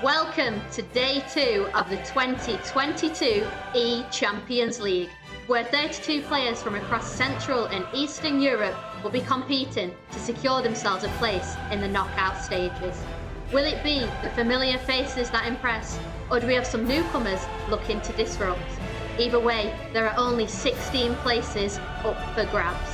Welcome to day 2 of the 2022 eChampions League, where 32 players from across Central and Eastern Europe will be competing to secure themselves a place in the knockout stages. Will it be the familiar faces that impress, or do we have some newcomers looking to disrupt? Either way, there are only 16 places up for grabs.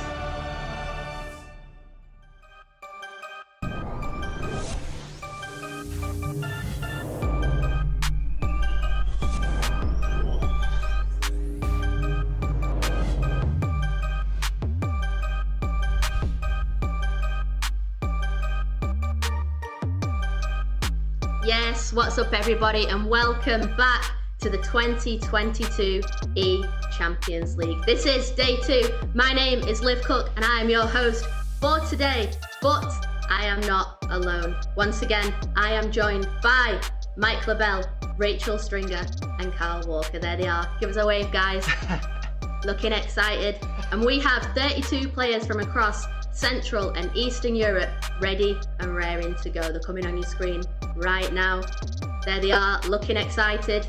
Yes, what's up everybody, and welcome back to the 2022 eChampions League. This is day 2. My name is Liv Cook and I am your host for today, but I am not alone. Once again, I am joined by Mike LaBelle, Rachel Stringer and Carl Walker. There they are. Give us a wave, guys. Looking excited. And we have 32 players from across Central and Eastern Europe ready and raring to go. They're coming on your screen right now. There they are, looking excited.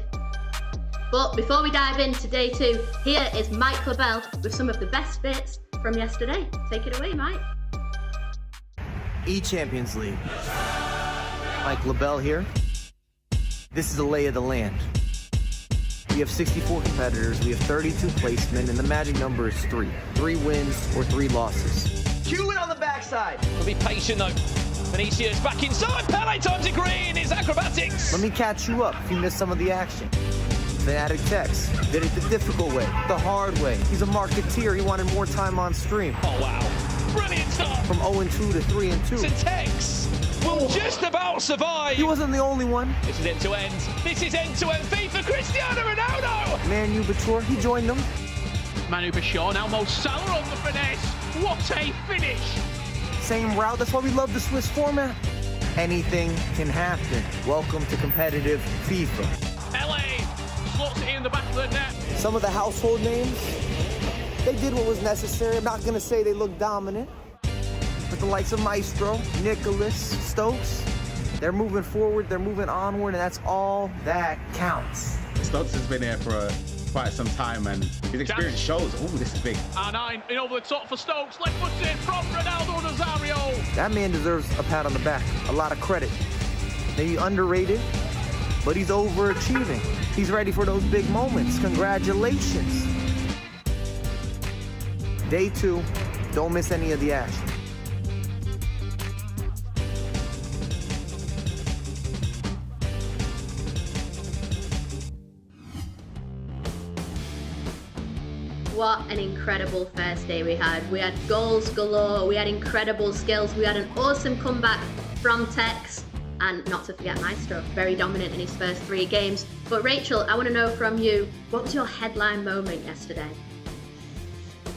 But before we dive into day 2, here is Mike LaBelle with some of the best bits from yesterday. Take it away, Mike. eChampions League. Mike LaBelle here. This is the lay of the land. We have 64 competitors, we have 32 placement, and the magic number is 3. 3 wins or 3 losses. Cue it on the backside. We'll be patient though. Vinicius back inside. Pele times it green. It's acrobatics. Let me catch you up if you missed some of the action. Fanatic Tex did it the difficult way, the hard way. He's a marketeer. He wanted more time on stream. Oh wow. Brilliant start. From 0-2 to 3-2. So Tex will just about survive. He wasn't the only one. This is end to end. This is end to end. FIFA Cristiano Ronaldo. Manu Batur, he joined them. Manu Bashar, now Mo Salah on the finesse. What a finish! Same route, that's why we love the Swiss format. Anything can happen. Welcome to competitive FIFA. LA slots it in the back of the net. Some of the household names, they did what was necessary. I'm not gonna say they look dominant, but the likes of Maestro, Nicholas, Stokes, they're moving forward, they're moving onward, and that's all that counts. Stokes has been here for quite some time, and his experience shows. Oh, this is big. R9 in over the top for Stokes, left footed from Ronaldo Nazario. That man deserves a pat on the back, a lot of credit. Maybe underrated, but he's overachieving. He's ready for those big moments. Congratulations. Day 2, don't miss any of the action. What an incredible first day we had. We had goals galore, we had incredible skills, we had an awesome comeback from Tex, and not to forget Maestro, very dominant in his first 3 games. But Rachel, I want to know from you, what was your headline moment yesterday?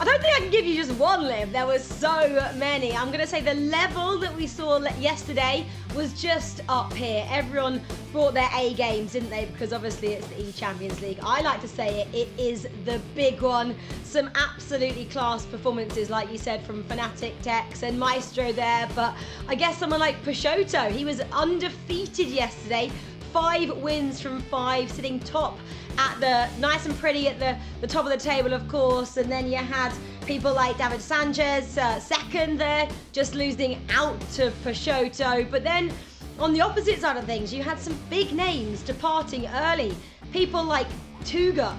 I don't think I can give you just one, Liv. There was so many. I'm going to say the level that we saw yesterday was just up here. Everyone brought their A games, didn't they? Because obviously it's the eChampions League. I like to say it is the big one. Some absolutely class performances, like you said, from Fanatic Tex and Maestro there. But I guess someone like Peixoto, he was undefeated yesterday. 5 wins from 5, sitting top at the nice and pretty at the top of the table, of course. And then you had people like David Sanchez, second there, just losing out to Peixoto. But then on the opposite side of things, you had some big names departing early. People like Tuga,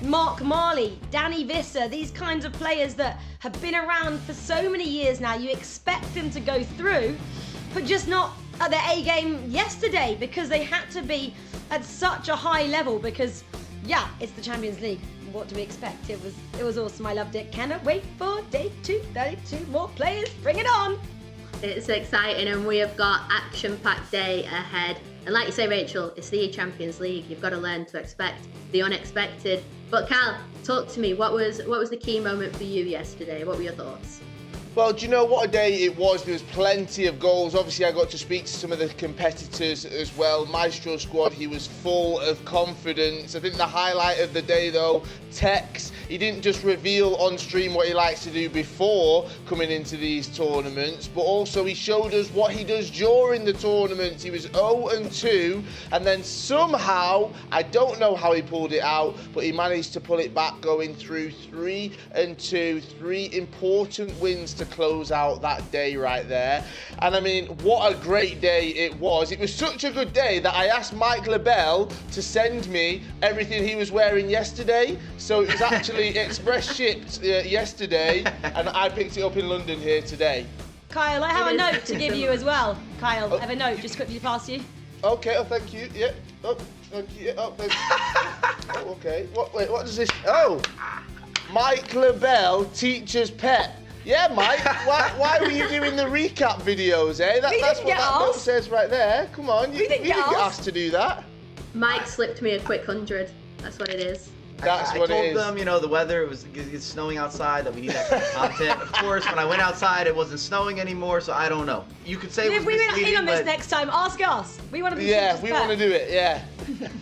Mark Marley, Danny Visser, these kinds of players that have been around for so many years now. You expect them to go through, but just not at their A game yesterday because they had to be at such a high level because, yeah, it's the Champions League. What do we expect? It was awesome. I loved it. Cannot wait for day 232. More players. Bring it on. It's exciting, and we have got action-packed day ahead. And like you say, Rachel, it's the Champions League. You've got to learn to expect the unexpected. But Cal, talk to me. What was the key moment for you yesterday? What were your thoughts? Well, do you know what a day it was? There was plenty of goals. Obviously, I got to speak to some of the competitors as well. Maestro squad, he was full of confidence. I think the highlight of the day, though, Tex, he didn't just reveal on stream what he likes to do before coming into these tournaments, but also he showed us what he does during the tournaments. He was 0-2, and then somehow, I don't know how he pulled it out, but he managed to pull it back, going through 3-2, 3 important wins to close out that day right there. And I mean, what a great day it was. It was such a good day that I asked Mike LaBelle to send me everything he was wearing yesterday. So it was actually express shipped yesterday, and I picked it up in London here today. Kyle, I have a note to give you as well. Kyle, I have a note just quickly to pass you. Okay, oh, thank you. Yeah. Oh, thank you. Oh, thank you. Oh, okay. Wait, what does this? Oh, Mike LaBelle, teacher's pet. Yeah, Mike, why were you doing the recap videos, eh? That's what that note says right there. Come on, you didn't get asked to do that. Mike slipped me a quick 100. That's what it is. That's what it is. I told them, you know, the weather, it's snowing outside, that we need extra content. Of course, when I went outside, it wasn't snowing anymore, so I don't know. You could say it was misleading, if we went in on this next time, ask us. We want to be we want to do it, yeah.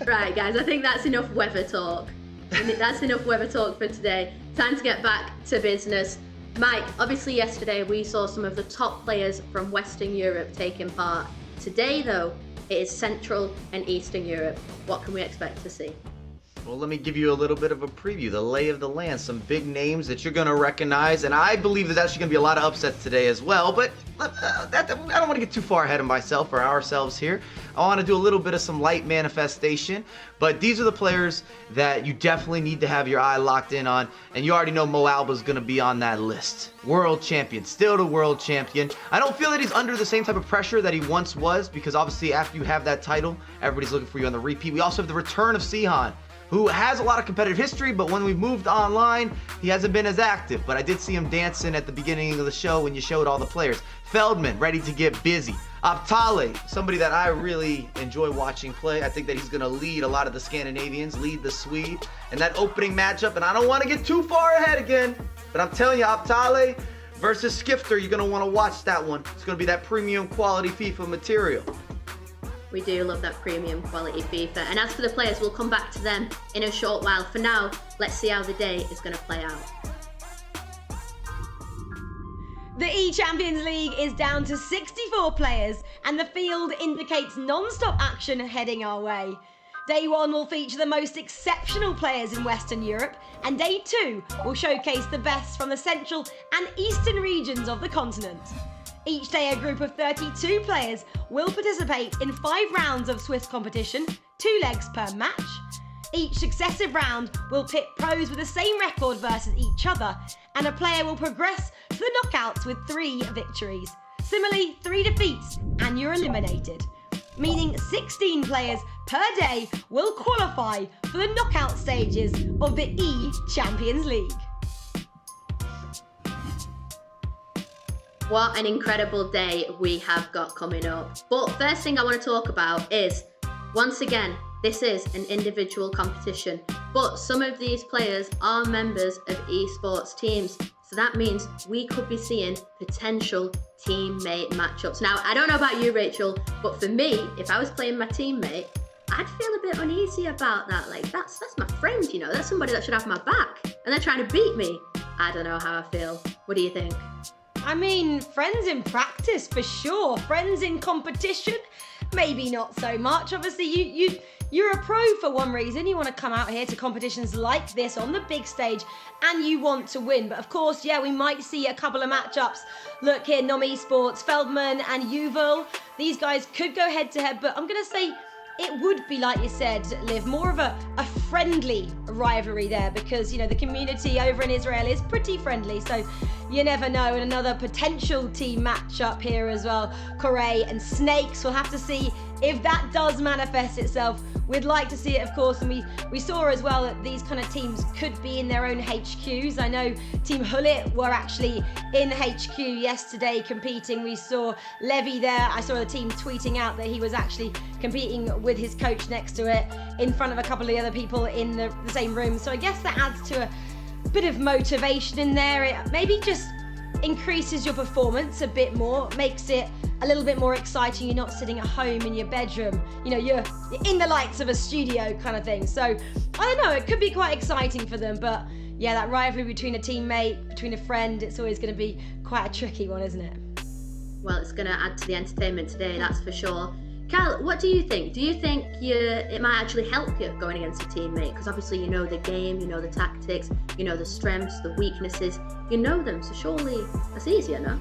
Right, guys, I think that's enough weather talk. That's enough weather talk for today. Time to get back to business. Mike, obviously yesterday we saw some of the top players from Western Europe taking part. Today, though, it is Central and Eastern Europe. What can we expect to see? Well, let me give you a little bit of a preview, the lay of the land, some big names that you're going to recognize, and I believe there's actually going to be a lot of upsets today as well, but I don't want to get too far ahead of myself or ourselves here. I want to do a little bit of some light manifestation, but these are the players that you definitely need to have your eye locked in on, and you already know MoAuba is going to be on that list. World champion, still the world champion. I don't feel that he's under the same type of pressure that he once was, because obviously after you have that title, everybody's looking for you on the repeat. We also have the return of Cihan, who has a lot of competitive history, but when we moved online, he hasn't been as active. But I did see him dancing at the beginning of the show when you showed all the players. Feldman, ready to get busy. Optolle, somebody that I really enjoy watching play. I think that he's going to lead a lot of the Scandinavians, lead the Swede. And that opening matchup, and I don't want to get too far ahead again, but I'm telling you, Optolle versus Skifter, you're going to want to watch that one. It's going to be that premium quality FIFA material. We do love that premium quality FIFA. And as for the players, we'll come back to them in a short while. For now, let's see how the day is going to play out. The eChampions League is down to 64 players, and the field indicates non-stop action heading our way. Day 1 will feature the most exceptional players in Western Europe, and Day 2 will showcase the best from the Central and Eastern regions of the continent. Each day, a group of 32 players will participate in 5 rounds of Swiss competition, 2 legs per match. Each successive round will pit pros with the same record versus each other, and a player will progress to the knockouts with 3 victories. Similarly, 3 defeats, and you're eliminated. Meaning 16 players per day will qualify for the knockout stages of the eChampions League. What an incredible day we have got coming up. But first thing I want to talk about is, once again, this is an individual competition, but some of these players are members of esports teams. So that means we could be seeing potential teammate matchups. Now, I don't know about you, Rachel, but for me, if I was playing my teammate, I'd feel a bit uneasy about that. Like, that's my friend, you know, that's somebody that should have my back, and they're trying to beat me. I don't know how I feel. What do you think? I mean, friends in practice for sure. Friends in competition, maybe not so much. Obviously, you're a pro for one reason. You want to come out here to competitions like this on the big stage, and you want to win. But of course, yeah, we might see a couple of matchups. Look here, Nom Esports, Feldman and Yuval. These guys could go head to head, but I'm going to say it would be, like you said, Liv, more of a friendly rivalry there, because, you know, the community over in Israel is pretty friendly. So you never know. And another potential team matchup here as well. Corey and Snakes. We'll have to see if that does manifest itself. We'd like to see it, of course, and we saw as well that these kind of teams could be in their own HQs. I know Team Hullet were actually in HQ yesterday competing. We saw Levy there. I saw the team tweeting out that he was actually competing with his coach next to it in front of a couple of the other people in the same room. So I guess that adds to a bit of motivation in there. It maybe just increases your performance a bit more, makes it a little bit more exciting. You're not sitting at home in your bedroom, you know, you're in the lights of a studio kind of thing. So I don't know, it could be quite exciting for them. But yeah, that rivalry between a teammate, between a friend, it's always going to be quite a tricky one, isn't it? Well, it's going to add to the entertainment today, that's for sure. Cal, what do you think? Do you think it might actually help you going against a teammate? Because obviously you know the game, you know the tactics, you know the strengths, the weaknesses, you know them, so surely that's easier, no?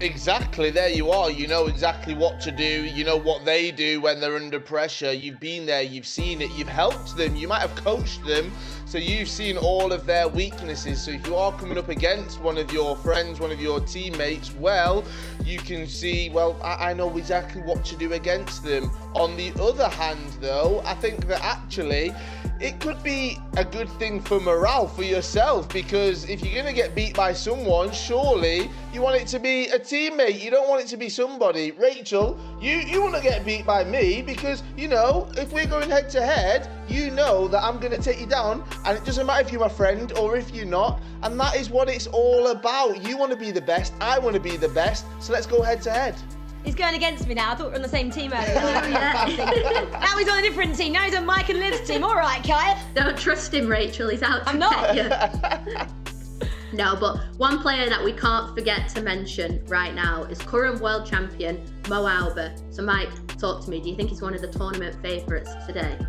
Exactly, there you are. You know exactly what to do. You know what they do when they're under pressure. You've been there, you've seen it, you've helped them, you might have coached them, so you've seen all of their weaknesses. So if you are coming up against one of your friends, one of your teammates, well, you can see, well, I know exactly what to do against them. On the other hand, though, I think that actually it could be a good thing for morale for yourself, because if you're going to get beat by someone, surely you want it to be a teammate. You don't want it to be somebody. Rachel, you want to get beat by me because, you know, if we're going head to head, you know that I'm going to take you down, and it doesn't matter if you're my friend or if you're not, and that is what it's all about. You want to be the best, I want to be the best, so let's go head to head. He's going against me now. I thought we were on the same team earlier. Now he's on a different team. Now he's on Mike and Liv's team. All right, Kyle. Don't trust him, Rachel. He's out to get you. No, but one player that we can't forget to mention right now is current world champion MoAuba. So Mike, talk to me. Do you think he's one of the tournament favourites today?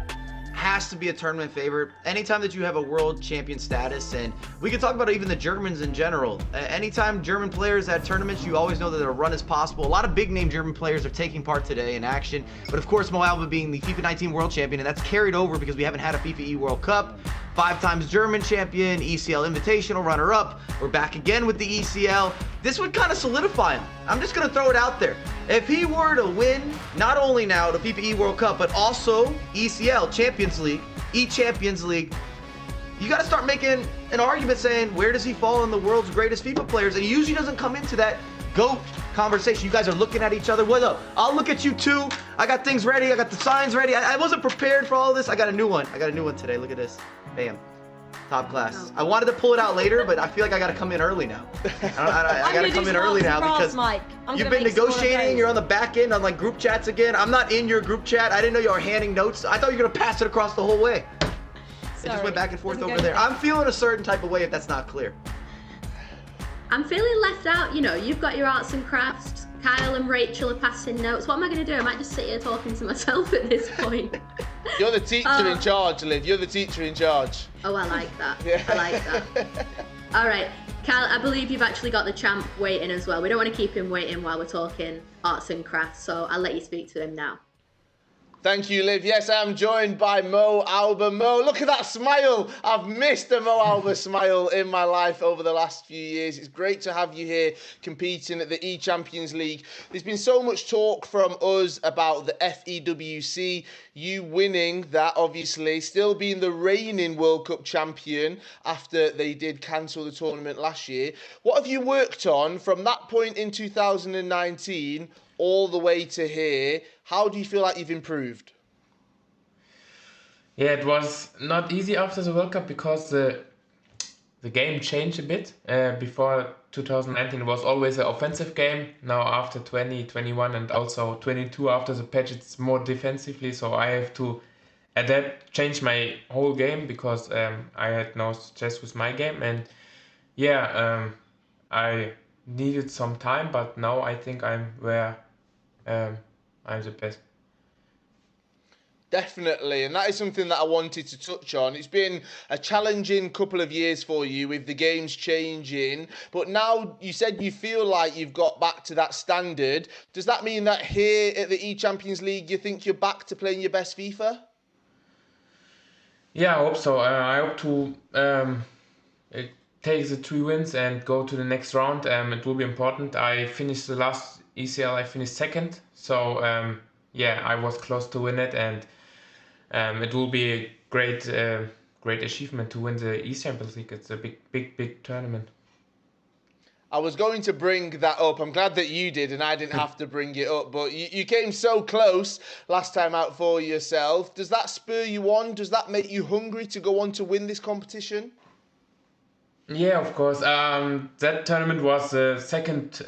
Has to be a tournament favorite. Anytime that you have a world champion status, and we can talk about even the Germans in general. Anytime German players at tournaments, you always know that a run is possible. A lot of big name German players are taking part today in action, but of course MoAuba being the FIFA 19 world champion, and that's carried over because we haven't had a FIFA E World Cup. 5 times German champion, ECL Invitational runner-up. We're back again with the ECL. This would kind of solidify him. I'm just going to throw it out there. If he were to win, not only now the FIFA E World Cup, but also ECL Champions League, eChampions League, you got to start making an argument saying, where does he fall in the world's greatest FIFA players? And he usually doesn't come into that GOAT conversation. You guys are looking at each other. What up? I'll look at you too. I got things ready. I got the signs ready. I wasn't prepared for all this. I got a new one. I got a new one today. Look at this. Bam. Top class. I wanted to pull it out later, but I feel like I got to come in early now. I got to come in early now because you've been negotiating. You're on the back end on like group chats again. I'm not in your group chat. I didn't know you were handing notes. I thought you were going to pass it across the whole way. It just went back and forth over there. I'm feeling a certain type of way if that's not clear. I'm feeling left out. You know, you've got your arts and crafts. Kyle and Rachel are passing notes. What am I going to do? I might just sit here talking to myself at this point. You're the teacher in charge, Liv. You're the teacher in charge. Oh, I like that. Yeah. I like that. All right. Kyle, I believe you've actually got the champ waiting as well. We don't want to keep him waiting while we're talking arts and crafts, so I'll let you speak to him now. Thank you, Liv. Yes, I'm joined by MoAuba. Mo, look at that smile. I've missed a MoAuba smile in my life over the last few years. It's great to have you here competing at the eChampions League. There's been so much talk from us about the FEWC, you winning that, obviously, still being the reigning World Cup champion after they did cancel the tournament last year. What have you worked on from that point in 2019 all the way to here? How do you feel like you've improved? Yeah, it was not easy after the World Cup because the game changed a bit. Before 2019 it was always an offensive game. Now after 2021 and also 22 after the patch, it's more defensively. So I have to adapt, change my whole game because I had no success with my game. And yeah, I needed some time, but now I think I'm where I'm the best. Definitely, and that is something that I wanted to touch on. It's been a challenging couple of years for you with the games changing, but now you said you feel like you've got back to that standard. Does that mean that here at the eChampions League you think you're back to playing your best FIFA? Yeah, I hope so. I hope to take the 3 wins and go to the next round. It will be important. I finished the last ECL, I finished second. So yeah, I was close to win it, and it will be a great achievement to win the eChampions League. It's a big tournament. I was going to bring that up. I'm glad that you did and I didn't have to bring it up. But you came so close last time out for yourself. Does that spur you on? Does that make you hungry to go on to win this competition? Yeah, of course. That tournament was the second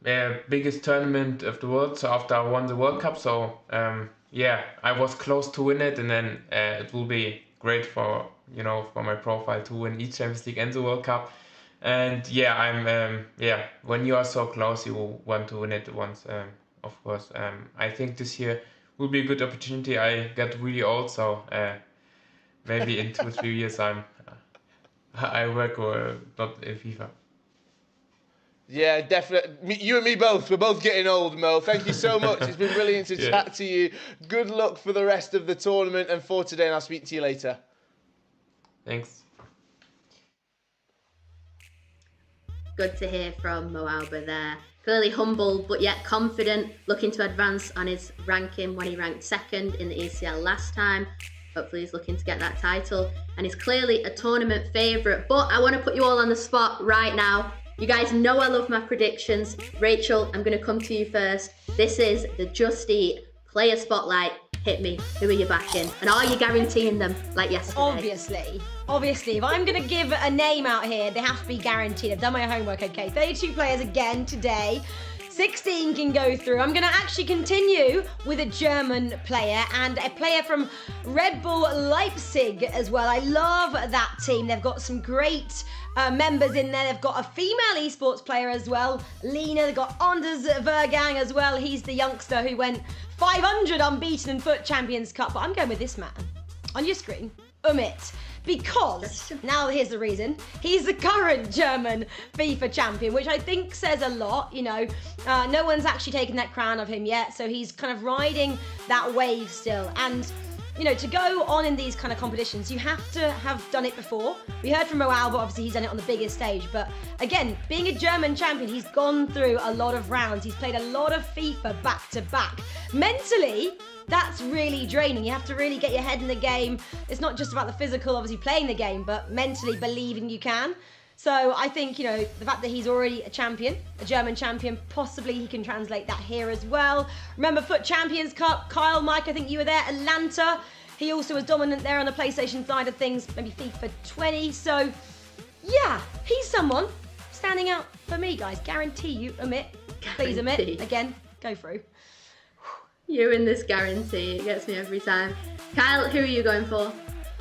biggest tournament of the world. So after I won the World Cup, so yeah, I was close to win it, and then it will be great for for my profile to win each Champions League and the World Cup. And yeah, I'm when you are so close, you will want to win it once. Of course, I think this year will be a good opportunity. I got really old, so maybe in 2-3 years I work or not in FIFA. Yeah, definitely. You and me both. We're both getting old, Mo. Thank you so much. It's been brilliant to chat to you. Good luck for the rest of the tournament and for today, and I'll speak to you later. Thanks. Good to hear from MoAuba there. Clearly humble, but yet confident, looking to advance on his ranking when he ranked second in the ECL last time. Hopefully he's looking to get that title. And he's clearly a tournament favourite. But I want to put you all on the spot right now. You guys know I love my predictions. Rachel, I'm going to come to you first. This is the Just Eat Player Spotlight. Hit me. Who are you backing? And are you guaranteeing them like yesterday? Obviously, if I'm going to give a name out here, they have to be guaranteed. I've done my homework, okay. 32 players again today. 16 can go through. I'm going to actually continue with a German player and a player from Red Bull Leipzig as well. I love that team. They've got some great members in there. They've got a female esports player as well, Lena. They've got Anders Vergang as well. He's the youngster who went 500 unbeaten in FUT Champions Cup. But I'm going with this man on your screen, Umit. Because, now here's the reason, he's the current German FIFA champion, which I think says a lot, no one's actually taken that crown of him yet, so he's kind of riding that wave still. And, to go on in these kind of competitions, you have to have done it before. We heard from MoAuba, obviously he's done it on the biggest stage, but again, being a German champion, he's gone through a lot of rounds, he's played a lot of FIFA back to back. Mentally, that's really draining. You have to really get your head in the game. It's not just about the physical, obviously playing the game, but mentally believing you can. So I think, the fact that he's already a champion, a German champion, possibly he can translate that here as well. Remember FUT Champions Cup, Kyle, Mike, I think you were there, Atlanta. He also was dominant there on the PlayStation side of things, maybe FIFA 20. So yeah, he's someone standing out for me, guys. Guarantee you, Umit. Please, Umit, again, go through. You in this guarantee, it gets me every time. Kyle, who are you going for?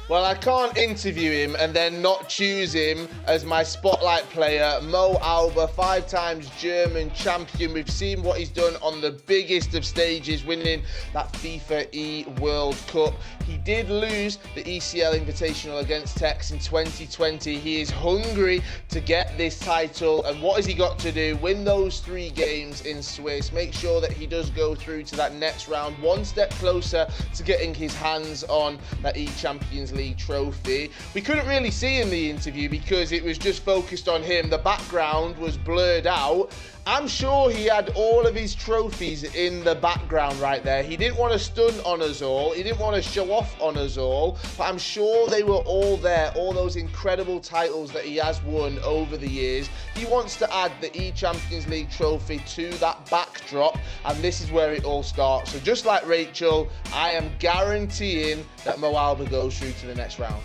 Well, I can't interview him and then not choose him as my spotlight player. MoAuba, 5 times German champion. We've seen what he's done on the biggest of stages, winning that FIFA E World Cup. He did lose the ECL Invitational against Tex in 2020. He is hungry to get this title. And what has he got to do? Win those 3 games in Swiss. Make sure that he does go through to that next round, one step closer to getting his hands on that eChampions League trophy. We couldn't really see in the interview because it was just focused on him. The background was blurred out. I'm sure he had all of his trophies in the background right there. He didn't want to stun on us all. He didn't want to show off on us all. But I'm sure they were all there, all those incredible titles that he has won over the years. He wants to add the eChampions League trophy to that backdrop, and this is where it all starts. So just like Rachel, I am guaranteeing that MoAuba goes through to the next round.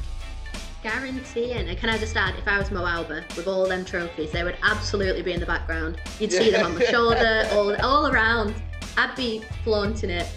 Guaranteeing. And can I just add, if I was MoAuba with all them trophies, they would absolutely be in the background. You'd see them on my shoulder, all around. I'd be flaunting it.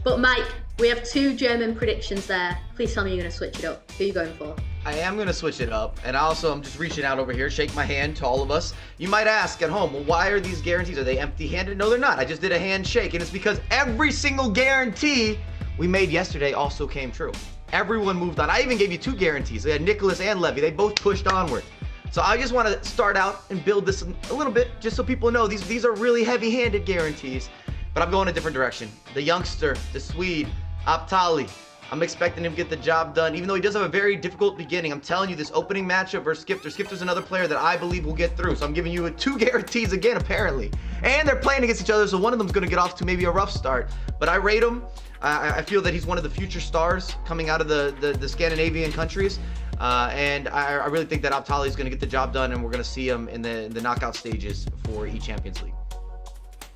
But Mike, we have 2 German predictions there. Please tell me you're going to switch it up. Who are you going for? I am going to switch it up, and also I'm just reaching out over here, shake my hand to all of us. You might ask at home, well, why are these guarantees? Are they empty-handed? No, they're not. I just did a handshake, and it's because every single guarantee we made yesterday also came true. Everyone moved on. I even gave you 2 guarantees. We had Nicholas and Levy. They both pushed onward. So I just want to start out and build this a little bit, just so people know these are really heavy-handed guarantees. But I'm going a different direction. The youngster, the Swede, Optolle, I'm expecting him to get the job done, even though he does have a very difficult beginning. I'm telling you, this opening matchup versus Skifter. Skifter's another player that I believe will get through. So I'm giving you 2 guarantees again, apparently. And they're playing against each other, so one of them's going to get off to maybe a rough start. But I rate him. I feel that he's one of the future stars coming out of the Scandinavian countries. And I really think that Optolle is going to get the job done, and we're going to see him in the knockout stages for eChampions League.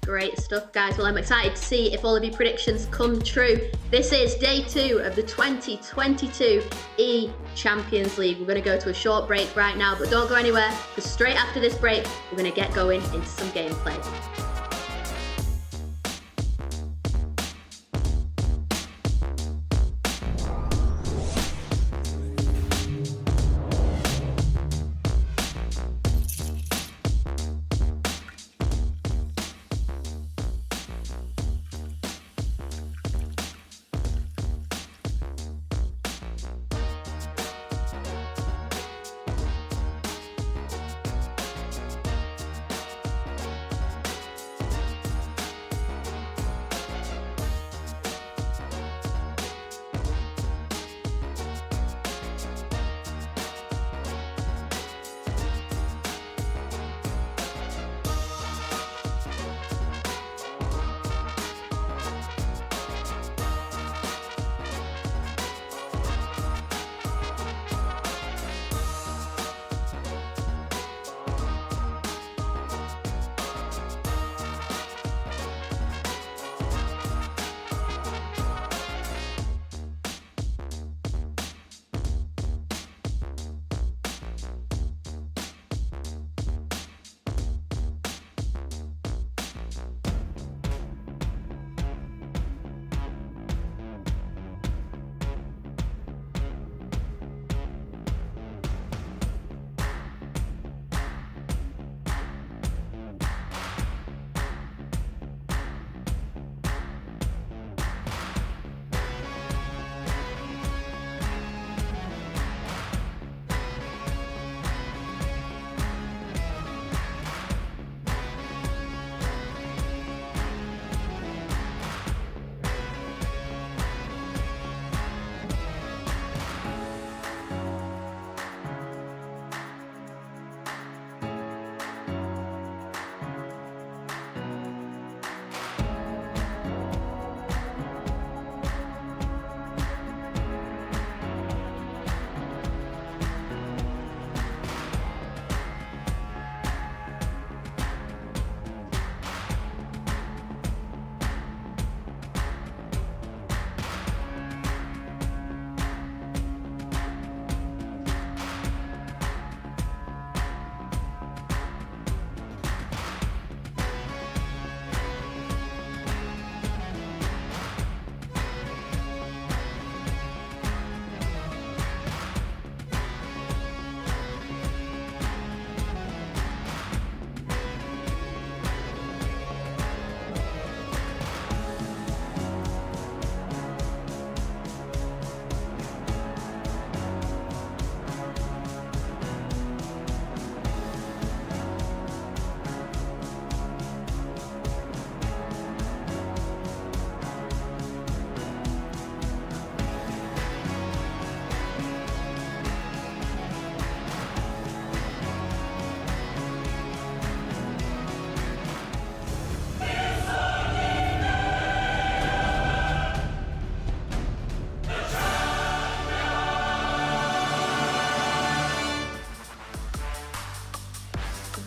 Great stuff, guys. Well, I'm excited to see if all of your predictions come true. This is day 2 of the 2022 eChampions League. We're going to go to a short break right now, but don't go anywhere, because straight after this break, we're going to get going into some gameplay.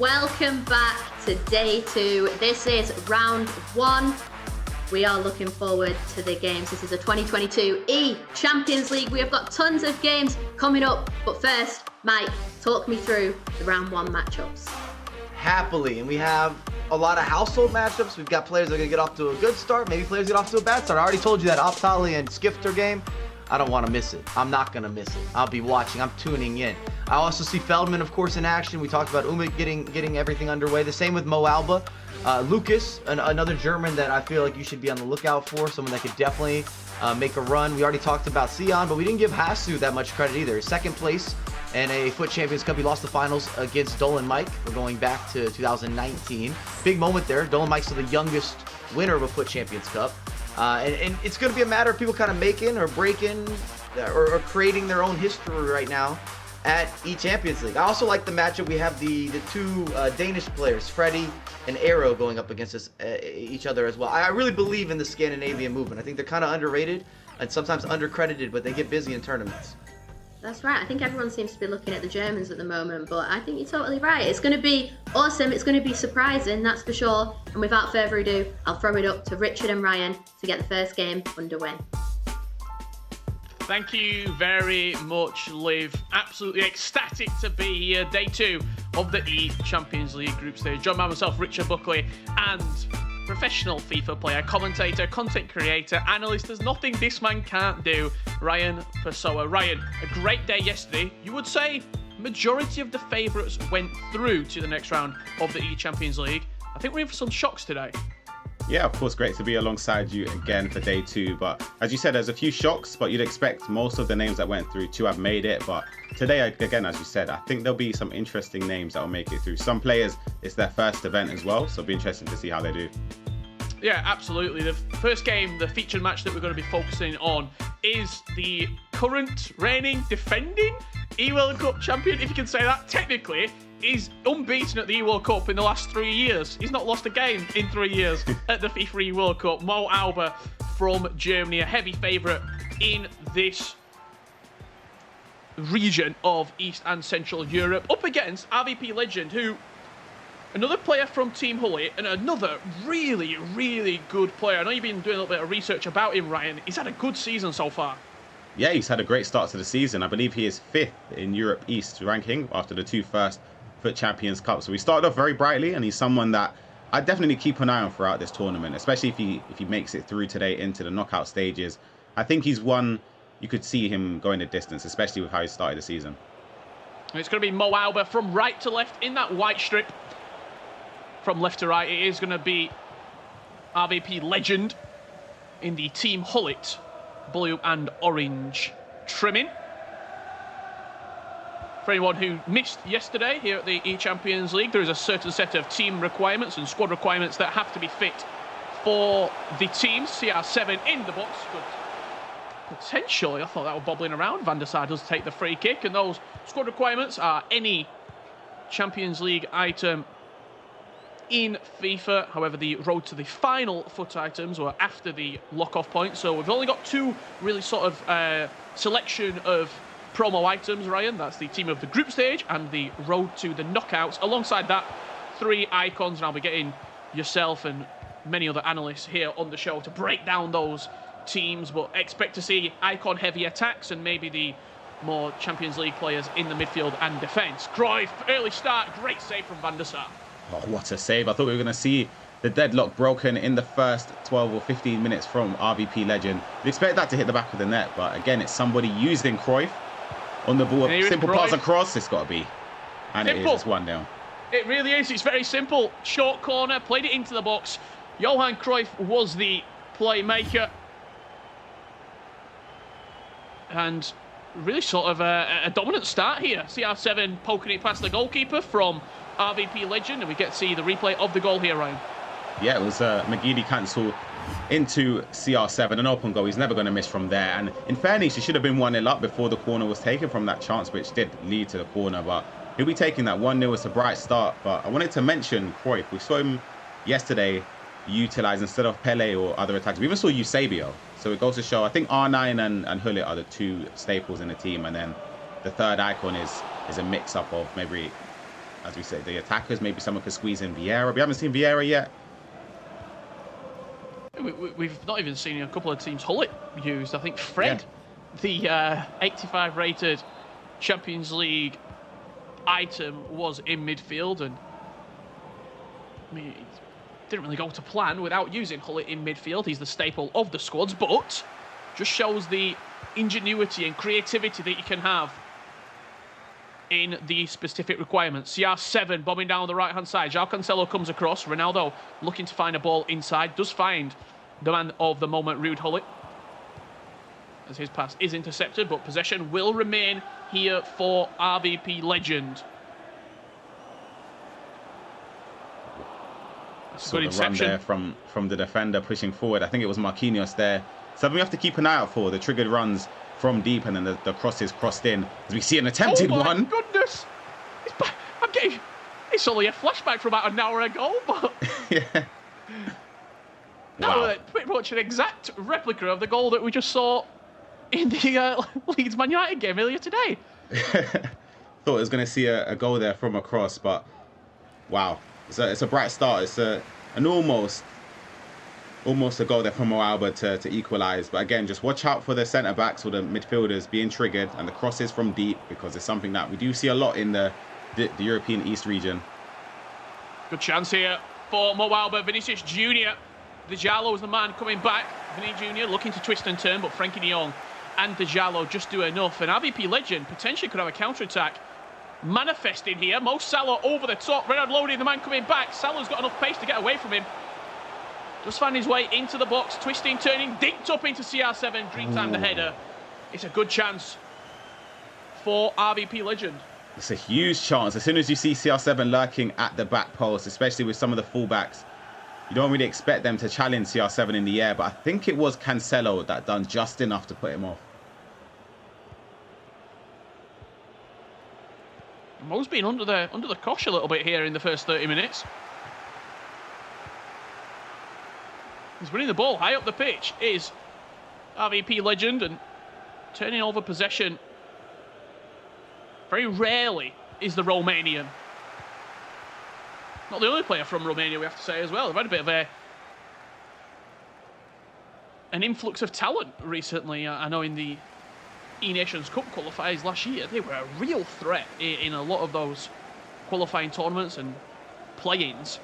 Welcome back to day 2. This is round 1. We are looking forward to the games. This is the 2022 eChampions League. We have got tons of games coming up. But first, Mike, talk me through the round 1 matchups. Happily, and we have a lot of household matchups. We've got players that are going to get off to a good start, maybe players get off to a bad start. I already told you that Optolle and Skifter game, I don't want to miss it. I'm not going to miss it. I'll be watching. I'm tuning in. I also see Feldman, of course, in action. We talked about Umit getting everything underway. The same with MoAuba. Lucas, another German that I feel like you should be on the lookout for, someone that could definitely make a run. We already talked about Cihan, but we didn't give Hassu that much credit either. Second place in a FUT Champions Cup. He lost the finals against Dolan Mike. We're going back to 2019. Big moment there. Dolan Mike's the youngest winner of a FUT Champions Cup. And it's going to be a matter of people kind of making or breaking or creating their own history right now at eChampions League. I also like the matchup. We have the two Danish players, Freddy and Aero, going up against each other as well. I really believe in the Scandinavian movement. I think they're kind of underrated and sometimes undercredited, but they get busy in tournaments. That's right. I think everyone seems to be looking at the Germans at the moment, but I think you're totally right. It's going to be awesome. It's going to be surprising, that's for sure. And without further ado, I'll throw it up to Richard and Ryan to get the first game underway. Thank you very much, Liv. Absolutely ecstatic to be here. Day 2 of the eChampions League group stage. Joined by myself, Richard Buckley, and professional FIFA player, commentator, content creator, analyst. There's nothing this man can't do, Ryan Pessoa. Ryan, a great day yesterday. You would say majority of the favourites went through to the next round of the eChampions League. I think we're in for some shocks today. Yeah, of course, great to be alongside you again for day 2. But as you said, there's a few shocks, but you'd expect most of the names that went through to have made it. But today, again, as you said, I think there'll be some interesting names that will make it through. Some players, it's their first event as well, so it'll be interesting to see how they do. Yeah, absolutely. The first game, the featured match that we're going to be focusing on, is the current reigning, defending E-World Cup champion, if you can say that. Technically, he's unbeaten at the E-World Cup in the last 3 years. He's not lost a game in 3 years at the FIFA E-World Cup. MoAuba from Germany, a heavy favourite in this region of East and Central Europe, up against RVP legend, who... another player from Team Hully, and another really, really good player. I know you've been doing a little bit of research about him, Ryan. He's had a good season so far. Yeah, he's had a great start to the season. I believe he is 5th in Europe East ranking after the 2 first FUT Champions Cup. So he started off very brightly, and he's someone that I definitely keep an eye on throughout this tournament, especially if he makes it through today into the knockout stages. I think he's one you could see him going the distance, especially with how he started the season. And it's going to be MoAuba from right to left in that white strip. From left to right, it is going to be RVP legend in the Team Hullet blue and orange trimming. For anyone who missed yesterday here at the eChampions League, there is a certain set of team requirements and squad requirements that have to be fit for the teams. CR7 in the box. Good potential. I thought that was bobbling around. Van der Sar does take the free kick, and those squad requirements are any Champions League item in FIFA. However, the road to the final FUT items were after the lock-off point, so we've only got 2 really sort of selection of promo items, Ryan. That's the team of the group stage and the road to the knockouts. Alongside that, 3 icons, and I'll be getting yourself and many other analysts here on the show to break down those teams, but expect to see icon-heavy attacks and maybe the more Champions League players in the midfield and defence. Cruyff, early start, great save from Van der Sar. Oh, what a save. I thought we were going to see the deadlock broken in the first 12 or 15 minutes from RVP legend. You'd expect that to hit the back of the net, but again, it's somebody using Cruyff on the ball. Simple pass across, it's got to be. And simple. It is, it's 1-0. It really is, it's very simple. Short corner, played it into the box. Johan Cruyff was the playmaker. And really sort of a dominant start here. CR7 poking it past the goalkeeper from RVP legend, and we get to see the replay of the goal here, Ryan. Yeah, it was McGeady cancel into CR7, an open goal. He's never going to miss from there. And in fairness, he should have been 1-0 up before the corner was taken from that chance, which did lead to the corner. But he'll be taking that 1-0. It's a bright start. But I wanted to mention Cruyff. We saw him yesterday utilize instead of Pele or other attacks. We even saw Eusebio. So it goes to show, I think R9 and Hullet are the 2 staples in the team. And then the third icon is a mix-up of maybe, as we say, the attackers. Maybe someone could squeeze in Vieira. We haven't seen Vieira yet. We've not even seen a couple of teams Hullet used. I think Fred, the 85 rated Champions League item, was in midfield, and I mean, it didn't really go to plan without using Hullet in midfield. He's the staple of the squads, but just shows the ingenuity and creativity that you can have in the specific requirements. CR7 bombing down the right-hand side. João Cancelo comes across. Ronaldo looking to find a ball inside. Does find the man of the moment, Ruud Hullet, as his pass is intercepted, but possession will remain here for RVP legend. Saw the run there from the defender pushing forward. I think it was Marquinhos there. Something we have to keep an eye out for, the triggered runs from deep and then the crosses crossed in. As we see an attempted one. Oh my goodness! It's only a flashback from about an hour ago, but yeah. Wow. Pretty much an exact replica of the goal that we just saw in the Leeds Man United game earlier today. Thought it was going to see a goal there from across, but wow, it's a bright start. It's an almost a goal there from MoAuba to equalise. But again, just watch out for the centre backs or the midfielders being triggered and the crosses from deep, because it's something that we do see a lot in the European East region. Good chance here for MoAuba. Vinicius Junior. Diallo is the man coming back. Vinny Junior looking to twist and turn, but Frankie de Jong and Diallo just do enough. And RVP Legend potentially could have a counter-attack manifesting here. Mo Salah over the top. Renard Lodi, the man coming back. Salah's got enough pace to get away from him. Just found his way into the box, twisting, turning, dipped up into CR7. Dreamtime the header. It's a good chance for RVP Legend. It's a huge chance. As soon as you see CR7 lurking at the back post, especially with some of the fullbacks, you don't really expect them to challenge CR7 in the air, but I think it was Cancelo that done just enough to put him off. Mo's been under the cosh a little bit here in the first 30 minutes. He's winning the ball high up the pitch, is RVP Legend, and turning over possession very rarely is the Romanian. Not the only player from Romania, we have to say as well. They've had a bit of an influx of talent recently. I know in the E-Nations Cup qualifiers last year, they were a real threat in a lot of those qualifying tournaments and play-ins.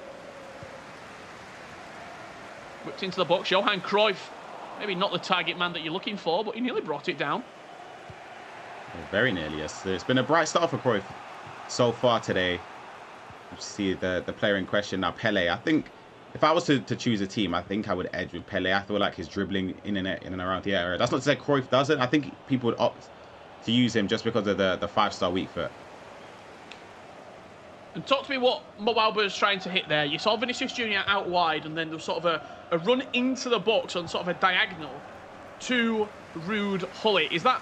Whipped into the box, Johan Cruyff. Maybe not the target man that you're looking for, but he nearly brought it down. Very nearly, yes. It's been a bright start for Cruyff so far today. You see the player in question now, Pele. I think if I was to choose a team, I think I would edge with Pele. I feel like his dribbling in and around the area. That's not to say Cruyff doesn't. I think people would opt to use him just because of the 5-star weak foot. And talk to me what MoAuba is trying to hit there. You saw Vinicius Junior out wide, and then there was sort of a run into the box on sort of a diagonal to Ruud Gullit. Is that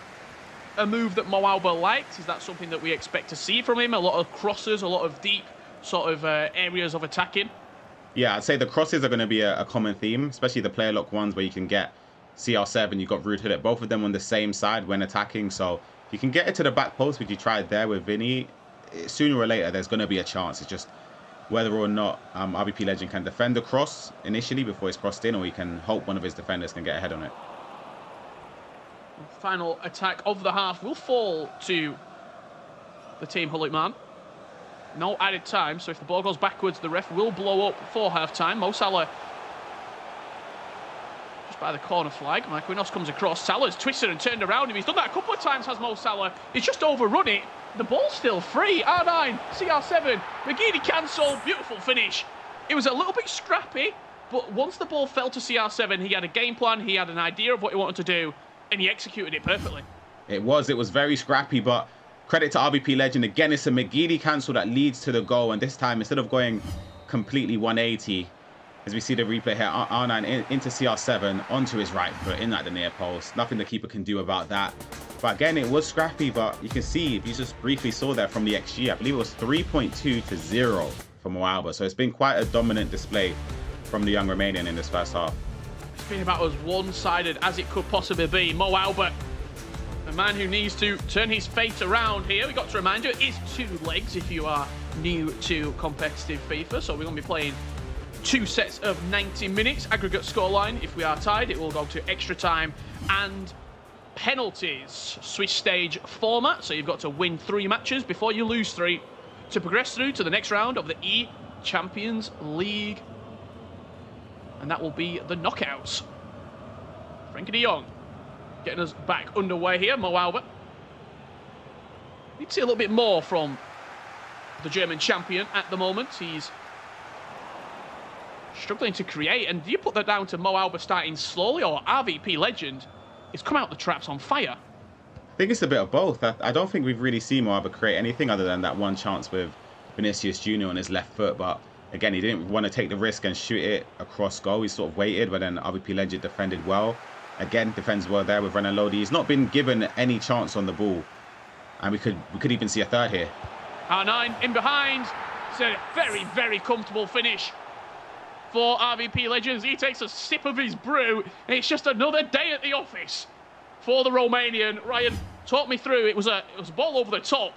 a move that MoAuba likes? Is that something that we expect to see from him? A lot of crosses, a lot of deep sort of areas of attacking? Yeah, I'd say the crosses are going to be a common theme, especially the player lock ones where you can get CR7, you've got Ruud Gullit, both of them on the same side when attacking. So if you can get it to the back post, which you tried there with Vinny, sooner or later there's going to be a chance. It's just whether or not RVP Legend can defend the cross initially before it's crossed in, or he can hope one of his defenders can get ahead on it. Final attack of the half will fall to the team Gullit man. No added time, so if the ball goes backwards, the ref will blow up for half-time. Mo Salah just by the corner flag. Marquinhos comes across. Salah's twisted and turned around him. He's done that a couple of times, has Mo Salah. He's just overrun it. The ball's still free. R9, CR7, McGeady cancelled. Beautiful finish. It was a little bit scrappy, but once the ball fell to CR7, he had a game plan, he had an idea of what he wanted to do, and he executed it perfectly. It was very scrappy, but credit to RVP Legend. Again, it's a McGeady cancel that leads to the goal, and this time, instead of going completely 180, as we see the replay here, R9 into CR7, onto his right foot, in at the near post. Nothing the keeper can do about that. But again, it was scrappy, but you can see, if you just briefly saw there from the XG, I believe it was 3.2 to 0 for MoAuba. So it's been quite a dominant display from the young Romanian in this first half. It's been about as one-sided as it could possibly be. MoAuba, a man who needs to turn his fate around here. We got to remind you, it is 2 legs if you are new to competitive FIFA. So we're going to be playing 2 sets of 90 minutes. Aggregate scoreline, if we are tied, it will go to extra time and penalties. Swiss stage format, so you've got to win 3 matches before you lose 3 to progress through to the next round of the eChampions League. And that will be the knockouts. Frankie de Jong getting us back underway here. MoAuba. Need to see a little bit more from the German champion at the moment. He's struggling to create. And do you put that down to MoAuba starting slowly, or RVP Legend is come out the traps on fire? I think it's a bit of both. I don't think we've really seen MoAuba create anything other than that one chance with Vinicius Junior on his left foot. But Again, he didn't want to take the risk and shoot it across goal. He sort of waited, but then RVP Legend defended well. Again, defends well there with Renan Lodi. He's not been given any chance on the ball. And we could even see a third here. R9 in behind. It's a very, very comfortable finish for RVP Legends. He takes a sip of his brew. And it's just another day at the office for the Romanian. Ryan, talk me through. It was a ball over the top.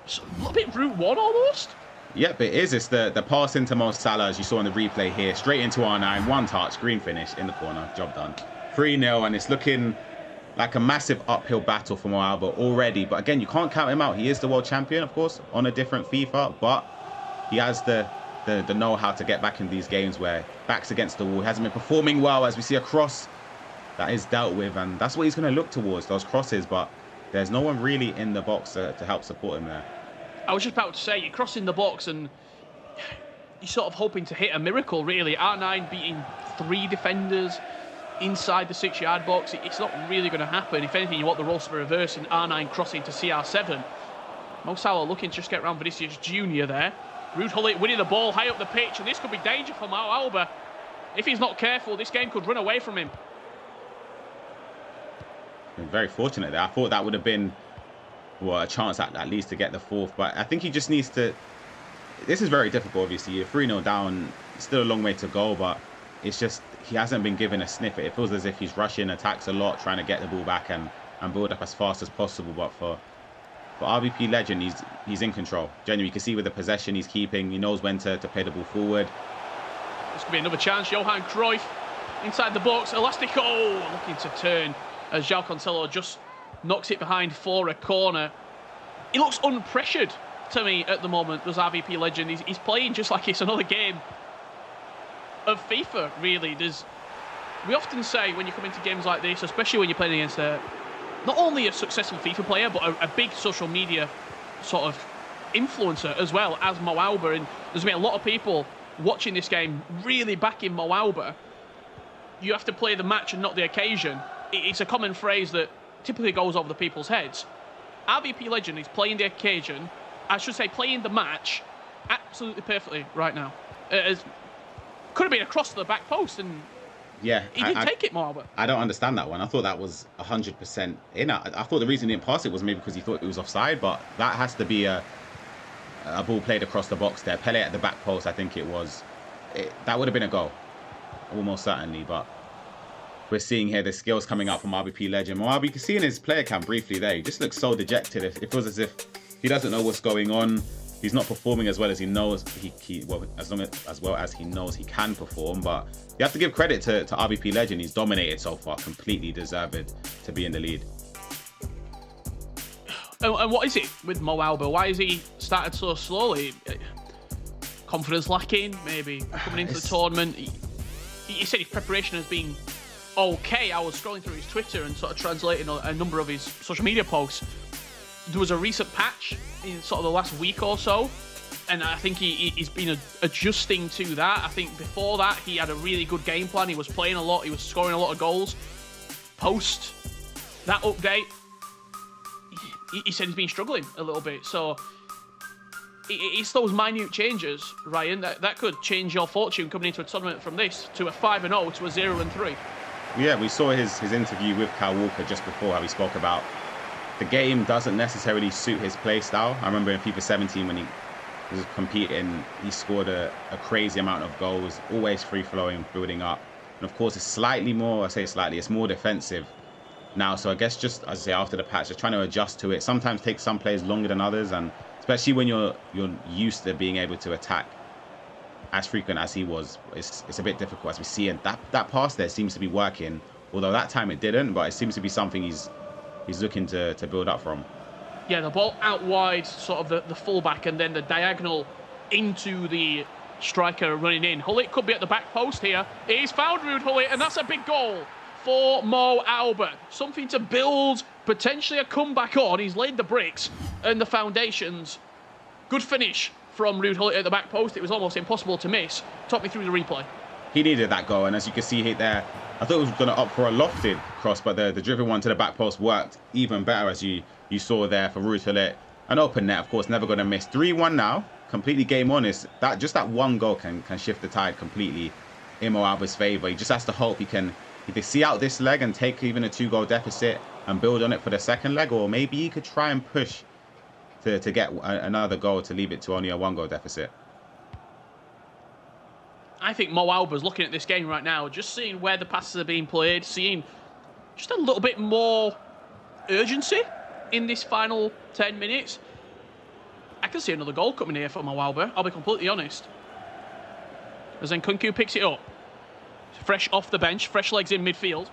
It's a little bit Route 1 almost. Yep, it is. It's the pass into Mo Salah, as you saw in the replay here. Straight into R9. One touch. Green finish in the corner. Job done. 3-0. And it's looking like a massive uphill battle for MoAuba already. But again, you can't count him out. He is the world champion, of course, on a different FIFA. But he has the know-how to get back in these games where back's against the wall. He hasn't been performing well, as we see a cross that is dealt with. And that's what he's going to look towards, those crosses. But there's no one really in the box to help support him there. I was just about to say, you're crossing the box and you're sort of hoping to hit a miracle, really. R9 beating 3 defenders inside the 6-yard box. It's not really going to happen. If anything, you want the roles to reverse and R9 crossing to CR7. Mo Salah looking to just get around Vinicius Jr. there. Ruud Gullit winning the ball high up the pitch, and this could be danger for MoAuba. If he's not careful, this game could run away from him. Been very fortunate there. I thought that would have been, well, a chance at least to get the 4th, but I think he just needs to. This is very difficult, obviously. You're 3-0 down, still a long way to go, but it's just he hasn't been given a sniff. It feels as if he's rushing attacks a lot, trying to get the ball back and build up as fast as possible. But for RVP Legend, he's in control. Genuinely, you can see with the possession he's keeping. He knows when to play the ball forward. This could be another chance. Johan Cruyff inside the box. Elastico looking to turn as João Cancelo just knocks it behind for a corner. He looks unpressured to me at the moment, does RVP Legend. He's playing just like it's another game of FIFA, really. We often say when you come into games like this, especially when you're playing against not only a successful FIFA player, but a big social media sort of influencer as well as MoAuba, and there's been a lot of people watching this game really backing MoAuba. You have to play the match and not the occasion. It's a common phrase that typically goes over the people's heads. RVP Legend is playing the occasion, I should say playing the match, absolutely perfectly right now. Could have been across the back post, and yeah, he didn't take it, MoAuba. I don't understand that one. I thought that was 100% in. I thought the reason he didn't pass it was maybe because he thought it was offside, but that has to be a ball played across the box there. Pele at the back post, I think it was. That would have been a goal, almost certainly, but we're seeing here the skills coming up from RVP Legend. MoAuba, you can see in his player cam briefly there, he just looks so dejected. It feels as if he doesn't know what's going on. He's not performing as well as he knows as well as he knows he can perform. But you have to give credit to RVP Legend. He's dominated so far, completely deserved to be in the lead. And what is it with MoAuba? Why has he started so slowly? Confidence lacking, maybe coming into the tournament. He said his preparation has been okay. I was scrolling through his Twitter and sort of translating a number of his social media posts. There was a recent patch in sort of the last week or so, and I think he's been adjusting to that. I think before that he had a really good game plan. He was playing a lot. He was scoring a lot of goals. Post that update, he said he's been struggling a little bit. So it's those minute changes, Ryan, that could change your fortune coming into a tournament from this to a 5-0 to a 0-3. Yeah, we saw his interview with Kyle Walker just before, how he spoke about the game doesn't necessarily suit his play style. I remember in FIFA 17 when he was competing, he scored a crazy amount of goals, always free-flowing, building up. And of course, it's slightly more, I say slightly, it's more defensive now. So I guess just, as I say, after the patch, just trying to adjust to it. Sometimes takes some players longer than others, and especially when you're used to being able to attack as frequent as he was, it's a bit difficult, as we see. And that pass there seems to be working, although that time it didn't, but it seems to be something he's looking to build up from. Yeah, the ball out wide, sort of the fullback, and then the diagonal into the striker running in. Gullit could be at the back post here. He's found Ruud Gullit, and that's a big goal for MoAuba. Something to build potentially a comeback on. He's laid the bricks and the foundations. Good finish from Ruud Gullit at the back post. It was almost impossible to miss. Talk me through the replay. He needed that goal, and as you can see there, I thought it was going to opt for a lofted cross, but the driven one to the back post worked even better, as you saw there for Ruud Gullit. An open net, of course, never going to miss. 3-1 now completely game on. Is that just that one goal can shift the tide completely in MoAuba's favour. He just has to hope he can either see out this leg and take even a 2-goal deficit and build on it for the second leg, or maybe he could try and push to get another goal to leave it to only a 1-goal deficit. I think MoAuba's looking at this game right now, just seeing where the passes are being played, seeing just a little bit more urgency in this final 10 minutes. I can see another goal coming here for MoAuba, I'll be completely honest. As Nkunku picks it up. Fresh off the bench, fresh legs in midfield.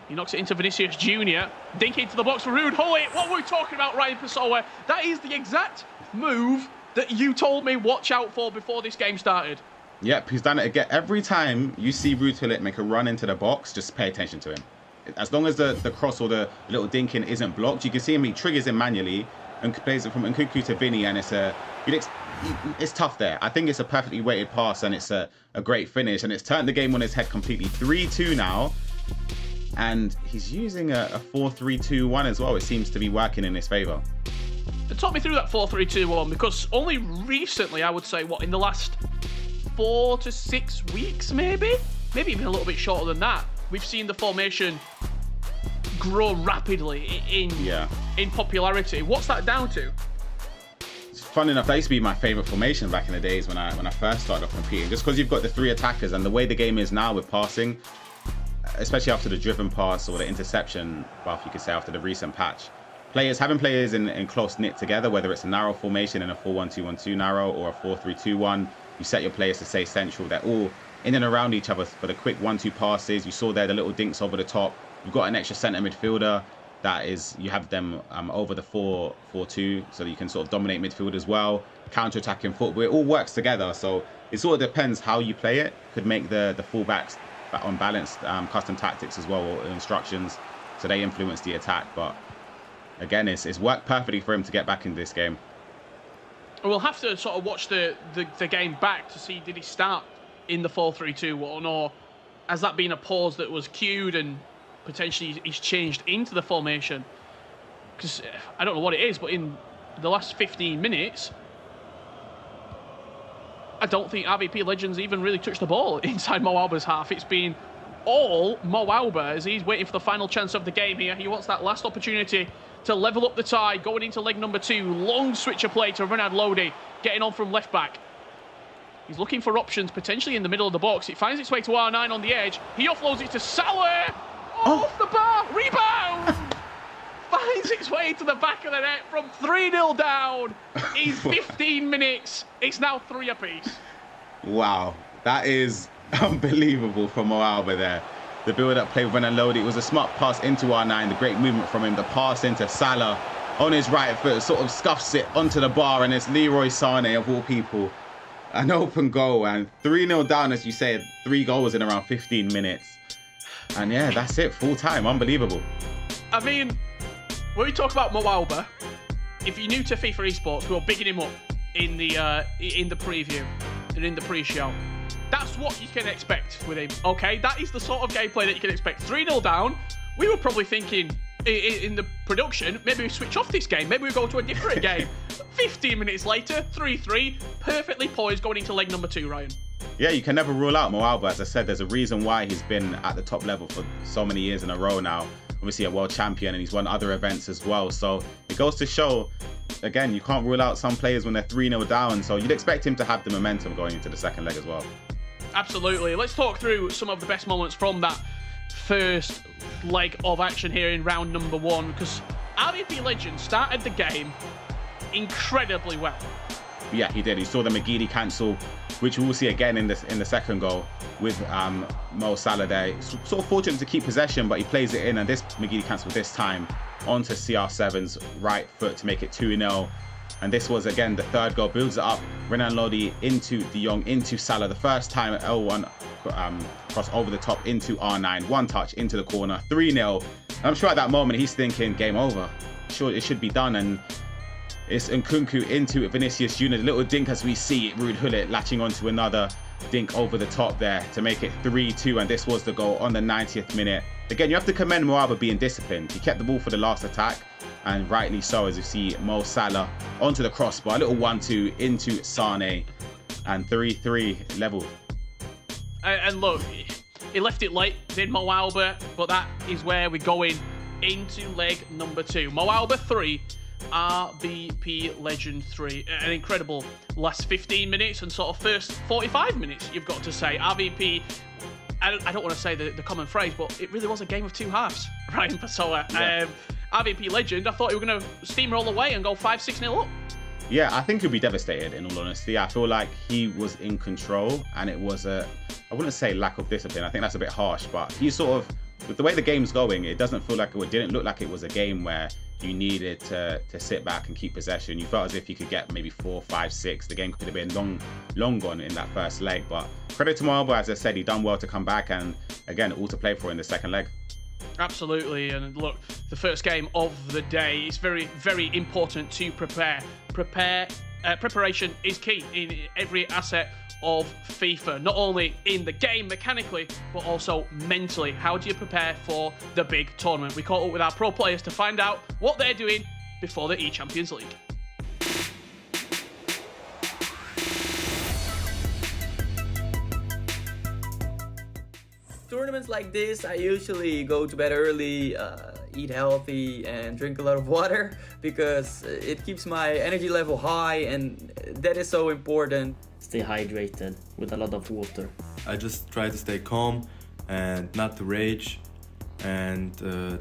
He knocks it into Vinicius Jr. Dink into the box for Ruud Gullit. What were we talking about, Ryan Pessoa? That is the exact move that you told me watch out for before this game started. Yep, he's done it again. Every time you see Ruud Gullit make a run into the box, just pay attention to him. As long as the cross or the little dinking isn't blocked, you can see him, he triggers him manually and plays it from Nkunku to Vinny, and it's tough there. I think it's a perfectly weighted pass, and it's a great finish, and it's turned the game on his head completely. 3-2 now, and he's using a 4-3-2-1 as well. It seems to be working in his favour. Talk me through that 4-3-2-1, because only recently, I would say, in the last 4 to 6 weeks, maybe even a little bit shorter than that, we've seen the formation grow rapidly in popularity. What's that down to? Fun enough, that used to be my favourite formation back in the days when I first started off competing, just because you've got the 3 attackers, and the way the game is now with passing, especially after the driven pass or the interception, well, if you could say after the recent patch, having players in close knit together, whether it's a narrow formation in a 4-1-2-1-2 narrow or a 4-3-2-1, you set your players to stay central. They're all in and around each other for the quick 1-2 passes. You saw there the little dinks over the top. You've got an extra centre midfielder. That is, you have them over the 4-4-2, so that you can sort of dominate midfield as well. Counter-attacking football, it all works together. So it sort of depends how you play it. Could make the fullbacks on balanced custom tactics as well, or instructions, so they influence the attack. But again, it's worked perfectly for him to get back into this game. We'll have to sort of watch the game back to see, did he start in the 4-3-2-1, or has that been a pause that was cued and potentially he's changed into the formation? Because I don't know what it is, but in the last 15 minutes, I don't think RVP Legends even really touched the ball inside MoAuba's half. It's been all MoAuba as he's waiting for the final chance of the game here. He wants that last opportunity to level up the tie, going into leg number 2. Long switch of play to Renard Lodi, getting on from left back. He's looking for options potentially in the middle of the box. It finds its way to R9 on the edge. He offloads it to Salah. Off the bar, rebound. Finds its way to the back of the net from 3-0 down. He's 15 minutes. It's now 3 apiece. Wow, that is unbelievable from MoAuba there. The build-up play with Renan Lodi, it was a smart pass into R9, the great movement from him, the pass into Salah on his right foot, sort of scuffs it onto the bar, and it's Leroy Sané, of all people, an open goal, and 3-0 down, as you said, 3 goals in around 15 minutes. And yeah, that's it, full time, unbelievable. I mean, when we talk about MoAuba, if you're new to FIFA esports, we were bigging him up in the preview and in the pre-show. That's what you can expect with him, okay? That is the sort of gameplay that you can expect. 3-0 down. We were probably thinking in the production, maybe we switch off this game. Maybe we go to a different game. 15 minutes later, 3-3. Perfectly poised going into leg number 2, Ryan. Yeah, you can never rule out MoAuba. As I said, there's a reason why he's been at the top level for so many years in a row now. Obviously a world champion, and he's won other events as well. So it goes to show, again, you can't rule out some players when they're 3-0 down. So you'd expect him to have the momentum going into the second leg as well. Absolutely. Let's talk through some of the best moments from that first leg of action here in round number 1, because RVP Legends started the game incredibly well. Yeah, he did. He saw the McGeady cancel, which we will see again in the second goal with Mo Salah there. Sort of fortunate to keep possession, but he plays it in, and this McGeady cancel this time onto CR7's right foot to make it 2-0. And this was, again, the third goal. Builds it up. Renan Lodi into De Jong, into Salah. The first time L1 cross over the top into R9. One touch into the corner. 3-0. And I'm sure at that moment he's thinking, game over. Sure, it should be done. And it's Nkunku into Vinicius Jr. The little dink as we see it. Ruud Gullit latching onto another dink over the top there to make it 3-2. And this was the goal on the 90th minute. Again, you have to commend MoAuba being disciplined. He kept the ball for the last attack. and rightly so, as you see Mo Salah onto the crossbar, a little 1-2 into Sane, and 3-3 level. And look, he left it late, did MoAuba, but that is where we're going into leg number 2. MoAuba 3, RVP Legend 3. An incredible last 15 minutes and sort of first 45 minutes, you've got to say. RVP, I don't want to say the common phrase, but it really was a game of two halves, Ryan Pasola. Yeah. RVP Legend, I thought he were going to steamroll away and go 5-6-0 up. Yeah, I think he'll be devastated, in all honesty. I feel like he was in control, and it was I wouldn't say lack of discipline. I think that's a bit harsh, but he sort of, with the way the game's going, it doesn't feel like, it didn't look like it was a game where you needed to sit back and keep possession. You felt as if you could get maybe 4, 5, 6. The game could have been long gone in that first leg. But credit to MoAuba, as I said, he done well to come back, and again, all to play for in the second leg. Absolutely, and look, the first game of the day is very, very important to prepare. Preparation is key in every asset of FIFA, not only in the game mechanically, but also mentally. How do you prepare for the big tournament? We caught up with our pro players to find out what they're doing before the eChampions League. Tournaments like this, I usually go to bed early, eat healthy, and drink a lot of water because it keeps my energy level high, and that is so important. Stay hydrated with a lot of water. I just try to stay calm and not to rage, and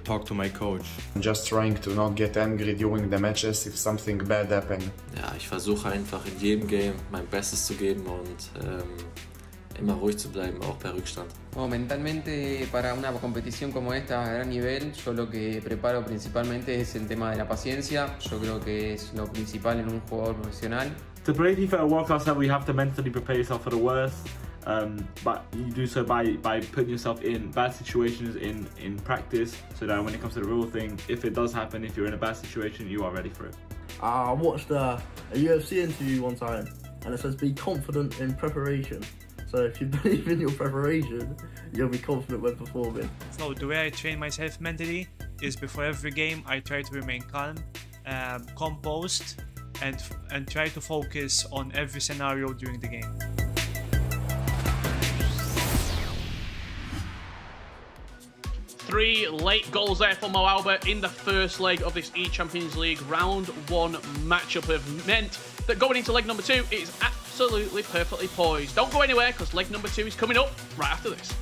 talk to my coach. I'm just trying to not get angry during the matches if something bad happened. Ja, ich versuche einfach in jedem Game mein Bestes zu geben und immer ruhig zu bleiben, auch bei Rückstand. Mentalmente para una competición como esta a gran nivel, yo lo que preparo principalmente es el tema de la paciencia. Yo creo que es lo principal en un jugador profesional. To play FIFA at world class level, you have to mentally prepare yourself for the worst, but you do so by putting yourself in bad situations in practice, so that when it comes to the real thing, if it does happen, if you're in a bad situation, you are ready for it. I watched a UFC interview one time, and it says be confident in preparation. So if you believe in your preparation, you'll be confident when performing. So the way I train myself mentally is before every game I try to remain calm, composed, and try to focus on every scenario during the game. Three late goals there for MoAuba in the first leg of this eChampions League round 1 matchup have meant that going into leg number 2 is absolutely perfectly poised. Don't go anywhere, because leg number 2 is coming up right after this.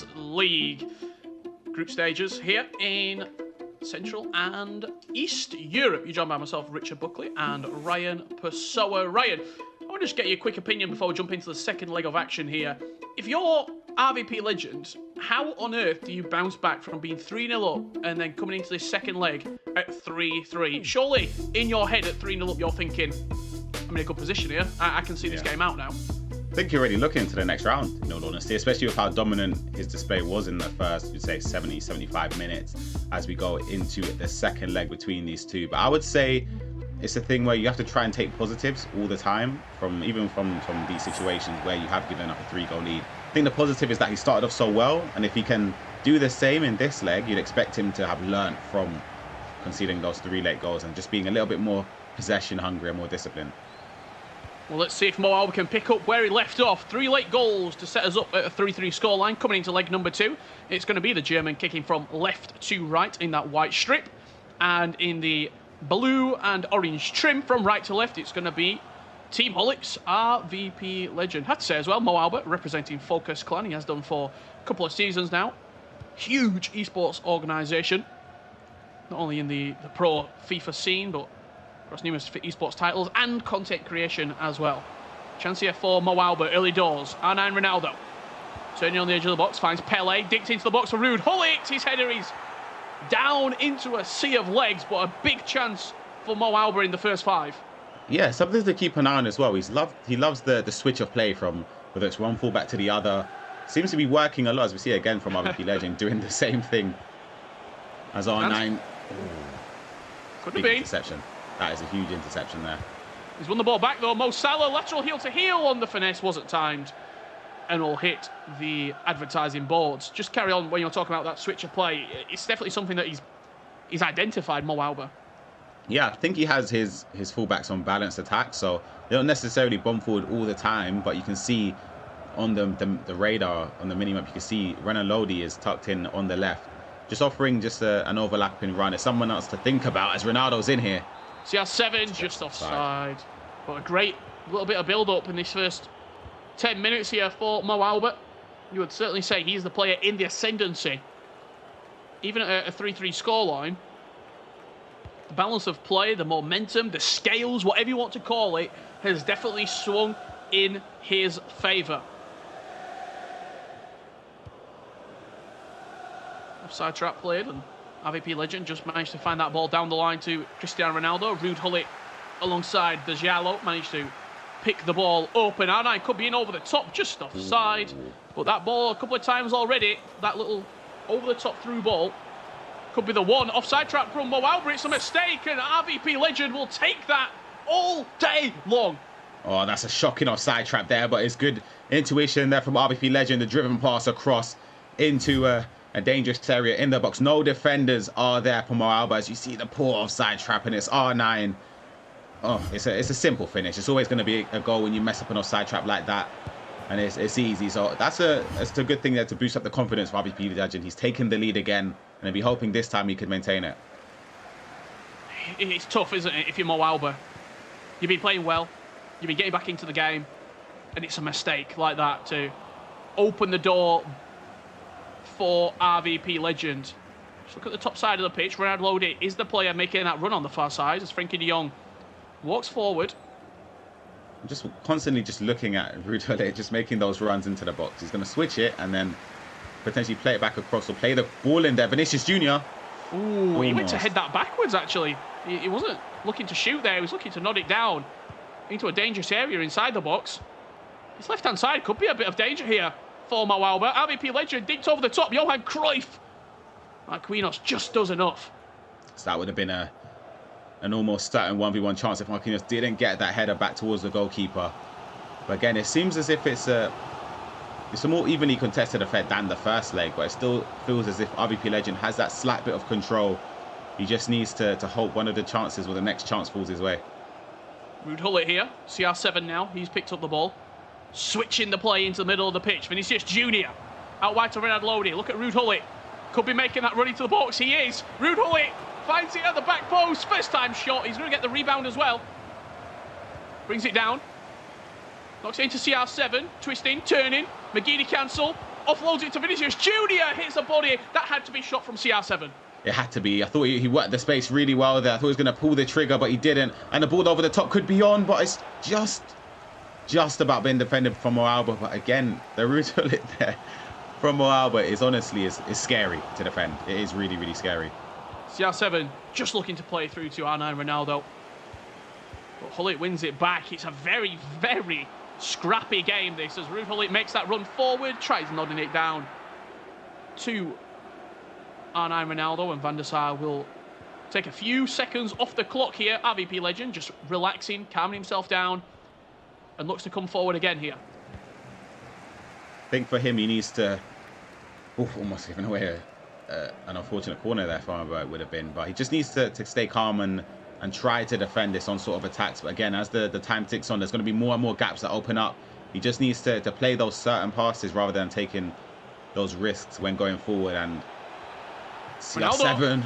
Champions League group stages here in Central and East Europe. You're joined by myself, Richard Buckley, and Ryan Pessoa. Ryan, I want to just get your quick opinion before we jump into the second leg of action here. If you're RVP Legend, how on earth do you bounce back from being 3-0 up and then coming into this second leg at 3-3? Surely, in your head at 3-0 up, you're thinking, I'm in a good position here. I can see this game out now. I think you're already looking to the next round, in all honesty, especially with how dominant his display was in the first, you'd say 70, 75 minutes as we go into the second leg between these two. But I would say it's a thing where you have to try and take positives all the time, even from these situations where you have given up a 3-goal lead. I think the positive is that he started off so well, and if he can do the same in this leg, you'd expect him to have learnt from conceding those 3 late goals and just being a little bit more possession hungry and more disciplined. Well, let's see if MoAuba can pick up where he left off. 3 late goals to set us up at a 3-3 scoreline. Coming into leg number 2, it's going to be the German kicking from left to right in that white strip. And in the blue and orange trim from right to left, it's going to be Team Hollick's RVP Legend. Had to say as well, MoAuba representing Focus Clan. He has done for a couple of seasons now. Huge esports organisation. Not only in the pro FIFA scene, but across numerous esports titles and content creation as well. Chance here for MoAuba, early doors. R9 Ronaldo. Turning on the edge of the box, finds Pele. Dicked into the box for Ruud Gullit. His header is down into a sea of legs, but a big chance for MoAuba in the first 5. Yeah, something to keep an eye on as well. He loves the switch of play from whether it's one fullback to the other. Seems to be working a lot, as we see again from RVP Legend, doing the same thing as R9. Could have been. Interception. That is a huge interception there. He's won the ball back though. Mo Salah, lateral heel to heel on the finesse, wasn't timed, and will hit the advertising boards. Just carry on when you're talking about that switch of play. It's definitely something that he's identified, MoAuba. Yeah, I think he has his fullbacks on balanced attack, so they don't necessarily bomb forward all the time, but you can see on the radar, on the minimap, you can see Renan Lodi is tucked in on the left, just offering just an overlapping run. It's someone else to think about as Ronaldo's in here. CR7 just offside. But a great little bit of build-up in this first 10 minutes here for MoAuba. You would certainly say he's the player in the ascendancy. Even at a 3-3 scoreline, the balance of play, the momentum, the scales, whatever you want to call it, has definitely swung in his favour. Offside trap played, and RVP Legend just managed to find that ball down the line to Cristiano Ronaldo. Ruud Gullit alongside the Giallo managed to pick the ball open. R9 could be in over the top, just offside. But that ball a couple of times already, that little over the top through ball, could be the one. Offside trap from MoAuba, it's a mistake, and RVP Legend will take that all day long. Oh, that's a shocking offside trap there, but it's good intuition there from RVP Legend. The driven pass across into a dangerous area in the box. No defenders are there for MoAuba as you see the poor offside trap, and it's R9. Oh, it's a simple finish. It's always going to be a goal when you mess up an offside trap like that, and it's easy. So that's a good thing there to boost up the confidence for RVP Legend. He's taken the lead again, and I'd be hoping this time he could maintain it. It's tough, isn't it, if you're MoAuba? You've been playing well, you've been getting back into the game, and it's a mistake like that to open the door for RVP Legend. Just look at the top side of the pitch. Renan Lodi is the player making that run on the far side as Frankie de Jong walks forward. I'm just constantly looking at Ruud Gullit, just making those runs into the box. He's going to switch it and then potentially play it back across or play the ball in there. Vinicius Jr. Ooh, he went to head that backwards, actually. He wasn't looking to shoot there. He was looking to nod it down into a dangerous area inside the box. His left-hand side could be a bit of danger here for MoAuba. RVP Legend dinked over the top. Johan Cruyff. Marquinhos just does enough. So that would have been an almost certain 1v1 chance if Marquinhos didn't get that header back towards the goalkeeper. But again, it seems as if it's a more evenly contested affair than the first leg, but it still feels as if RVP Legend has that slight bit of control. He just needs to hope one of the chances or the next chance falls his way. Ruud Gullit here, CR7 now, he's picked up the ball. Switching the play into the middle of the pitch. Vinicius Jr. out wide to Renan Lodi. Look at Ruud Gullit. Could be making that run into the box. He is. Ruud Gullit finds it at the back post. First time shot. He's going to get the rebound as well. Brings it down. Knocks it into CR7. Twisting, turning. McGeady cancel. offloads it to Vinicius Junior, hits the body. That had to be shot from CR7. It had to be. I thought he worked the space really well there. I thought he was going to pull the trigger, but he didn't. And the ball over the top could be on, but it's just about being defended from MoAuba. But again, the route of it there from MoAuba is honestly is scary to defend. It is really, really scary. CR7 just looking to play through to R9 Ronaldo. But Hullet wins it back. It's a very, very scrappy game, this, as Ruud Hullet makes that run forward, tries nodding it down to R9 Ronaldo, and Van der Sar will take a few seconds off the clock here. RVP Legend just relaxing, calming himself down, and looks to come forward again here. I think for him, he needs to... almost giving away an unfortunate corner there for him, it would have been. But he just needs to stay calm and try to defend this on sort of attacks. But again, as the time ticks on, there's going to be more and more gaps that open up. He just needs to play those certain passes rather than taking those risks when going forward. And CR7...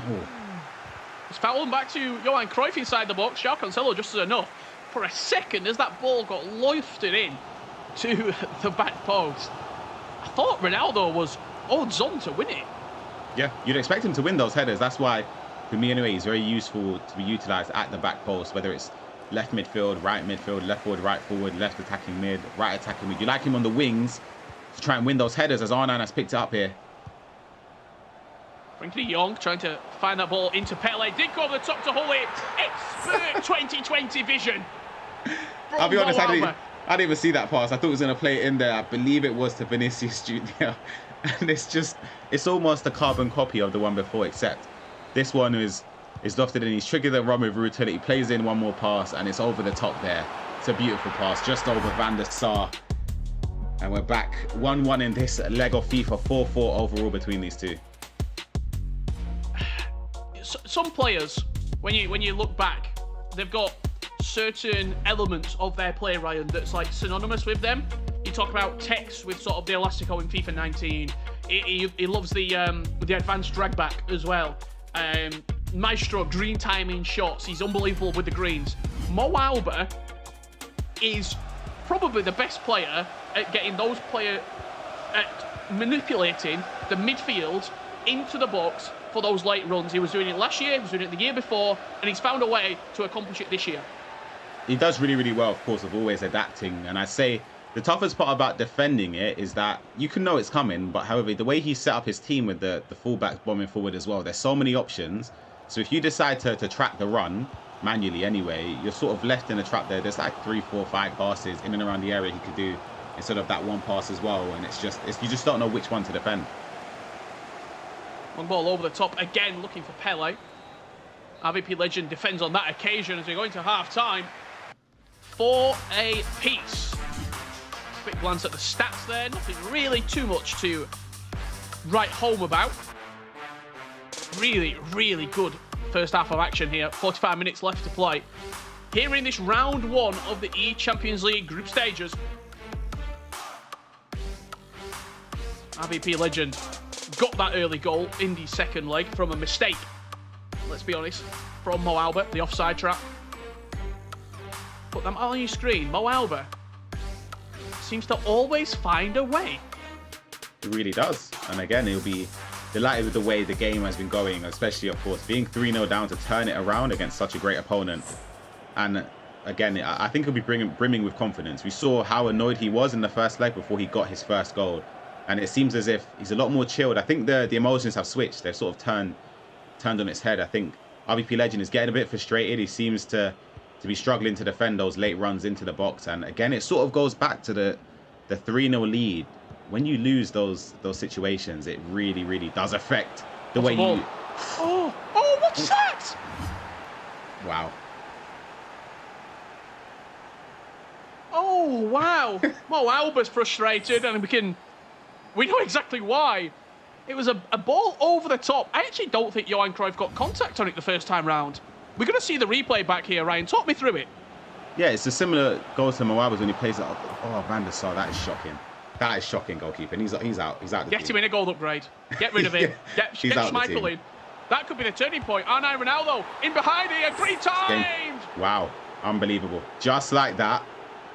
It's fouled back to Johan Cruyff inside the box. João Cancelo just as enough. For a second, as that ball got lofted in to the back post, I thought Ronaldo was odds on to win it. Yeah, you'd expect him to win those headers. That's why, for me anyway, he's very useful to be utilised at the back post, whether it's left midfield, right midfield, left forward, right forward, left attacking mid, right attacking mid. You like him on the wings to try and win those headers, as R9 has picked it up here. Frankie de Jong trying to find that ball into Pele. Did go over the top to Hullet. Expert 2020 vision. I'll be honest, I didn't even see that pass. I thought he was going to play it in there. I believe it was to Vinicius Junior. And it's almost a carbon copy of the one before, except this one is lofted in. He's triggered the run with Ruud Hullet. He plays in one more pass, and it's over the top there. It's a beautiful pass, just over Van der Sar. And we're back 1-1 in this leg of FIFA, 4-4 overall between these two. Some players, when you look back, they've got certain elements of their play, Ryan, that's like synonymous with them. You talk about Tex with sort of the Elastico in FIFA 19. He loves the advanced drag back as well. Maestro, green timing shots. He's unbelievable with the greens. MoAuba is probably the best player at getting those players, at manipulating the midfield into the box for those late runs. He was doing it last year, he was doing it the year before, and he's found a way to accomplish it this year. He does really, really well, of course, of always adapting. And I say the toughest part about defending it is that you can know it's coming, but however, the way he set up his team with the fullbacks bombing forward as well, there's so many options. So if you decide to track the run, manually anyway, you're sort of left in a trap there. There's like 3, 4, 5 passes in and around the area he could do instead of that one pass as well. And you just don't know which one to defend. One ball over the top again, looking for Pele. RVP Legend defends on that occasion as we go into half-time. For a piece. Quick glance at the stats there. Nothing really too much to write home about. Really, really good first half of action here. 45 minutes left to play. Here in this round 1 of the eChampions League group stages. RVP Legend got that early goal in the second leg from a mistake, let's be honest, from MoAuba, the offside trap. Put them on your screen. MoAuba seems to always find a way. It really does. And again, he'll be delighted with the way the game has been going, especially, of course, being 3-0 down to turn it around against such a great opponent. And again, I think he'll be brimming with confidence. We saw how annoyed he was in the first leg before he got his first goal. And it seems as if he's a lot more chilled. I think the emotions have switched. They've sort of turned on its head. I think RVP Legend is getting a bit frustrated. He seems to be struggling to defend those late runs into the box. And again, it sort of goes back to the 3-0 lead. When you lose those situations, it really, really does affect the way you... Oh, what's that? Wow. Oh, wow. MoAuba's frustrated, and we know exactly why. It was a ball over the top. I actually don't think Johan Cruyff got contact on it the first time round. We're going to see the replay back here, Ryan. Talk me through it. Yeah, it's a similar goal to MoAuba's when he plays it. Oh, Van der Sar, that is shocking. That is shocking, goalkeeping. He's out. Get him in a gold upgrade. Get rid of him. Get Schmeichel in. That could be the turning point. R9 Ronaldo in behind here. Great timed. Wow, unbelievable. Just like that,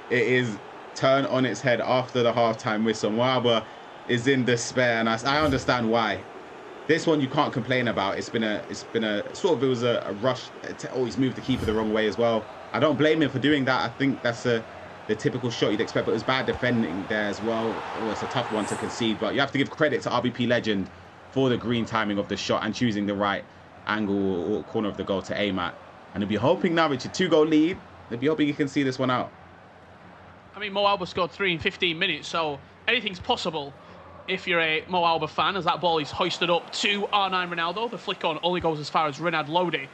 it is turned on its head after the half-time whistle. MoAuba is in despair, and I understand why. This one you can't complain about. It was a rush. He's moved the keeper the wrong way as well. I don't blame him for doing that. I think that's the typical shot you'd expect, but it was bad defending there as well. Oh, it's a tough one to concede, but you have to give credit to RBP Legend for the green timing of the shot and choosing the right angle or corner of the goal to aim at. And they'll be hoping now, it's a 2-goal lead. They'll be hoping you can see this one out. I mean, MoAuba scored 3 in 15 minutes, so anything's possible if you're a MoAuba fan, as that ball is hoisted up to R9 Ronaldo. The flick on only goes as far as Renard Lodi.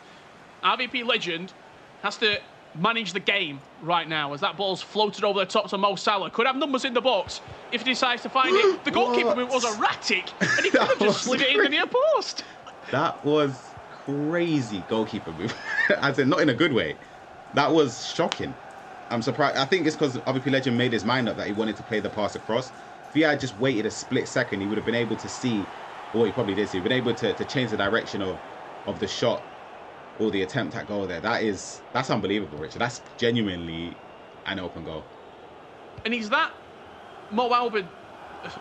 RBP Legend has to manage the game right now, as that ball's floated over the top to Mo Salah. Could have numbers in the box if he decides to find it. The goalkeeper was erratic, and he could have just slid it in the near post. That was crazy goalkeeper move. As in, not in a good way. That was shocking. I'm surprised. I think it's because RBP Legend made his mind up that he wanted to play the pass across. If he had just waited a split second, he would have been able to see, or he probably did see, been able to change the direction of the shot or the attempt at goal there. That's unbelievable, Richard. That's genuinely an open goal. And is that MoAuba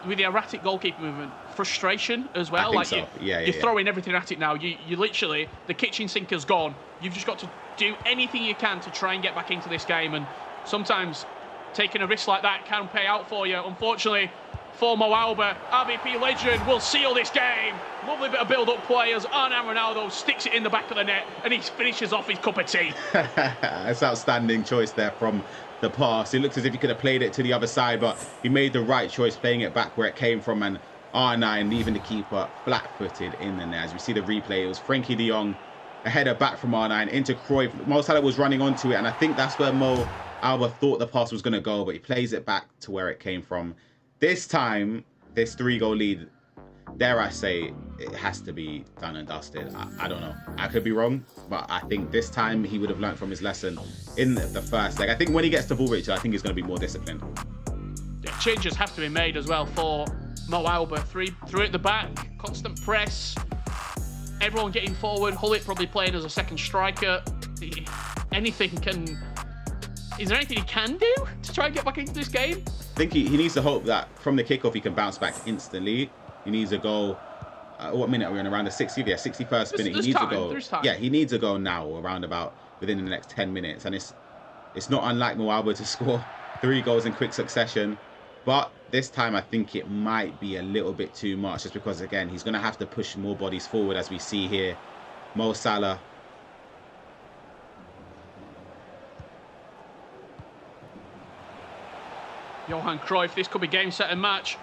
with the erratic goalkeeper movement frustration as well? I think so. You're throwing everything at it now. You literally, the kitchen sinker's gone. You've just got to do anything you can to try and get back into this game, and sometimes taking a risk like that can pay out for you. Unfortunately for MoAuba, RBP Legend will seal this game. Lovely bit of build-up play as Arnan Ronaldo sticks it in the back of the net and he finishes off his cup of tea. It's outstanding choice there from the pass. It looks as if he could have played it to the other side, but he made the right choice playing it back where it came from, and R9 leaving the keeper flat-footed in the net. As we see the replay, it was Frankie de Jong, a header back from R9 into Cruyff. Mo Salah was running onto it, and I think that's where MoAuba thought the pass was going to go, but he plays it back to where it came from. This time, this 3-goal lead, dare I say, it has to be done and dusted. I don't know. I could be wrong, but I think this time he would have learned from his lesson in the first leg. I think when he gets to ball, Richard, I think he's going to be more disciplined. Yeah, changes have to be made as well for MoAuba. Through at the back, constant press, everyone getting forward. Hullet probably playing as a second striker. Is there anything he can do to try and get back into this game? I think he needs to hope that from the kickoff he can bounce back instantly. He needs a goal. What minute are we in? Around the 60th? Yeah, 61st minute. He needs a goal. Yeah, he needs a goal now, or around about within the next 10 minutes. And it's not unlike MoAuba to score 3 goals in quick succession. But this time I think it might be a little bit too much, just because, again, he's going to have to push more bodies forward, as we see here. Mo Salah. Johan Cruyff, this could be game, set and match.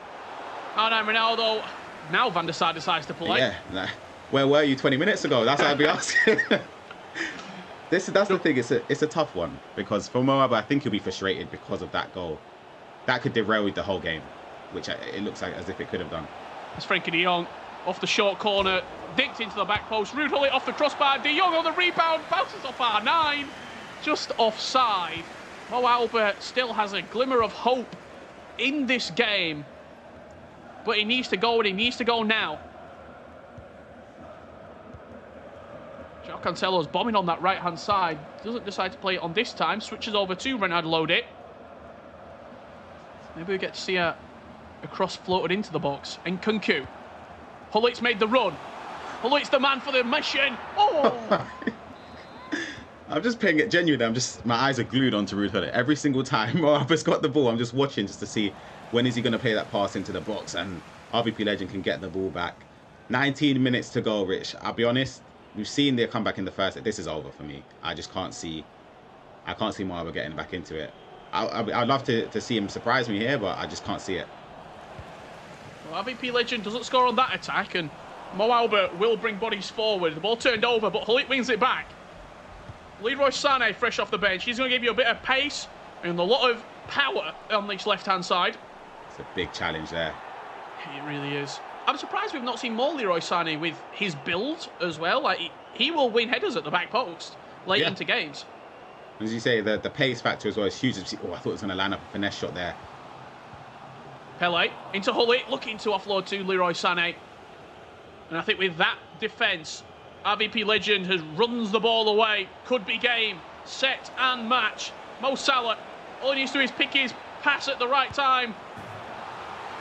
Arnan Ronaldo. Now Van der Sar decides to play. Yeah, nah. Where were you 20 minutes ago? That's what I'd be asking. That's the thing. It's a tough one, because for MoAuba, I think he'll be frustrated because of that goal. That could derail the whole game, which it looks like as if it could have done. It's Frankie de Jong off the short corner, dipped into the back post. Ruud Hullet off the crossbar. De Jong on the rebound, bounces off R9, just offside. MoAuba still has a glimmer of hope in this game, but he needs to go, and he needs to go now. João Cancelo's bombing on that right-hand side. Doesn't decide to play it on this time. Switches over to Renard Lodi. Maybe we get to see a cross floated into the box. And Kunku. Hullet's made the run. Hullet's the man for the mission. Oh! I'm just playing it genuinely. My eyes are glued onto Ruud Hullet. Every single time MoAuba's got the ball, I'm just watching just to see when is he going to play that pass into the box, and RBP Legend can get the ball back. 19 minutes to go, Rich. I'll be honest, we've seen their comeback in the first. This is over for me. I just can't see. I can't see MoAuba getting back into it. I'd love to see him surprise me here, but I just can't see it. Well, RBP Legend doesn't score on that attack, and MoAuba will bring bodies forward. The ball turned over, but Hullet wins it back. Leroy Sané fresh off the bench. He's going to give you a bit of pace and a lot of power on this left-hand side. It's a big challenge there. It really is. I'm surprised we've not seen more Leroy Sané with his build as well. Like, he will win headers at the back post late into games. As you say, the pace factor as well is huge. Oh, I thought it was going to land up a finesse shot there. Pele into Hullet, looking to offload to Leroy Sané. And I think with that defence, RBP Legend runs the ball away. Could be game, set and match. Mo Salah, all he needs to do is pick his pass at the right time.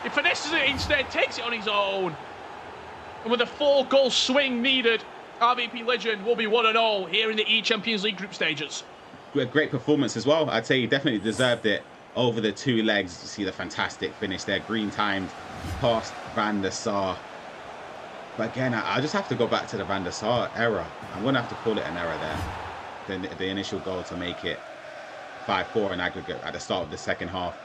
He finesses it instead, takes it on his own. And with a 4-goal swing needed, RVP Legend will be 1-0 here in the eChampions League group stages. Great performance as well. I'd say he definitely deserved it over the 2 legs. You see the fantastic finish there, green timed past Van der Sar. But again, I just have to go back to the Van der Sar error. I'm going to have to call it an error there. The initial goal to make it 5-4 in aggregate at the start of the second half.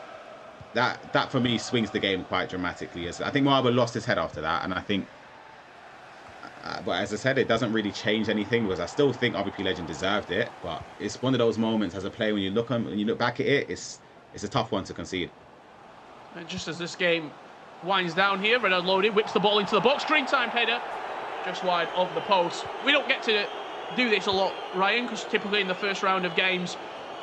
That for me swings the game quite dramatically. I think MoAuba lost his head after that, and I think, but as I said, it doesn't really change anything because I still think RVP Legend deserved it. But it's one of those moments as a player when you look back at it, it's a tough one to concede. And just as this game winds down here, Red loaded, whips the ball into the box, green time header, just wide of the post. We don't get to do this a lot, Ryan, because typically in the first round of games,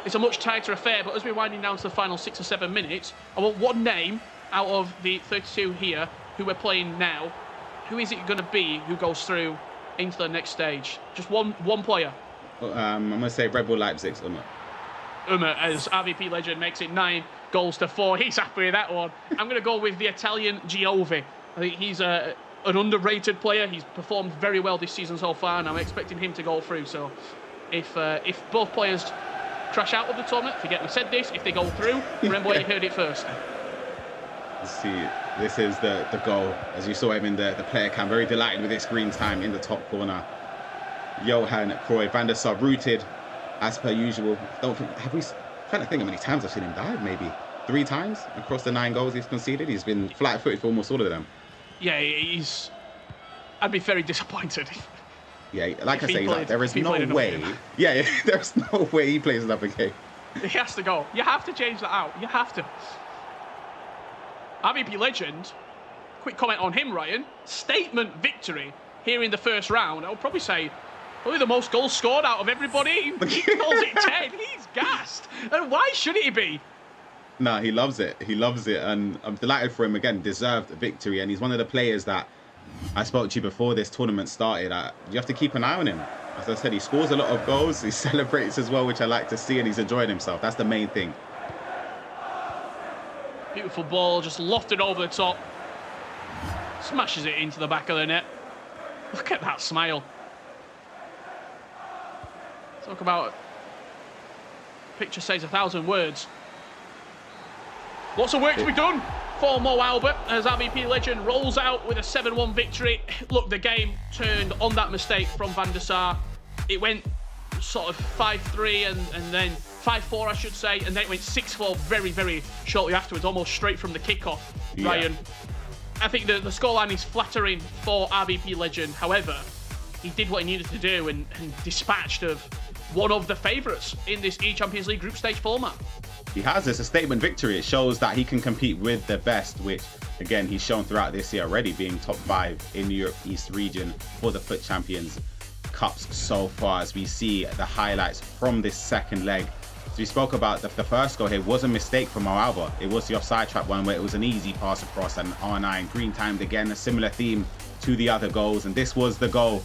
it's a much tighter affair, but as we're winding down to the final 6 or 7 minutes, I want one name out of the 32 here who we're playing now. Who is it going to be who goes through into the next stage? Just one player. I'm going to say Red Bull Leipzig's Umar, as RVP Legend makes it 9-4. He's happy with that one. I'm going to go with the Italian Giovi. I think he's an underrated player. He's performed very well this season so far, and I'm expecting him to go through. So if both players crash out of the tournament, forget we said this, if they go through, remember where you heard it first. Let's see, this is the goal. As you saw him in the player cam, very delighted with this green time in the top corner. Johan Cruyff, Van der Sar rooted as per usual. I'm trying to think how many times I've seen him dive, maybe 3 times across the 9 goals he's conceded. He's been flat-footed for almost all of them. Yeah, I'd be very disappointed. Yeah, like I say, there is no way. Yeah, there's no way he plays another game. He has to go. You have to change that out. You have to. RVP Legend, quick comment on him, Ryan. Statement victory here in the first round. I would probably say probably the most goals scored out of everybody. He calls it 10. He's gassed. And why should he be? No, he loves it. He loves it. And I'm delighted for him. Again, deserved victory. And he's one of the players that I spoke to you before this tournament started. You have to keep an eye on him. As I said, he scores a lot of goals. He celebrates as well, which I like to see. And he's enjoying himself. That's the main thing. Beautiful ball, just lofted over the top. Smashes it into the back of the net. Look at that smile. Talk about picture says 1,000 words. Lots of work to be done for MoAuba as RVP Legend rolls out with a 7-1 victory. Look, the game turned on that mistake from Van der Sar. It went sort of 5-3 and then 5-4, I should say, and then it went 6-4 very, very shortly afterwards, almost straight from the kickoff. Yeah. Ryan, I think the scoreline is flattering for RVP Legend. However, he did what he needed to do and dispatched of one of the favourites in this eChampions League group stage format. He has. It's a statement victory. It shows that he can compete with the best, which, again, he's shown throughout this year already, being top 5 in the Europe East region for the FUT Champions Cups so far, as we see the highlights from this second leg. So we spoke about the first goal here was a mistake from MoAuba. It was the offside trap one where it was an easy pass across and R9 green timed again, a similar theme to the other goals. And this was the goal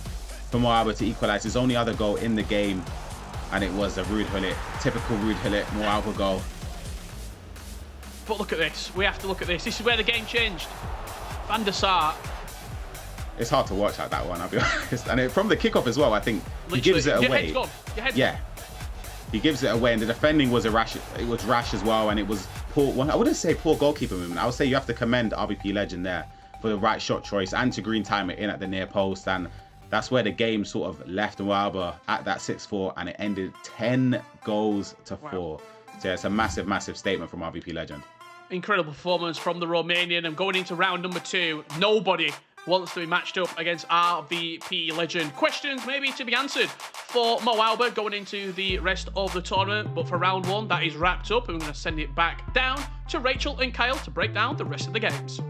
for MoAuba to equalise his only other goal in the game. And it was a Ruud Gullit, typical Ruud Gullit MoAuba goal. But look at this. We have to look at this. This is where the game changed. Van der Sar. It's hard to watch like that one, I'll be honest. And from the kickoff as well, I think he gives it away. Your head's gone. Your head's gone. He gives it away, and the defending was rash as well, and it was poor. Well, I wouldn't say poor goalkeeper movement. I would say you have to commend RVP Legend there for the right shot choice and to green time it in at the near post, and that's where the game sort of left MoAuba at that 6-4, and it ended 10 goals to 4. So yeah, it's a massive, massive statement from RVP Legend. Incredible performance from the Romanian, and going into round number 2, nobody wants to be matched up against RVP Legend. Questions maybe to be answered for MoAuba going into the rest of the tournament, but for round 1 that is wrapped up, and we're going to send it back down to Rachel and Kyle to break down the rest of the games.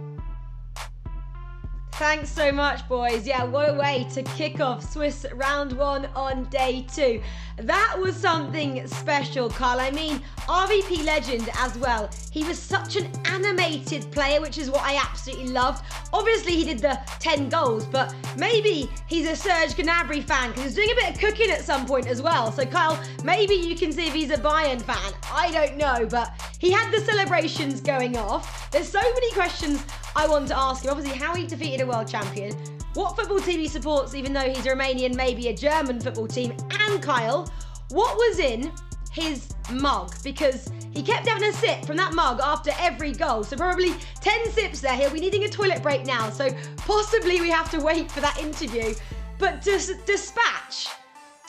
Thanks so much, boys. Yeah, what a way to kick off Swiss round 1 on day 2. That was something special, Carl. I mean, RVP Legend as well. He was such an animated player, which is what I absolutely loved. Obviously, he did the 10 goals, but maybe he's a Serge Gnabry fan because he's doing a bit of cooking at some point as well. So, Kyle, maybe you can see if he's a Bayern fan. I don't know, but he had the celebrations going off. There's so many questions I want to ask him. Obviously, how he defeated a world champion, what football team he supports, even though he's Romanian, maybe a German football team, and Kyle, what was in his mug? Because he kept having a sip from that mug after every goal. So probably 10 sips there. He'll be needing a toilet break now. So possibly we have to wait for that interview. But dispatch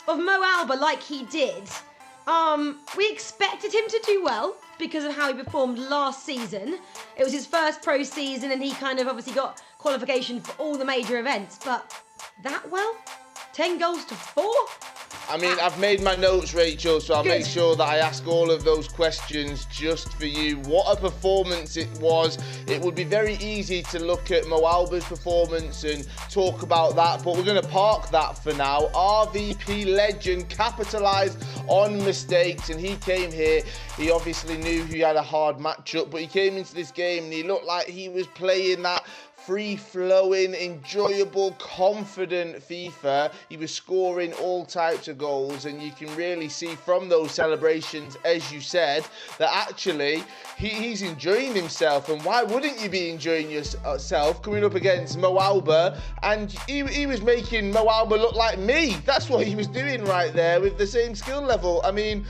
of MoAuba like he did, we expected him to do well because of how he performed last season. It was his first pro season and he kind of obviously got qualification for all the major events. But that well? 10 goals to 4? I mean, I've made my notes, Rachel, so I'll make sure that I ask all of those questions just for you. What a performance it was. It would be very easy to look at MoAuba's performance and talk about that, but we're going to park that for now. RVP legend capitalised on mistakes, and he came here. He obviously knew he had a hard matchup, but he came into this game and he looked like he was playing that free-flowing, enjoyable, confident FIFA. He was scoring all types of goals, and you can really see from those celebrations, as you said, that actually he's enjoying himself. And why wouldn't you be enjoying yourself coming up against MoAuba? And he was making MoAuba look like me. That's what he was doing right there with the same skill level. I mean,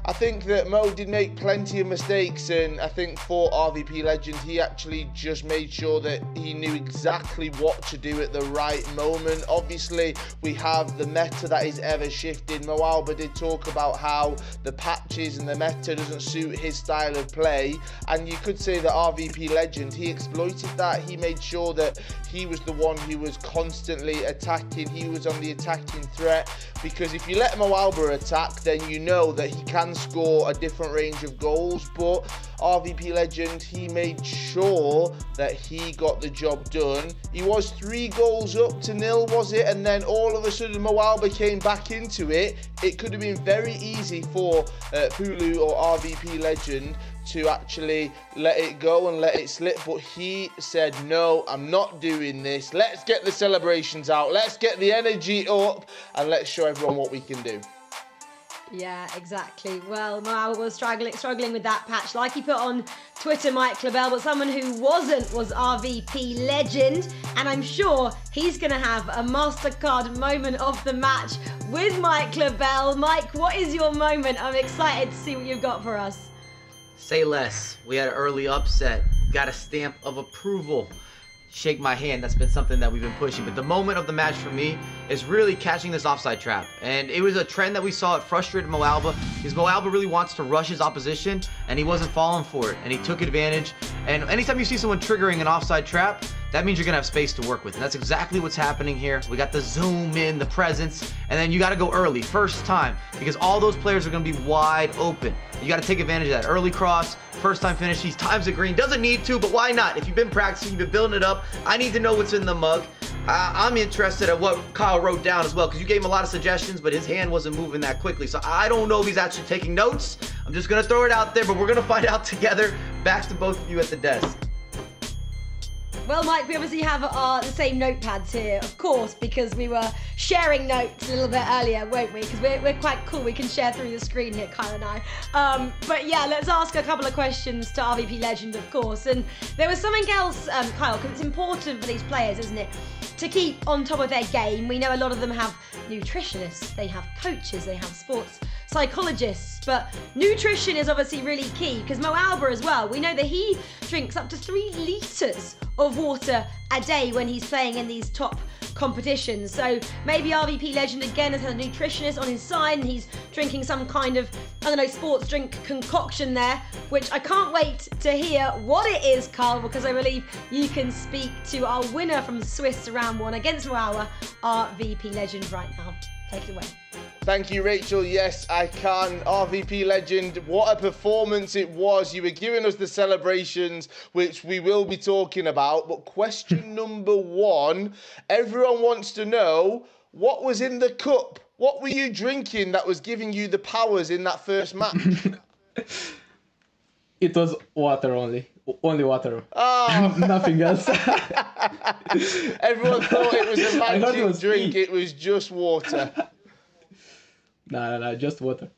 I think that Mo did make plenty of mistakes, and I think for RVP Legend, he actually just made sure that he knew exactly what to do at the right moment. Obviously, we have the meta that is ever shifting. MoAuba did talk about how the patches and the meta doesn't suit his style of play, and you could say that RVP Legend, he exploited that. He made sure that he was the one who was constantly attacking. He was on the attacking threat, because if you let MoAuba attack, then you know that he can score a different range of goals. But RVP Legend, he made sure that he got the job done. He was 3 goals up to 0, was it? And then all of a sudden MoAuba came back into it. It could have been very easy for Pulu or RVP Legend to actually let it go and let it slip, but he said, no, I'm not doing this. Let's get the celebrations out, let's get the energy up, and let's show everyone what we can do. Yeah, exactly. Well, MoAuba was struggling with that patch. Like he put on Twitter, Mike Clabell, but someone who wasn't was RVP Legend. And I'm sure he's going to have a MasterCard moment of the match with Mike Clabell. Mike, what is your moment? I'm excited to see what you've got for us. Say less. We had an early upset. Got a stamp of approval. Shake my hand. That's been something that we've been pushing. But the moment of the match for me is really catching this offside trap. And it was a trend that we saw. It frustrated MoAuba, because MoAuba really wants to rush his opposition, and he wasn't falling for it. And he took advantage. And anytime you see someone triggering an offside trap, that means you're going to have space to work with. And that's exactly what's happening here. We got the zoom in, the presence, and then you got to go early, first time, because all those players are going to be wide open. You got to take advantage of that. Early cross, first time finish, he times it green. Doesn't need to, but why not? If you've been practicing, you've been building it up, I need to know what's in the mug. I'm interested at what Kyle wrote down as well, because you gave him a lot of suggestions, but his hand wasn't moving that quickly. So I don't know if he's actually taking notes. I'm just going to throw it out there, but we're going to find out together. Back to both of you at the desk. Well, Mike, we obviously have the same notepads here, of course, because we were sharing notes a little bit earlier, won't we? Because we're quite cool. We can share through the screen here, Kyle and I. But yeah, let's ask a couple of questions to RVP Legend, of course. And there was something else, Kyle, because it's important for these players, isn't it, to keep on top of their game. We know a lot of them have nutritionists, they have coaches, they have sports psychologists, but nutrition is obviously really key, because MoAuba as well, we know that he drinks up to 3 litres of water a day when he's playing in these top competitions. So maybe RVP Legend again has had a nutritionist on his side and he's drinking some kind of, I don't know, sports drink concoction there, which I can't wait to hear what it is, Carl, because I believe you can speak to our winner from Swiss round 1 against MoAuba, RVP Legend, right now. Take it away. Thank you, Rachel. Yes, I can. RVP Legend, what a performance it was. You were giving us the celebrations, which we will be talking about. But question number 1, everyone wants to know, what was in the cup? What were you drinking that was giving you the powers in that first match? It was water only. Only water. Oh. Nothing else. Everyone thought it was a magic drink. It was just water. No, just water.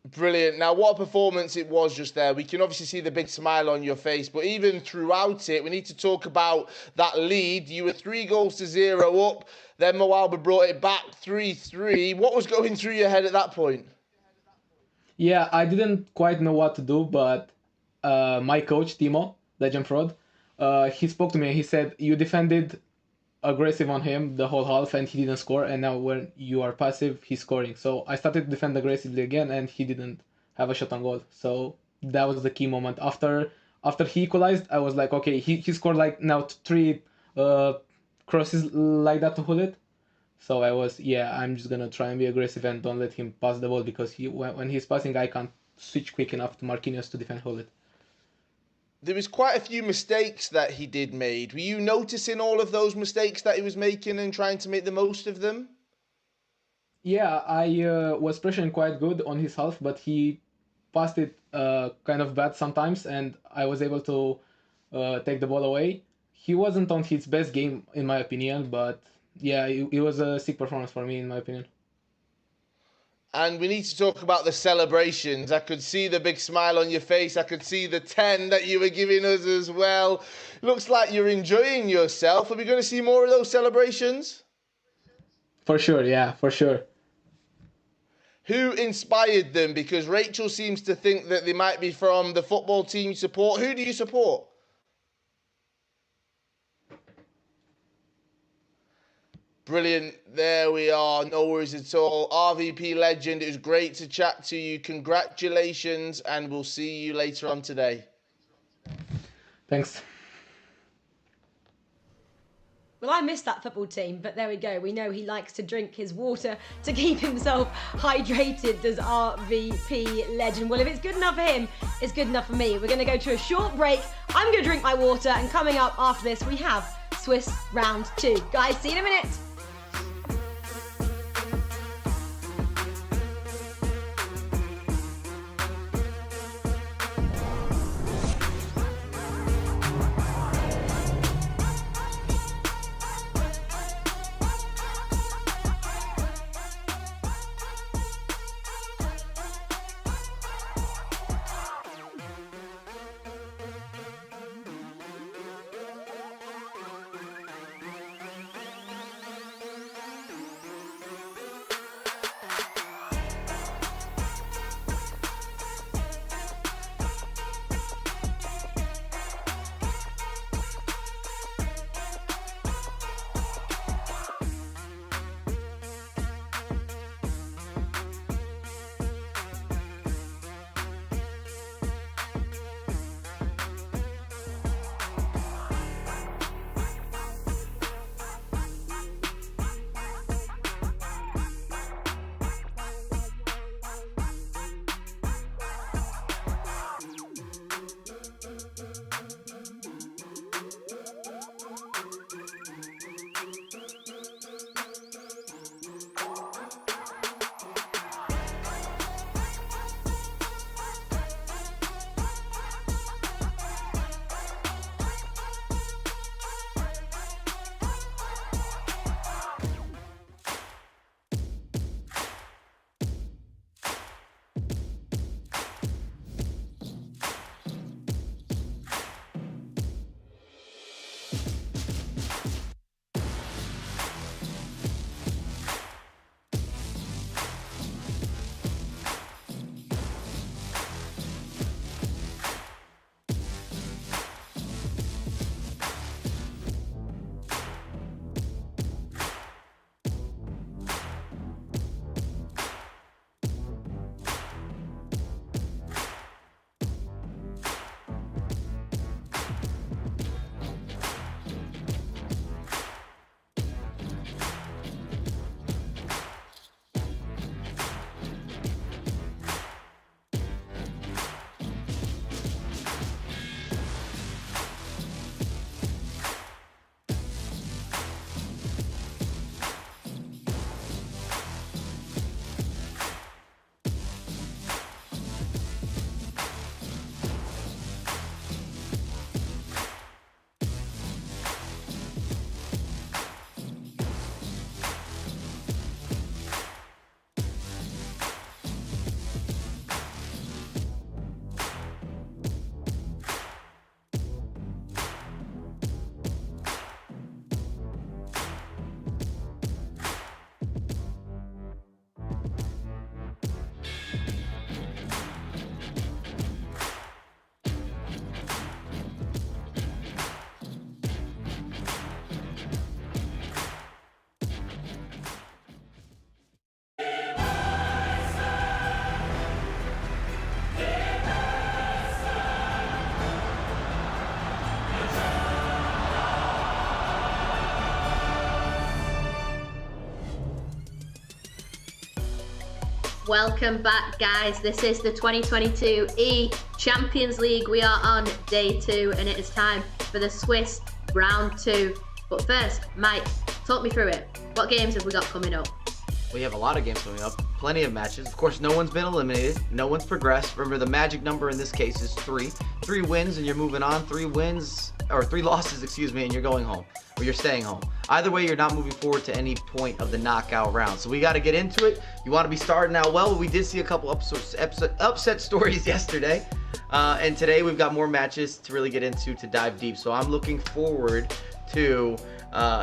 Brilliant. Now, what a performance it was just there. We can obviously see the big smile on your face, but even throughout it, we need to talk about that lead. You were 3-0 up, then MoAuba brought it back 3-3. What was going through your head at that point? Yeah, I didn't quite know what to do, but my coach, Timo, Legend Fraud, he spoke to me and he said, you defended aggressive on him the whole half and he didn't score, and now when you are passive, he's scoring. So I started to defend aggressively again and he didn't have a shot on goal. So that was the key moment. After he equalized, I was like, okay, he scored like now 3 crosses like that to hold it. So I was, I'm just gonna try and be aggressive and don't let him pass the ball, because when he's passing, I can't switch quick enough to Marquinhos to defend hold it. There was quite a few mistakes that he did made. Were you noticing all of those mistakes that he was making and trying to make the most of them? Yeah, I was pressuring quite good on his half, but he passed it kind of bad sometimes, and I was able to take the ball away. He wasn't on his best game, in my opinion, but yeah, it was a sick performance for me, in my opinion. And we need to talk about the celebrations. I could see the big smile on your face. I could see the 10 that you were giving us as well. Looks like you're enjoying yourself. Are we going to see more of those celebrations? For sure, yeah, for sure. Who inspired them? Because Rachel seems to think that they might be from the football team you support. Who do you support? Brilliant. There we are. No worries at all. RVP Legend, it was great to chat to you. Congratulations, and we'll see you later on today. Thanks. Well, I missed that football team, but there we go. We know he likes to drink his water to keep himself hydrated, does RVP Legend. Well, if it's good enough for him, it's good enough for me. We're going to go to a short break. I'm going to drink my water, and coming up after this, we have Swiss Round 2. Guys, see you in a minute. Welcome back, guys. This is the 2022 eChampions League. We are on day 2 and it is time for the Swiss round 2. But first, Mike, talk me through it. What games have we got coming up? We have a lot of games coming up, plenty of matches. Of course, no one's been eliminated, no one's progressed. Remember, the magic number in this case is 3. 3 wins and you're moving on. 3 losses, excuse me, and you're going home, or you're staying home. Either way, you're not moving forward to any point of the knockout round. So we got to get into it. You want to be starting out well, but we did see a couple upset stories yesterday. And today we've got more matches to really get into, to dive deep. So I'm looking forward to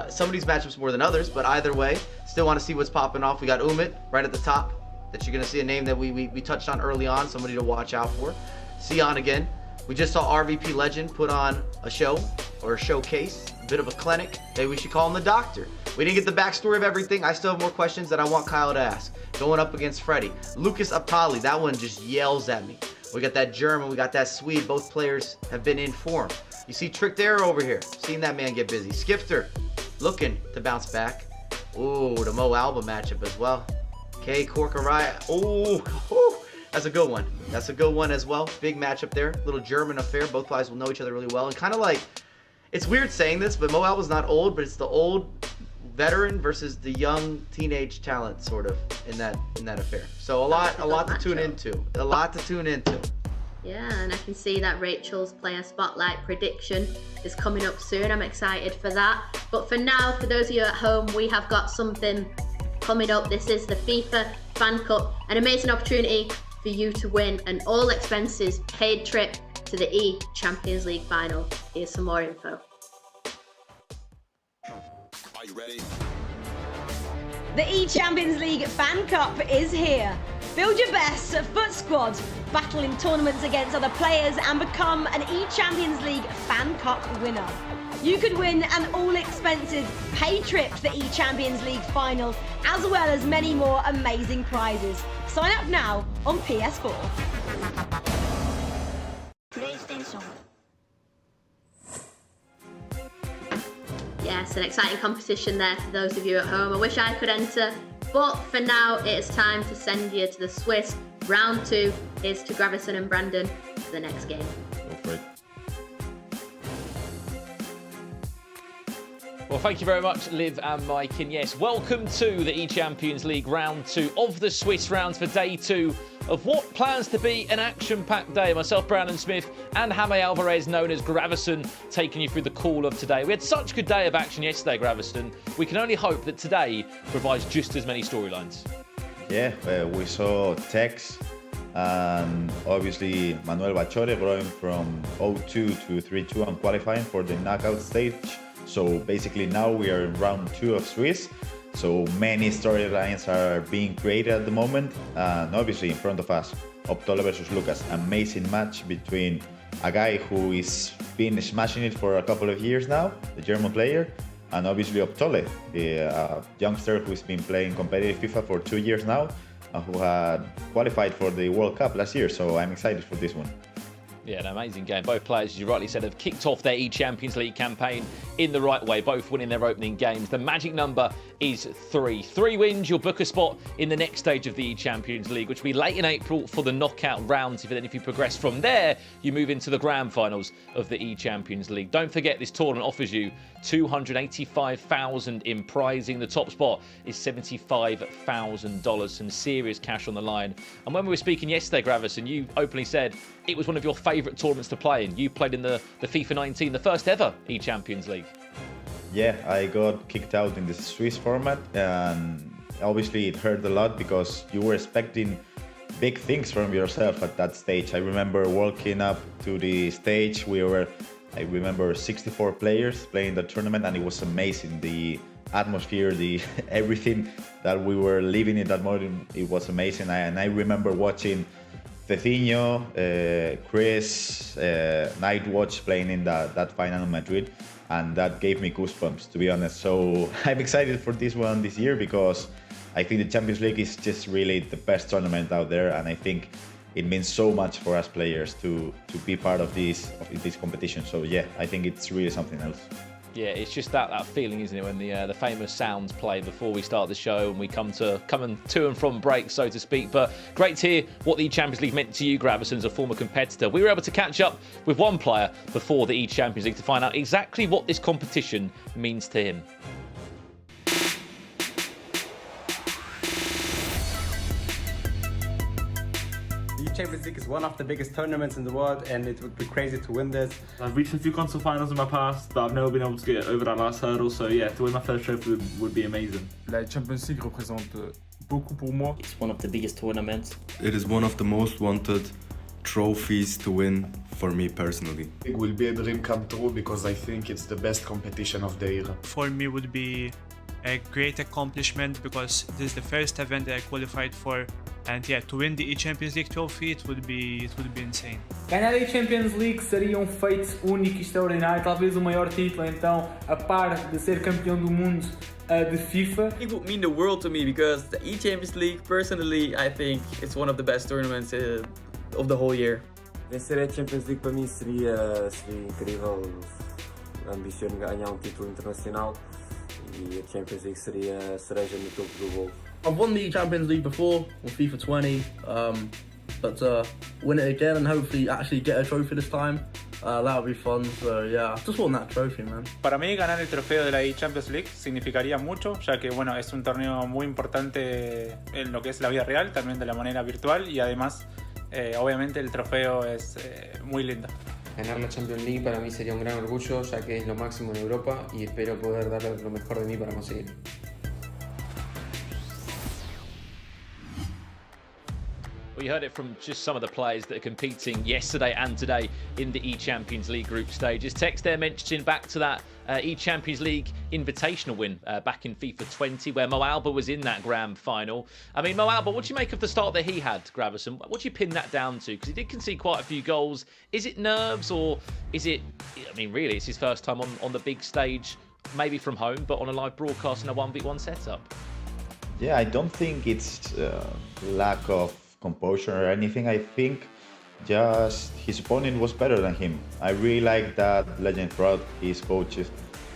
some of these matchups more than others, but either way, still want to see what's popping off. We got Umit right at the top, that you're going to see a name that we touched on early on, somebody to watch out for. Cihan again. We just saw RVP Legend put on a show, or a showcase, a bit of a clinic. Maybe we should call him the doctor. We didn't get the backstory of everything. I still have more questions that I want Kyle to ask. Going up against Freddy. Lucas Optolle, that one just yells at me. We got that German, we got that Swede. Both players have been in form. You see Tricked Arrow over here. Seen that man get busy. Skifter looking to bounce back. Ooh, the MoAuba matchup as well. Okay, Korkaraya. Ooh, that's a good one. That's a good one as well. Big matchup there. Little German affair. Both guys will know each other really well. And kind of like, it's weird saying this, but MoAuba's not old, but it's the old veteran versus the young teenage talent, sort of, in that affair. So a lot to tune into. A lot to tune into. Yeah, and I can see that Rachel's player spotlight prediction is coming up soon. I'm excited for that. But for now, for those of you at home, we have got something coming up. This is the FIFA Fan Cup, an amazing opportunity for you to win an all expenses paid trip to the eChampions League final. Here's some more info. Are you ready? The eChampions League Fan Cup is here. Build your best FUT squad, battle in tournaments against other players and become an eChampions League Fan Cup winner. You could win an all-expenses paid trip to the eChampions League final, as well as many more amazing prizes. Sign up now on PS4. PlayStation. Yes, an exciting competition there for those of you at home. I wish I could enter, but for now it is time to send you to the Swiss round 2. Here's to Gravison and Brandon for the next game. Go for it. Well, thank you very much, Liv and Mike. And yes, welcome to the eChampions League round 2 of the Swiss rounds for day 2 of what plans to be an action-packed day. Myself, Brandon Smith, and Jaime Alvarez, known as Gravison, taking you through the call of today. We had such a good day of action yesterday, Gravison. We can only hope that today provides just as many storylines. Yeah, we saw Tex and obviously Manuel Bachore growing from 0-2 to 3-2 and qualifying for the knockout stage. So basically now we are in round 2 of Swiss. So many storylines are being created at the moment. And obviously in front of us, Optolle versus Lucas. Amazing match between a guy who is been smashing it for a couple of years now, the German player, and obviously Optolle, the youngster who's been playing competitive FIFA for 2 years now, who had qualified for the World Cup last year. So I'm excited for this one. Yeah, an amazing game. Both players, as you rightly said, have kicked off their eChampions League campaign in the right way, both winning their opening games. The magic number is 3. 3 wins, you'll book a spot in the next stage of the eChampions League, which will be late in April for the knockout rounds. If you progress from there, you move into the grand finals of the eChampions League. Don't forget, this tournament offers you $285,000 in prizing. The top spot is $75,000. Some serious cash on the line. And when we were speaking yesterday, Gravison, you openly said it was one of your favourite tournaments to play in. You played in the FIFA 19, the first ever eChampions League. Yeah, I got kicked out in the Swiss format, and obviously it hurt a lot because you were expecting big things from yourself at that stage. I remember walking up to the stage, I remember 64 players playing the tournament, and it was amazing. The atmosphere, everything that we were living in that moment, it was amazing. And I remember watching Cecinho, Chris, Nightwatch playing in that final in Madrid, and that gave me goosebumps, to be honest. So I'm excited for this one this year because I think the Champions League is just really the best tournament out there, and I think it means so much for us players to be part of this competition. So yeah, I think it's really something else. Yeah, it's just that feeling, isn't it, when the famous sounds play before we start the show and we come to and from break, so to speak. But great to hear what the Champions League meant to you, Gravison, as a former competitor. We were able to catch up with one player before the Champions League to find out exactly what this competition means to him. The Champions League is one of the biggest tournaments in the world, and it would be crazy to win this. I've reached a few console finals in my past, but I've never been able to get over that last hurdle. So yeah, to win my first trophy would be amazing. La Champions League représente beaucoup pour moi. It's one of the biggest tournaments. It is one of the most wanted trophies to win for me personally. It will be a dream come true because I think it's the best competition of the era. For me would be a great accomplishment because this is the first event that I qualified for, and yeah, to win the eChampions League trophy it would be insane. Ganhar a Champions League seria feito único e extraordinário, talvez o maior título, então a par de ser campeão do mundo de FIFA. It would mean the world to me because the eChampions League, personally, I think it's one of the best tournaments of the whole year. Vencer a Champions League para mim seria incrível. Ambiciono ganhar título internacional e a Champions League seria a cereja no topo do bolo. I've won the Champions League before on FIFA 20, but win it again and hopefully actually get a trophy this time. That would be fun. So yeah, I just want that trophy, man. Para mí ganar el trofeo de la eChampions League significaría mucho, ya que bueno, es un torneo muy importante en lo que es la vida real, también de la manera virtual, y además obviamente el trofeo es muy lindo. Ganar la Champions League para mí sería un gran orgullo, ya que es lo máximo en Europa y espero poder dar lo mejor de mí para conseguirlo. Well, you heard it from just some of the players that are competing yesterday and today in the eChampions League group stages. Text there mentioning back to that eChampions League invitational win back in FIFA 20, where MoAuba was in that grand final. I mean, MoAuba, what do you make of the start that he had, Gravison? What do you pin that down to? Because he did concede quite a few goals. Is it nerves, or is it, I mean, really, it's his first time on the big stage, maybe from home, but on a live broadcast in a 1v1 setup? Yeah, I don't think it's lack of composure or anything. I think just his opponent was better than him. I really like that legend throughout his coaches.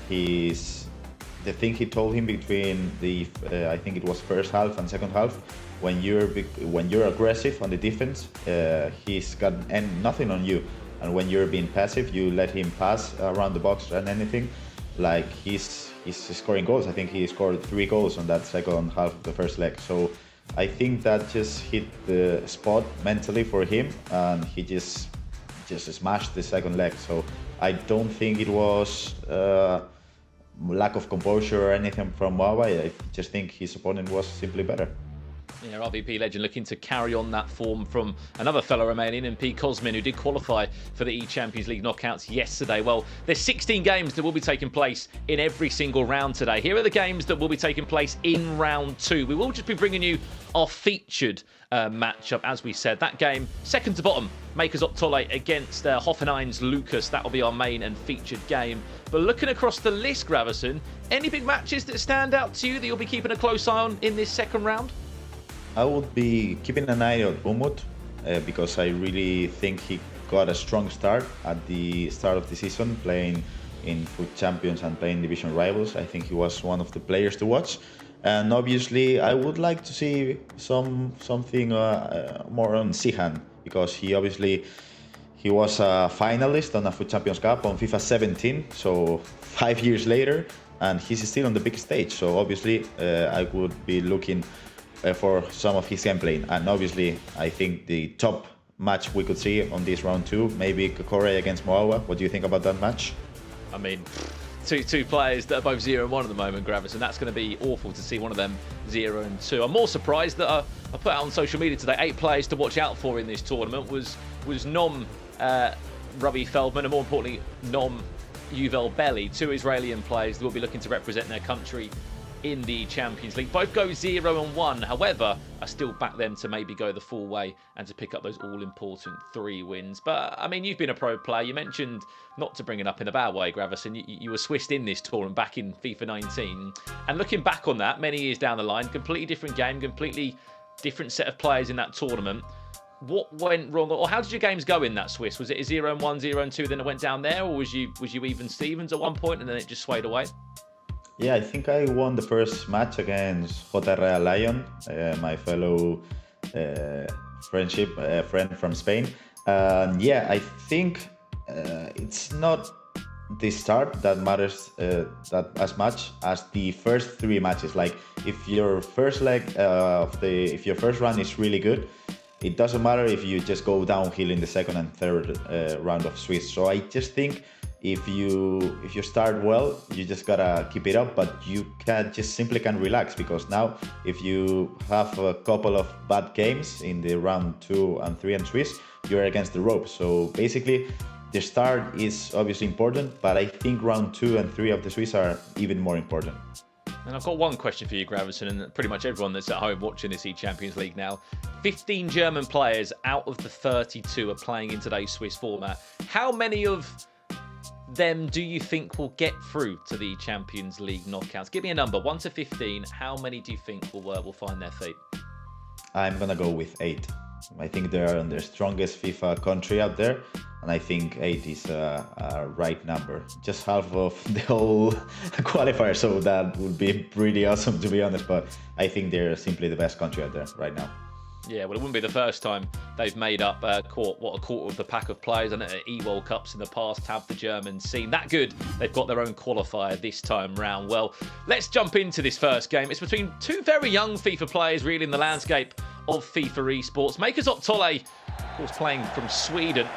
The thing he told him between the I think it was first half and second half, when you're aggressive on the defense, he's got nothing on you, and when you're being passive, you let him pass around the box and anything. Like he's scoring goals. I think he scored 3 goals on that second half of the first leg. So I think that just hit the spot mentally for him, and he just smashed the second leg. So I don't think it was lack of composure or anything from MoAuba. I just think his opponent was simply better. Yeah, RVP legend looking to carry on that form from another fellow Romanian, MP Cosmin, who did qualify for the eChampions League knockouts yesterday. Well, there's 16 games that will be taking place in every single round today. Here are the games that will be taking place in round 2. We will just be bringing you our featured matchup, as we said. That game, second to bottom, Makers Optolle against Hoffenheim's Lucas. That will be our main and featured game. But looking across the list, Gravison, any big matches that stand out to you that you'll be keeping a close eye on in this second round? I would be keeping an eye on Umut because I really think he got a strong start at the start of the season, playing in FUT Champions and playing division rivals. I think he was one of the players to watch. And obviously, I would like to see something more on Cihan, because he was a finalist on a FUT Champions Cup on FIFA 17, so 5 years later, and he's still on the big stage. So obviously, I would be looking for some of his gameplay. And obviously, I think the top match we could see on this round 2, maybe Kokore against MoAuba. What do you think about that match? I mean, two players that are both 0-1 at the moment, Gravis, and that's going to be awful to see one of them 0-2. I'm more surprised that I put out on social media today 8 players to watch out for in this tournament was Nom Robbie Feldman, and more importantly, Nom Yuval Belly, 2 Israeli players that will be looking to represent their country in the Champions League. Both go 0-1. However, I still back them to maybe go the full way and to pick up those all-important 3 wins. But, I mean, you've been a pro player. You mentioned, not to bring it up in a bad way, Gravison, you were Swissed in this tournament back in FIFA 19. And looking back on that, many years down the line, completely different game, completely different set of players in that tournament. what went wrong, or how did your games go in that Swiss? Was it a 0-1, 0-2, then it went down there, or was you even Stevens at one point and then it just swayed away? Yeah, I think I won the first match against JR Lion, my fellow friend from Spain. Yeah, I think it's not the start that matters that as much as the first 3 matches. Like if your first leg if your first run is really good, it doesn't matter if you just go downhill in the second and third round of Swiss. So I just think if you start well, you just gotta keep it up, but you simply can't relax, because now if you have a couple of bad games in the round 2 and 3 and Swiss, you're against the rope. So basically the start is obviously important, but I think round 2 and 3 of the Swiss are even more important. And I've got one question for you, Gravison, and pretty much everyone that's at home watching this eChampions League now. 15 German players out of the 32 are playing in today's Swiss format. How many of them do you think will get through to the Champions League knockouts? Give me a number, 1 to 15. How many do you think will find their feet? I'm gonna go with 8. I think they are the strongest FIFA country out there, and I think 8 is a right number. Just half of the whole qualifier, so that would be pretty awesome, to be honest. But I think they're simply the best country out there right now. Yeah, well, it wouldn't be the first time they've made up a quarter of the pack of players. And at E-World Cups in the past have the Germans seen that good. They've got their own qualifier this time round. Well, let's jump into this first game. It's between 2 very young FIFA players, really, in the landscape of FIFA esports. Makers Optolle, of course, playing from Sweden,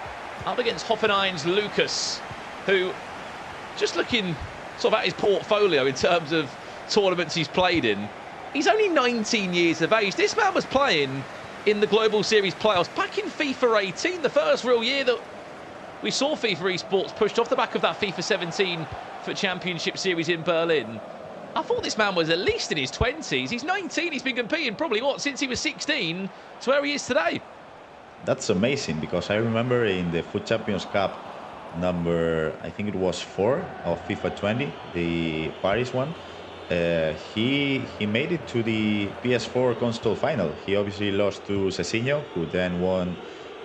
up against Hoffenheim's Lucas, who, just looking sort of at his portfolio in terms of tournaments he's played in, he's only 19 years of age. This man was playing in the Global Series playoffs back in FIFA 18, the first real year that we saw FIFA esports pushed off the back of that FIFA 17 for Championship Series in Berlin. I thought this man was at least in his 20s. He's 19, he's been competing probably, since he was 16 to where he is today. That's amazing, because I remember in the Foot Champions Cup number, I think it was 4 of FIFA 20, the Paris one, he made it to the PS4 console final. He obviously lost to Cezinho, who then won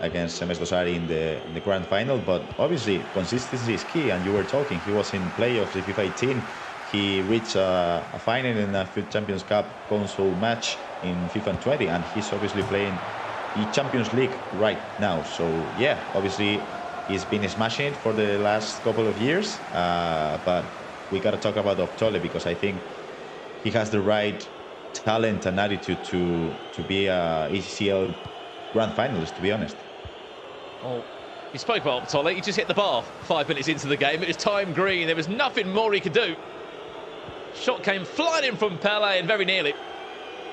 against Semes Dosari in the grand final, but obviously consistency is key, and you were talking, he was in playoffs in FIFA 18. He reached a final in a Foot Champions Cup console match in FIFA 20, and he's obviously playing the Champions League right now. So yeah, obviously he's been smashing it for the last couple of years, but we got to talk about Optolle, because I think he has the right talent and attitude to be a ACL grand finalist, to be honest. Oh, you spoke about Optolle. He just hit the bar 5 minutes into the game. It was time green. There was nothing more he could do. Shot came flying in from Pele, and very nearly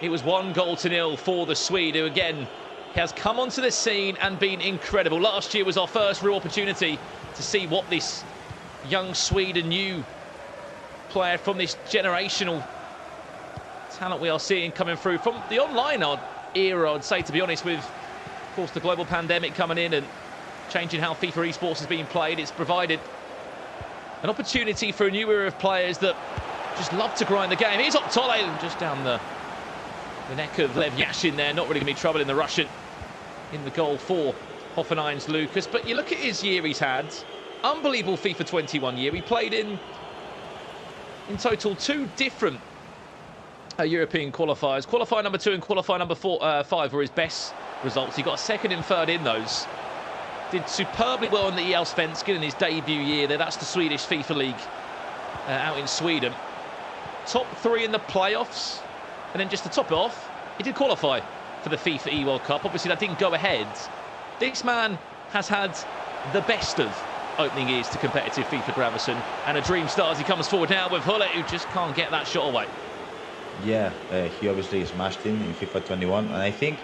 it was 1-0 for the Swede, who again has come onto the scene and been incredible. Last year was our first real opportunity to see what this young Swede, and new player from this generational talent we are seeing coming through from the online era, I'd say, to be honest, with, of course, the global pandemic coming in and changing how FIFA esports has been played. It's provided an opportunity for a new era of players that just love to grind the game. Here's Optolle just down the neck of Lev Yashin there. Not really going to be trouble in the Russian in the goal for Hoffenheim's Lucas. But you look at his year he's had. Unbelievable FIFA 21 year. He played in total 2 different European qualifiers. Qualifier number 2 and qualifier number 5 were his best results. He got a 2nd and 3rd in those. Did superbly well in the Allsvenskan in his debut year there. That's the Swedish FIFA League out in Sweden. Top 3 in the playoffs. And then just to top it off, he did qualify for the FIFA E-World Cup. Obviously, that didn't go ahead. This man has had the best of opening years to competitive FIFA, Gravison. And a dream stars. He comes forward now with Hulle, who just can't get that shot away. Yeah, he obviously smashed in FIFA 21. And I think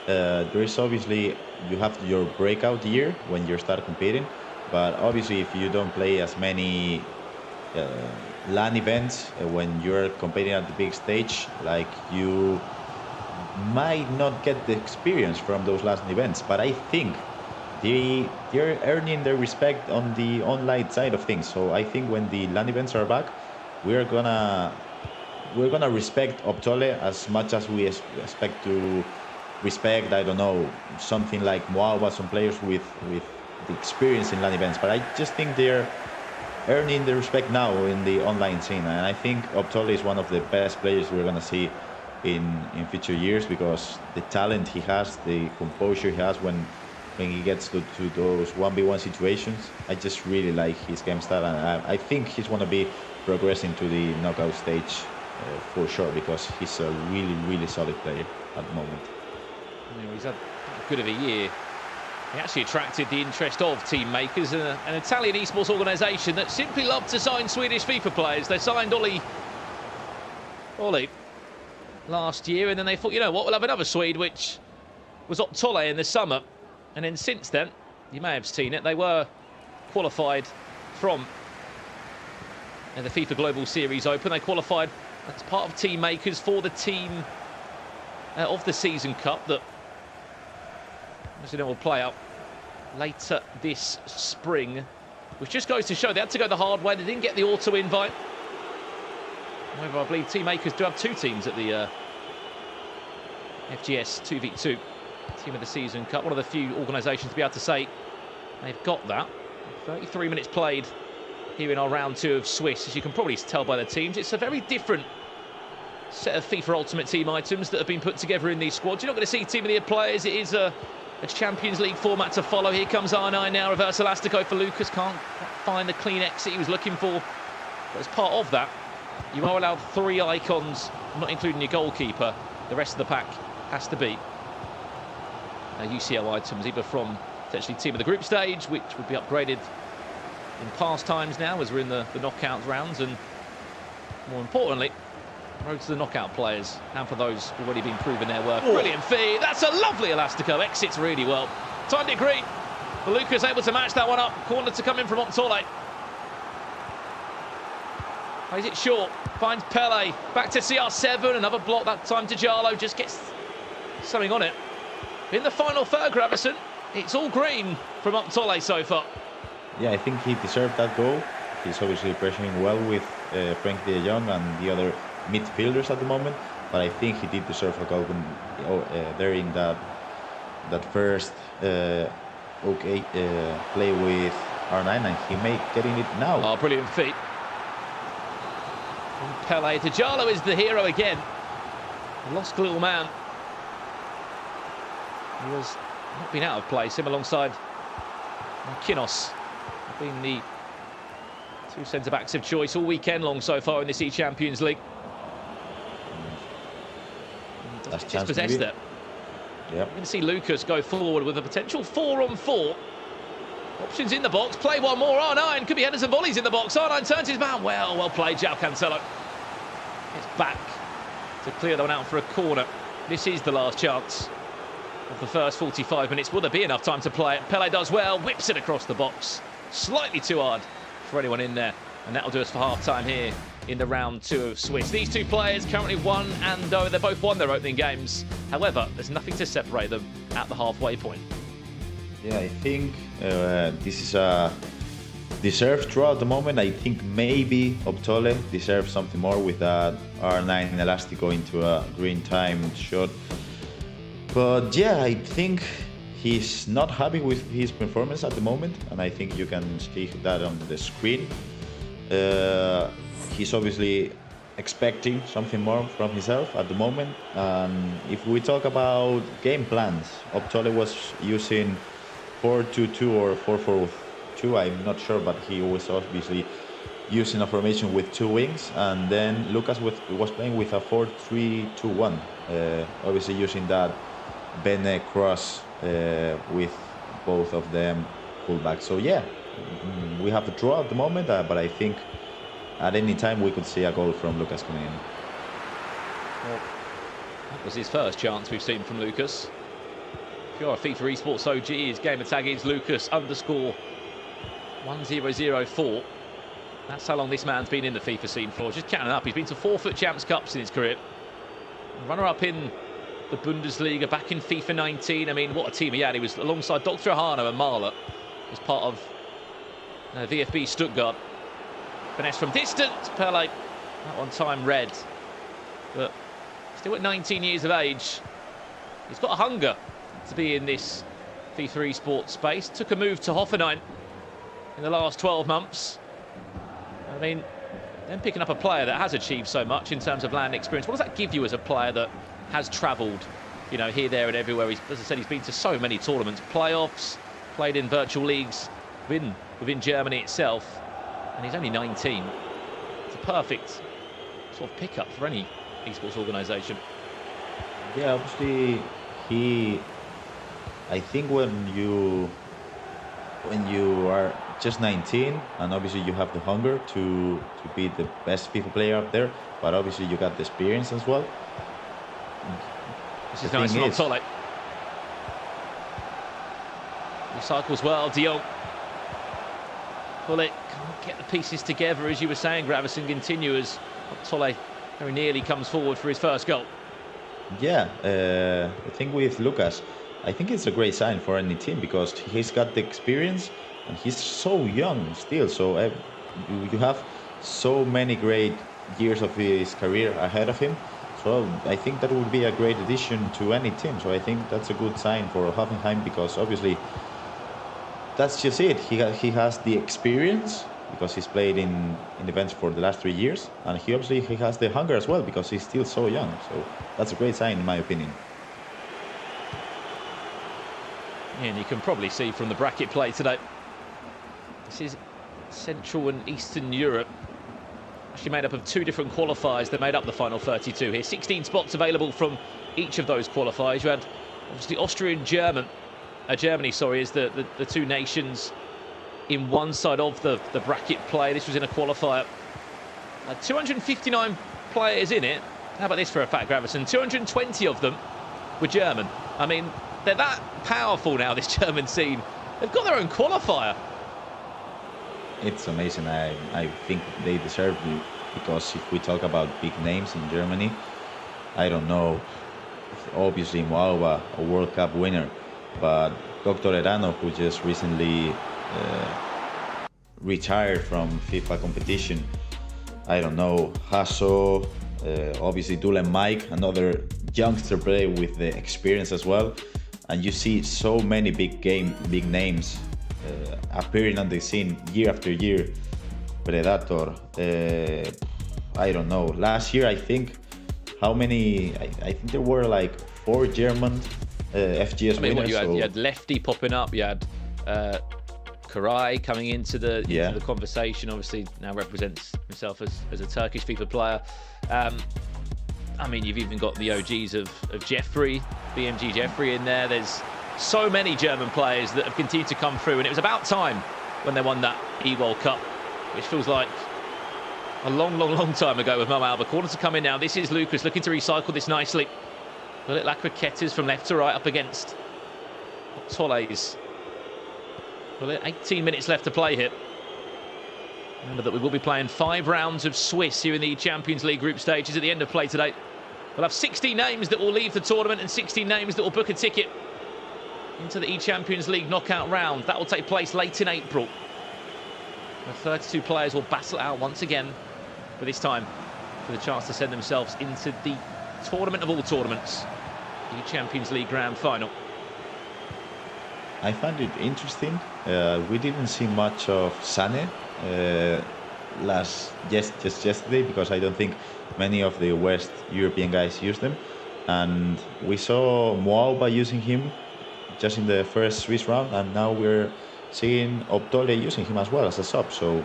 there is obviously, you have your breakout year when you start competing. But obviously, if you don't play as many LAN events when you're competing at the big stage, like, you might not get the experience from those LAN events. But I think they're earning their respect on the online side of things. So I think when the LAN events are back, we're gonna respect Optolle as much as we expect to respect, I don't know, something like MoAuba, some players with the experience in LAN events. But I just think they're earning the respect now in the online scene. And I think Optolle is one of the best players we're going to see in future years, because the talent he has, the composure he has when he gets to those 1v1 situations. I just really like his game style, and I think he's going to be progressing to the knockout stage for sure, because he's a really solid player at the moment. Yeah, he's had good of a year. He actually attracted the interest of Team Makers, an Italian esports organisation that simply love to sign Swedish FIFA players. They signed Ollie last year, and then they thought, you know what, we'll have another Swede, which was Optolle in the summer. And then since then, you may have seen it, they were qualified from the FIFA Global Series Open. They qualified as part of Team Makers for the team of the Season Cup that will play out later this spring, which just goes to show they had to go the hard way. They didn't get the auto invite. However, I believe Team Makers do have two teams at the FGS 2v2 Team of the Season Cup. One of the few organisations to be able to say they've got that. 33 minutes played here in our round 2 of Swiss. As you can probably tell by the teams, it's a very different set of FIFA Ultimate Team items that have been put together in these squads. You're not going to see Team of the Year players. It is a Champions League format to follow. Here comes R9 now, reverse elastico for Lucas. Can't find the clean exit he was looking for. But as part of that, you are allowed 3 icons, not including your goalkeeper. The rest of the pack has to be UCL items, either from potentially Team of the Group stage, which would be upgraded in past times now as we're in the knockout rounds, and more importantly, road to the knockout players, and for those already been proven their worth. Brilliant feed. That's a lovely elastico. Exits really well. Timed it great. Lucas able to match that one up. Corner to come in from Optolle. Plays it short. Finds Pele. Back to CR7. Another block that time to Jarlo. Just gets something on it. In the final third, Gravison, it's all green from Optolle so far. Yeah, I think he deserved that goal. He's obviously pressuring well with Frank de Jong and the other midfielders at the moment, but I think he did deserve a goal when, there in that first play with R9, and he may getting it now. Oh, brilliant feat. From Pele. Jarlo is the hero again. Lost little man. He was not been out of place. Him alongside Kinos have been the 2 centre-backs of choice all weekend long so far in this eChampions League. Dispossessed there. Yeah. We're going to see Lucas go forward with a potential 4-on-4. Options in the box. Play one more. R9 could be headers and volleys in the box. R9 turns his man. Well played, João Cancelo. It's back to clear that one out for a corner. This is the last chance of the first 45 minutes. Will there be enough time to play it? Pele does well, whips it across the box. Slightly too hard for anyone in there. And that'll do us for half-time here in the round 2 of Swiss. These two players currently 1-0. They both won their opening games. However, there's nothing to separate them at the halfway point. Yeah, I think this is a deserved draw at the moment. I think maybe Optolle deserves something more with that R9 Elastico into a green time shot. But yeah, I think he's not happy with his performance at the moment, and I think you can see that on the screen. He's obviously expecting something more from himself at the moment. If we talk about game plans, Optolle was using 4-2-2 or 4-4-2, I'm not sure, but he was obviously using a formation with 2 wings, and then Lucas was playing with a 4-3-2-1, obviously using that Bene cross with both of them fullbacks. So yeah, we have a draw at the moment, but I think at any time we could see a goal from Lucas coming in. Well, that was his first chance we've seen from Lucas. If you're a FIFA Esports OG, his gamer tag is Lucas_1004. That's how long this man's been in the FIFA scene for. Just counting up, he's been to 4 FUT Champs Cups in his career. Runner-up in the Bundesliga back in FIFA 19. I mean, what a team he had. He was alongside Dr. Ahano and Mahler as part of VfB Stuttgart. Finesse from distance, Pele, that one time red. But still at 19 years of age, He's got a hunger to be in this FIFA esports space. Took a move to Hoffenheim in the last 12 months. I mean, then picking up a player that has achieved so much in terms of land experience, what does that give you as a player that has travelled, you know, here, there and everywhere? As I said, he's been to so many tournaments, playoffs, played in virtual leagues within Germany itself, and he's only 19. It's a perfect sort of pickup for any esports organisation. Yeah, obviously I think when you are just 19, and obviously you have the hunger to be the best FIFA player up there, but obviously you got the experience as well. This is nice from Optolle. Recycles well, De Jong. Pull it, can't get the pieces together, as you were saying, Gravison. Continue as Optolle very nearly comes forward for his first goal. Yeah, I think with Lucas, I think it's a great sign for any team because he's got the experience and he's so young still. So you have so many great years of his career ahead of him. So I think that would be a great addition to any team. So I think that's a good sign for Hoffenheim because obviously that's just it. He has the experience because he's played in events for the last 3 years, and he has the hunger as well because he's still so young. So that's a great sign in my opinion. Yeah, and you can probably see from the bracket play today, this is Central and Eastern Europe, actually made up of 2 different qualifiers that made up the final 32 here. 16 spots available from each of those qualifiers. You had obviously Austria and Germany is the 2 nations in one side of the bracket play. This was in a qualifier. 259 players in it. How about this for a fact, Gravison? 220 of them were German. I mean, they're that powerful now, this German scene. They've got their own qualifier. It's amazing. I think they deserve it because if we talk about big names in Germany, I don't know. Obviously, MoAuba, a World Cup winner, but Dr. Erano, who just recently retired from FIFA competition. I don't know. Hassu, obviously Dulan Mike, another youngster player with the experience as well. And you see so many big names appearing on the scene year after year. Predator, I don't know. Last year, I think, how many? I think there were like 4 German FGS winners. You had Lefty popping up. You had Karay coming into the conversation. Obviously, now represents himself as a Turkish FIFA player. I mean, you've even got the OGs of Jeffrey, BMG Jeffrey in there. There's so many German players that have continued to come through, and it was about time when they won that E-World Cup, which feels like a long time ago with MoAuba. Corner to come in now. This is Lucas looking to recycle this nicely. Will it Lacroquettes from left to right up against Optolle's. Well, 18 minutes left to play here. Remember that we will be playing 5 rounds of Swiss here in the Champions League group stages at the end of play today. We'll have 16 names that will leave the tournament and 16 names that will book a ticket into the eChampions League knockout round. That will take place late in April. The 32 players will battle out once again, but this time for the chance to send themselves into the tournament of all tournaments, the Champions League Grand Final. I find it interesting. We didn't see much of Sane just yesterday because I don't think many of the West European guys use them, and we saw MoAuba using him just in the first Swiss round, and now we're seeing Optolle using him as well as a sub. So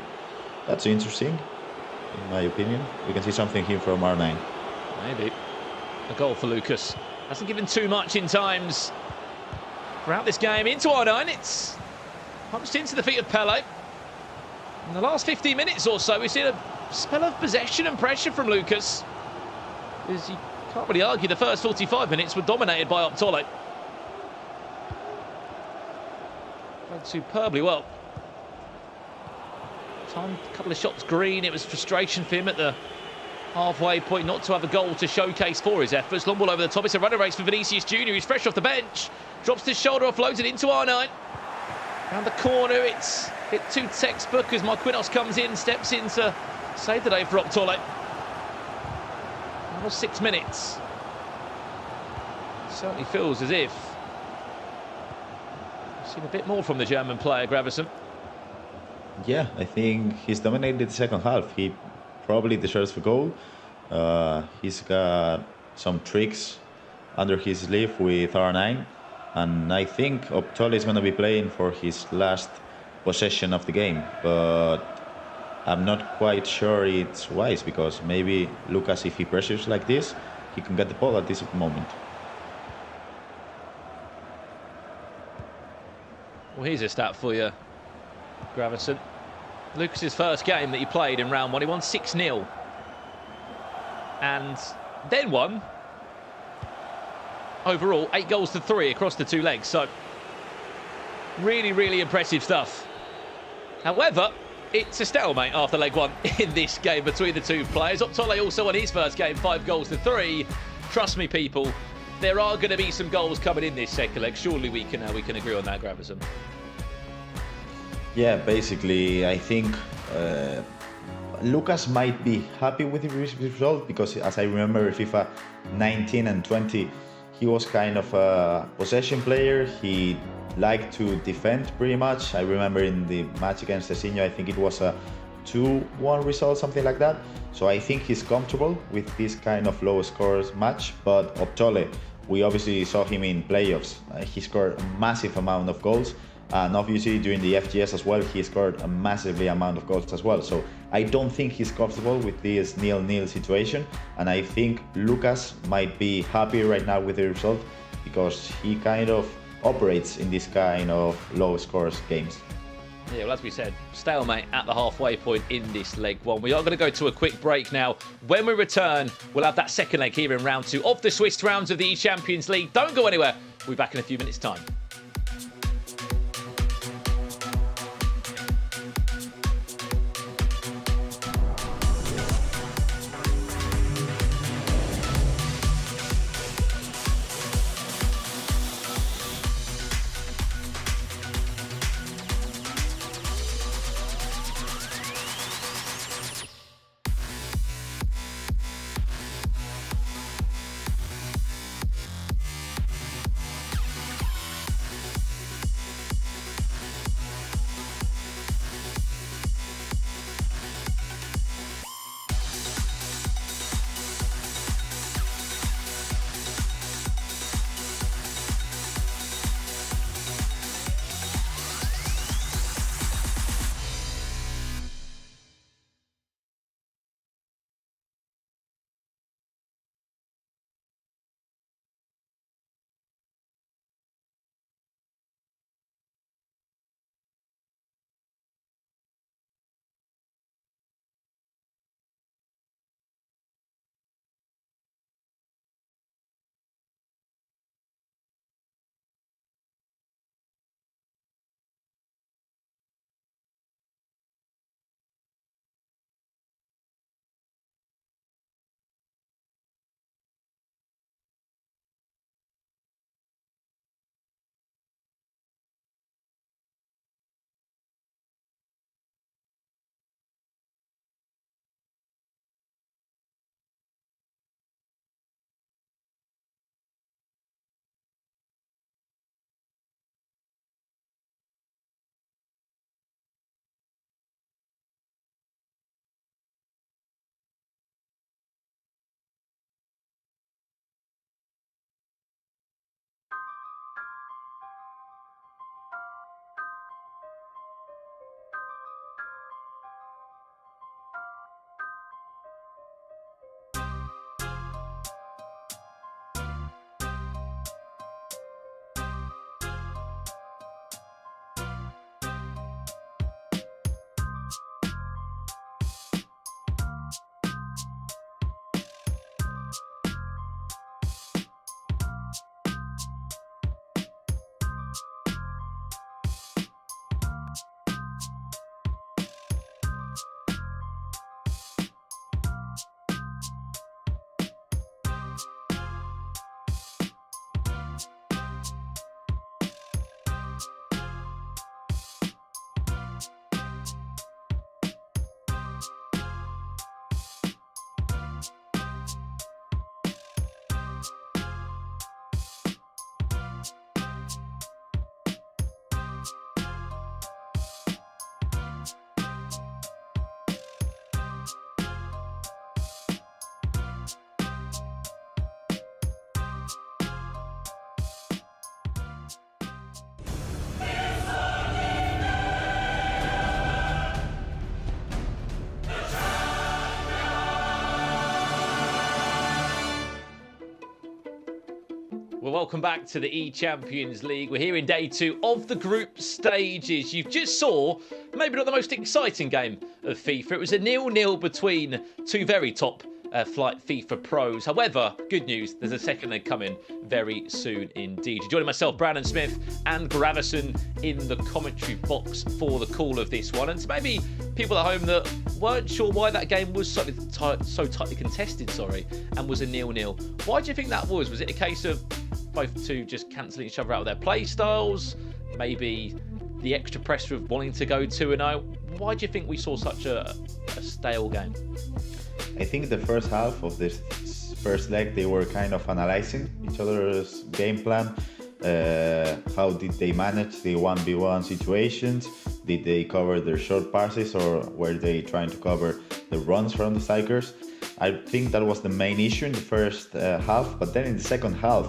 that's interesting, in my opinion. We can see something here from R9. Maybe a goal for Lucas. Hasn't given too much in times throughout this game. Into R9, it's punched into the feet of Pele. In the last 15 minutes or so, we've seen a spell of possession and pressure from Lucas. Because you can't really argue the first 45 minutes were dominated by Optolle. Played superbly well. Time, a couple of shots green. It was frustration for him at the halfway point not to have a goal to showcase for his efforts. Long ball over the top. It's a runner race for Vinicius Junior. He's fresh off the bench. Drops his shoulder, offloads it into R9. Around the corner, it's hit too textbook as Marquinhos comes in, steps in to save the day for Optolle. Another 6 minutes. Certainly feels as if we've seen a bit more from the German player, Gravison. Yeah, I think he's dominated the second half. He probably deserves a goal. He's got some tricks under his sleeve with R9. And I think Optolle is going to be playing for his last possession of the game. But I'm not quite sure it's wise, because maybe Lucas, if he pressures like this, he can get the ball at this moment. Well, here's a stat for you, Gravison. Lucas's first game that he played in round one, he won 6-0. And then won overall 8-3 across the 2 legs. So really, really impressive stuff. However, it's a stalemate after leg 1 in this game between the 2 players. Optolle also won his first game 5-3. Trust me, people, there are going to be some goals coming in this second leg. Surely we can agree on that, Gravison. Yeah, basically, I think Lucas might be happy with the result, because as I remember, FIFA 19 and 20, he was kind of a possession player. He liked to defend pretty much. I remember in the match against Cihan, I think it was a 2-1 result, something like that. So I think he's comfortable with this kind of low scores match. But Optolle, we obviously saw him in playoffs. He scored a massive amount of goals. And obviously during the FGS as well, he scored a massively amount of goals as well. So I don't think he's comfortable with this 0-0 situation. And I think Lucas might be happy right now with the result, because he kind of operates in this kind of low scores games. Yeah, well, as we said, stalemate at the halfway point in this leg 1. We are going to go to a quick break now. When we return, we'll have that second leg here in round 2 of the Swiss rounds of the eChampions League. Don't go anywhere. We'll be back in a few minutes' time. Well, welcome back to the eChampions League. We're here in day 2 of the group stages. You've just saw maybe not the most exciting game of FIFA. It was a 0-0 between two very top flight FIFA pros. However, good news, there's a second leg coming very soon indeed. You're joining myself, Brandon Smith, and Gravison in the commentary box for the call of this one. And to maybe people at home that weren't sure why that game was so tightly contested, and was a 0-0. Why do you think that was? Was it a case of both two just cancelling each other out of their play styles? Maybe the extra pressure of wanting to go 2-0? Why do you think we saw such a stale game? I think the first half of this first leg, they were kind of analyzing each other's game plan. How did they manage the 1v1 situations? Did they cover their short passes, or were they trying to cover the runs from the strikers? I think that was the main issue in the first half, but then in the second half,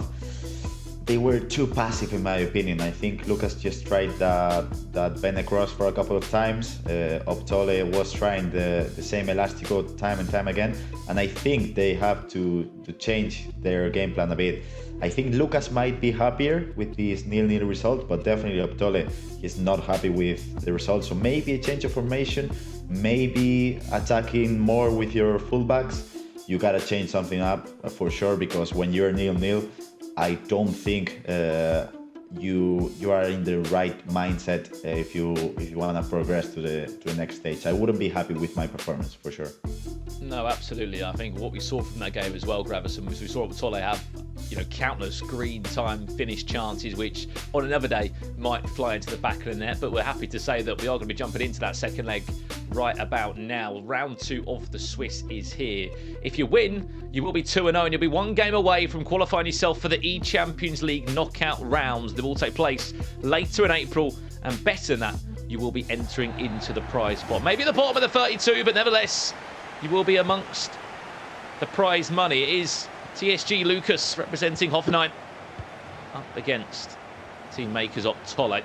they were too passive in my opinion. I think Lucas just tried that bend across for a couple of times. Optolle was trying the same elastico time and time again, and I think they have to change their game plan a bit. I think Lucas might be happier with this 0-0 result, but definitely Optolle is not happy with the result. So maybe a change of formation, maybe attacking more with your fullbacks. You gotta change something up for sure, because when you're 0-0, I don't think you are in the right mindset if you want to progress to the next stage. I wouldn't be happy with my performance for sure. No, absolutely. I think what we saw from that game as well, Gravison, was we saw Optolle have countless green time finish chances, which on another day might fly into the back of the net. But we're happy to say that we are going to be jumping into that second leg right about now. Round 2 of the Swiss is here. If you win, you will be 2-0 and you'll be one game away from qualifying yourself for the eChampions League knockout rounds that will take place later in April, and better than that, you will be entering into the prize spot. Maybe at the bottom of the 32, but nevertheless, you will be amongst the prize money. It is TSG Lucas representing Hoffenheim up against team makers Optolle.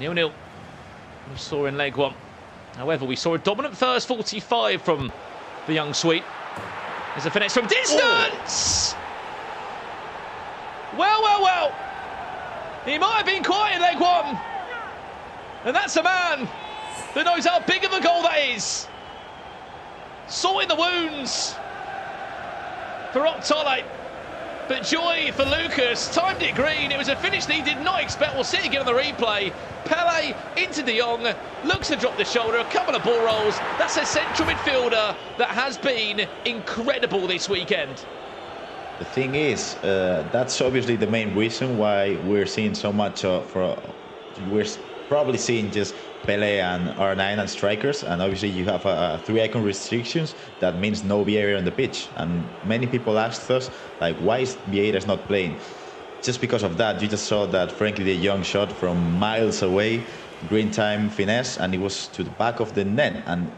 0-0 we saw in leg 1. However, we saw a dominant first 45 from the young Swede. There's a finesse from distance! Well. He might have been quiet in leg 1. And that's a man that knows how big of a goal that is. Sorting the wounds for Optolle, but joy for Lucas. Timed it green. It was a finish that he did not expect. We'll see it again on the replay. Pele into De Jong, looks to drop the shoulder, a couple of ball rolls. That's a central midfielder that has been incredible this weekend. The thing is, that's obviously the main reason why we're seeing so much we're probably seeing just Pele and R9 and strikers, and obviously you have 3-icon restrictions. That means no Vieira on the pitch, and many people asked us, like, why is Vieira not playing? Just because of that. You just saw that Frankie de Jong shot from miles away, green time finesse, and it was to the back of the net, and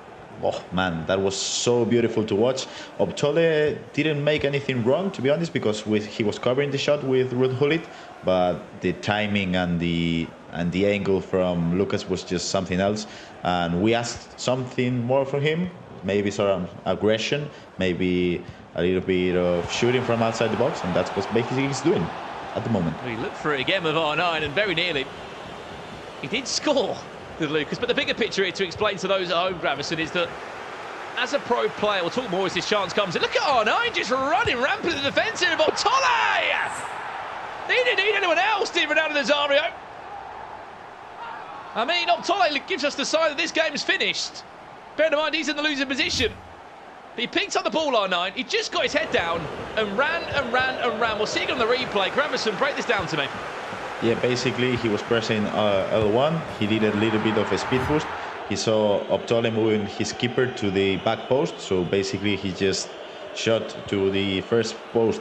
oh man, that was so beautiful to watch. Optolle didn't make anything wrong, to be honest, because he was covering the shot with Ruud Gullit, but the timing and the angle from Lucas was just something else. And we asked something more from him, maybe some aggression, maybe a little bit of shooting from outside the box, and that's what basically he's doing at the moment. We looked for it again with R9, and very nearly he did score with Lucas. But the bigger picture here to explain to those at home, Gravison, is that as a pro player, we'll talk more as this chance comes in. Look at R9 just running rampant in the defence here of Optolle! He didn't need anyone else, did Ronaldo Nazario. I mean, Optolle gives us the sign that this game's finished. Bear in mind, he's in the losing position. He picked up the ball, R9. He just got his head down and ran and ran and ran. We'll see it on the replay. Gravison, break this down to me. Yeah, basically he was pressing L1. He did a little bit of a speed boost. He saw Optolle moving his keeper to the back post. So basically he just shot to the first post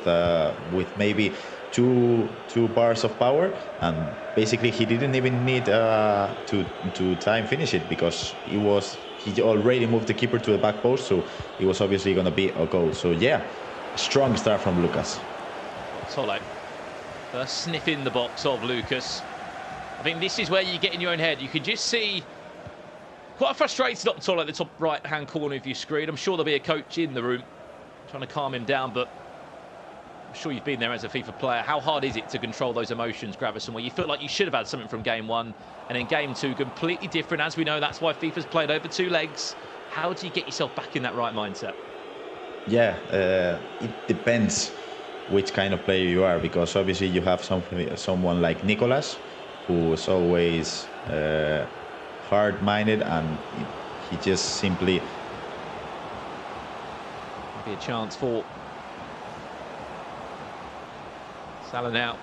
with maybe two bars of power, and basically he didn't even need to time finish it, because he already moved the keeper to the back post, so it was obviously going to be a goal. So yeah, strong start from Lucas. Optolle first sniff in the box of Lucas. I think this is where you get in your own head. You can just see quite a frustrated Optolle at the top right hand corner of your screen. I'm sure there'll be a coach in the room trying to calm him down, but I'm sure you've been there as a FIFA player. How hard is it to control those emotions, Gravison, where you feel like you should have had something from game one, and in game two, completely different? As we know, that's why FIFA's played over 2 legs. How do you get yourself back in that right mindset? Yeah, it depends which kind of player you are, because obviously you have someone like Nicolas, who is always hard-minded, and he just simply... Be a chance for Salah now.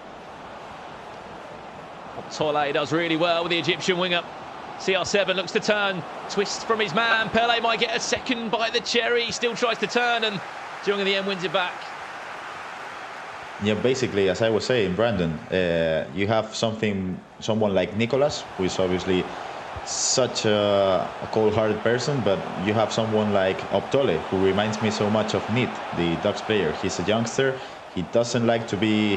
Optolle does really well with the Egyptian winger. CR7 looks to turn, twists from his man. Pele might get a second bite of the cherry, still tries to turn, and Jung in the end wins it back. Yeah, basically, as I was saying, Brandon, you have someone like Nicolas, who is obviously such a cold-hearted person, but you have someone like Optolle, who reminds me so much of Nit, the Ducks player. He's a youngster. He doesn't like to be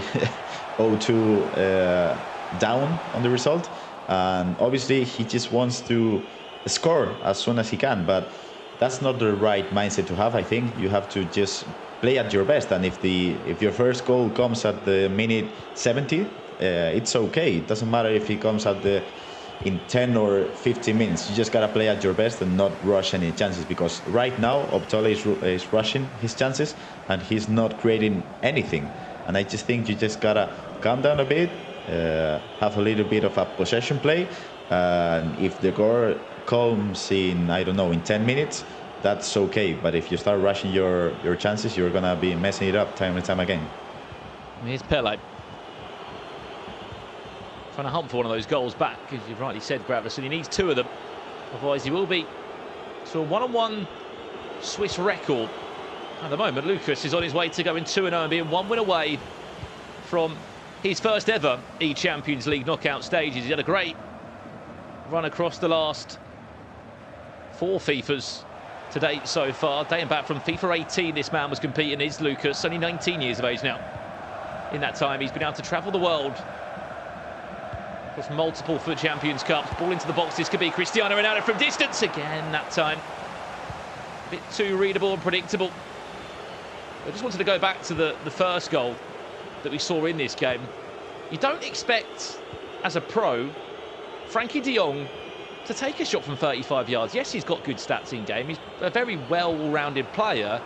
0-2 down on the result, and obviously he just wants to score as soon as he can, but that's not the right mindset to have. I think you have to just play at your best, and if your first goal comes at the minute 70, it's okay. It doesn't matter if it comes in 10 or 15 minutes. You just gotta play at your best and not rush any chances, because right now Optolle is rushing his chances and he's not creating anything. And I just think you just gotta calm down a bit, have a little bit of a possession play, and if the goal comes in, I don't know, in 10 minutes, that's okay. But if you start rushing your chances, you're gonna be messing it up time and time again. Here's Pele. Trying to hunt for one of those goals back, as you've rightly said, Gravison. He needs 2 of them, otherwise he will be to a 1-on-1 Swiss record. At the moment, Lucas is on his way to going 2-0 and being 1 win away from his first ever eChampions League knockout stages. He had a great run across the last 4 FIFAs to date so far. Dating back from FIFA 18, this man was competing, is Lucas, only 19 years of age now. In that time, he's been able to travel the world across multiple FUT Champions Cups. Ball into the box, this could be Cristiano Ronaldo from distance again that time. A bit too readable and predictable. I just wanted to go back to the first goal that we saw in this game. You don't expect, as a pro, Frankie de Jong to take a shot from 35 yards. Yes, he's got good stats in game. He's a very well-rounded player,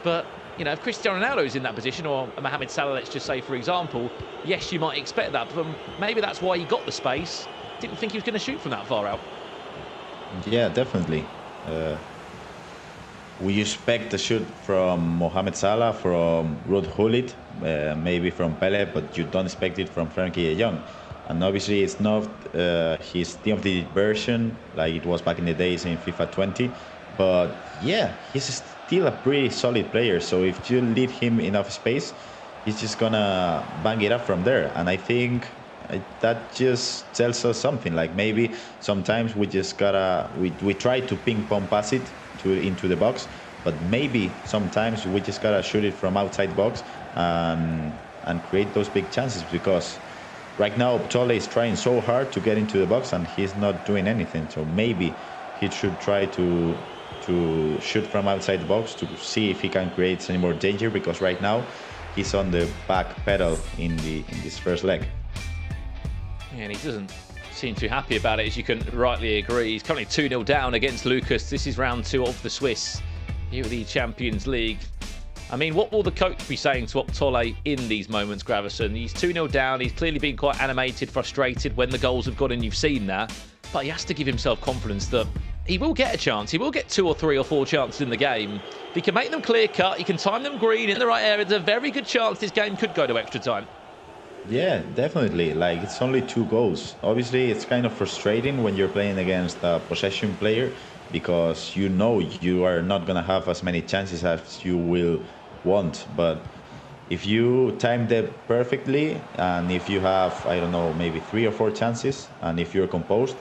but you know, if Cristiano Ronaldo is in that position, or Mohamed Salah, let's just say, for example, yes, you might expect that, but maybe that's why he got the space. Didn't think he was going to shoot from that far out. Yeah, definitely. We expect a shoot from Mohamed Salah, from Ruud Gullit, maybe from Pele, but you don't expect it from Frankie de Jong. And obviously it's not his team of the version like it was back in the days in FIFA 20, but yeah, he's still a pretty solid player. So if you leave him enough space, he's just gonna bang it up from there. And I think that just tells us something. Like maybe sometimes we just gotta we try to ping pong pass it into the box, but maybe sometimes we just gotta shoot it from outside the box and create those big chances, because right now Optolle is trying so hard to get into the box and he's not doing anything. So maybe he should try to shoot from outside the box to see if he can create any more danger, because right now he's on the back pedal in this first leg. Yeah, and he doesn't seem too happy about it, as you can rightly agree. He's currently 2-0 down against Lucas. This is round 2 of the Swiss here at the Champions League. I mean, what will the coach be saying to Optolle in these moments, Gravison? He's 2-0 down. He's clearly been quite animated, frustrated when the goals have gone in. You've seen that. But he has to give himself confidence that he will get a chance. He will get 2 or 3 or 4 chances in the game. If he can make them clear-cut, he can time them green in the right area, there's a very good chance this game could go to extra time. Yeah, definitely. Like, it's only 2 goals. Obviously, it's kind of frustrating when you're playing against a possession player, because you know you are not going to have as many chances as you will want. But if you time them perfectly, and if you have, I don't know, maybe 3 or 4 chances, and if you're composed,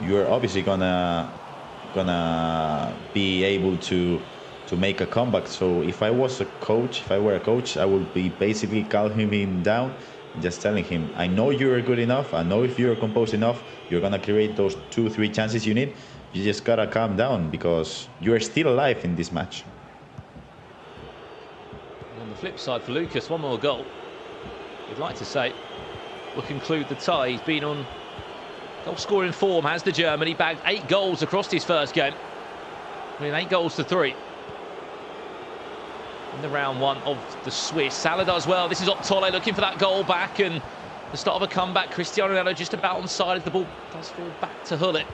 you're obviously gonna be able to make a comeback. So if I were a coach, I would be basically calming him down, just telling him, I know you're good enough, I know if you're composed enough, you're gonna create those 2-3 chances you need. You just gotta calm down, because you're still alive in this match. On the flip side for Lucas, one more goal. You'd like to say will conclude the tie. He's been on goal scoring form, has the German. He bagged 8 goals across his first game. I mean, 8 goals to 3. In the round 1 of the Swiss. Salah does well. This is Optolle looking for that goal back, and the start of a comeback. Cristiano Ronaldo just about on side as the ball does fall back to Hullet.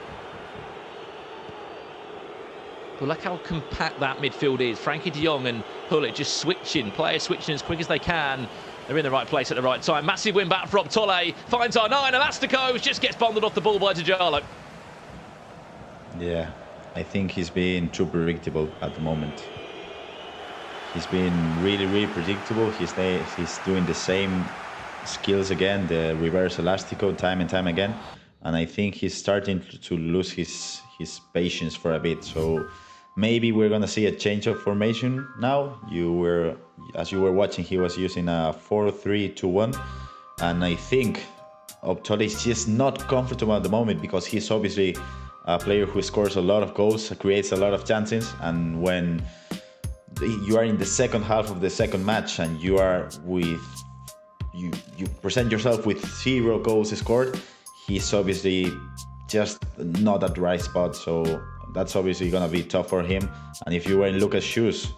But look how compact that midfield is. Frankie de Jong and Hullet just switching, players switching as quick as they can. They're in the right place at the right time. Massive win back for Optolle. Finds R9. Elasticos just gets bundled off the ball by Djalo. Yeah, I think he's been too predictable at the moment. He's been really predictable. He's doing the same skills again, the reverse elastico time and time again. And I think he's starting to lose his patience for a bit. So maybe we're going to see a change of formation now. As you were watching, he was using a 4-3-2-1. And I think Optolle is just not comfortable at the moment because he's obviously a player who scores a lot of goals, creates a lot of chances. And when you are in the second half of the second match and you present yourself with 0 goals scored, he's obviously just not at the right spot. So that's obviously going to be tough for him. And if you were in Lucas' shoes,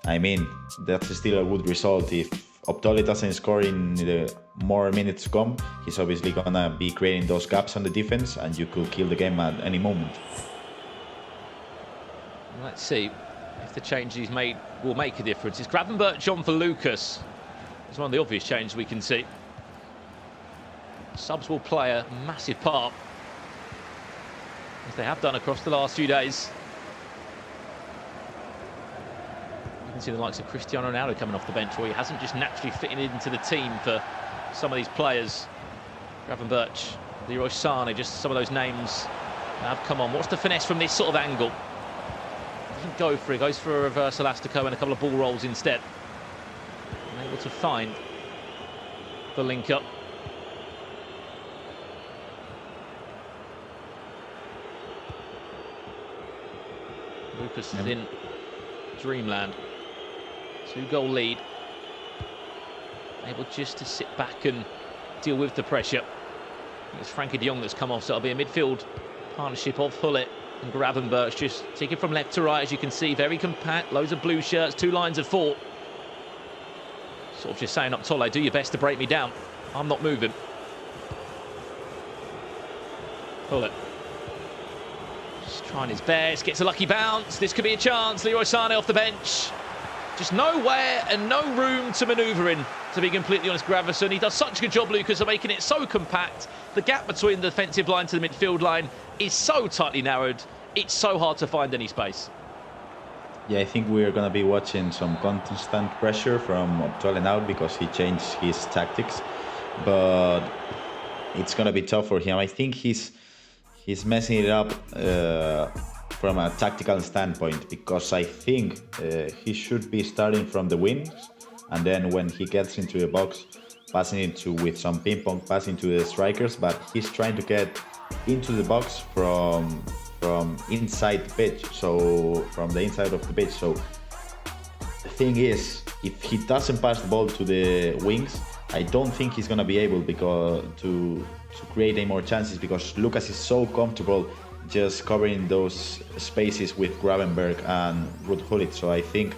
I mean, that's still a good result. If Optolle doesn't score in the more minutes to come, he's obviously going to be creating those gaps on the defense and you could kill the game at any moment. Let's see if the changes he's made will make a difference. It's Gravenberch on for Lucas. It's one of the obvious changes we can see. Subs will play a massive part, as they have done across the last few days. You can see the likes of Cristiano Ronaldo coming off the bench, where he hasn't just naturally fitting into the team for some of these players. Gravenberch, Leroy Sané, just some of those names have come on. What's the finesse from this sort of angle? Doesn't go for it, goes for a reverse elastico and a couple of ball rolls instead. Able to find the link up. Lucas is in dreamland. 2-goal lead. Able just to sit back and deal with the pressure. It's Frankie de Jong that's come off, so it'll be a midfield partnership of Hullet and Gravenberch, just taking from left to right, as you can see. Very compact, loads of blue shirts, 2 lines of 4. Sort of just saying, Optolle, do your best to break me down. I'm not moving. Hullet. Just trying his best, gets a lucky bounce. This could be a chance. Leroy Sané off the bench. Just nowhere and no room to manoeuvre in, to be completely honest, Gravison. He does such a good job, Lucas, of making it so compact. The gap between the defensive line to the midfield line is so tightly narrowed. It's so hard to find any space. Yeah, I think we're going to be watching some constant pressure from Optolle now because he changed his tactics. But it's going to be tough for him. I think he's messing it up from a tactical standpoint, because I think he should be starting from the wings, and then when he gets into the box, passing it with some ping pong passing to the strikers. But he's trying to get into the box from inside the pitch, so from the inside of the pitch. So the thing is, if he doesn't pass the ball to the wings, I don't think he's gonna be able to create any more chances, because Lucas is so comfortable just covering those spaces with Gravenberch and Ruud Gullit. So I think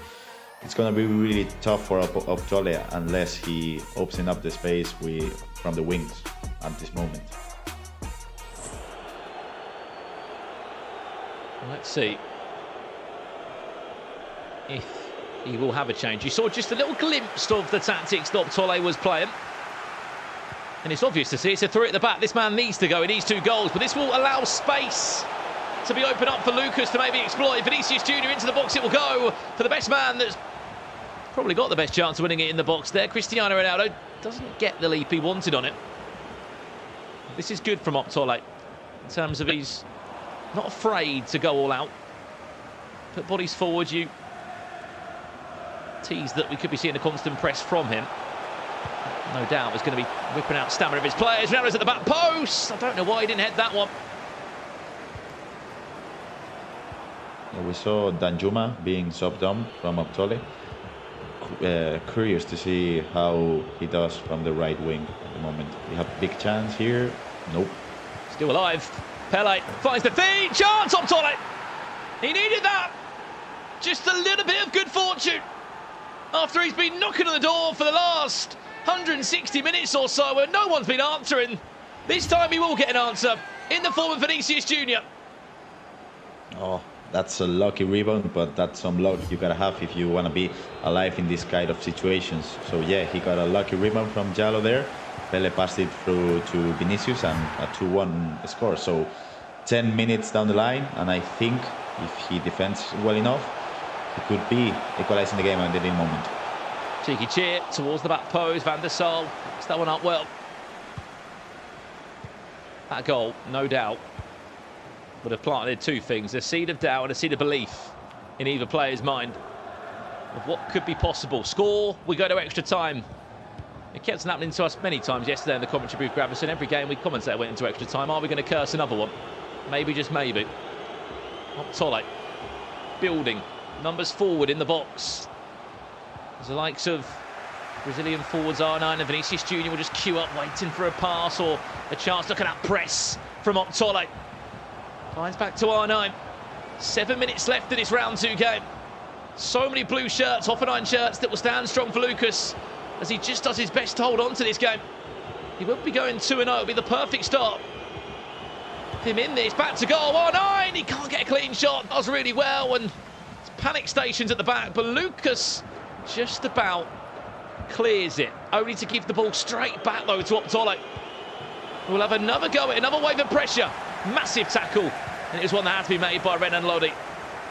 it's gonna be really tough for Optolle unless he opens up the space from the wings at this moment. Let's see if he will have a change. You saw just a little glimpse of the tactics that Optolle was playing. And it's obvious to see it's a 3 at the back. This man needs to go. He needs 2 goals. But this will allow space to be opened up for Lucas to maybe exploit. Vinicius Junior into the box. It will go for the best man that's probably got the best chance of winning it in the box there. Cristiano Ronaldo doesn't get the leap he wanted on it. This is good from Optolle in terms of he's not afraid to go all out. Put bodies forward. You tease that we could be seeing a constant press from him. No doubt is going to be whipping out stamina of his players. Ronaldo's at the back post. I don't know why he didn't head that one. Yeah, we saw Danjuma being subbed on from Optolle. curious to see how he does from the right wing at the moment. We have big chance here. Nope. Still alive. Pele finds the feed. Chance! Optolle! He needed that. Just a little bit of good fortune. After he's been knocking on the door for the last 160 minutes or so where no one's been answering. This time he will get an answer in the form of Vinicius Jr. Oh, that's a lucky rebound, but that's some luck you gotta have if you wanna be alive in this kind of situations. So yeah, he got a lucky rebound from Jallo there. Pele passed it through to Vinicius and a 2-1 score. So 10 minutes down the line, and I think if he defends well enough, he could be equalizing the game at any moment. Cheeky cheer towards the back post. Van der Sar picks that one up well. That goal, no doubt, would have planted two things: a seed of doubt and a seed of belief in either player's mind of what could be possible. Score, we go to extra time. It kept happening to us many times yesterday in the commentary booth, Gravison. Every game we commentate went into extra time. Are we going to curse another one? Maybe, just maybe. Optolle building. Numbers forward in the box. As the likes of Brazilian forwards R9 and Vinicius Jr. will just queue up waiting for a pass or a chance. Look at that press from Optolle. Finds back to R9. 7 minutes left in this round 2 game. So many blue shirts, Hoffenheim shirts that will stand strong for Lucas as he just does his best to hold on to this game. He will be going 2-0. It'll be the perfect start. Him in this, back to goal. R9, he can't get a clean shot. Does really well, and it's panic stations at the back, but Lucas just about clears it, only to give the ball straight back though to Optolle. We'll have another go at another wave of pressure. Massive tackle, and it was one that had to be made by Renan Lodi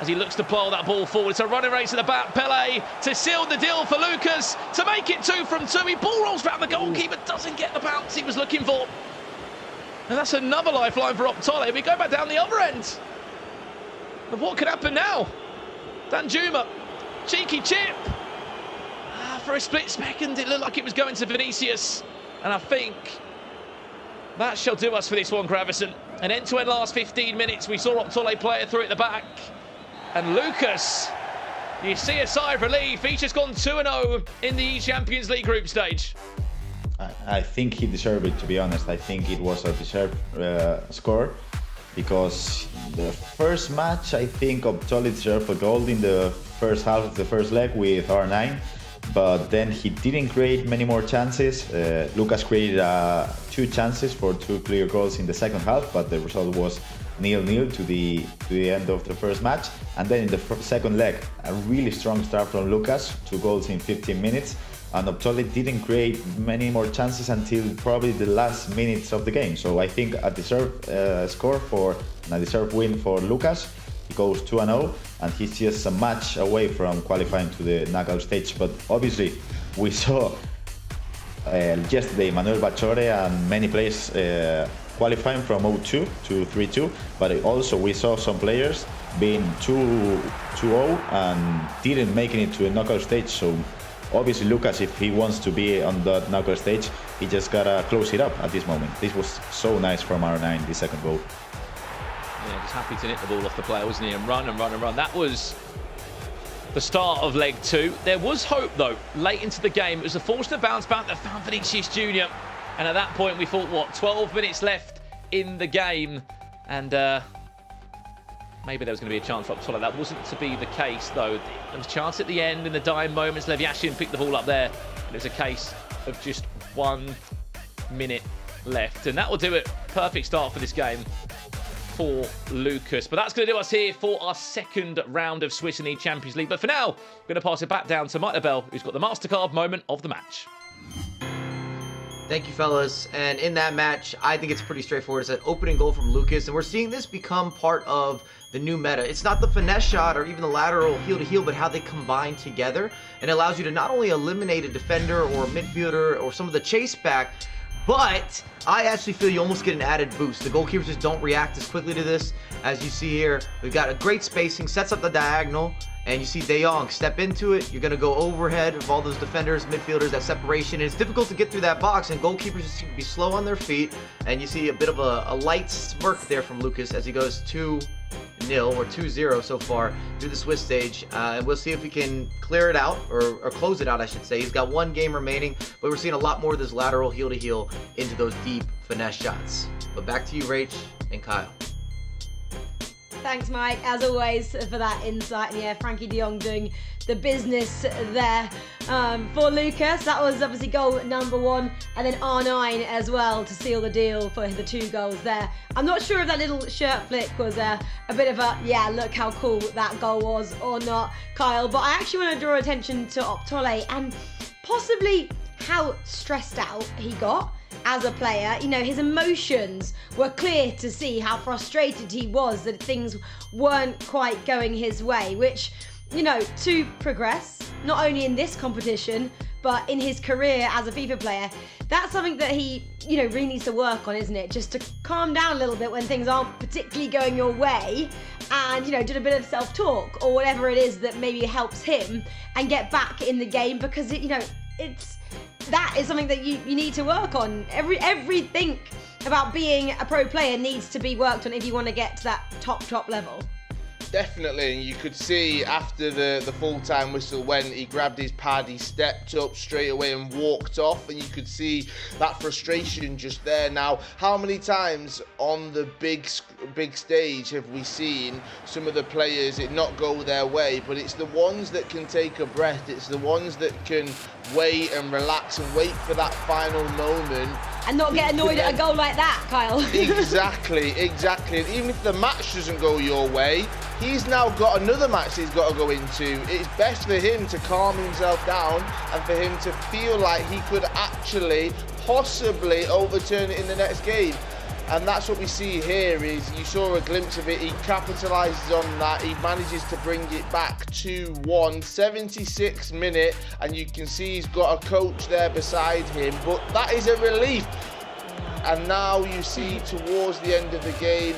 as he looks to plough that ball forward. It's a running race at the back. Pele to seal the deal for Lucas to make it 2 from 2. He ball rolls back, the goalkeeper doesn't get the bounce he was looking for. And that's another lifeline for Optolle. We go back down the other end of what could happen now. Danjuma, cheeky chip. For a split second, it looked like it was going to Vinicius. And I think that shall do us for this one, Gravison. An end-to-end last 15 minutes. We saw Optolle play it through at the back. And Lucas, you see a sigh of relief. He's just gone 2-0 in the eChampions League group stage. I think he deserved it, to be honest. I think it was a deserved score, because the first match, I think Optolle deserved a goal in the first half of the first leg with R9, but then he didn't create many more chances. Lucas created 2 chances for 2 clear goals in the second half, but the result was 0-0 to the end of the first match. And then in the second leg, a really strong start from Lucas, 2 goals in 15 minutes. And Optolle didn't create many more chances until probably the last minutes of the game. So I think a deserved score and a deserved win for Lucas. He goes 2-0, and he's just a match away from qualifying to the knockout stage. But obviously, we saw yesterday Manuel Bachore and many players qualifying from 0-2 to 3-2. But also we saw some players being 2-0 and didn't make it to a knockout stage. So obviously, Lucas, if he wants to be on that knockout stage, he just gotta close it up at this moment. This was so nice from R9, the second goal. Yeah, just happy to hit the ball off the player, wasn't he? And run and run and run. That was the start of leg 2. There was hope, though, late into the game. It was a fortunate bounce back that found Vinicius Jr. And at that point, we thought, what, 12 minutes left in the game. And maybe there was going to be a chance for Optolle. That wasn't to be the case, though. There was a chance at the end in the dying moments. Leviashin picked the ball up there. But it was a case of just 1 minute left. And that will do it. Perfect start for this game for Lucas. But that's going to do us here for our second round of Swiss and eChampions League. But for now, I'm going to pass it back down to Mike Lebel, who's got the MasterCard moment of the match. Thank you, fellas. And in that match, I think it's pretty straightforward. It's an opening goal from Lucas, and we're seeing this become part of the new meta. It's not the finesse shot or even the lateral heel-to-heel, but how they combine together. And it allows you to not only eliminate a defender or a midfielder or some of the chase back, but I actually feel you almost get an added boost. The goalkeepers just don't react as quickly to this. As you see here, we've got a great spacing, sets up the diagonal, and you see De Jong step into it. You're going to go overhead of all those defenders, midfielders, that separation. And it's difficult to get through that box, and goalkeepers just seem to be slow on their feet. And you see a bit of a light smirk there from Lucas as he goes 2 We're 2-0 so far through the Swiss stage. And we'll see if we can clear it out, or close it out, I should say. He's got one game remaining, but we're seeing a lot more of this lateral heel-to-heel into those deep finesse shots. But back to you, Rach and Kyle. Thanks, Mike, as always, for that insight. And yeah, Frankie de Jong doing the business there. For Lucas, that was obviously goal number 1, and then R9 as well to seal the deal for the 2 goals there. I'm not sure if that little shirt flick was a bit of a, yeah, look how cool that goal was or not, Kyle, but I actually want to draw attention to Optolle and possibly how stressed out he got as a player. You know, his emotions were clear to see how frustrated he was that things weren't quite going his way, which, you know, to progress, not only in this competition, but in his career as a FIFA player, that's something that he, you know, really needs to work on, isn't it? Just to calm down a little bit when things aren't particularly going your way, and, you know, do a bit of self-talk or whatever it is that maybe helps him and get back in the game, because, it, you know, that is something that you need to work on. Everything about being a pro player needs to be worked on if you want to get to that top level. Definitely, and you could see after the full-time whistle when he grabbed his pad, he stepped up straight away and walked off, and you could see that frustration just there. Now, how many times on the big stage have we seen some of the players it not go their way, but it's the ones that can take a breath, it's the ones that can wait and relax and wait for that final moment. And not get annoyed at a goal like that, Kyle. Exactly. And even if the match doesn't go your way, he's now got another match he's got to go into. It's best for him to calm himself down and for him to feel like he could actually, possibly overturn it in the next game. And that's what we see here. Is you saw a glimpse of it. He capitalises on that. He manages to bring it back 2-1, 76th minute, and you can see he's got a coach there beside him. But that is a relief. And now you see towards the end of the game,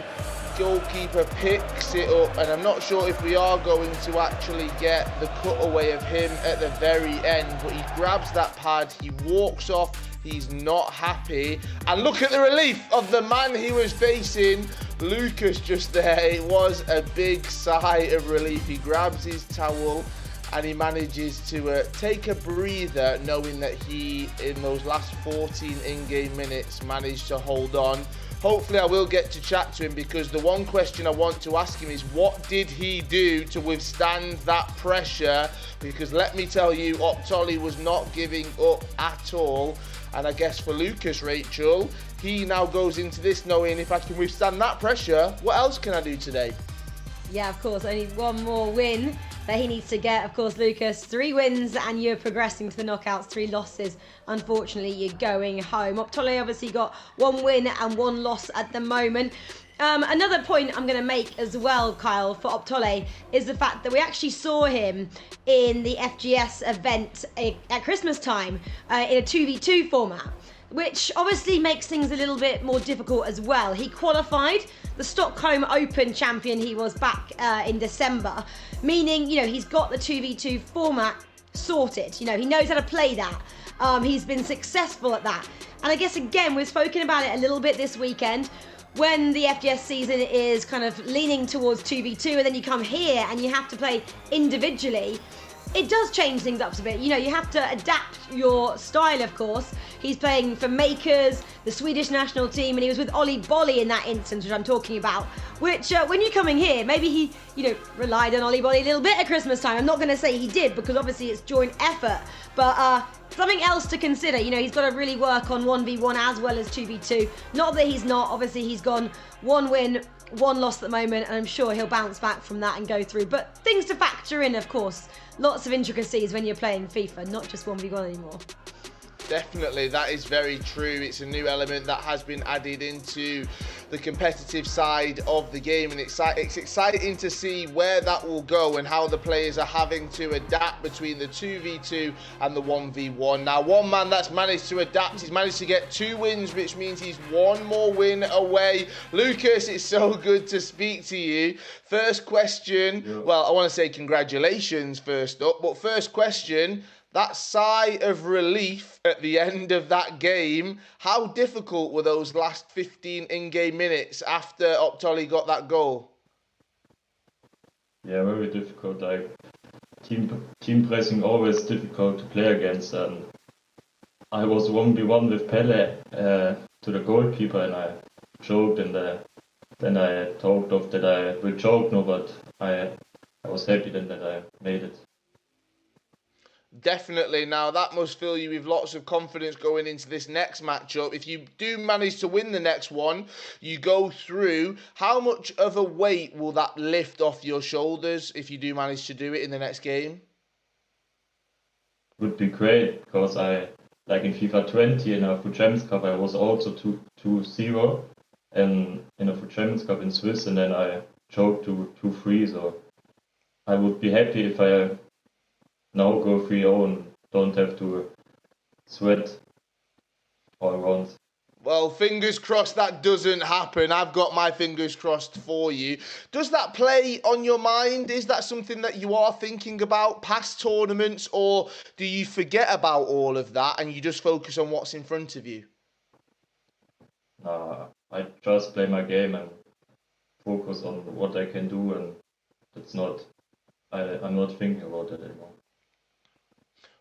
goalkeeper picks it up, and I'm not sure if we are going to actually get the cutaway of him at the very end, but he grabs that pad, he walks off. He's not happy, and look at the relief of the man he was facing, Lucas, just there. It was a big sigh of relief. He grabs his towel and he manages to take a breather, knowing that he, in those last 14 in-game minutes, managed to hold on. Hopefully I will get to chat to him, because the one question I want to ask him is, what did he do to withstand that pressure? Because let me tell you, Optolle was not giving up at all. And I guess for Lucas, Rachel, he now goes into this knowing, if I can withstand that pressure, what else can I do today? Yeah, of course, only one more win that he needs to get. Of course, Lucas, 3 wins and you're progressing to the knockouts. 3 losses, unfortunately, you're going home. Optolle obviously got 1 win and 1 loss at the moment. Another point I'm going to make as well, Kyle, for Optolle is the fact that we actually saw him in the FGS event at Christmas time in a 2v2 format, which obviously makes things a little bit more difficult as well. He qualified the Stockholm Open champion. He was back in December, meaning, you know, he's got the 2v2 format sorted. You know, he knows how to play that. He's been successful at that. And I guess, again, we've spoken about it a little bit this weekend. When the FGS season is kind of leaning towards 2v2 and then you come here and you have to play individually, it does change things up a bit. You know, you have to adapt your style, of course. He's playing for Makers, the Swedish national team, and he was with Ollie Bolly in that instance, which I'm talking about. Which, when you're coming here, maybe he, you know, relied on Ollie Bolly a little bit at Christmas time. I'm not going to say he did, because obviously it's joint effort. But something else to consider. You know, he's got to really work on 1v1 as well as 2v2. Not that he's not. Obviously, he's gone 1 win, 1 loss at the moment, and I'm sure he'll bounce back from that and go through. But things to factor in, of course. Lots of intricacies when you're playing FIFA, not just 1v1 anymore. Definitely, that is very true. It's a new element that has been added into the competitive side of the game, and it's exciting to see where that will go and how the players are having to adapt between the 2v2 and the 1v1. Now, one man that's managed to adapt, he's managed to get 2 wins, which means he's 1 more win away. Lucas, it's so good to speak to you. First question, well, I want to say congratulations first up, but first question, that sigh of relief at the end of that game, how difficult were those last 15 in-game minutes after Optolle got that goal? Yeah, very difficult. Like team pressing always difficult to play against. And I was 1v1 with Pele to the goalkeeper, and I choked, and then I talked of that I will choke no, but I was happy then that I made it. Definitely. Now, that must fill you with lots of confidence going into this next matchup. If you do manage to win the next one, you go through. How much of a weight will that lift off your shoulders if you do manage to do it in the next game? Would be great, because I, like in FIFA 20 in a FUT Champions Cup, I was also 2-0, and in a FUT Champions Cup in Swiss, and then I choked to 2-3, so I would be happy if I now go 3-0 and don't have to sweat all around. Well, fingers crossed that doesn't happen. I've got my fingers crossed for you. Does that play on your mind? Is that something that you are thinking about past tournaments, or do you forget about all of that and you just focus on what's in front of you? I just play my game and focus on what I can do, and it's not. I'm not thinking about it anymore.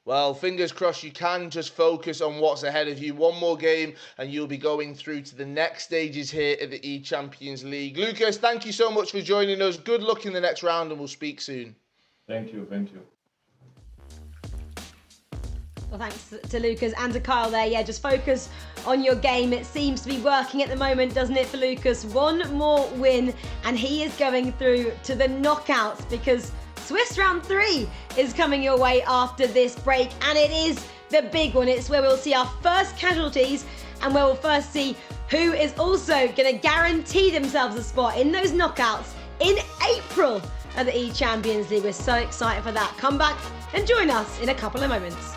Well, fingers crossed you can just focus on what's ahead of you. One more game and you'll be going through to the next stages here at the eChampions League. Lucas, thank you so much for joining us. Good luck in the next round, and we'll speak soon. Thank you. Well, thanks to Lucas and to Kyle there. Yeah, just focus on your game. It seems to be working at the moment, doesn't it, for Lucas? One more win and he is going through to the knockouts, because Swiss round 3 is coming your way after this break, and it is the big one. It's where we'll see our first casualties and where we'll first see who is also going to guarantee themselves a spot in those knockouts in April at the eChampions League. We're so excited for that. Come back and join us in a couple of moments.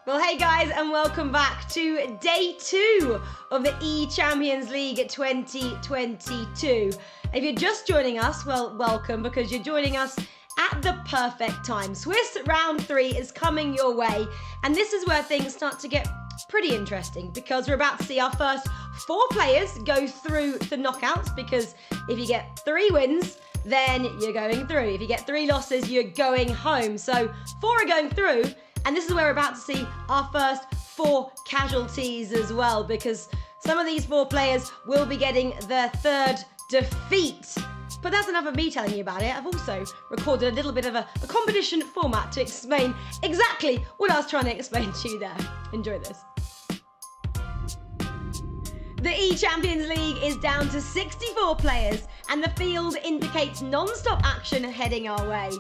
Well, hey guys, and welcome back to day 2 of the eChampions League 2022. If you're just joining us, well, welcome, because you're joining us at the perfect time. Swiss round 3 is coming your way, and this is where things start to get pretty interesting, because we're about to see our first 4 players go through the knockouts, because if you get 3 wins, then you're going through. If you get 3 losses, you're going home. So 4 are going through, and this is where we're about to see our first 4 casualties as well, because some of these 4 players will be getting their 3rd defeat. But that's enough of me telling you about it. I've also recorded a little bit of a competition format to explain exactly what I was trying to explain to you there. Enjoy this. The eChampions League is down to 64 players, and the field indicates non-stop action heading our way.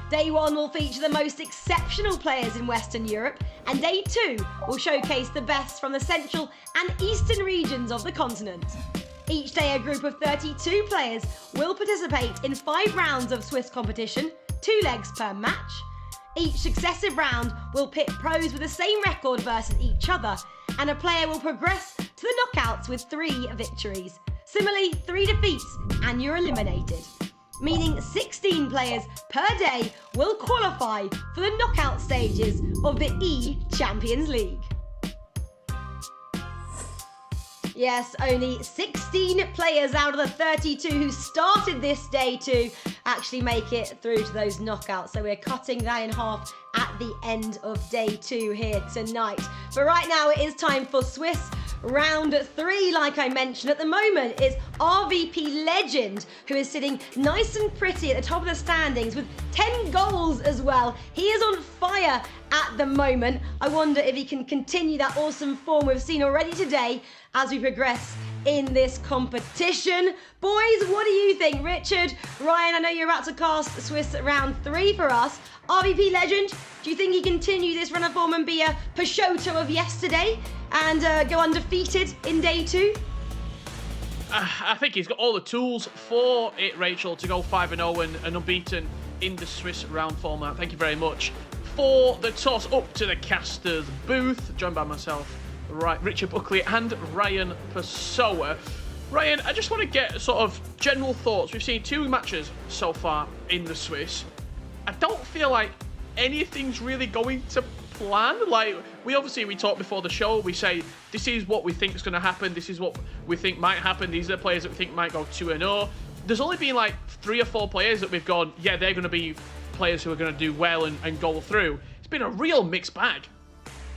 Day 1 will feature the most exceptional players in Western Europe, and Day 2 will showcase the best from the central and eastern regions of the continent. Each day a group of 32 players will participate in 5 rounds of Swiss competition, 2 legs per match. Each successive round will pit pros with the same record versus each other, and a player will progress to the knockouts with 3 victories. Similarly, 3 defeats and you're eliminated. Meaning 16 players per day will qualify for the knockout stages of the eChampions League. Yes, only 16 players out of the 32 who started this day 2 actually make it through to those knockouts. So we're cutting that in half at the end of day 2 here tonight. But right now it is time for Swiss round 3, like I mentioned. At the moment, it's RVP Legend, who is sitting nice and pretty at the top of the standings with 10 goals as well. He is on fire at the moment. I wonder if he can continue that awesome form we've seen already today as we progress in this competition. Boys, what do you think? Richard, Ryan, I know you're about to cast Swiss round 3 for us. RVP Legend, do you think he continue this run of form and be a Peixoto of yesterday and go undefeated in day 2? I think he's got all the tools for it, Rachel, to go 5-0 and unbeaten in the Swiss round format. Thank you very much for the toss up to the casters booth, joined by myself, Richard Buckley and Ryan Pessoa. Ryan, I just want to get sort of general thoughts. We've seen 2 matches so far in the Swiss. I don't feel like anything's really going to plan. Like, we talked before the show, we say this is what we think is going to happen, this is what we think might happen, these are the players that we think might go 2-0. There's only been like 3 or 4 players that we've gone, yeah, they're going to be players who are going to do well and go through. It's been a real mixed bag.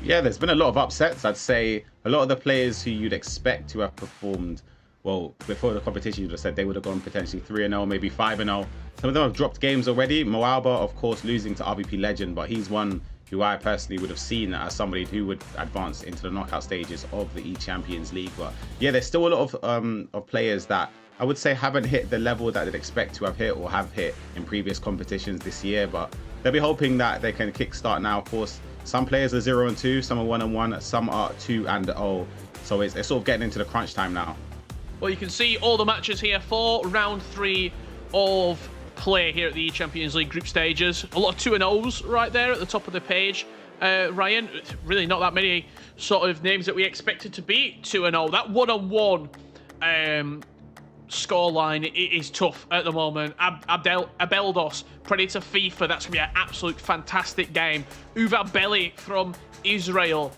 Yeah, there's been a lot of upsets. I'd say a lot of the players who you'd expect to have performed well before the competition, you'd have said they would have gone potentially 3-0, maybe 5-0. Some of them have dropped games already. MoAuba, of course, losing to RVP Legend, but he's one who I personally would have seen as somebody who would advance into the knockout stages of the eChampions League. But yeah, there's still a lot of players that I would say haven't hit the level that they'd expect to have hit or have hit in previous competitions this year, but they'll be hoping that they can kickstart now. Of course, some players are 0-2, some are 1-1, some are 2-0. So it's sort of getting into the crunch time now. Well, you can see all the matches here for round 3 of play here at the eChampions League group stages. A lot of 2-0s right there at the top of the page. Ryan, really not that many sort of names that we expected to be 2-0. That 1-on-1 scoreline is tough at the moment. Abeldos, Predator FIFA, that's going to be an absolute fantastic game. Yuval Belli from Israel.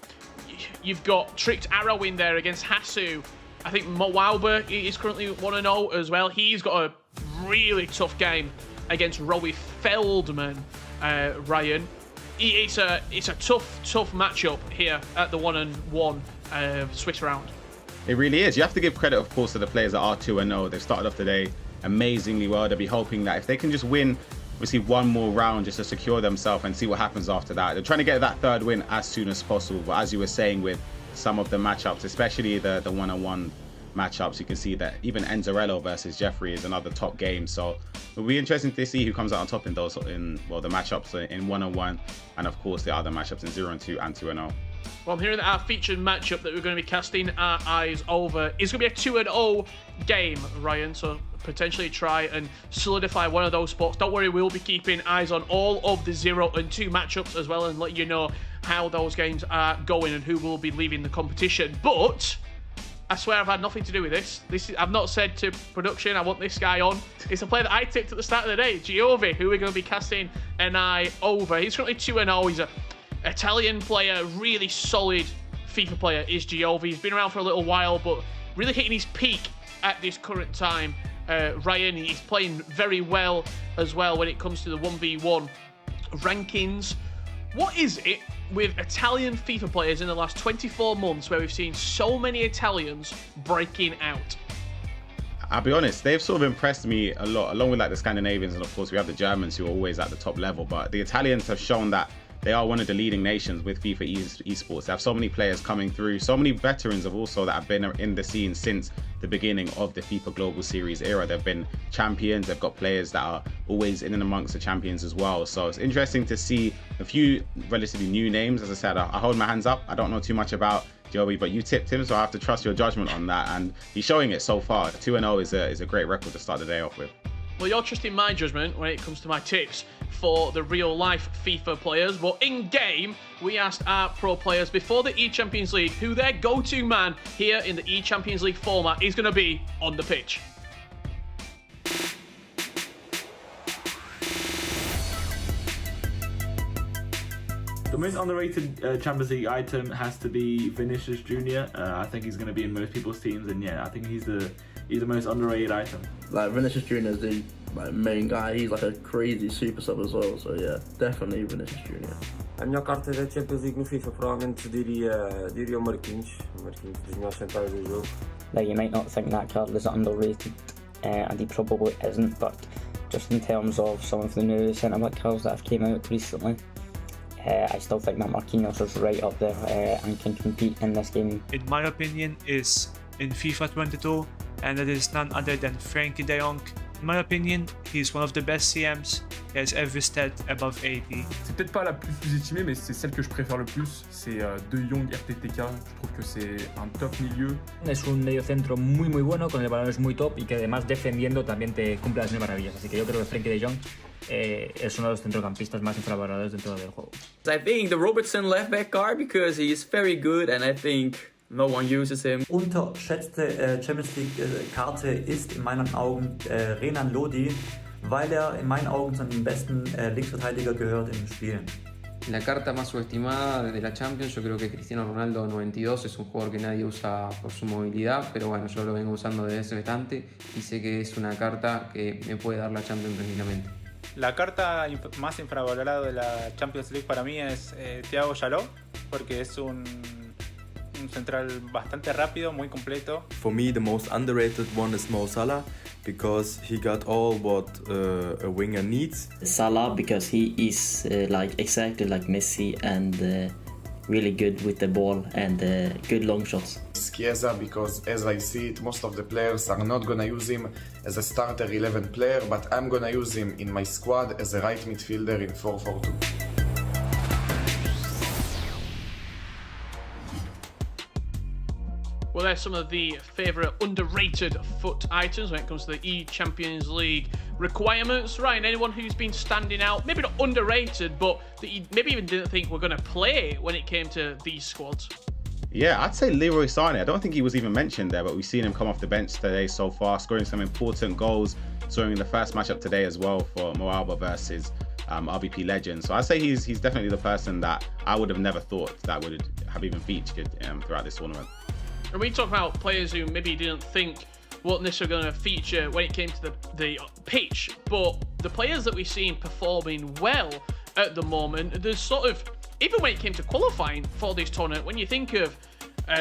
You've got Tricked Arrow in there against Hassu. I think MoAuba is currently 1-0 as well. He's got a really tough game against Rowie Feldman, Ryan. It's a tough matchup here at the 1-on-1 Swiss round. It really is. You have to give credit, of course, to the players that are 2-0. They've started off today amazingly well. They'll be hoping that if they can just win, receive one more round just to secure themselves and see what happens after that. They're trying to get that 3rd win as soon as possible. But as you were saying, with some of the matchups, especially the 1-on-1 matchups, you can see that even Enzarello versus Jeffrey is another top game. So it'll be interesting to see who comes out on top in those, the matchups in 1-on-1, and of course the other matchups in 0-2 and 2-0. Well, I'm hearing that our featured matchup that we're going to be casting our eyes over is going to be a 2-0 game, Ryan. So potentially try and solidify one of those spots. Don't worry, we'll be keeping eyes on all of the 0 and 2 matchups as well, and let you know how those games are going and who will be leaving the competition. But I swear I've had nothing to do with this. I've not said to production, I want this guy on. It's a player that I tipped at the start of the day, Giovi, who we're going to be casting an eye over. He's currently 2-0. He's an Italian player, really solid FIFA player is Giovi. He's been around for a little while, but really hitting his peak at this current time. Ryan, he's playing very well as well when it comes to the 1v1 rankings. What is it with Italian FIFA players in the last 24 months where we've seen so many Italians breaking out? I'll be honest, they've sort of impressed me a lot, along with like the Scandinavians, and of course we have the Germans who are always at the top level, but the Italians have shown that they are one of the leading nations with FIFA esports. They have so many players coming through, so many veterans have also that have been in the scene since the beginning of the FIFA Global Series era. They've been champions, they've got players that are always in and amongst the champions as well. So it's interesting to see a few relatively new names. As I said, I hold my hands up. I don't know too much about Giovi, but you tipped him, so I have to trust your judgment on that. And he's showing it so far. 2-0 is a great record to start the day off with. Well, you're trusting my judgment when it comes to my tips for the real-life FIFA players, but in-game, we asked our pro players before the eChampions League who their go-to man here in the eChampions League format is going to be on the pitch. The most underrated Champions League item has to be Vinicius Jr. I think he's going to be in most people's teams, and yeah, I think he's the most underrated item. Like Vinicius Jr. is the main guy. He's like a crazy super sub as well. So yeah, definitely Vinicius Jr. A melhor carta da Champions League no FIFA provavelmente diria o Marquinhos dos melhores centrais do jogo. Like, you might not think that card is underrated, and he probably isn't, but just in terms of some of the new centre-back cards that have came out recently, I still think that Marquinhos is right up there and can compete in this game. In my opinion, is in FIFA 22, and it is none other than Frankie de Jong. In my opinion, he's one of the best CMs. He has every stat above 80. C'est peut-être pas la plus estimée, mais c'est celle que je préfère le plus. C'est De Jong RTTK. Je trouve que c'est un top milieu. Es un mediocentro muy bueno, con el balón es muy top y que además defendiendo también te cumple las mil maravillas. Así que yo creo que Frankie de Jong es uno de los centrocampistas más infravalorados dentro del juego. I think the Robertson left back card because he is very good and I think no one uses him. Unterschätzte Champions League Karte ist in meinen Augen Renan Lodi, weil in meinen Augen zu den besten Linksverteidiger gehört im Spielen. La carta más subestimada de la Champions, yo creo que Cristiano Ronaldo 92 es un jugador que nadie usa por su movilidad, pero bueno, yo lo vengo usando desde ese instante y sé que es una carta que me puede dar la Champions tranquilamente. La carta más infravalorada de la Champions League para mí es Thiago Jaló, porque es un central bastante rápido, muy completo. For me, the most underrated one is Mo Salah, because he got all what a winger needs. Salah, because he is like exactly like Messi and really good with the ball and good long shots. Chiesa, because as I see it, most of the players are not gonna use him as a starter 11 player, but I'm gonna use him in my squad as a right midfielder in 4-4-2. Well, there's some of the favourite underrated FUT items when it comes to the eChampions League requirements. Ryan, anyone who's been standing out, maybe not underrated, but that you maybe even didn't think were going to play when it came to these squads? Yeah, I'd say Leroy Sané. I don't think he was even mentioned there, but we've seen him come off the bench today so far, scoring some important goals, scoring in the first matchup today as well for MoAuba versus RBP Legends. So I'd say he's definitely the person that I would have never thought that would have even featured throughout this tournament. And we talk about players who maybe didn't think weren't necessarily going to feature when it came to the pitch, but the players that we've seen performing well at the moment, there's sort of, even when it came to qualifying for this tournament, when you think of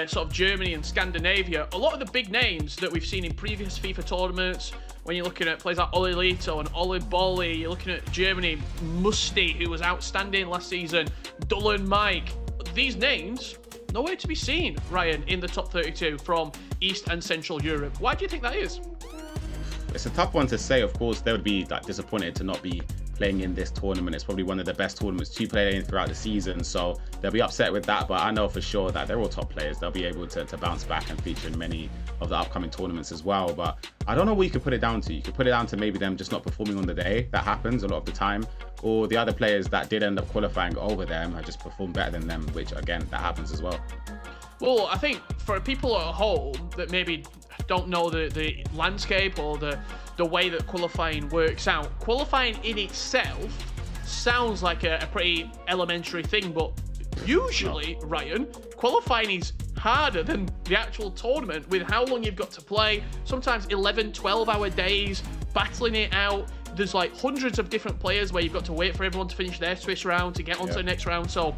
sort of Germany and Scandinavia, a lot of the big names that we've seen in previous FIFA tournaments, when you're looking at players like Oli Lito and Oli Bolli, you're looking at Germany, Musti, who was outstanding last season, Dullen Mike, these names, nowhere to be seen, Ryan, in the top 32 from East and Central Europe. Why do you think that is? It's a tough one to say. Of course, they would be disappointed to not be playing in this tournament. It's probably one of the best tournaments to play in throughout the season, so they'll be upset with that, but I know for sure that they're all top players. They'll be able to bounce back and feature in many of the upcoming tournaments as well. But I don't know what you could put it down to. You could put it down to maybe them just not performing on the day. That happens a lot of the time, or the other players that did end up qualifying over them have just performed better than them, which again, that happens as well. Well, I think for people at home that maybe don't know the landscape or the way that qualifying works out, qualifying in itself sounds like a pretty elementary thing, but usually, Ryan, qualifying is harder than the actual tournament with how long you've got to play, sometimes 11, 12-hour days, battling it out. There's like hundreds of different players where you've got to wait for everyone to finish their Swiss round to get onto the next round, so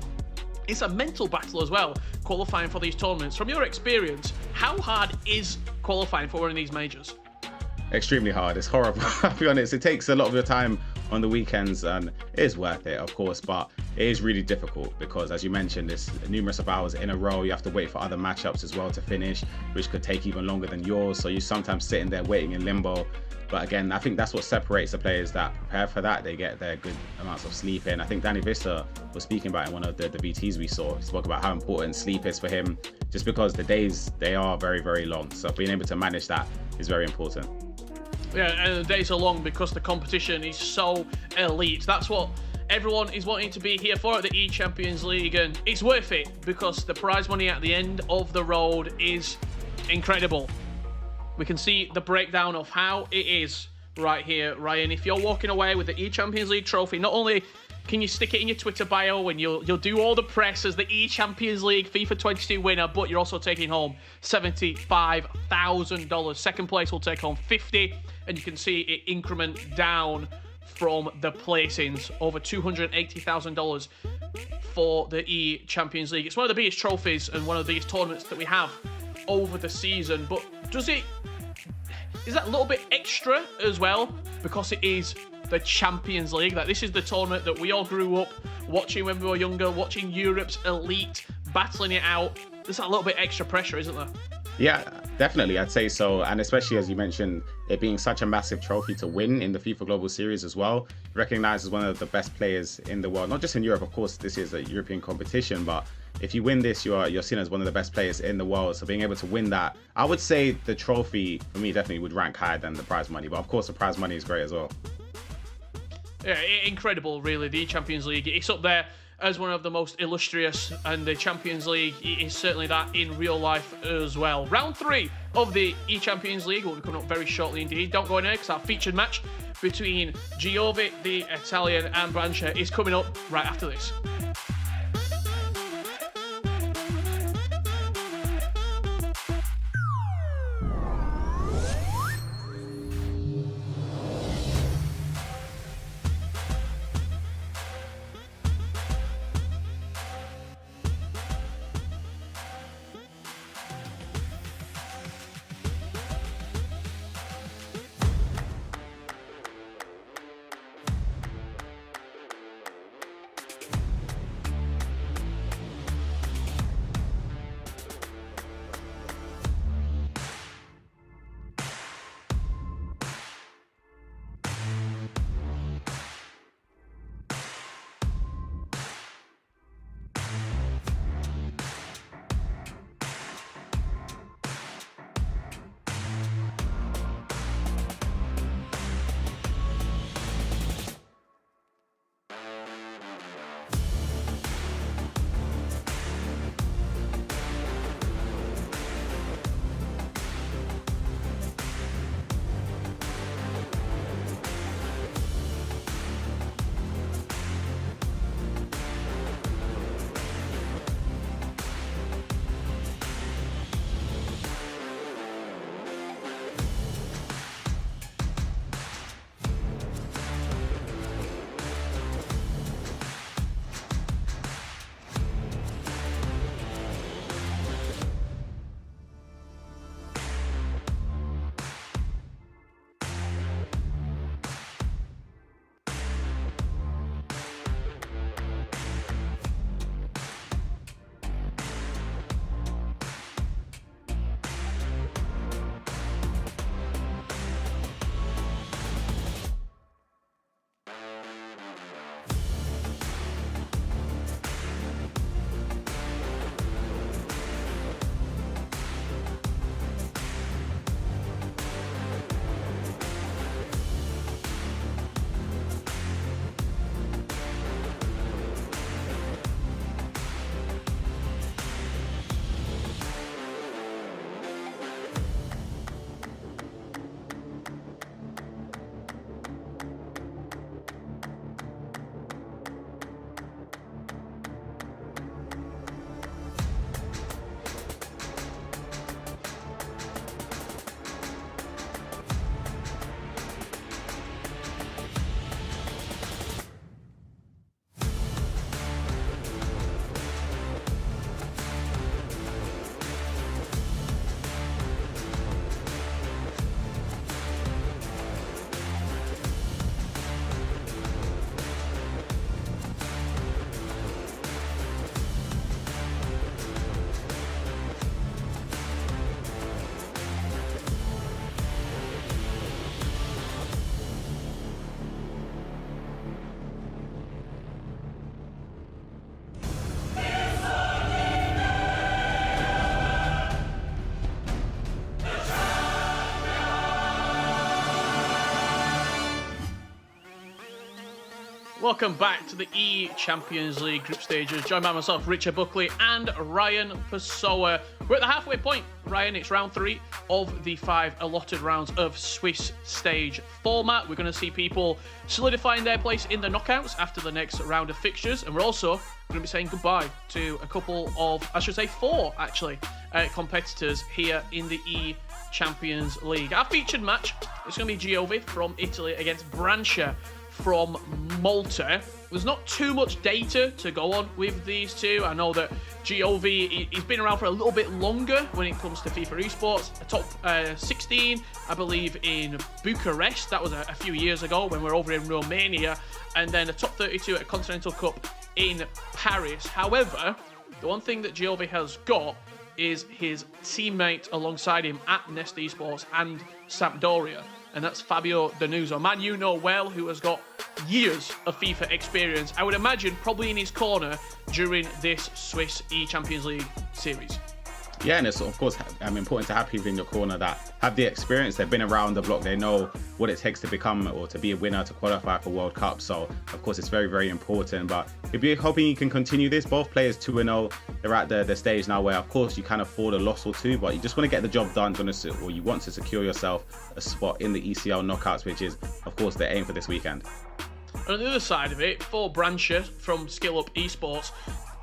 it's a mental battle as well, qualifying for these tournaments. From your experience, how hard is qualifying for one of these majors? Extremely hard. It's horrible. I'll be honest, it takes a lot of your time on the weekends, and it is worth it, of course, but it is really difficult because, as you mentioned, it's numerous of hours in a row. You have to wait for other matchups as well to finish, which could take even longer than yours, so you're sometimes sitting there waiting in limbo. But again, I think that's what separates the players that prepare for that. They get their good amounts of sleep in. I think Danny Vista was speaking about in one of the VTs we saw. He spoke about how important sleep is for him, just because the days, they are very, very long. So being able to manage that is very important. Yeah, and the days are long because the competition is so elite. That's what everyone is wanting to be here for at the eChampions League, and it's worth it because the prize money at the end of the road is incredible. We can see the breakdown of how it is right here, Ryan. If you're walking away with the eChampions League trophy, not only can you stick it in your Twitter bio and you'll do all the press as the eChampions League FIFA 22 winner, but you're also taking home $75,000. Second place will take home $50,000, and you can see it increment down from the placings, over $280,000 for the eChampions League. It's one of the biggest trophies and one of the biggest tournaments that we have over the season, but is that a little bit extra as well because it is the Champions League? Like, this is the tournament that we all grew up watching when we were younger, watching Europe's elite battling it out. There's a little bit extra pressure, isn't there? Yeah, definitely, I'd say so. And especially, as you mentioned, it being such a massive trophy to win in the FIFA Global Series as well, recognized as one of the best players in the world, not just in Europe. Of course, this is a European competition, but if you win this, you're seen as one of the best players in the world. So being able to win that, I would say the trophy for me definitely would rank higher than the prize money. But of course, the prize money is great as well. Yeah, incredible, really. The Champions League, it's up there as one of the most illustrious, and the Champions League is certainly that in real life as well. Round 3 of the eChampions League will be coming up very shortly indeed. Don't go anywhere because our featured match between Giovi, the Italian, and Brancher is coming up right after this. Welcome back to the eChampions League group stages. Joined by myself, Richard Buckley, and Ryan Pessoa. We're at the halfway point. Ryan, it's round 3 of the 5 allotted rounds of Swiss stage format. We're going to see people solidifying their place in the knockouts after the next round of fixtures. And we're also going to be saying goodbye to a couple of, I should say 4 actually, competitors here in the eChampions League. Our featured match is going to be Giovi from Italy against Brancia from Malta. There's not too much data to go on with these two. I know that Giovi, he's been around for a little bit longer when it comes to FIFA esports. A top 16, I believe, in Bucharest. That was a few years ago when we were over in Romania. And then a top 32 at a Continental Cup in Paris. However, the one thing that Giovi has got is his teammate alongside him at Nest Esports and Sampdoria. And that's Fabio Danuso, a man you know well, who has got years of FIFA experience. I would imagine probably in his corner during this Swiss eChampions League series. Yeah, and it's of course important to have people in your corner that have the experience. They've been around the block. They know what it takes to become or to be a winner, to qualify for World Cup. So of course it's very, very important. But if you're hoping you can continue this, both players 2-0. They're at the stage now where of course you can afford a loss or two, but you just want to get the job done, or you want to secure yourself a spot in the ECL knockouts, which is of course the aim for this weekend. On the other side of it, for Brancia from Skill Up Esports,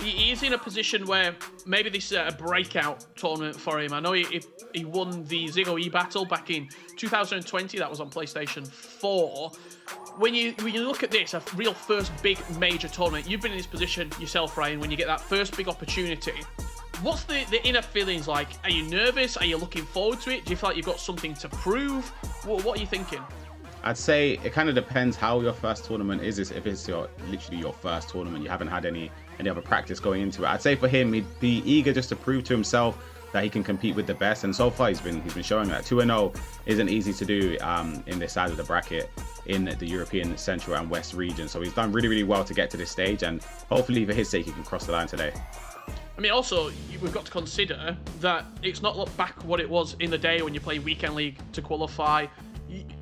he is in a position where maybe this is a breakout tournament for him. I know he won the Zigo E-Battle back in 2020. That was on PlayStation 4. When you look at this, a real first big major tournament, you've been in this position yourself, Ryan, when you get that first big opportunity. What's the inner feelings like? Are you nervous? Are you looking forward to it? Do you feel like you've got something to prove? What are you thinking? I'd say it kind of depends how your first tournament is. If it's literally your first tournament, you haven't had any other practice going into it. I'd say for him, he'd be eager just to prove to himself that he can compete with the best. And so far, he's been showing that 2-0 isn't easy to do in this side of the bracket in the European Central and West region. So he's done really, really well to get to this stage, and hopefully for his sake, he can cross the line today. I mean, also, we've got to consider that it's not look back what it was in the day when you play Weekend League to qualify.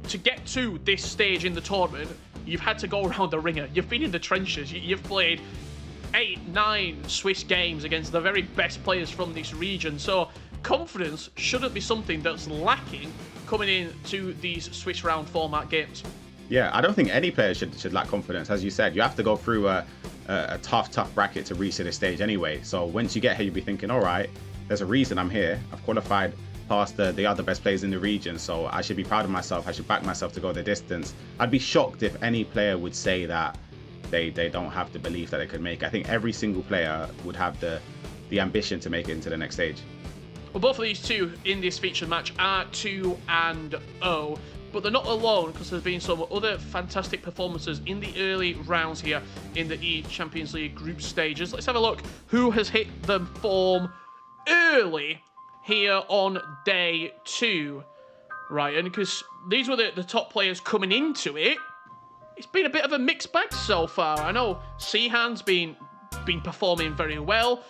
To get to this stage in the tournament, you've had to go around the ringer. You've been in the trenches. You've played 8-9 Swiss games against the very best players from this region. So confidence shouldn't be something that's lacking coming into these Swiss round format games. Yeah, I don't think any player should lack confidence. As you said, you have to go through a tough bracket to reach to this stage anyway. So once you get here, you'll be thinking, all right, there's a reason I'm here. I've qualified past the other best players in the region, so I should be proud of myself. I should back myself to go the distance. I'd be shocked if any player would say that they don't have the belief that they could make. I think every single player would have the ambition to make it into the next stage. Well, both of these two in this featured match are 2-0, but they're not alone, because there's been some other fantastic performances in the early rounds here in the eChampions League group stages. Let's have a look who has hit the form early here on day 2, Ryan, because these were the top players coming into it. It's been a bit of a mixed bag so far. I know Cihan's been performing very well.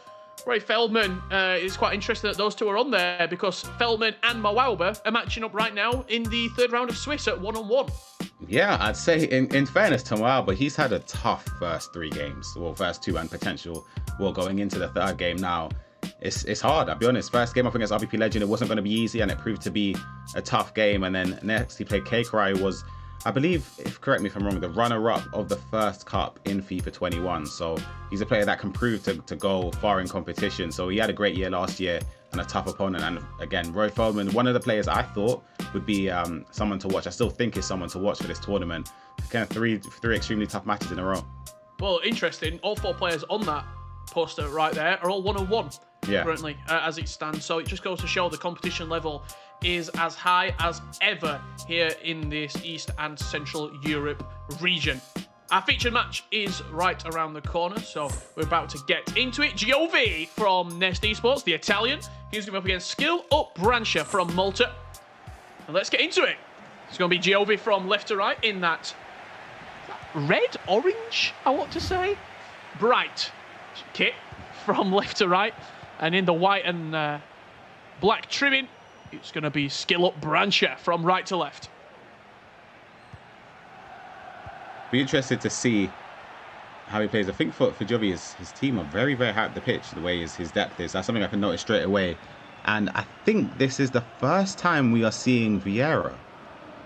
Ray Feldman is quite interesting that those two are on there, because Feldman and MoAuba are matching up right now in the third round of Swiss at 1-on-1. Yeah, I'd say in fairness to MoAuba, he's had a tough first 3 games, well, first 2 and potential, well, going into the third game now. It's hard, I'll be honest. First game up against RBP Legend, it wasn't going to be easy, and it proved to be a tough game. And then next he played Keikarai, who was, I believe, correct me if I'm wrong, the runner-up of the first cup in FIFA 21. So he's a player that can prove to go far in competition. So he had a great year last year and a tough opponent. And again, Roy Feldman, one of the players I thought would be someone to watch. I still think is someone to watch for this tournament. Kind of three extremely tough matches in a row. Well, interesting. All 4 players on that poster right there are all 1-on-1 currently as it stands. So it just goes to show the competition level is as high as ever here in this East and Central Europe region. Our featured match is right around the corner, so we're about to get into it. Giovi from Nest Esports, the Italian. He's going to be up against Skill Up Brancia from Malta. And let's get into it. It's going to be Giovi from left to right in that red, orange, I want to say, bright kit from left to right. And in the white and black trimming, it's going to be Skill Up Brancia from right to left. Be interested to see how he plays. I think for Giovi, his team are very, very high up the pitch, the way his depth is. That's something I can notice straight away. And I think this is the first time we are seeing Vieira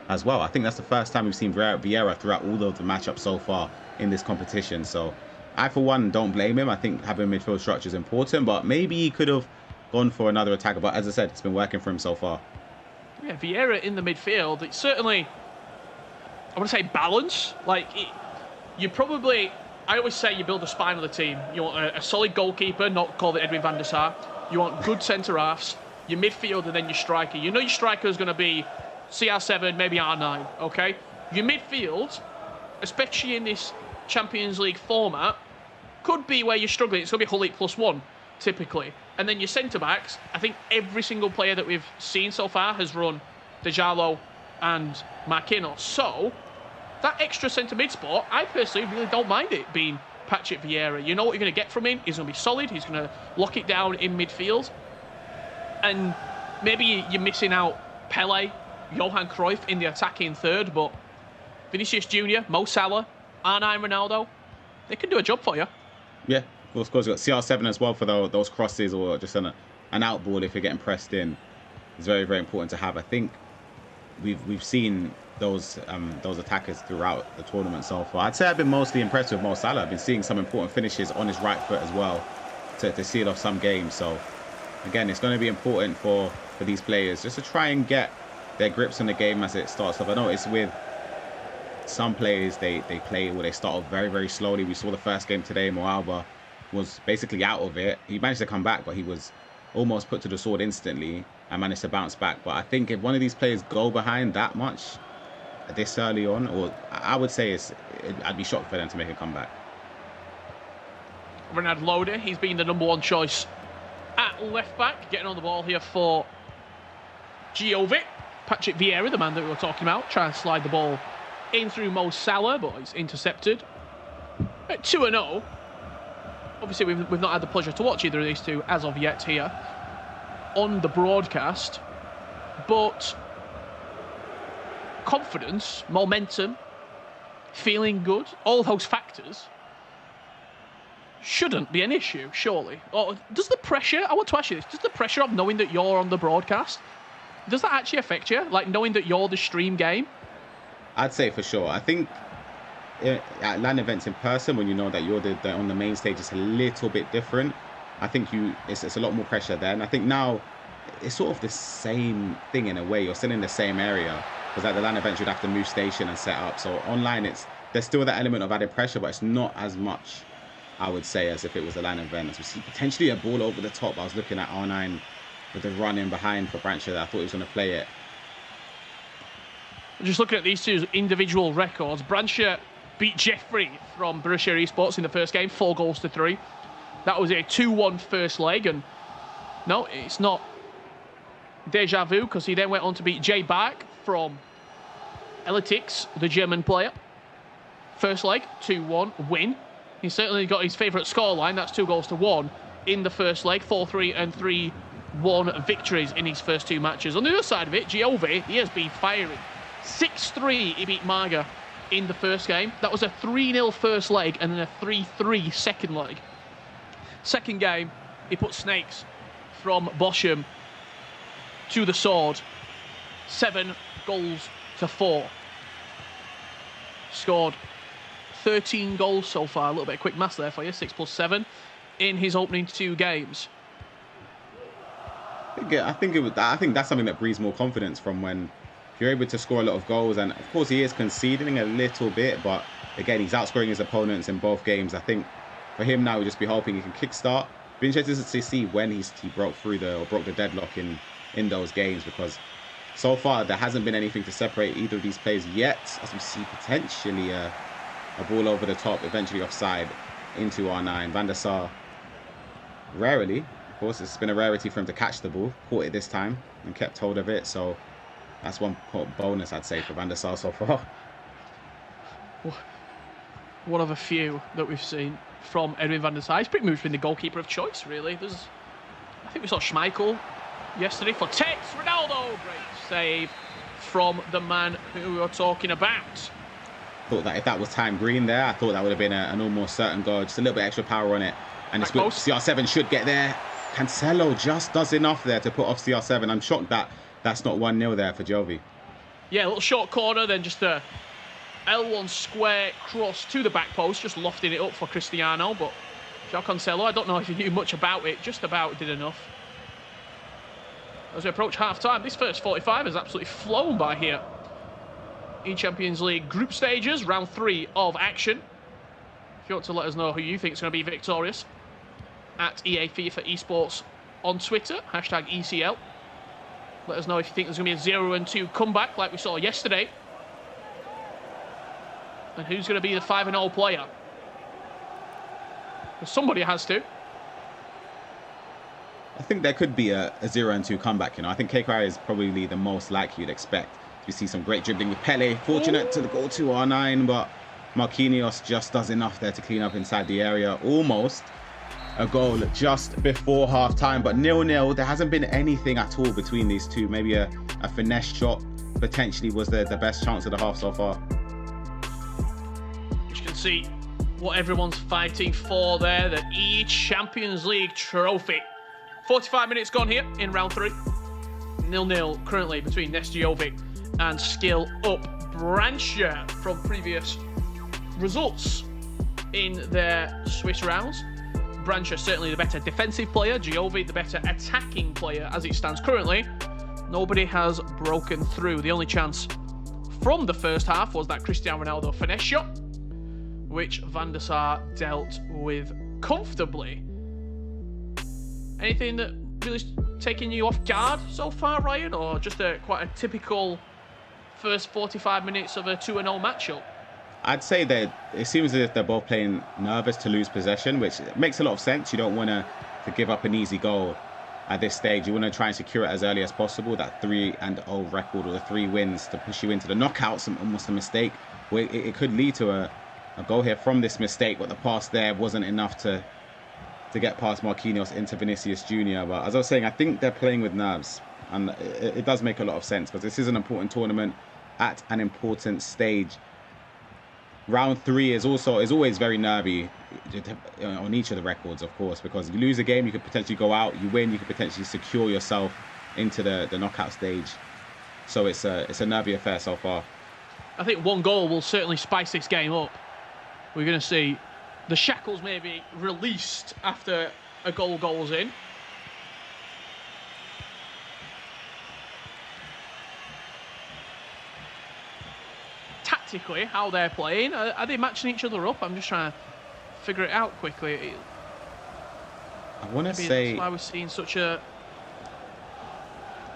as well. I think that's the first time we've seen Vieira throughout all of the matchups so far in this competition. So I, for one, don't blame him. I think having midfield structure is important, but maybe he could have gone for another attacker. But as I said, it's been working for him so far. Yeah, Vieira in the midfield, it's certainly, I want to say balance. Like, you probably, I always say you build a spine of the team. You want a solid goalkeeper, not call it Edwin van der Sar. You want good centre-halves, your midfield, and then your striker. You know your striker is going to be CR7, maybe R9, okay? Your midfield, especially in this Champions League format, could be where you're struggling. It's going to be Hull 8+1, typically. And then your centre-backs, I think every single player that we've seen so far has run Dejalo and Marquinhos. So, that extra centre-mid spot, I personally really don't mind it being Patrick Vieira. You know what you're going to get from him. He's going to be solid. He's going to lock it down in midfield. And maybe you're missing out Pele, Johan Cruyff in the attacking third, but Vinicius Jr., Mo Salah, R9 Ronaldo, they can do a job for you. Yeah, of course, you've got CR7 as well for those crosses or just an out ball if you're getting pressed in. It's very, very important to have. I think we've seen those attackers throughout the tournament so far. I'd say I've been mostly impressed with Mo Salah. I've been seeing some important finishes on his right foot as well to seal off some games. So again, it's going to be important for these players just to try and get their grips on the game as it starts off. I noticed with some players, they play or they start off very, very slowly. We saw the first game today, MoAuba was basically out of it. He managed to come back, but he was almost put to the sword instantly and managed to bounce back. But I think if one of these players go behind that much this early on, or I would say I'd be shocked for them to make a comeback. Renard Lodi, he's been the #1 choice at left back, getting on the ball here for Giovi. Patrick Vieira, the man that we were talking about, trying to slide the ball in through Mo Salah, but he's intercepted. At 2-0. Obviously, we've not had the pleasure to watch either of these two as of yet here on the broadcast, but confidence, momentum, feeling good, all those factors shouldn't be an issue, surely. Or does the pressure, I want to ask you this, does the pressure of knowing that you're on the broadcast, does that actually affect you? Like knowing that you're the stream game? I'd say for sure. I think at LAN events in person, when you know that you're on the main stage, it's a little bit different. I think it's a lot more pressure there. And I think now it's sort of the same thing in a way. You're still in the same area. Because at the LAN events, you'd have to move station and set up. So online, there's still that element of added pressure, but it's not as much, I would say, as if it was a LAN event. As we see potentially a ball over the top. I was looking at R9 with the run in behind for Brancher. I thought he was going to play it. Just looking at these two individual records, Brancher beat Jeffrey from Borussia Esports in the first game, 4-3. That was a 2-1 first leg, and no, it's not deja vu, because he then went on to beat Jay Bark from Elitix, the German player. First leg, 2-1 win. He's certainly got his favourite scoreline, that's 2-1 in the first leg, 4-3 and 3-1 victories in his first two matches. On the other side of it, Giovi, he has been firing. 6-3 he beat Marga in the first game. That was a 3-0 first leg and then a 3-3 second leg. Second game, he put Snakes from Bochum to the sword. 7-4. Scored 13 goals so far. A little bit of quick maths there for you. 6 + 7 in his opening 2 games. I think that's something that breeds more confidence from when you're able to score a lot of goals. And of course, he is conceding a little bit, but again, he's outscoring his opponents in both games. I think for him now, we'll just be hoping he can kickstart. Be interested to see when he broke through broke the deadlock in those games, because so far there hasn't been anything to separate either of these players yet, as we see potentially a ball over the top, eventually offside into R9. Van der Sar, rarely, of course, it's been a rarity for him to catch the ball, caught it this time and kept hold of it, so that's one bonus, I'd say, for Van der Sar so far. One of a few that we've seen from Edwin van der Sar. He's pretty much been the goalkeeper of choice, really. I think we saw Schmeichel yesterday for Tex. Ronaldo, great save from the man who we were talking about. thought that if that was time green there, I thought that would have been an almost certain goal. Just a little bit extra power on it. And this CR7 should get there. Cancelo just does enough there to put off CR7. I'm shocked that that's not 1-0 there for Giovi. Yeah, a little short corner, then just a L1 square cross to the back post, just lofting it up for Cristiano. But João Cancelo, I don't know if he knew much about it, just about did enough. As we approach half-time, this first 45 has absolutely flown by here. eChampions League group stages, round 3 of action. If you want to let us know who you think is going to be victorious, at EA FIFA Esports on Twitter, hashtag ECL. Let us know if you think there's going to be a 0-2 comeback like we saw yesterday. And who's going to be the 5-0 player? Because somebody has to. I think there could be a 0-2 comeback, you know. I think KKR is probably the most likely you'd expect. We see some great dribbling with Pele. Fortunate to the goal to R9, but Marquinhos just does enough there to clean up inside the area. Almost a goal just before half-time, but 0-0. There hasn't been anything at all between these two. Maybe a finesse shot potentially was the best chance of the half so far. You can see what everyone's fighting for there, the eChampions League trophy. 45 minutes gone here in round 3. 0-0 currently between Nest Giovi and Skill Up Brancher from previous results in their Swiss rounds. Brancher certainly the better defensive player, Giovi the better attacking player as it stands currently. Nobody has broken through. The only chance from the first half was that Cristiano Ronaldo finesse shot, which Van der Sar dealt with comfortably. Anything that really taking you off guard so far, Ryan, or just quite a typical first 45 minutes of a 2-0 matchup? I'd say that it seems as if they're both playing nervous to lose possession, which makes a lot of sense. You don't want to give up an easy goal at this stage. You want to try and secure it as early as possible. That 3-0 record, or the 3 wins to push you into the knockouts, almost a mistake. It could lead to a goal here from this mistake, but the pass there wasn't enough to get past Marquinhos into Vinicius Jr. But as I was saying, I think they're playing with nerves, and it does make a lot of sense because this is an important tournament at an important stage. Round 3 is always very nervy on each of the records, of course, because you lose a game, you could potentially go out. You win, you could potentially secure yourself into the knockout stage. So it's a nervy affair so far. I think 1 goal will certainly spice this game up. We're going to see the shackles maybe released after a goal goes in. Tactically, how they're playing, are they matching each other up? I'm just trying to figure it out quickly. I want to say that's why we're seeing such a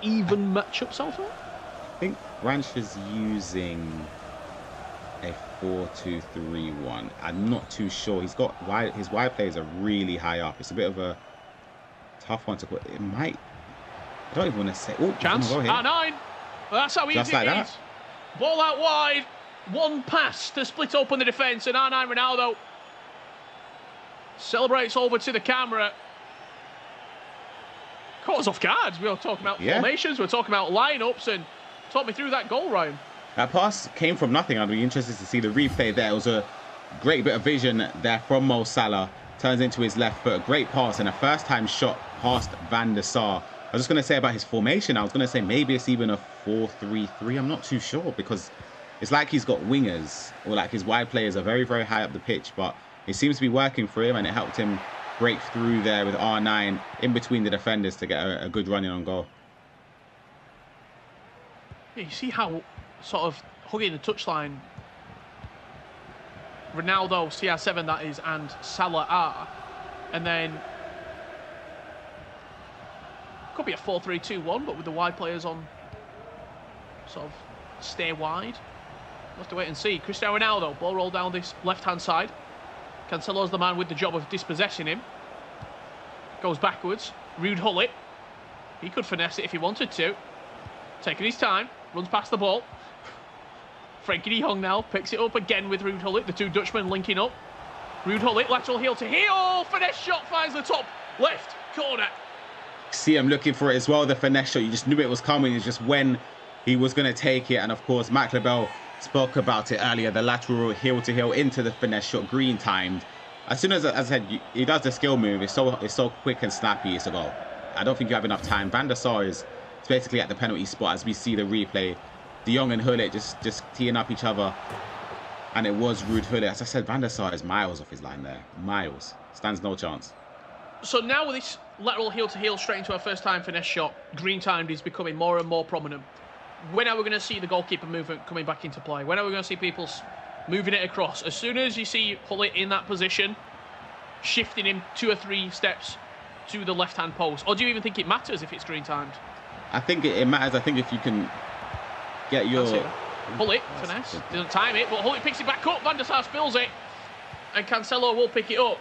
even matchup so far. I think Ranch is using a 4-2-3-1. I'm not too sure. His wide players are really high up. It's a bit of a tough one to put. It might. I don't even want to say. Oh, chance. R9. Well, that's how easy it is. Ball out wide. 1 pass to split open the defence, and R9 Ronaldo celebrates over to the camera. Caught us off guard. We were talking about formations, we were talking about lineups, and talk me through that goal, Ryan. That pass came from nothing. I'd be interested to see the replay there. It was a great bit of vision there from Mo Salah. Turns into his left foot. A great pass and a first-time shot past Van der Sar. I was just going to say about his formation, I was going to say maybe it's even a 4-3-3. I'm not too sure because it's like he's got wingers, or like his wide players are very, very high up the pitch, but it seems to be working for him, and it helped him break through there with R9 in between the defenders to get a good run in on goal. Yeah, you see how sort of hugging the touchline Ronaldo, CR7 that is, and Salah are, and then could be a 4-3-2-1, but with the wide players on sort of stay wide. We'll have to wait and see. Cristiano Ronaldo, ball roll down this left-hand side. Cancelo's the man with the job of dispossessing him. Goes backwards. Ruud Gullit. He could finesse it if he wanted to. Taking his time. Runs past the ball. Frenkie de Jong now picks it up again with Ruud Gullit. The 2 Dutchmen linking up. Ruud Gullit, lateral heel to heel. Finesse shot finds the top left corner. See him looking for it as well, the finesse shot. You just knew it was coming. It's just when he was going to take it. And of course, Mac Lebel spoke about it earlier, the lateral heel to heel into the finesse shot, green timed. As soon as I said, he does the skill move, it's so quick and snappy, it's a goal. I don't think you have enough time. Van der Sar is basically at the penalty spot as we see the replay. De Jong and Gullit just teeing up each other. And it was Ruud Gullit. As I said, Van der Sar is miles off his line there. Miles. Stands no chance. So now with this lateral heel to heel straight into our first time finesse shot, green timed is becoming more and more prominent. When are we going to see the goalkeeper movement coming back into play? When are we going to see people moving it across? As soon as you see Gullit in that position, shifting him 2 or 3 steps to the left-hand post. Or do you even think it matters if it's green timed? I think it matters. I think if you can get your... Gullit, finesse, doesn't time it, but Gullit picks it back up, Van der Sar spills it, and Cancelo will pick it up.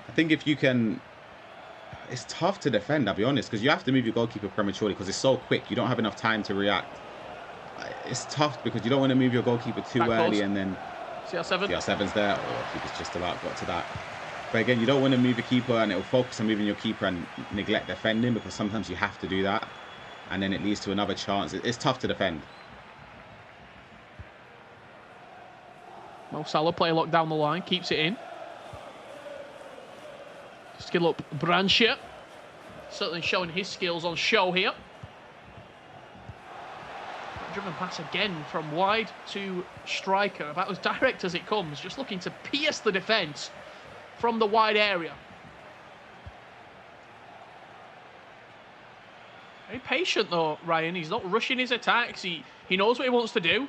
I think if you can... It's tough to defend, I'll be honest, because you have to move your goalkeeper prematurely because it's so quick. You don't have enough time to react. It's tough because you don't want to move your goalkeeper too early and then... CR7. CR7's there. Oh, keeper's just about got to that. But again, you don't want to move your keeper and it'll focus on moving your keeper and neglect defending because sometimes you have to do that. And then it leads to another chance. It's tough to defend. Mo Salah play a lock down the line, keeps it in. Skill up Branche. Certainly showing his skills on show here. Driven pass again from wide to striker. About as direct as it comes. Just looking to pierce the defence from the wide area. Very patient though, Ryan. He's not rushing his attacks. He knows what he wants to do.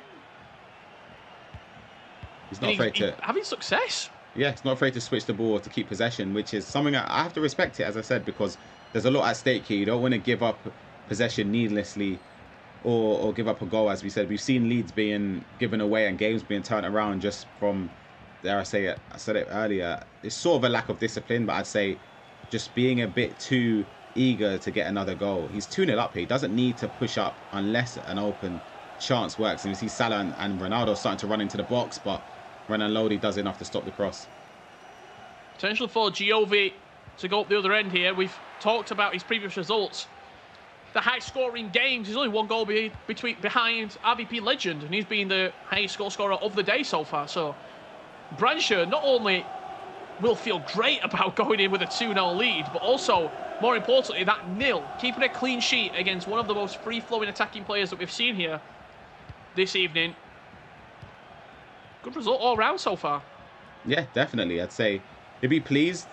He's not afraid to... having success. Yeah, he's not afraid to switch the ball to keep possession, which is something I have to respect it, as I said, because there's a lot at stake here. You don't want to give up possession needlessly or give up a goal, as we said. We've seen leads being given away and games being turned around just from, dare I say it, I said it earlier, it's sort of a lack of discipline, but I'd say just being a bit too eager to get another goal. He's 2-0 up here. He doesn't need to push up unless an open chance works. And you see Salah and Ronaldo starting to run into the box, but Renan Lodi does enough to stop the cross. Potential for Giovi to go up the other end here. We've talked about his previous results. The high-scoring games, he's only 1 goal behind RVP legend, and he's been the highest goal scorer of the day so far. So Branche not only will feel great about going in with a 2-0 lead, but also, more importantly, that nil, keeping a clean sheet against one of the most free-flowing attacking players that we've seen here this evening. Good result all round so far. Yeah, definitely. I'd say he'd be pleased.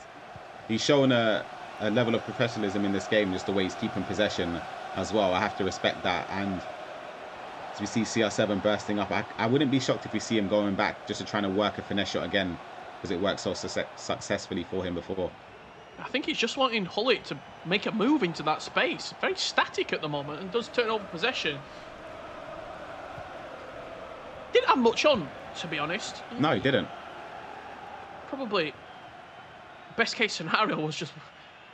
He's shown a level of professionalism in this game, just the way he's keeping possession as well. I have to respect that. And as we see CR7 bursting up, I wouldn't be shocked if we see him going back just to trying to work a finesse shot again, because it worked so successfully for him before. I think he's just wanting Gullit to make a move into that space. Very static at the moment and does turn over possession. Didn't have much on, to be honest. No, he didn't. Probably best case scenario was just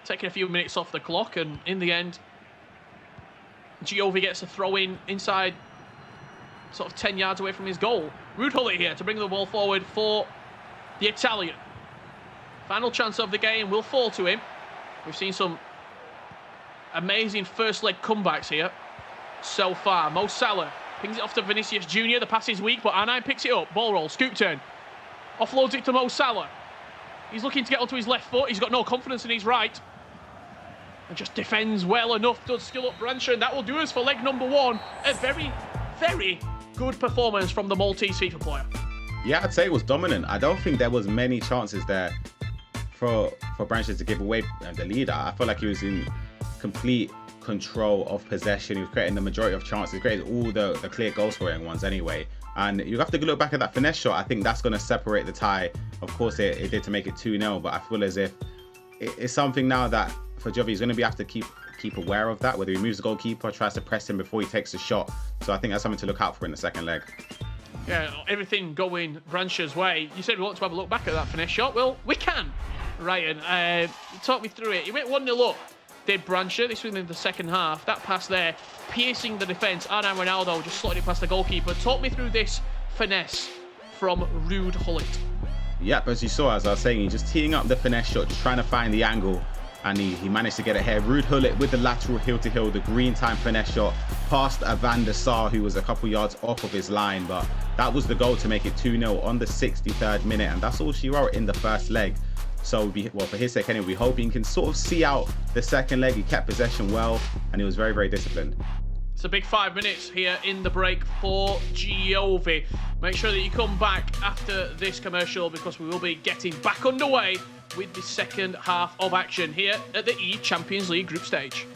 taking a few minutes off the clock, and in the end Giovi gets a throw in inside sort of 10 yards away from his goal. Ruud Gullit here to bring the ball forward for the Italian. Final chance of the game will fall to him. We've seen some amazing first leg comebacks here so far. Mo Salah pings it off to Vinicius Jr. The pass is weak, but R9 picks it up. Ball roll, scoop turn. Offloads it to Mo Salah. He's looking to get onto his left foot. He's got no confidence in his right. And just defends well enough. Does skill up Branche, and that will do us for leg number 1. A very, very good performance from the Maltese FIFA player. Yeah, I'd say it was dominant. I don't think there was many chances there for Branche to give away the lead. I feel like he was in complete control of possession. He was creating the majority of chances. He created all the clear goal scoring ones anyway. And you have to look back at that finesse shot. I think that's going to separate the tie. Of course, it did to make it 2-0, but I feel as if it's something now that for Giovi, he's going to have to keep aware of that, whether he moves the goalkeeper, tries to press him before he takes the shot. So I think that's something to look out for in the second leg. Yeah, everything going Branche's way. You said we want to have a look back at that finesse shot. Well, we can, Ryan. Talk me through it. He went 1-0 up. Did Branche, this was in the second half. That pass there, piercing the defence. R9 Ronaldo just slotted it past the goalkeeper. Talk me through this finesse from Ruud Gullit. Yep, as you saw, as I was saying, he's just teeing up the finesse shot, just trying to find the angle. and he managed to get it here. Rude Hullet with the lateral heel-to-heel, the green time finesse shot past Van der Sar, who was a couple yards off of his line, but that was the goal to make it 2-0 on the 63rd minute, and that's all she wrote in the first leg. So, well, for his sake anyway, we hope he can sort of see out the second leg. He kept possession well, and he was very, very disciplined. It's a big 5 minutes here in the break for Giovi. Make sure that you come back after this commercial, because we will be getting back underway with the second half of action here at the eChampions League group stage.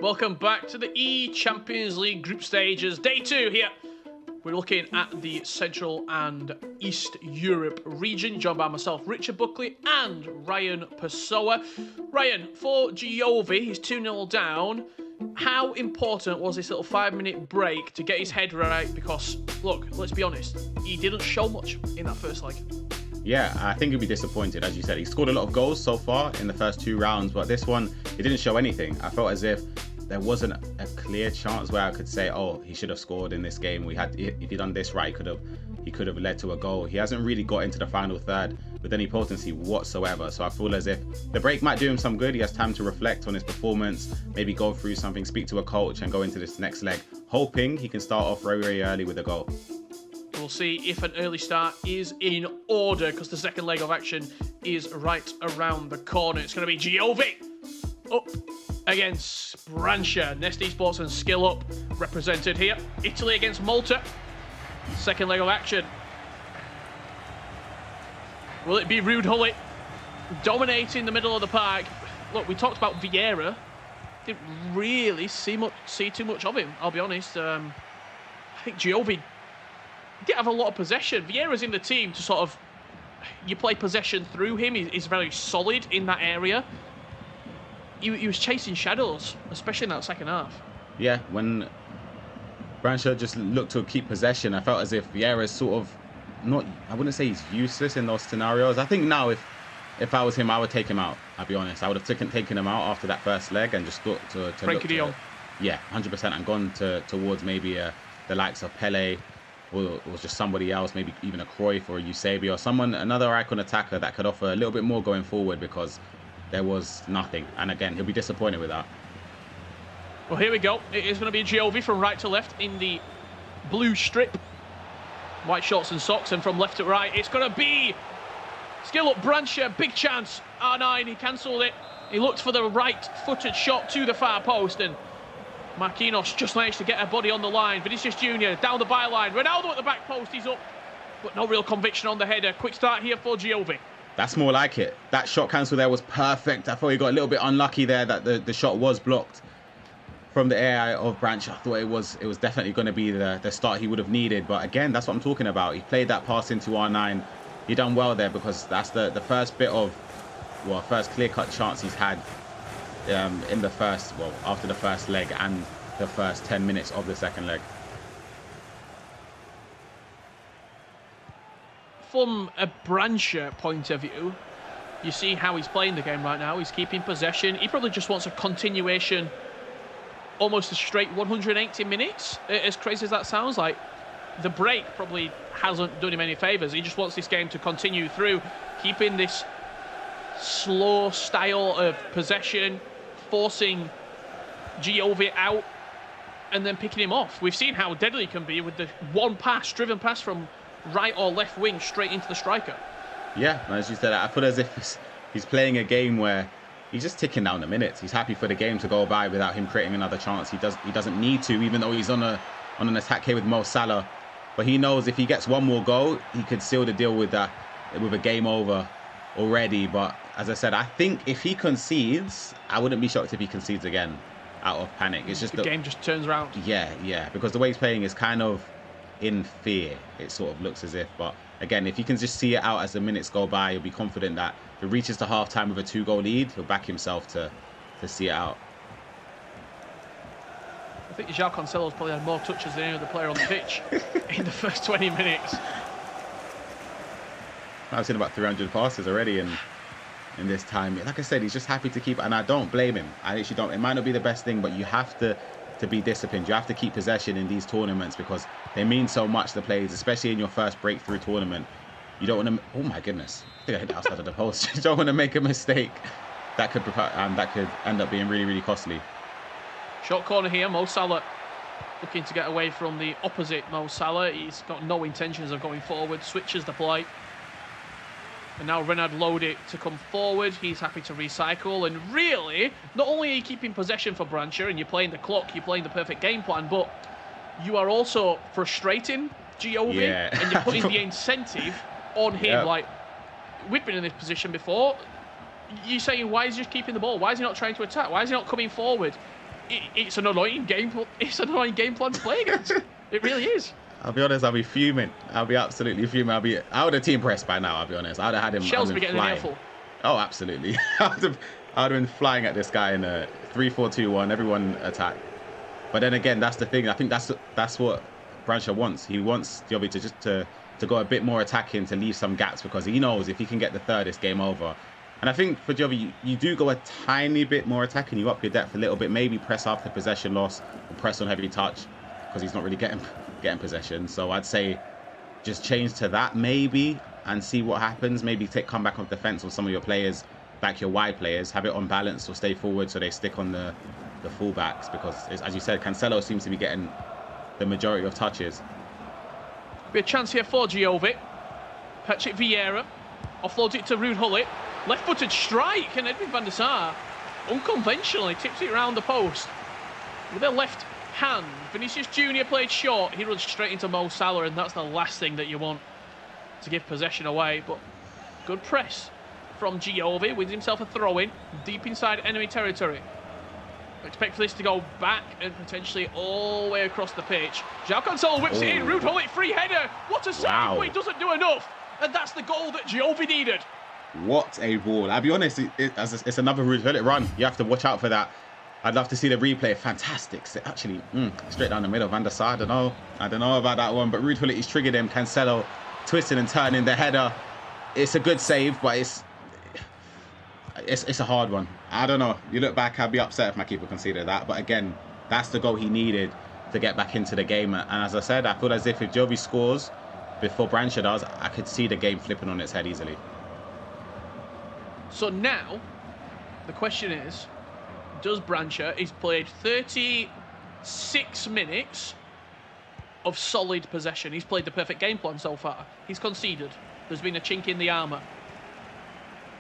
Welcome back to the eChampions League group stages. Day 2 here. We're looking at the Central and East Europe region, joined by myself, Richard Buckley, and Ryan Pessoa. Ryan, for Giovi, he's 2-0 down. How important was this little 5-minute break to get his head right? Because, look, let's be honest, he didn't show much in that first leg. Yeah, I think he'll be disappointed. As you said, he scored a lot of goals so far in the first 2 rounds, but this one, he didn't show anything. I felt as if there wasn't a clear chance where I could say, oh, he should have scored in this game. If he'd done this right, he could have led to a goal. He hasn't really got into the final third with any potency whatsoever. So I feel as if the break might do him some good. He has time to reflect on his performance, maybe go through something, speak to a coach, and go into this next leg, hoping he can start off very, very early with a goal. We'll see if an early start is in order, because the second leg of action is right around the corner. It's going to be Giovi up against Brancia. Nest Esports and Skill Up represented here. Italy against Malta. Second leg of action. Will it be Ruud Gullit dominating the middle of the park? Look, we talked about Vieira. Didn't really see too much of him, I'll be honest. I think Giovi did have a lot of possession. Vieira's in the team to sort of, you play possession through him. He's very solid in that area. He was chasing shadows, especially in that second half. Yeah, when Brancia just looked to keep possession, I felt as if Vieira's sort of not, I wouldn't say he's useless in those scenarios. I think now if I was him, I would take him out. I'll be honest. I would have taken him out after that first leg and just thought to Frankie de Jong. Yeah, 100%, and gone towards maybe the likes of Pele, or just somebody else, maybe even a Cruyff or a Eusebio, or another icon attacker that could offer a little bit more going forward, because there was nothing. And again, he'll be disappointed with that. Well, here we go. It is going to be Giovi from right to left in the blue strip. White shorts and socks, and from left to right, it's going to be Skill Up Brancia. Big chance. R9, he cancelled it. He looked for the right-footed shot to the far post, and Marquinhos just managed to get a body on the line. Vinicius Jr. down the byline. Ronaldo at the back post. He's up, but no real conviction on the header. Quick start here for Giovi. That's more like it. That shot cancel there was perfect. I thought he got a little bit unlucky there that the shot was blocked from the AI of Brancia. I thought it was definitely going to be the start he would have needed. But again, that's what I'm talking about. He played that pass into R9. He done well there, because that's the first bit of, well, first clear-cut chance he's had in the first, well, after the first leg and the first 10 minutes of the second leg. From a Brancia point of view, you see how he's playing the game right now. He's keeping possession. He probably just wants a continuation, almost a straight 180 minutes, as crazy as that sounds. Like, the break probably hasn't done him any favours. He just wants this game to continue through, keeping this slow style of possession, forcing Giovi out, and then picking him off. We've seen how deadly he can be with the one pass, driven pass from right or left wing straight into the striker. Yeah, as you said, I feel as if he's playing a game where he's just ticking down the minutes. He's happy for the game to go by without him creating another chance. He doesn't need to, even though he's on an attack here with Mo Salah. But he knows if he gets one more goal, he could seal the deal with that, with a game over already. But as I said, I think if he concedes, I wouldn't be shocked if he concedes again out of panic. It's just the game just turns around. Yeah, because the way he's playing is kind of in fear. It sort of looks as if. But again, if he can just see it out as the minutes go by, he'll be confident that if it reaches to half-time with a 2-goal lead, he'll back himself to see it out. I think João Cancelo's probably had more touches than any other player on the pitch in the first 20 minutes. I've seen about 300 passes already in this time. Like I said, he's just happy to keep it, and I don't blame him. I actually don't. It might not be the best thing, but you have to be disciplined. You have to keep possession in these tournaments, because they mean so much to players, especially in your first breakthrough tournament. You don't want to, oh my goodness, I think I hit that outside of the post. You don't want to make a mistake that could end up being really, really costly. Short corner here, Mo Salah looking to get away from the opposite Mo Salah. He's got no intentions of going forward, switches the play. And now Renard Lodi to come forward. He's happy to recycle. And really, not only are you keeping possession for Brancia and you're playing the clock, you're playing the perfect game plan, but you are also frustrating Giovi, and you're putting the incentive on him. Yep. Like, we've been in this position before. You're saying, why is he just keeping the ball? Why is he not trying to attack? Why is he not coming forward? It's an annoying game. It's an annoying game plan to play against. It really is. I'll be honest, I'll be fuming. I'll be absolutely fuming. I would have team pressed by now, I'll be honest. I would have had him. Shell's be getting an earful. Oh, absolutely. I would have been flying at this guy in a 3-4-2-1, everyone attack. But then again, that's the thing. I think that's what Brancia wants. He wants Giovi to just to go a bit more attacking, to leave some gaps, because he knows if he can get the third, it's game over. And I think for Giovi, you do go a tiny bit more attacking. You up your depth a little bit, maybe press after possession loss, or press on heavy touch, because he's not really getting possession. So I'd say just change to that maybe and see what happens. Maybe come back off defense on some of your players, back your wide players, have it on balance or stay forward so they stick on the fullbacks, because as you said, Cancelo seems to be getting the majority of touches. Be a chance here for Giovi. Patrick Vieira offloads it to Ruud Gullit. Left-footed strike, and Edwin van der Sar unconventionally tips it around the post with a left hand. Vinicius Jr. played short. He runs straight into Mo Salah, and that's the last thing that you want to give possession away. But good press from Giovi, wins himself a throw-in deep inside enemy territory. Expect for this to go back and potentially all the way across the pitch. João Cancelo whips it in. Rude Hullet, free header. What a save, but he doesn't do enough. And that's the goal that Giovi needed. What a ball. I'll be honest, it's another Rude Hullet run. You have to watch out for that. I'd love to see the replay. Fantastic. Actually, straight down the middle. Van der Sar, I don't know about that one, but Rude Hullet, he's triggered him. Cancelo twisting and turning the header. It's a good save, but it's a hard one. I don't know. You look back, I'd be upset if my keeper conceded that. But again, that's the goal he needed to get back into the game. And as I said, I feel as if Giovi scores before Brancher does, I could see the game flipping on its head easily. So now, the question is, does Brancher? He's played 36 minutes of solid possession. He's played the perfect game plan so far. He's conceded. There's been a chink in the armour.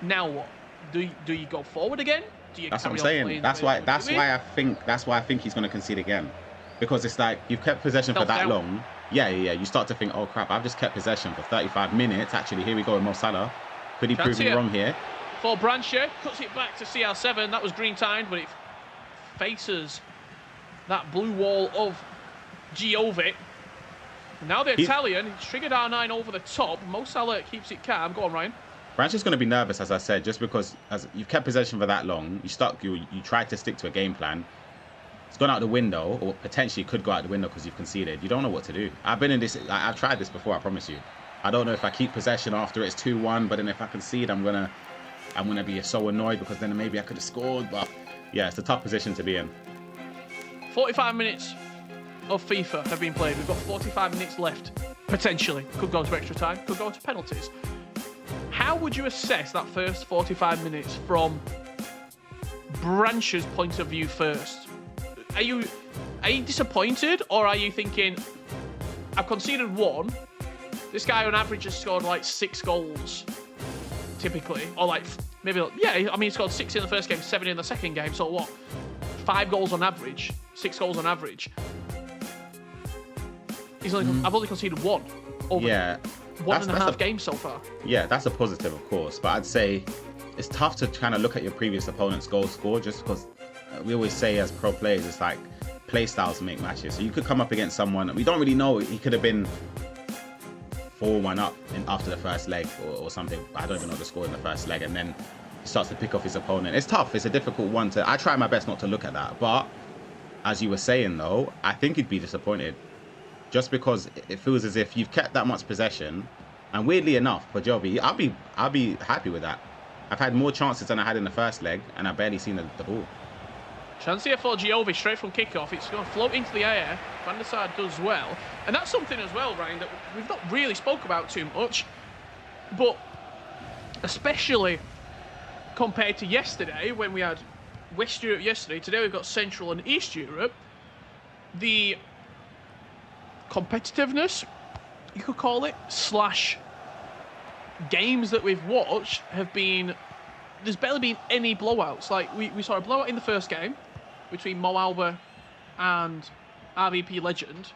Now what? Do you go forward again? Do you that's what I'm saying. That's why I think he's going to concede again, because it's like you've kept possession for that long. Yeah. You start to think, oh crap, I've just kept possession for 35 minutes. Actually, here we go with Mo Salah. Could he prove me wrong here? For Brancher, cuts it back to CR7. That was green timed, but it faces that blue wall of Giovi. Now the Italian, he's triggered R9 over the top. Mo Salah keeps it calm. Go on, Ryan. Brancher's going to be nervous, as I said, just because as you've kept possession for that long, you tried to stick to a game plan. It's gone out the window, or potentially could go out the window because you've conceded. You don't know what to do. I've been in this. I've tried this before. I promise you. I don't know if I keep possession after it's 2-1, but then if I concede, I'm gonna be so annoyed because then maybe I could have scored. But yeah, it's a tough position to be in. 45 minutes of FIFA have been played. We've got 45 minutes left. Potentially, could go to extra time. Could go to penalties. How would you assess that first 45 minutes from Brancher's point of view first? Are you disappointed, or are you thinking, I've conceded 1, this guy on average has scored like 6 goals, typically, or like, maybe, yeah, I mean, he scored 6 in the first game, 7 in the second game, so what, 5 goals on average, 6 goals on average. I've only conceded 1 over 1.5 games so far. Yeah, that's a positive, of course, but I'd say it's tough to kind of look at your previous opponent's goal score, just because we always say as pro players, it's like play styles make matches. So you could come up against someone, we don't really know, he could have been 4-1 up after the first leg or something. I don't even know the score in the first leg, and then he starts to pick off his opponent. It's tough. It's a difficult one I try my best not to look at that, but as you were saying though, I think you'd be disappointed. Just because it feels as if you've kept that much possession, and weirdly enough, for Giovi, I'll be happy with that. I've had more chances than I had in the first leg, and I've barely seen the ball. Chance here for Giovi, straight from kickoff. It's going to float into the air. Van der Sar does well, and that's something as well, Ryan, that we've not really spoke about too much, but especially compared to yesterday, when we had West Europe yesterday. Today we've got Central and East Europe. The competitiveness, you could call it, / games that we've watched have been, there's barely been any blowouts. Like we saw a blowout in the first game between MoAuba and RVP Legend,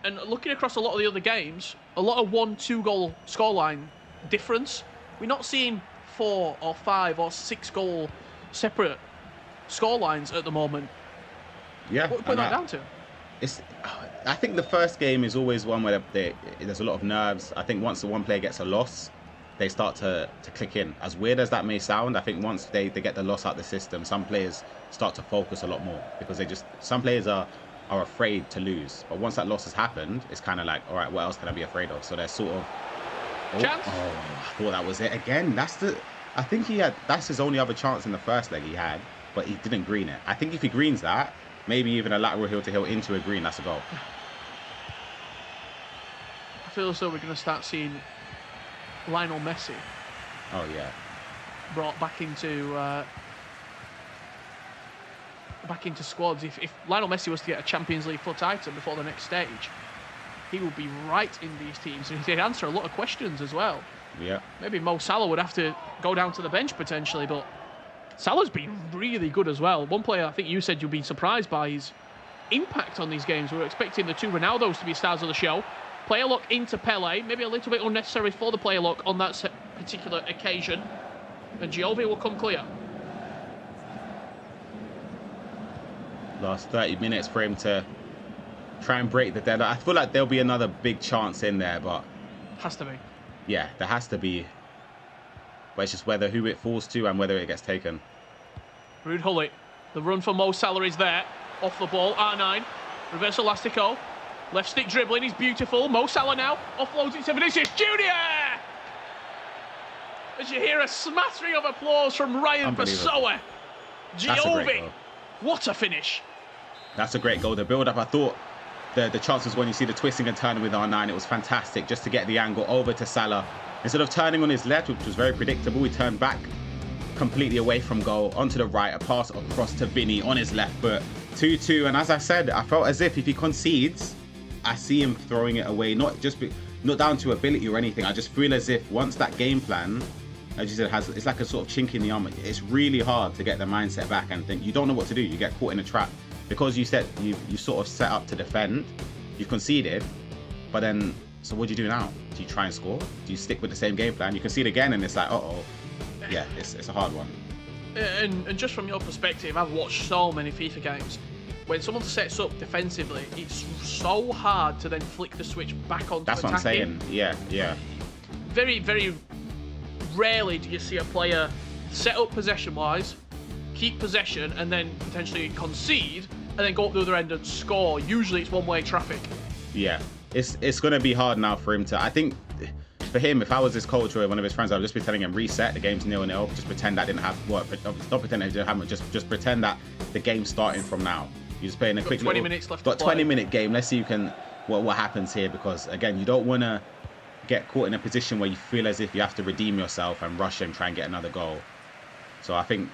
and looking across a lot of the other games, a lot of 1-2 goal scoreline difference. We're not seeing 4 or 5 or 6 goal separate scorelines at the moment. Yeah, what put that down to? I think the first game is always one where there's a lot of nerves. I think once the one player gets a loss, they start to click in. As weird as that may sound, I think once they get the loss out of the system, some players start to focus a lot more, because some players are afraid to lose. But once that loss has happened, it's kind of like, all right, what else can I be afraid of? So they're sort of, I thought that was it again. I think that's his only other chance in the first leg he had, but he didn't green it. I think if he greens that, maybe even a lateral heel to heel into a green, that's a goal. I feel as though we're going to start seeing Lionel Messi. Oh yeah. Brought back into squads. If Lionel Messi was to get a Champions League foot item before the next stage, he would be right in these teams, and he'd answer a lot of questions as well. Yeah. Maybe Mo Salah would have to go down to the bench potentially, but Salah's been really good as well. One player I think you said you'd be surprised by his impact on these games. We were expecting the two Ronaldos to be stars of the show. Player lock into Pele, maybe a little bit unnecessary for the player lock on that particular occasion. And Giovi will come clear. Last 30 minutes for him to try and break the deadlock. I feel like there'll be another big chance in there, but... Has to be. Yeah, there has to be. But it's just who it falls to and whether it gets taken. Ruud Gullit. The run for Mo Salah is there. Off the ball, R9. Reverse elastico. Left stick dribbling, he's beautiful. Mo Salah now offloads it to Vinicius Junior. As you hear a smattering of applause from Ryan Pessoa. Giovi. What a finish. That's a great goal. The build-up, I thought the chances when you see the twisting and turning with R9, it was fantastic just to get the angle over to Salah. Instead of turning on his left, which was very predictable, he turned back completely away from goal, onto the right, a pass across to Vinny on his left foot. 2-2, and as I said, I felt as if he concedes, I see him throwing it away, not down to ability or anything. I just feel as if once that game plan, as you said, it's like a sort of chink in the armor. It's really hard to get the mindset back and think you don't know what to do. You get caught in a trap because you said you sort of set up to defend. You've conceded, but then so what do you do now? Do you try and score? Do you stick with the same game plan? You concede again, and it's like, yeah, it's a hard one. And just from your perspective, I've watched so many FIFA games. When someone sets up defensively, it's so hard to then flick the switch back onto That's attacking. what I'm saying. Yeah. Very, very rarely do you see a player set up possession-wise, keep possession, and then potentially concede, and then go up the other end and score. Usually it's one-way traffic. Yeah, it's going to be hard now for him to... I think for him, if I was his coach or one of his friends, I would just be telling him, reset, the game's 0-0. Just pretend that didn't have... Well, not pretend that didn't happen, just pretend that the game's starting from now. You're just playing a quick 20 minutes left got to play. 20-minute game. Let's see what happens here, because, again, you don't want to get caught in a position where you feel as if you have to redeem yourself and rush and try and get another goal. So I think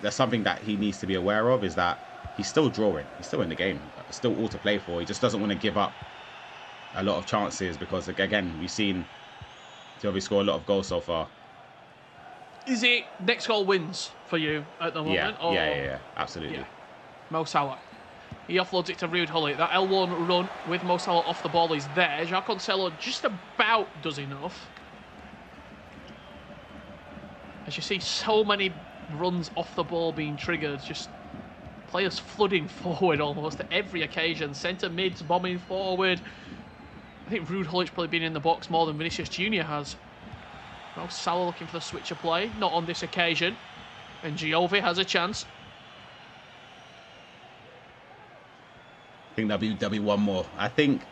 there's something that he needs to be aware of, is that he's still drawing. He's still in the game. Still all to play for. He just doesn't want to give up a lot of chances because, again, we've seen Giovi score a lot of goals so far. Is it next goal wins for you at the moment? Yeah, absolutely. Yeah. Mo Salah. He offloads it to Ruud Gullit. That L1 run with Mo Salah off the ball is there. João Cancelo just about does enough. As you see so many runs off the ball being triggered, just players flooding forward almost at every occasion. Centre mids bombing forward. I think Ruud Gullit's probably been in the box more than Vinicius Junior has. Mo Salah looking for the switch of play, not on this occasion. And Giovi has a chance. I think there'll be one more. I think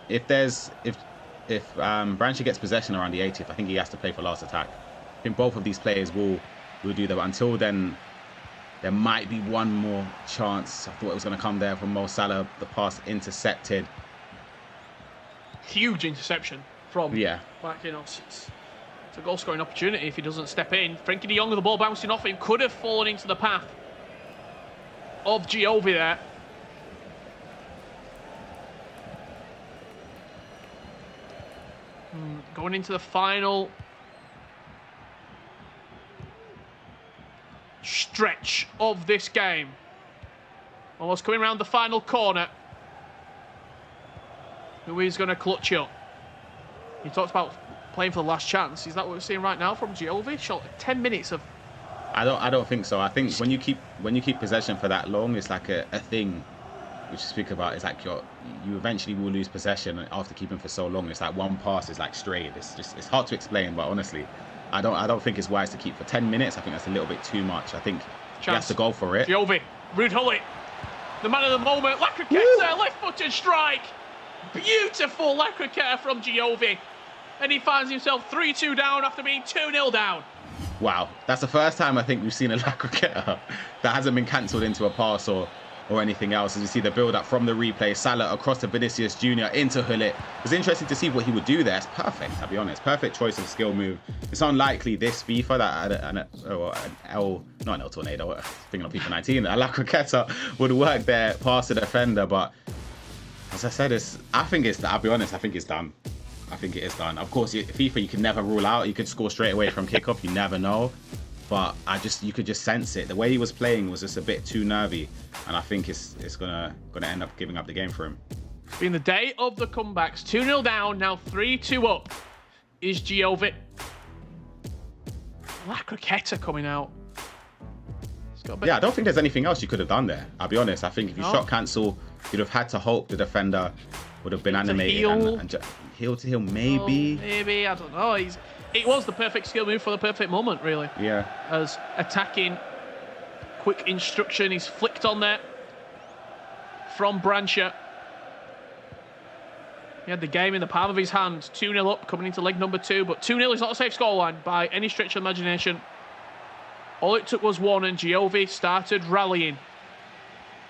if Branchi gets possession around the 80th, I think he has to play for last attack. I think both of these players will do that. But until then, there might be one more chance. I thought it was going to come there from Mo Salah. The pass intercepted. Huge interception from Marquinhos. It's a goal-scoring opportunity if he doesn't step in. Frenkie de Jong with the ball bouncing off him could have fallen into the path of Giovi there. Going into the final stretch of this game. Almost coming around the final corner. Who is going to clutch up? You talked about playing for the last chance. Is that what we're seeing right now from Giovi? Shot 10 minutes of... I don't think so. I think when you keep possession for that long, it's like a thing which you speak about. It's like you eventually will lose possession after keeping for so long. It's like one pass is like straight. It's hard to explain, but honestly, I don't think it's wise to keep for 10 minutes. I think that's a little bit too much. I think he has to go for it. Giovi, Ruud Gullit, the man of the moment. Lacroqueta, left-footed strike. Beautiful Lacroqueta from Giovi. And he finds himself 3-2 down after being 2-0 down. Wow, that's the first time I think we've seen a Lacroqueta that hasn't been cancelled into a pass or anything else. As you see the build-up from the replay, Salah across to Vinicius Junior into Gullit. It was interesting to see what he would do there. It's perfect, I'll be honest. Perfect choice of skill move. It's unlikely this FIFA that not an El Tornado, thinking of FIFA 19, a Lacroqueta would work there past the defender. But as I said, I'll be honest, I think it's done. I think it is done. Of course, FIFA, you can never rule out. You could score straight away from kickoff. You never know. but you could just sense it. The way he was playing was just a bit too nervy, and I think it's gonna end up giving up the game for him. It's been the day of the comebacks. 2-0 down, now 3-2 up is Giovi. La Croqueta coming out. Yeah, I don't think there's anything else you could have done there. I'll be honest. I think if you shot cancel, you'd have had to hope the defender would have been animated and heel to heel, maybe. Oh, maybe, I don't know. It was the perfect skill move for the perfect moment, really. Yeah. As attacking, quick instruction, he's flicked on there from Brancher. He had the game in the palm of his hand. 2-0 up, coming into leg number 2, but 2-0 is not a safe scoreline by any stretch of imagination. All it took was one, and Giovi started rallying.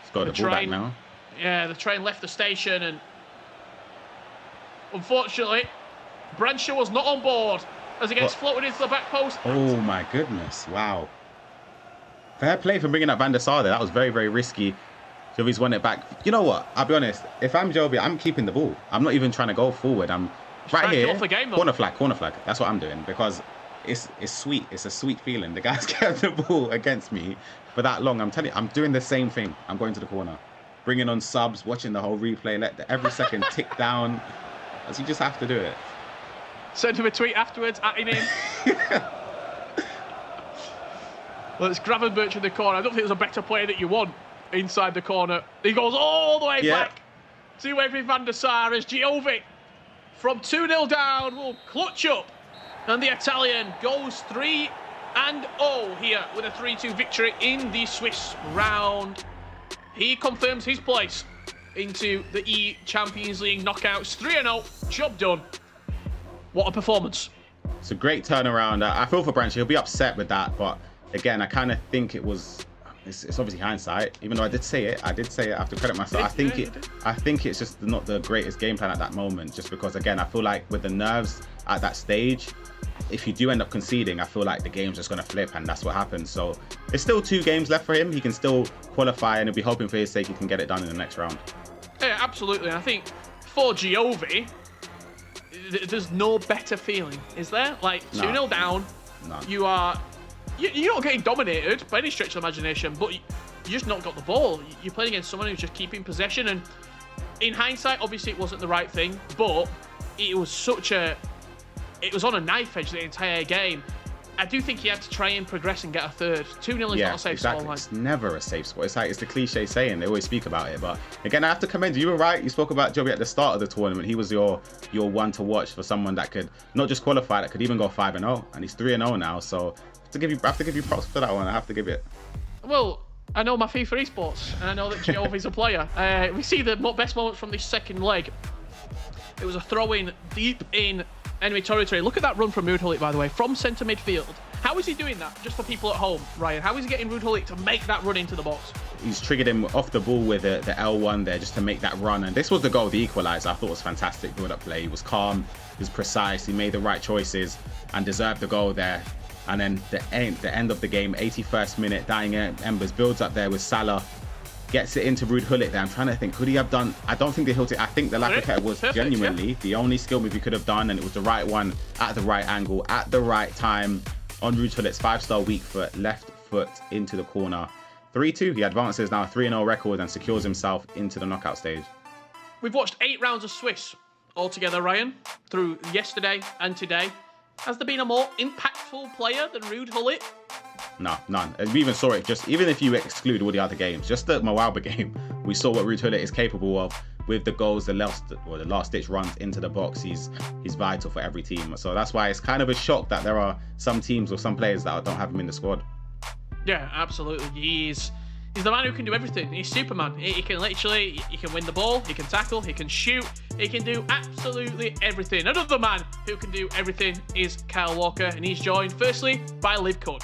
He's got the ball back now. Yeah, the train left the station, and unfortunately, Brancher was not on board as he gets floated into the back post. Oh my goodness! Wow. Fair play for bringing up Van der Sar there. That was very, very risky. Giovi's won it back. You know what? I'll be honest. If I'm Giovi, I'm keeping the ball. I'm not even trying to go forward. I'm right here. Off the game, corner flag. That's what I'm doing, because it's sweet. It's a sweet feeling. The guy's kept the ball against me for that long. I'm telling you, I'm doing the same thing. I'm going to the corner, bringing on subs, watching the whole replay, let every second tick down. As you just have to do it. Send him a tweet afterwards, at him. Well, it's Gravenberch in the corner. I don't think there's a better player that you want inside the corner. He goes all the way back to every Van der Sar as Giovi from 2-0 down will clutch up. And the Italian goes 3-0 here with a 3-2 victory in the Swiss round. He confirms his place into the eChampions League knockouts. 3-0, job done. What a performance. It's a great turnaround. I feel for Branch. He'll be upset with that, but again, I kind of think it's obviously hindsight. Even though I did say it, I have to credit myself. I think it's just not the greatest game plan at that moment, just because, again, I feel like with the nerves at that stage, if you do end up conceding, I feel like the game's just going to flip, and that's what happens. So there's still 2 games left for him. He can still qualify, and he'll be hoping for his sake he can get it done in the next round. Yeah, absolutely. I think for Giovi, there's no better feeling, is there? Like 2-0 down, you're not getting dominated by any stretch of imagination, but you just not got the ball. You're playing against someone who's just keeping possession, and in hindsight, obviously it wasn't the right thing, but it was on a knife edge the entire game. I do think he had to try and progress and get a third. 2-0 is not a safe scoreline. It's never a safe score. It's the cliche saying. They always speak about it. But again, I have to commend you. You were right. You spoke about Giovi at the start of the tournament. He was your one to watch for someone that could not just qualify, that could even go 5-0. And he's 3-0 now. So I have to give you props for that one. I have to give it. Well, I know my FIFA esports, and I know that Giovi's a player. We see the best moments from this second leg. It was a throw-in deep in enemy territory. Look at that run from Ruud, by the way, from centre midfield. How is he doing that? Just for people at home, Ryan. How is he getting Ruud to make that run into the box? He's triggered him off the ball with the L1 there just to make that run. And this was the goal, the equaliser. I thought it was fantastic build-up play. He was calm, he was precise, he made the right choices and deserved the goal there. And then the end of the game, 81st minute, dying embers, builds up there with Salah. Gets it into Ruud Gullit there. I'm trying to think, could he have done? I don't think they hit it. I think the Lacroqueta was genuinely the only skill move he could have done, and it was the right one at the right angle at the right time on Ruud Gullit's 5-star weak foot, left foot into the corner. 3-2. He advances now 3-0 record and secures himself into the knockout stage. We've watched 8 rounds of Swiss altogether, Ryan, through yesterday and today. Has there been a more impactful player than Ruud Gullit? No, none. We even saw it, even if you exclude all the other games, just the MoAuba game, we saw what Ruud Gullit is capable of with the goals, the last-ditch runs into the box. He's vital for every team. So that's why it's kind of a shock that there are some teams or some players that don't have him in the squad. Yeah, absolutely. He's the man who can do everything. He's Superman. He can win the ball, he can tackle, he can shoot, he can do absolutely everything. Another man who can do everything is Kyle Walker, and he's joined firstly by Liv Cud.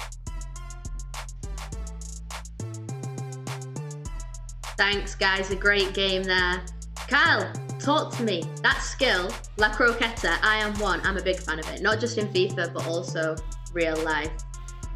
Thanks, guys. A great game there. Kyle, talk to me. That skill, La Croqueta, I am one. I'm a big fan of it. Not just in FIFA, but also real life.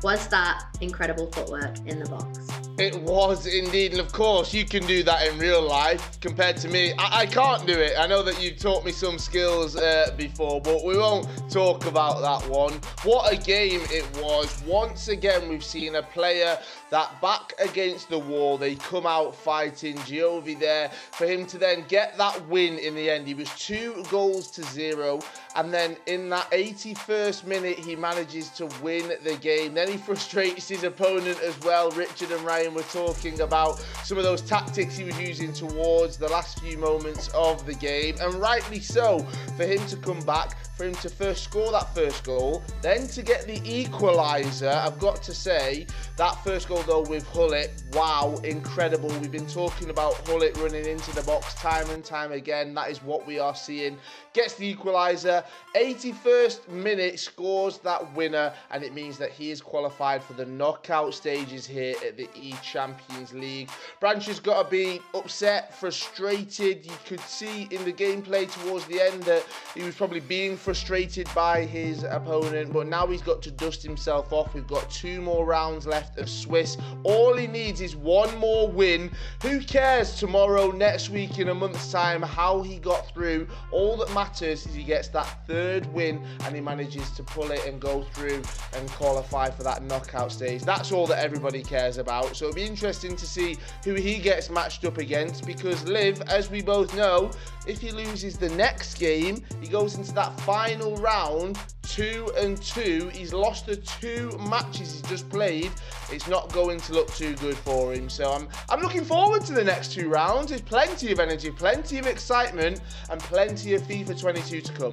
Was that incredible footwork in the box? It was indeed, and of course you can do that in real life compared to me. I can't do it. I know that you've taught me some skills before, but we won't talk about that one. What a game it was. Once again, we've seen a player that back against the wall, they come out fighting. Giovi there, for him to then get that win in the end. He was 2-0, and then in that 81st minute, he manages to win the game. Then he frustrates his opponent as well. Richard and Ryan were talking about some of those tactics he was using towards the last few moments of the game, and rightly so, for him to come back, for him to first score that first goal, then to get the equaliser. I've got to say, that first goal though with Hullet, wow, incredible. We've been talking about Hullet running into the box time and time again. That is what we are seeing. Gets the equaliser, 81st minute, scores that winner, and it means that he is qualified for the knockout stages here at the eChampions League. Branch has got to be upset, frustrated. You could see in the gameplay towards the end that he was probably being frustrated by his opponent, but now he's got to dust himself off. We've got 2 more rounds left of Swiss. All he needs is 1 more win. Who cares tomorrow, next week, in a month's time, how he got through? All that matters is he gets that 3rd win and he manages to pull it and go through and qualify for that knockout stage. That's all that everybody cares about. So it'll be interesting to see who he gets matched up against, because Liv, as we both know, if he loses the next game, he goes into that final round 2-2. He's lost the 2 matches he's just played. It's not going to look too good for him. So I'm looking forward to the next 2 rounds. There's plenty of energy, plenty of excitement, and plenty of FIFA 22 to come.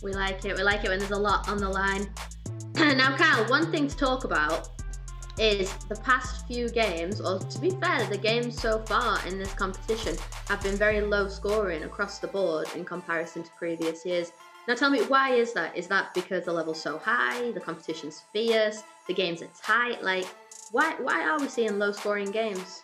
We like it. We like it when there's a lot on the line. Now, Kyle, one thing to talk about is the past few games, or to be fair, the games so far in this competition have been very low scoring across the board in comparison to previous years. Now tell me, why is that? Is that because the level's so high, the competition's fierce, the games are tight? Like, why are we seeing low scoring games?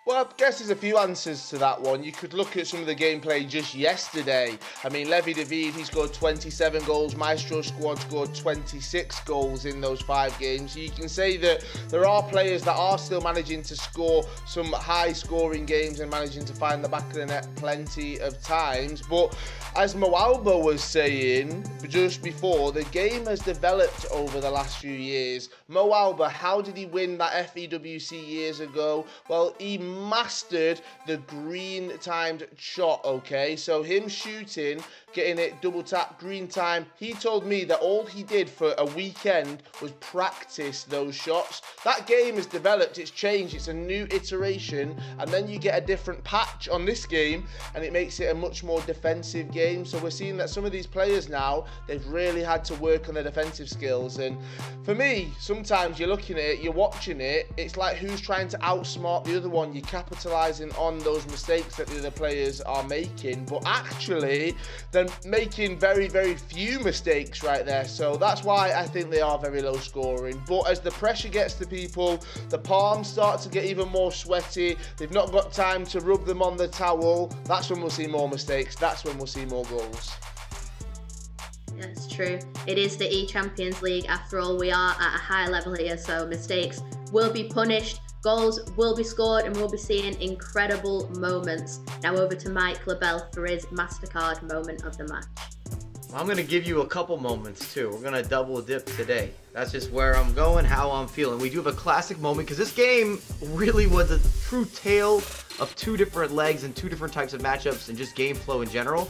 Well, I guess there's a few answers to that one. You could look at some of the gameplay just yesterday. I mean, Levy David, he scored 27 goals. Maestro squad scored 26 goals in those 5 games. So you can say that there are players that are still managing to score some high-scoring games and managing to find the back of the net plenty of times. But as MoAuba was saying just before, the game has developed over the last few years. MoAuba, how did he win that FEWC years ago? Well, he mastered the green timed shot, okay? So him shooting, getting it double tap, green time, he told me that all he did for a weekend was practice those shots. That game has developed, it's changed, it's a new iteration, and then you get a different patch on this game and it makes it a much more defensive game. So we're seeing that some of these players now, they've really had to work on their defensive skills. And for me, sometimes you're looking at it, you're watching it, it's like who's trying to outsmart the other one. You're capitalizing on those mistakes that the other players are making, but actually they're making very, very few mistakes right there. So that's why I think they are very low scoring. But as the pressure gets to people, the palms start to get even more sweaty, they've not got time to rub them on the towel, that's when we'll see more mistakes, that's when we'll see more goals. That's true. It is the eChampions League. After all, we are at a high level here, so mistakes will be punished, goals will be scored, and we'll be seeing incredible moments. Now over to Mike LaBelle for his MasterCard moment of the match. I'm going to give you a couple moments too. We're going to double dip today. That's just where I'm going, how I'm feeling. We do have a classic moment because this game really was a true tale of 2 different legs and 2 different types of matchups and just game flow in general.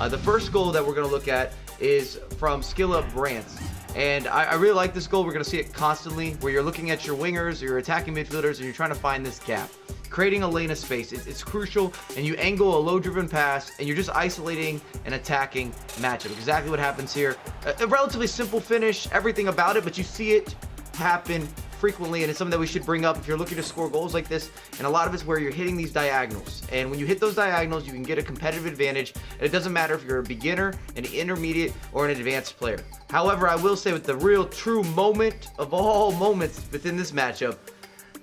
The first goal that we're going to look at is from Skill Up Brants. And I really like this goal. We're going to see it constantly where you're looking at your wingers, your attacking midfielders, and you're trying to find this gap. Creating a lane of space, it's crucial, and you angle a low-driven pass, and you're just isolating an attacking matchup. Exactly what happens here. A relatively simple finish, everything about it, but you see it happen frequently, and it's something that we should bring up if you're looking to score goals like this. And a lot of it's where you're hitting these diagonals, and when you hit those diagonals, you can get a competitive advantage, and it doesn't matter if you're a beginner, an intermediate, or an advanced player. However, I will say with the real true moment of all moments within this matchup,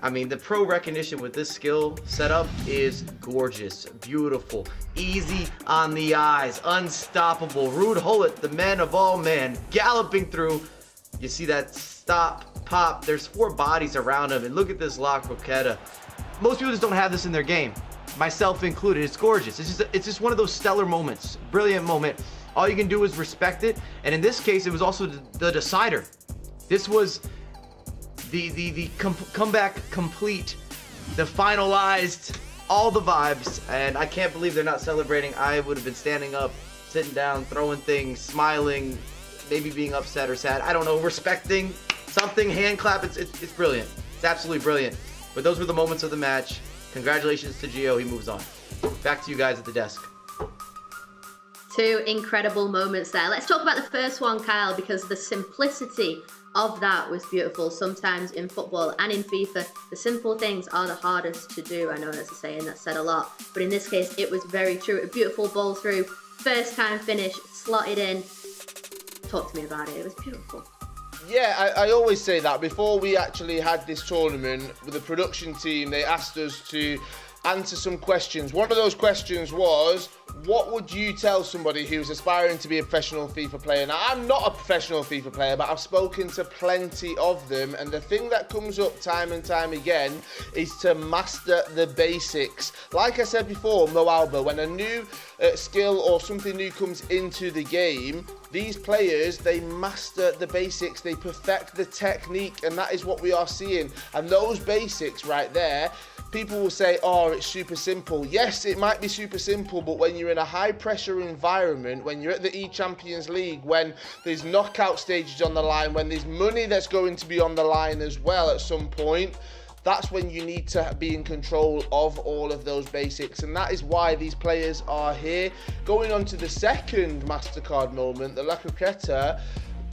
I mean, the pro recognition with this skill setup is gorgeous, beautiful, easy on the eyes, unstoppable. Ruud Gullit, the man of all men, galloping through. You see that stop, top. There's 4 bodies around him, and look at this La Croqueta. Most people just don't have this in their game, myself included. It's gorgeous. It's just one of those stellar moments, brilliant moment. All you can do is respect it, and in this case, it was also the decider. This was the comeback complete, the finalized, all the vibes, and I can't believe they're not celebrating. I would have been standing up, sitting down, throwing things, smiling, maybe being upset or sad. I don't know, respecting something, hand clap. It's brilliant. It's absolutely brilliant. But those were the moments of the match. Congratulations to Gio. He moves on. Back to you guys at the desk. 2 incredible moments there. Let's talk about the first one, Kyle, because the simplicity of that was beautiful. Sometimes in football and in FIFA, the simple things are the hardest to do. I know that's a saying that's said a lot, but in this case, it was very true. A beautiful ball through, first time finish, slotted in. Talk to me about it. It was beautiful. Yeah, I always say that. Before we actually had this tournament, with the production team, they asked us to answer some questions. One of those questions was, what would you tell somebody who's aspiring to be a professional FIFA player? Now, I'm not a professional FIFA player, but I've spoken to plenty of them, and the thing that comes up time and time again is to master the basics. Like I said before, MoAuba, when a new skill or something new comes into the game, these players, they master the basics, they perfect the technique, and that is what we are seeing. And those basics right there, people will say, oh, it's super simple. Yes, it might be super simple, but when you're in a high pressure environment, when you're at the eChampions League, when there's knockout stages on the line, when there's money that's going to be on the line as well at some point, that's when you need to be in control of all of those basics. And that is why these players are here. Going on to the second MasterCard moment, the La Croqueta,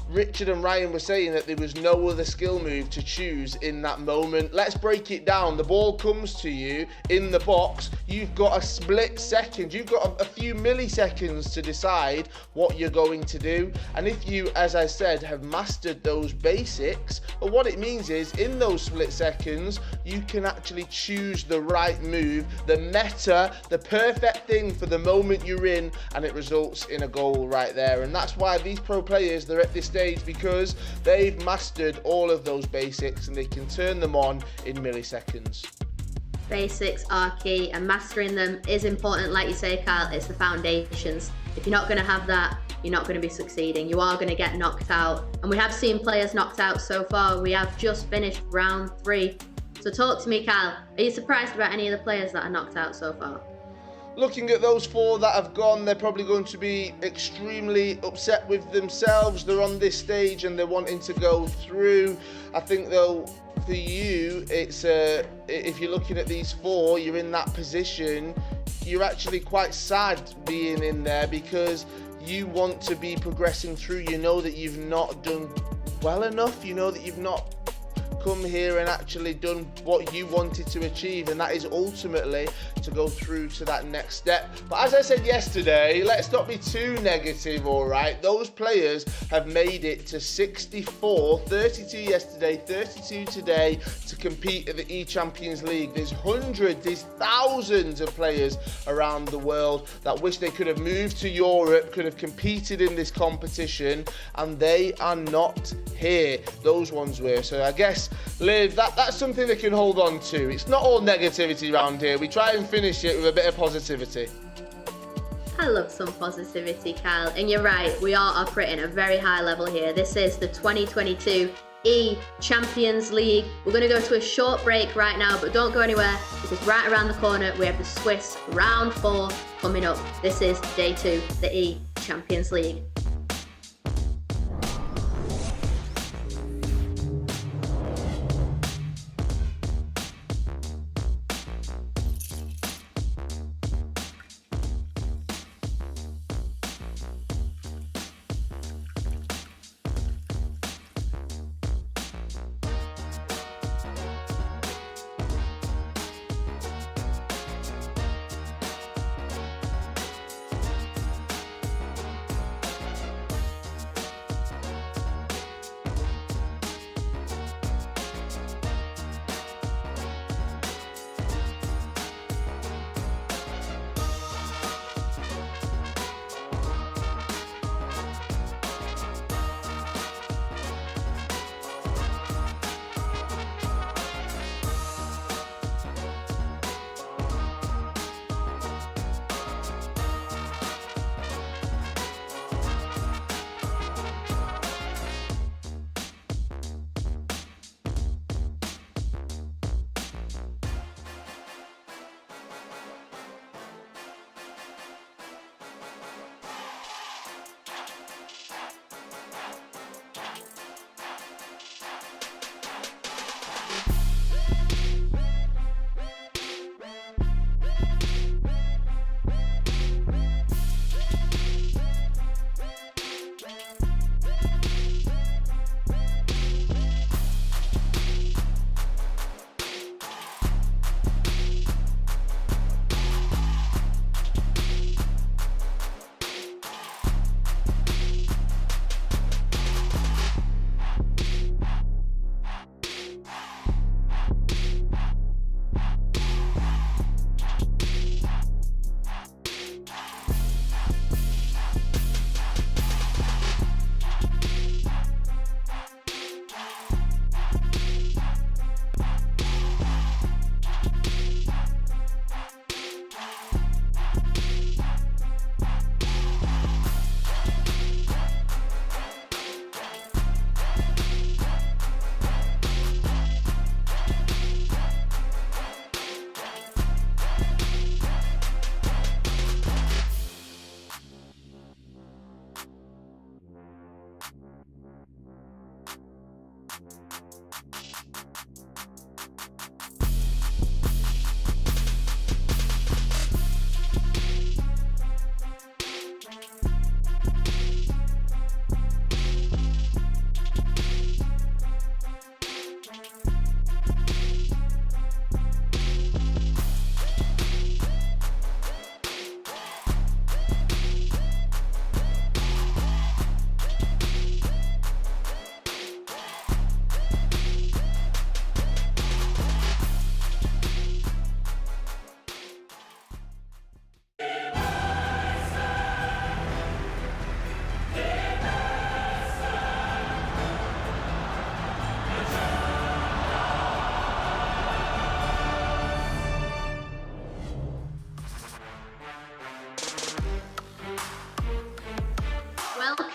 Richard and Ryan were saying that there was no other skill move to choose in that moment. Let's break it down. The ball comes to you in the box. You've got a split second. You've got a few milliseconds to decide what you're going to do. And if you, as I said, have mastered those basics, well, what it means is in those split seconds, you can actually choose the right move, the meta, the perfect thing for the moment you're in, and it results in a goal right there. And that's why these pro players, they're at this stage, because they've mastered all of those basics and they can turn them on in milliseconds. Basics are key, and mastering them is important. Like you say, Kyle, it's the foundations. If you're not going to have that, you're not going to be succeeding. You are going to get knocked out, and we have seen players knocked out so far. We have just finished round 3. So talk to me, Kyle. Are you surprised about any of the players that are knocked out so far? Looking at those 4 that have gone, they're probably going to be extremely upset with themselves. They're on this stage and they're wanting to go through. I think though, for you, it's if you're looking at these 4, you're in that position, you're actually quite sad being in there, because you want to be progressing through. You know that you've not done well enough. You know that you've not come here and actually done what you wanted to achieve, and that is ultimately to go through to that next step. But as I said yesterday, let's not be too negative, all right? Those players have made it to 64, 32 yesterday, 32 today, to compete at the eChampions League. There's hundreds, there's thousands of players around the world that wish they could have moved to Europe, could have competed in this competition, and they are not here. Those ones were. So I guess, Liv, that's something they can hold on to. It's not all negativity around here. We try and finish it with a bit of positivity. I love some positivity, Kyle. And you're right, we are operating at a very high level here. This is the 2022 eChampions League. We're going to go to a short break right now, but don't go anywhere, because right around the corner we have the Swiss round 4 coming up. This is day 2, the eChampions League.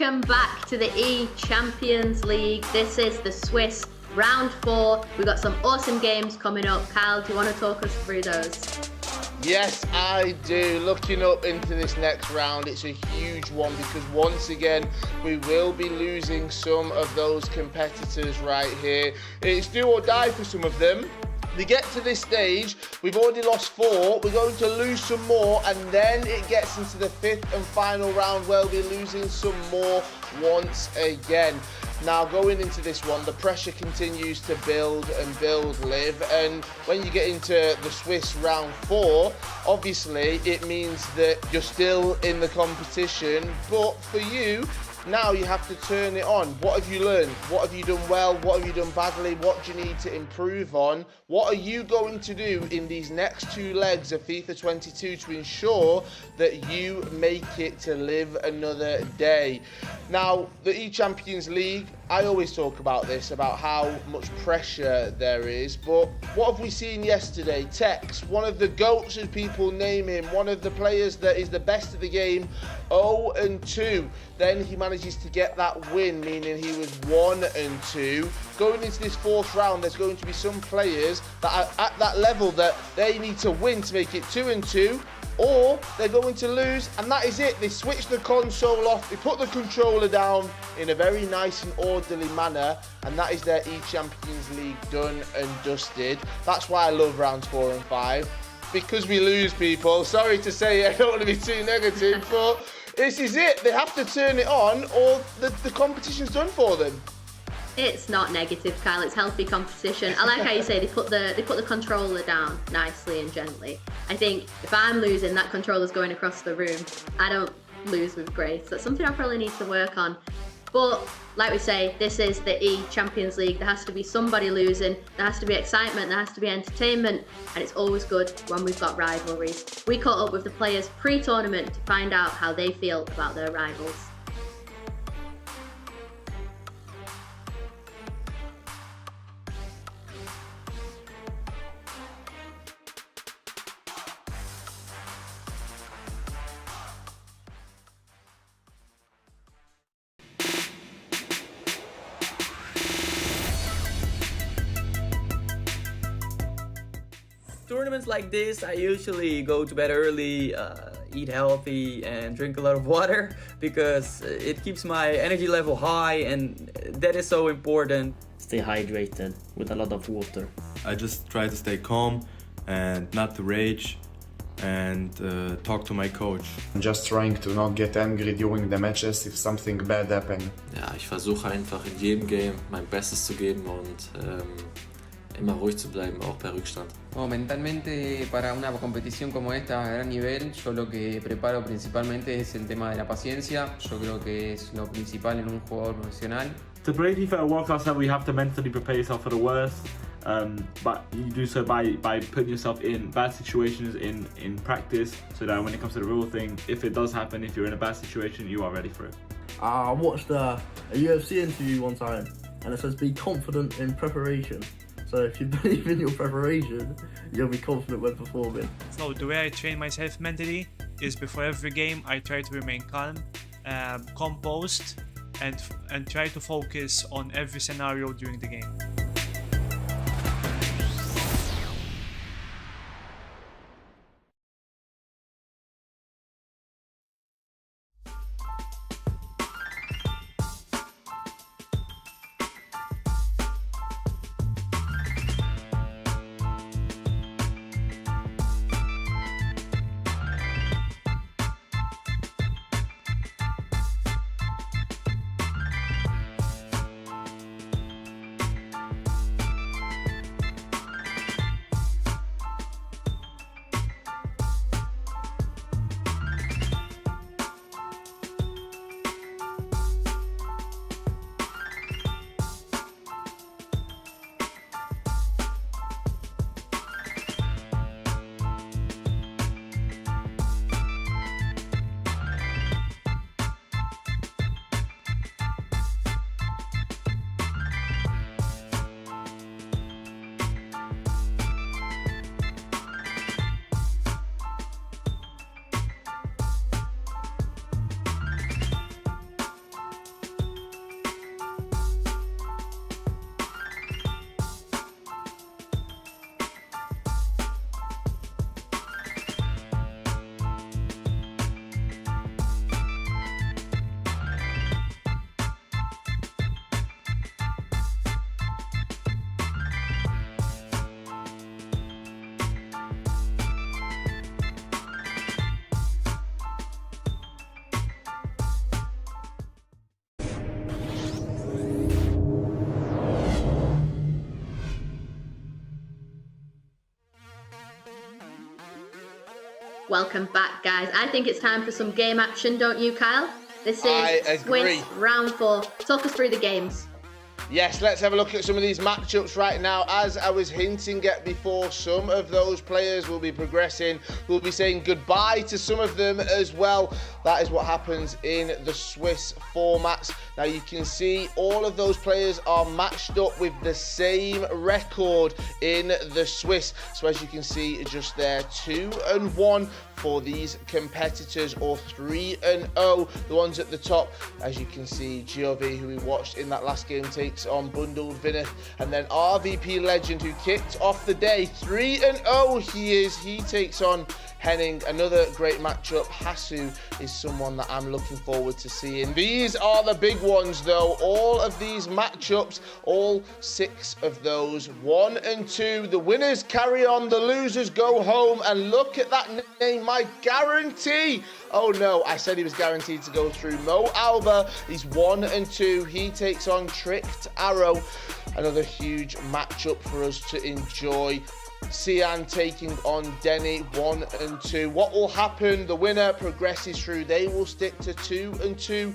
Welcome back to the eChampions League. This is the Swiss round 4. We've got some awesome games coming up. Kyle, do you want to talk us through those? Yes, I do. Looking up into this next round, it's a huge one because once again, we will be losing some of those competitors right here. It's do or die for some of them. They get to this stage, we've already lost 4, we're going to lose some more, and then it gets into the 5th and final round where we'll be losing some more once again. Now going into this one, the pressure continues to build and build, Liv, and when you get into the Swiss round 4, obviously it means that you're still in the competition, but for you, now you have to turn it on. What have you learned? What have you done well? What have you done badly? What do you need to improve on? What are you going to do in these next 2 legs of FIFA 22 to ensure that you make it to live another day? Now, the eChampions League, I always talk about this, about how much pressure there is, but what have we seen yesterday? Tex, one of the GOATs as people name him, one of the players that is the best of the game, 0-2. Then he manages to get that win, meaning he was 1-2. Going into this 4th round, there's going to be some players that are at that level that they need to win to make it 2-2, or they're going to lose, and that is it. They switch the console off, they put the controller down in a very nice and orderly manner, and that is their eChampions League done and dusted. That's why I love rounds 4 and 5, because we lose people. Sorry to say it, I don't want to be too negative, but this is it. They have to turn it on, or the competition's done for them. It's not negative, Kyle. It's healthy competition. I like how you say they put the controller down nicely and gently. I think if I'm losing, that controller's going across the room. I don't lose with grace. That's something I probably need to work on. But like we say, this is the eChampions League. There has to be somebody losing. There has to be excitement. There has to be entertainment. And it's always good when we've got rivalries. We caught up with the players pre-tournament to find out how they feel about their rivals. Tournaments like this, I usually go to bed early, eat healthy, and drink a lot of water because it keeps my energy level high, and that is so important. Stay hydrated with a lot of water. I just try to stay calm and not to rage and talk to my coach. I'm just trying to not get angry during the matches if something bad happens. Ja, ich versuche einfach in jedem Game mein Bestes zu geben und immer ruhig zu bleiben, auch bei Rückstand. Bueno, mentalmente para una competición como esta a gran nivel, yo lo que preparo principalmente es el tema de la paciencia. Yo creo que es lo principal en un jugador profesional. To play FIFA at a world-class level, you have to mentally prepare yourself for the worst, but you do so by putting yourself in bad situations in practice, so that when it comes to the real thing, if it does happen, if you're in a bad situation, you are ready for it. I watched a UFC interview one time, and it says be confident in preparation. So if you believe in your preparation, you'll be confident when performing. So the way I train myself mentally is before every game, I try to remain calm, composed, and try to focus on every scenario during the game. welcome back, guys. I think it's time for some game action, don't you, Kyle? This I is agree. Swiss round 4. Talk us through the games. Yes, let's have a look at some of these matchups right now. As I was hinting at before, some of those players will be progressing. We'll be saying goodbye to some of them as well. That is what happens in the Swiss formats. Now you can see all of those players are matched up with the same record in the Swiss. So as you can see just there, 2-1 for these competitors, or 3-0, the ones at the top. As you can see, Giovi, who we watched in that last game, takes on Bundled Vinith, and then RVP Legend, who kicked off the day, 3-0 he takes on Henning. Another great matchup. Hassu is someone that I'm looking forward to seeing. These are the big ones though. All of these matchups, all 6 of those, 1 and 2. The winners carry on, the losers go home. And look at that name, my guarantee. Oh no, I said he was guaranteed to go through. MoAuba, he's 1 and 2. He takes on Tricked Arrow. Another huge matchup for us to enjoy. Cihan taking on Denny, 1 and 2. What will happen? The winner progresses through. They will stick to 2 and 2.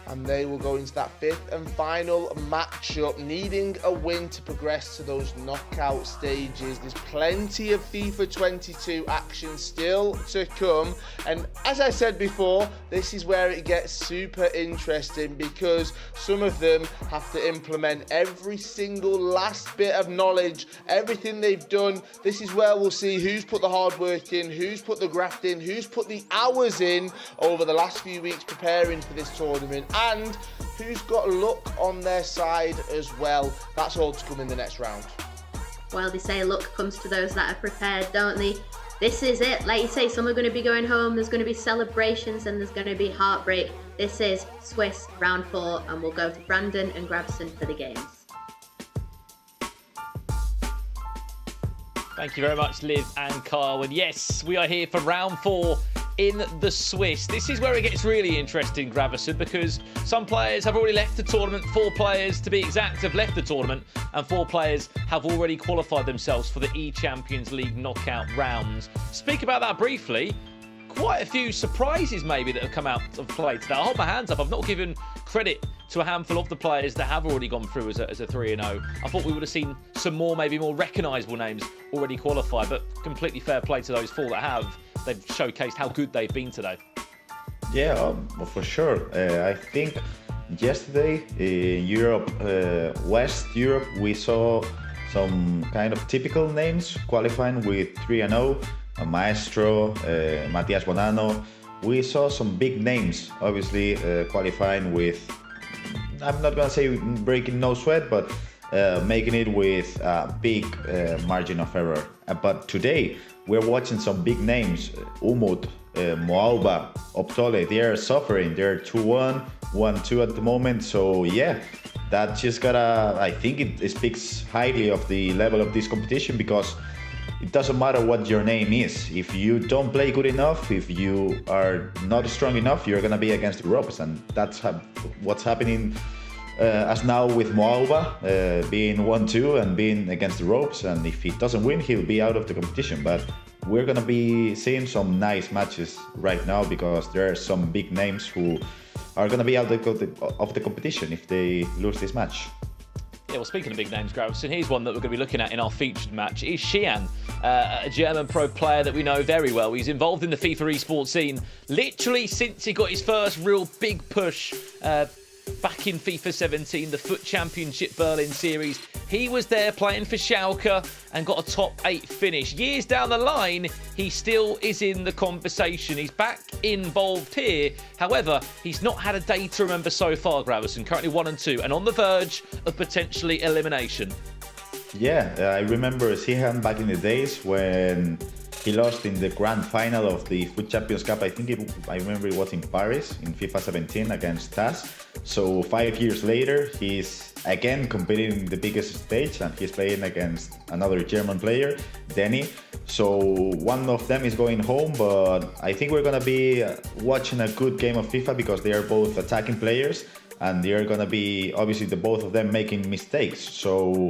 And they will go into that 5th and final matchup, needing a win to progress to those knockout stages. There's plenty of FIFA 22 action still to come. And as I said before, this is where it gets super interesting, because some of them have to implement every single last bit of knowledge, everything they've done. This is where we'll see who's put the hard work in, who's put the graft in, who's put the hours in over the last few weeks preparing for this tournament, and who's got luck on their side as well. That's all to come in the next round. Well, they say luck comes to those that are prepared, don't they? This is it. Like you say, some are going to be going home, there's going to be celebrations, and there's going to be heartbreak. This is Swiss round 4, and we'll go to Brandon and Grabson for the games. Thank you very much, Liv and Kyle. And yes, we are here for round 4 in the Swiss. This is where it gets really interesting, Gravison, because some players have already left the tournament. 4 players, to be exact, have left the tournament, and 4 players have already qualified themselves for the eChampions League knockout rounds. Speak about that briefly. Quite a few surprises maybe that have come out of play today. I'll hold my hands up. I've not given credit to a handful of the players that have already gone through as a 3-0. I thought we would have seen some more, maybe more recognisable names already qualify, but completely fair play to those 4 that have. They've showcased how good they've been today. Yeah, for sure. I think yesterday in Europe, West Europe, we saw some kind of typical names qualifying with 3-0. Maestro, Matias Bonanno. We saw some big names, obviously, qualifying with, I'm not going to say breaking no sweat, but making it with a big margin of error. But today, we're watching some big names, Umut, MoAuba, Optolle. They are suffering. They're 2-1, 1-2 at the moment. So yeah, that just I think it speaks highly of the level of this competition, because it doesn't matter what your name is. If you don't play good enough, if you are not strong enough, you're going to be against the ropes. And that's what's happening as now with MoAuba, being 1-2 and being against the ropes. And if he doesn't win, he'll be out of the competition. But we're going to be seeing some nice matches right now, because there are some big names who are going to be out of the competition if they lose this match. Yeah, well, speaking of big names, Gravison, here's one that we're going to be looking at in our featured match. Is Cihan, a German pro player that we know very well. He's involved in the FIFA esports scene literally since he got his first real big push back in FIFA 17, the FUT Championship Berlin series. He was there playing for Schalke and got a top 8 finish. Years down the line, he still is in the conversation. He's back involved here. However, he's not had a day to remember so far, Gravison. Currently 1-2 and on the verge of potentially elimination. Yeah, I remember Cihan back in the days when he lost in the grand final of the FUT Champions Cup. I remember it was in Paris in FIFA 17 against TAS. So 5 years later, he's again competing in the biggest stage, and he's playing against another German player, Denny. So one of them is going home, but I think we're gonna be watching a good game of FIFA, because they are both attacking players, and they are gonna be obviously the both of them making mistakes. So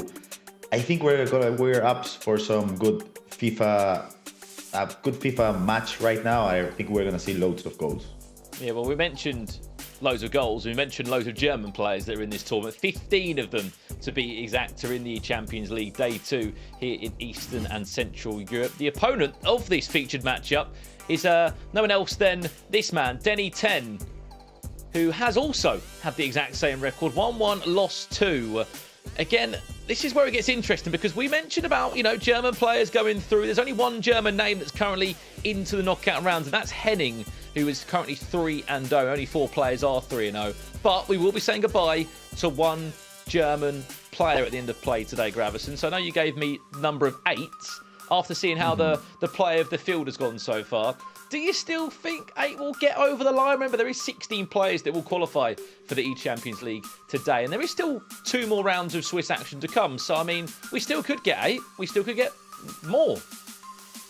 I think we're up for some good FIFA a good FIFA match right now, I think we're going to see loads of goals. Yeah, well, we mentioned loads of goals. We mentioned loads of German players that are in this tournament. 15 of them, to be exact, are in the Champions League Day 2 here in Eastern and Central Europe. The opponent of this featured matchup is no one else than this man, Denny 10, who has also had the exact same record. 1-1, lost 2. Again, this is where it gets interesting because we mentioned about, German players going through. There's only one German name that's currently into the knockout rounds, and that's Henning, who is currently 3-0. Only 4 players are 3-0. But we will be saying goodbye to one German player at the end of play today, Gravison. So I know you gave me the number of 8 after seeing how the play of the field has gone so far. Do you still think 8 will get over the line? Remember, there is 16 players that will qualify for the eChampions League today. And there is still 2 more rounds of Swiss action to come. So, I mean, we still could get 8. We still could get more.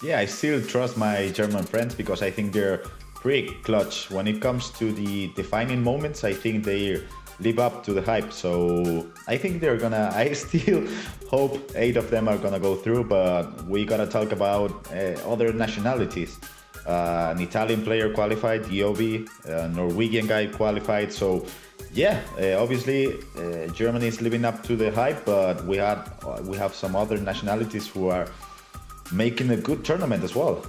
Yeah, I still trust my German friends because I think they're pretty clutch. When it comes to the defining moments, I think they live up to the hype. So I think I still hope 8 of them are gonna go through, but we gotta talk about other nationalities. An Italian player qualified, Giovi, a Norwegian guy qualified. So yeah, obviously Germany is living up to the hype, but we have some other nationalities who are making a good tournament as well.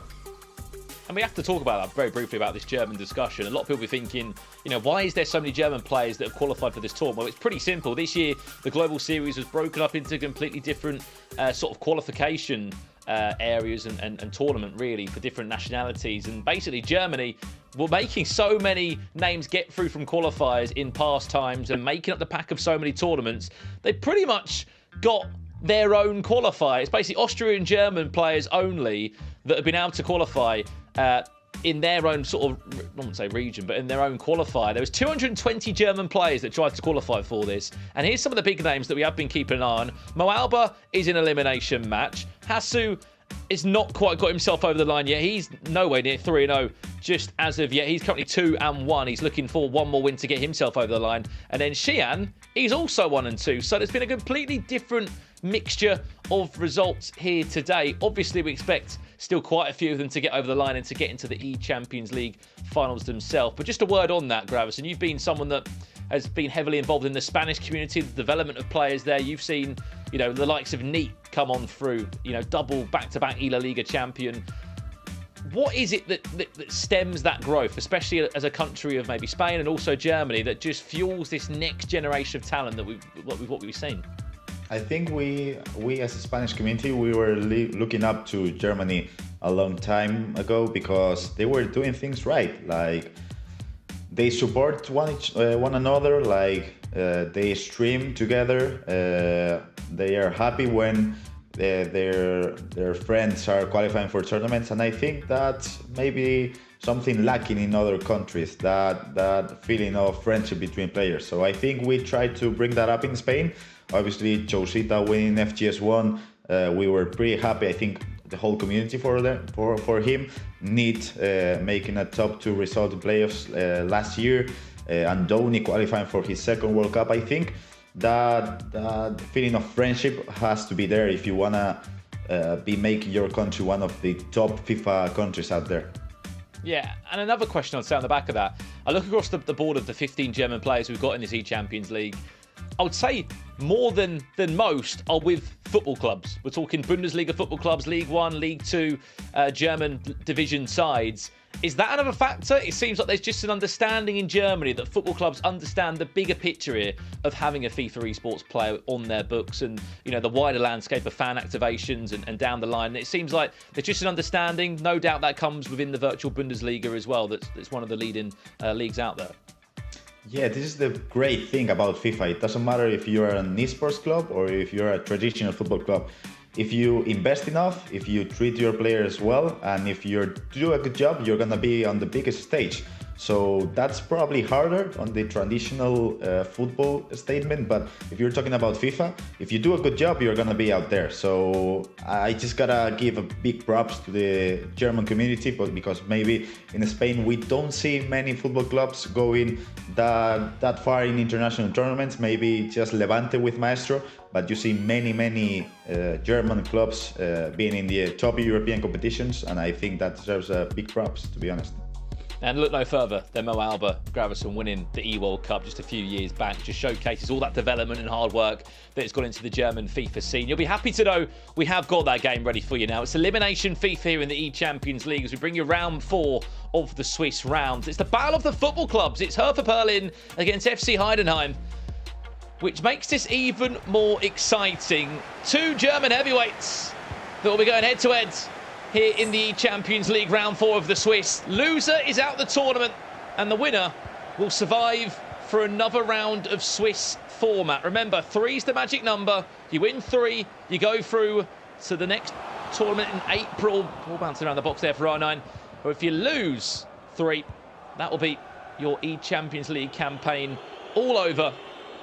And we have to talk about that very briefly about this German discussion. A lot of people are thinking, why is there so many German players that have qualified for this tournament? Well, it's pretty simple. This year, the Global Series was broken up into completely different sort of qualification areas and tournament, really, for different nationalities. And basically, Germany were making so many names get through from qualifiers in past times and making up the pack of so many tournaments. They pretty much got their own qualifier. It's basically Austrian German players only that have been able to qualify in their own sort of, I wouldn't say region, but in their own qualifier. There was 220 German players that tried to qualify for this. And here's some of the big names that we have been keeping an eye on. MoAuba is in elimination match. Hassu is not quite got himself over the line yet. He's nowhere near 3-0 just as of yet. He's currently 2-1. He's looking for one more win to get himself over the line. And then Cihan, he's also 1-2. So there's been a completely different mixture of results here today. Obviously, we expect still quite a few of them to get over the line and to get into the eChampions League finals themselves. But just a word on that, Gravison. You've been someone that has been heavily involved in the Spanish community, the development of players there. You've seen, the likes of Neat come on through, double back-to-back La Liga champion. What is it that stems that growth, especially as a country of maybe Spain and also Germany, that just fuels this next generation of talent that we've seen? I think we as a Spanish community, we were looking up to Germany a long time ago because they were doing things right. Like, they support one another, like they stream together. They are happy when their friends are qualifying for tournaments, and I think that's maybe something lacking in other countries, that feeling of friendship between players. So I think we tried to bring that up in Spain. Obviously, Josita winning FGS 1, we were pretty happy. I think the whole community for him. Neat making a top 2 result in playoffs last year, and Denny qualifying for his second World Cup. I think that feeling of friendship has to be there if you wanna be making your country one of the top FIFA countries out there. Yeah, and another question I'd say on the back of that, I look across the board of the 15 German players we've got in this eChampions League. I would say more than most are with football clubs. We're talking Bundesliga football clubs, League 1, League 2, German division sides. Is that another factor? It seems like there's just an understanding in Germany that football clubs understand the bigger picture here of having a FIFA esports player on their books and, the wider landscape of fan activations and down the line. And it seems like there's just an understanding. No doubt that comes within the virtual Bundesliga as well. That's one of the leading leagues out there. Yeah, this is the great thing about FIFA. It doesn't matter if you're an esports club or if you're a traditional football club. If you invest enough, if you treat your players well, and if you do a good job, you're gonna be on the biggest stage. So that's probably harder on the traditional football statement. But if you're talking about FIFA, if you do a good job, you're gonna be out there. So I just gotta give a big props to the German community, but because maybe in Spain we don't see many football clubs going that far in international tournaments. Maybe just Levante with Maestro, but you see many German clubs being in the top European competitions, and I think that deserves big props, to be honest. And look no further than MoAuba Gravesen winning the E-World Cup just a few years back. Just showcases all that development and hard work that has gone into the German FIFA scene. You'll be happy to know we have got that game ready for you now. It's Elimination FIFA here in the eChampions League as we bring you round 4 of the Swiss rounds. It's the battle of the football clubs. It's Hertha Berlin against FC Heidenheim, which makes this even more exciting. 2 German heavyweights that will be going head-to-head here in the Champions League round 4 of the Swiss. Loser is out the tournament and the winner will survive for another round of Swiss format. Remember, 3 is the magic number. You win 3, you go through to the next tournament in April. All bouncing around the box there for R9. Or if you lose 3, that will be your eChampions League campaign all over.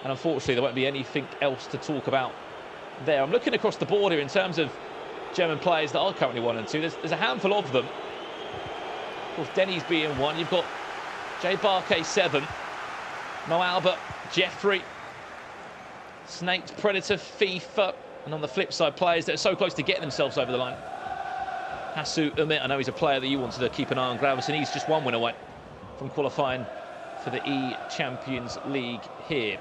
And unfortunately, there won't be anything else to talk about there. I'm looking across the board here in terms of German players that are currently 1 and 2. There's a handful of them. Of course, Denny's being 1. You've got J. Barke 7, MoAuba, Jeffrey, Snakes, Predator, FIFA, and on the flip side, players that are so close to getting themselves over the line. Hassu, Umit, I know he's a player that you wanted to keep an eye on. Gravesen, he's just 1 win away from qualifying for the E-Champions League here.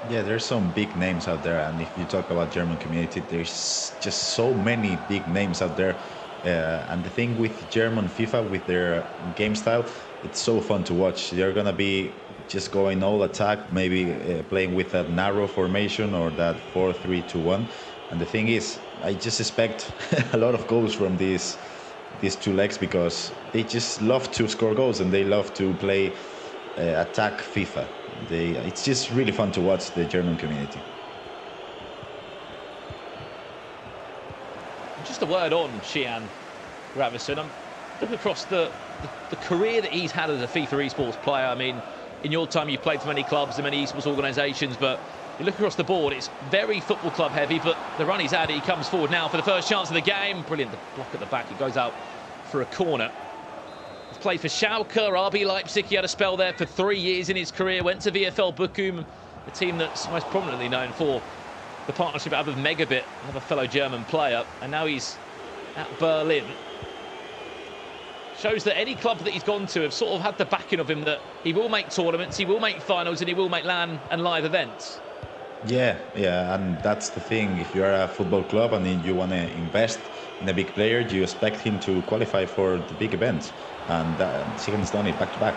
Yeah, there's some big names out there, and if you talk about German community, there's just so many big names out there. And the thing with German FIFA, with their game style, it's so fun to watch. They're gonna be just going all attack, maybe playing with that narrow formation or that 4-3-2-1. And the thing is, I just expect a lot of goals from these 2 legs because they just love to score goals and they love to play attack FIFA. It's just really fun to watch the German community. Just a word on Cihan Gravesen. I'm looking across the career that he's had as a FIFA esports player. I mean, in your time, you've played for many clubs and many esports organisations, but you look across the board, it's very football club heavy, but the run he's had, he comes forward now for the first chance of the game. Brilliant, the block at the back, it goes out for a corner. He's played for Schalke, RB Leipzig. He had a spell there for 3 years in his career. Went to VfL Bochum, a team that's most prominently known for the partnership out with Megabit, another fellow German player. And now he's at Berlin. Shows that any club that he's gone to have sort of had the backing of him that he will make tournaments, he will make finals, and he will make LAN and live events. Yeah, and that's the thing. If you're a football club and you want to invest in a big player, you expect him to qualify for the big events. And Cihan's done it back to back.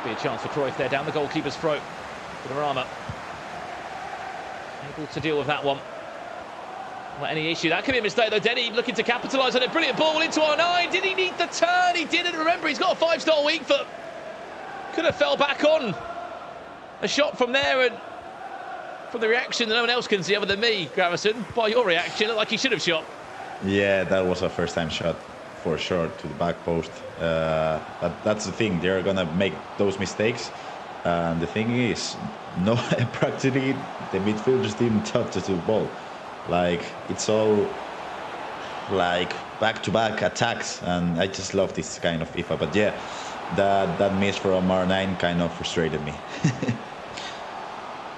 Be a chance for Cruyff there, down the goalkeeper's throat. Guadarrama able to deal with that one. Not any issue. That could be a mistake though. Denny looking to capitalise on it. Brilliant ball into R9. Did he need the turn? He didn't. Remember, he's got a 5-star weak foot. Could have fell back on. A shot from there, and from the reaction that no one else can see other than me, Gravesen, by your reaction, it looked like he should have shot. Yeah, that was a first-time shot for sure to the back post. But that's the thing. They're gonna make those mistakes. And the thing is, no, practically the midfielders didn't touch the ball. Like, it's all like back-to-back attacks, and I just love this kind of FIFA. But yeah, that miss from R9 kind of frustrated me.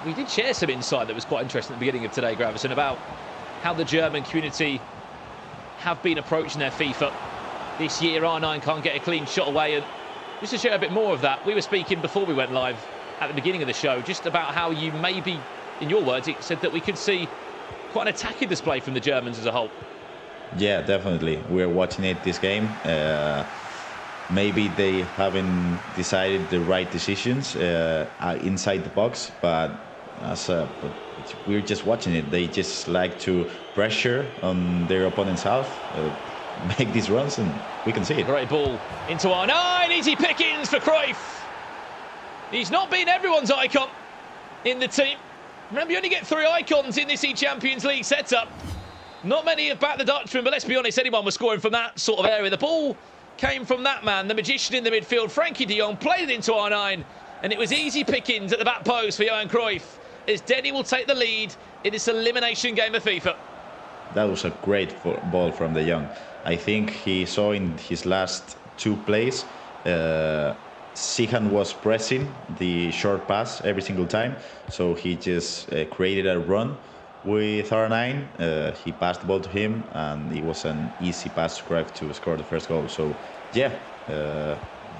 We did share some insight that was quite interesting at the beginning of today, Gravesen, about how the German community have been approaching their FIFA. This year, R9 can't get a clean shot away, and just to share a bit more of that, we were speaking before we went live at the beginning of the show, just about how you maybe, in your words, it said that we could see quite an attacking display from the Germans as a whole. Yeah, definitely. We're watching it this game. Maybe they haven't decided the right decisions inside the box, but we're just watching it. They just like to pressure on their opponent's half, make these runs, and we can see it. Great ball into R9. Easy pickings for Cruyff. He's not been everyone's icon in the team. Remember, you only get 3 icons in this eChampions League setup. Not many have backed the Dutchman, but let's be honest, anyone was scoring from that sort of area. The ball came from that man, the magician in the midfield. Frankie de Jong played it into R9, and it was easy pickings at the back post for Johan Cruyff, as Denny will take the lead in this elimination game of FIFA. That was a great ball from de Jong. I think he saw in his last 2 plays, Cihan was pressing the short pass every single time, so he just created a run with R9. He passed the ball to him, and it was an easy pass to Cruyff to score the first goal. So yeah,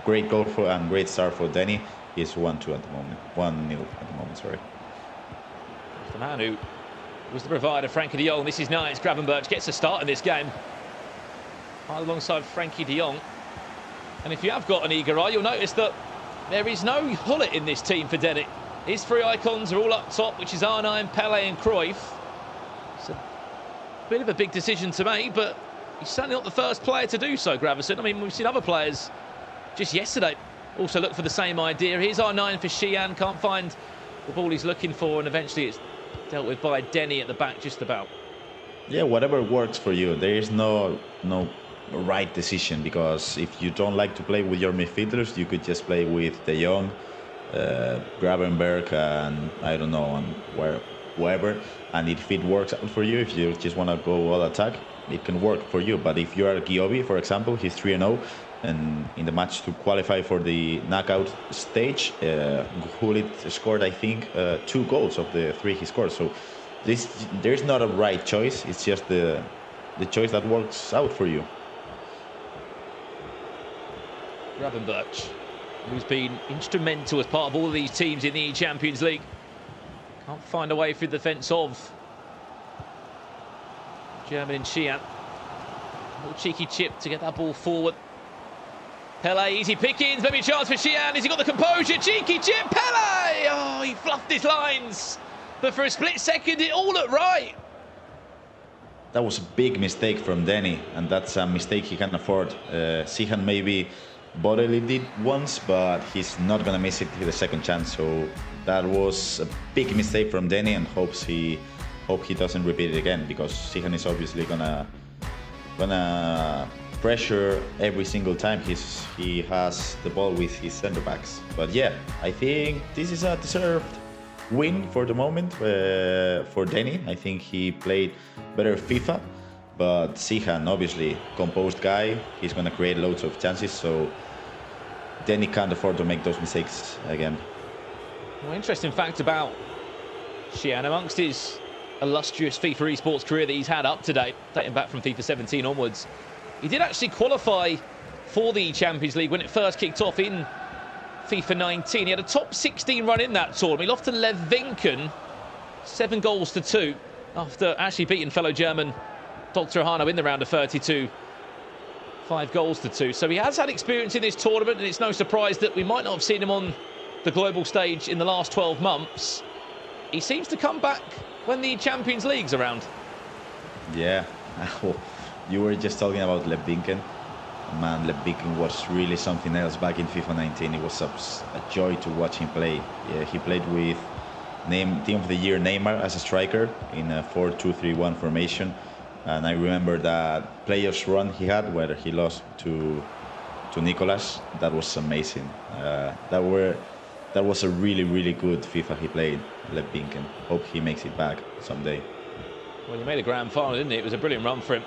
great goal and great start for Denny. He's 1-2 at the moment, 1-0 at the moment. Sorry. The man who was the provider, Frankie de Jong. This is nice. Gravenberch gets a start in this game, right alongside Frankie de Jong. And if you have got an eager eye, you'll notice that there is no Hullet in this team for Denny. His 3 icons are all up top, which is R9, Pele and Cruyff. It's a bit of a big decision to make, but he's certainly not the first player to do so, Gravison. I mean, we've seen other players just yesterday also look for the same idea. Here's R9 for Cihan, can't find the ball he's looking for, and eventually it's dealt with by Denny at the back just about. Yeah, whatever works for you. There is no right decision, because if you don't like to play with your midfielders, you could just play with de Jong, Gravenberch, and I don't know, and whoever. And if it works out for you, if you just want to go all attack, it can work for you. But if you are Giovi, for example, he's 3-0, and in the match to qualify for the knockout stage, Hullet scored, I think, 2 goals of the 3 he scored. So there's not a right choice. It's just the choice that works out for you. Gravenberch, who's been instrumental as part of all of these teams in the eChampions League. Can't find a way through the defence of German and Cihan. A little cheeky chip to get that ball forward. Pele, easy pickings, maybe a chance for Cihan. Has he got the composure? Cheeky chip, Pele! Oh, he fluffed his lines. But for a split second, it all looked right. That was a big mistake from Denny, and that's a mistake he can afford. Cihan maybe bodily did once, but he's not gonna miss it to the second chance. So that was a big mistake from Denny, and hope he doesn't repeat it again, because Cihan is obviously gonna pressure every single time he has the ball with his centre backs. But yeah, I think this is a deserved win for the moment for Denny. I think he played better FIFA, but Cihan, obviously, composed guy, he's gonna create loads of chances, so Denny can't afford to make those mistakes again. Well, interesting fact about Cihan, amongst his illustrious FIFA esports career that he's had up to date, dating back from FIFA 17 onwards, he did actually qualify for the Champions League when it first kicked off in FIFA 19. He had a top 16 run in that tournament. He lost to Levinken 7-2 after actually beating fellow German Dr. Hano in the round of 32, 5-2. So he has had experience in this tournament, and it's no surprise that we might not have seen him on the global stage in the last 12 months. He seems to come back when the Champions League's around. Yeah, you were just talking about Levinken. Man, Levinken was really something else back in FIFA 19. It was a joy to watch him play. Yeah, he played with Team of the Year Neymar as a striker in a 4-2-3-1 formation. And I remember that playoffs run he had where he lost to Nicolas. That was amazing. That was a really, really good FIFA he played, Levinken. Hope he makes it back someday. Well, he made a grand final, didn't he? It was a brilliant run for him.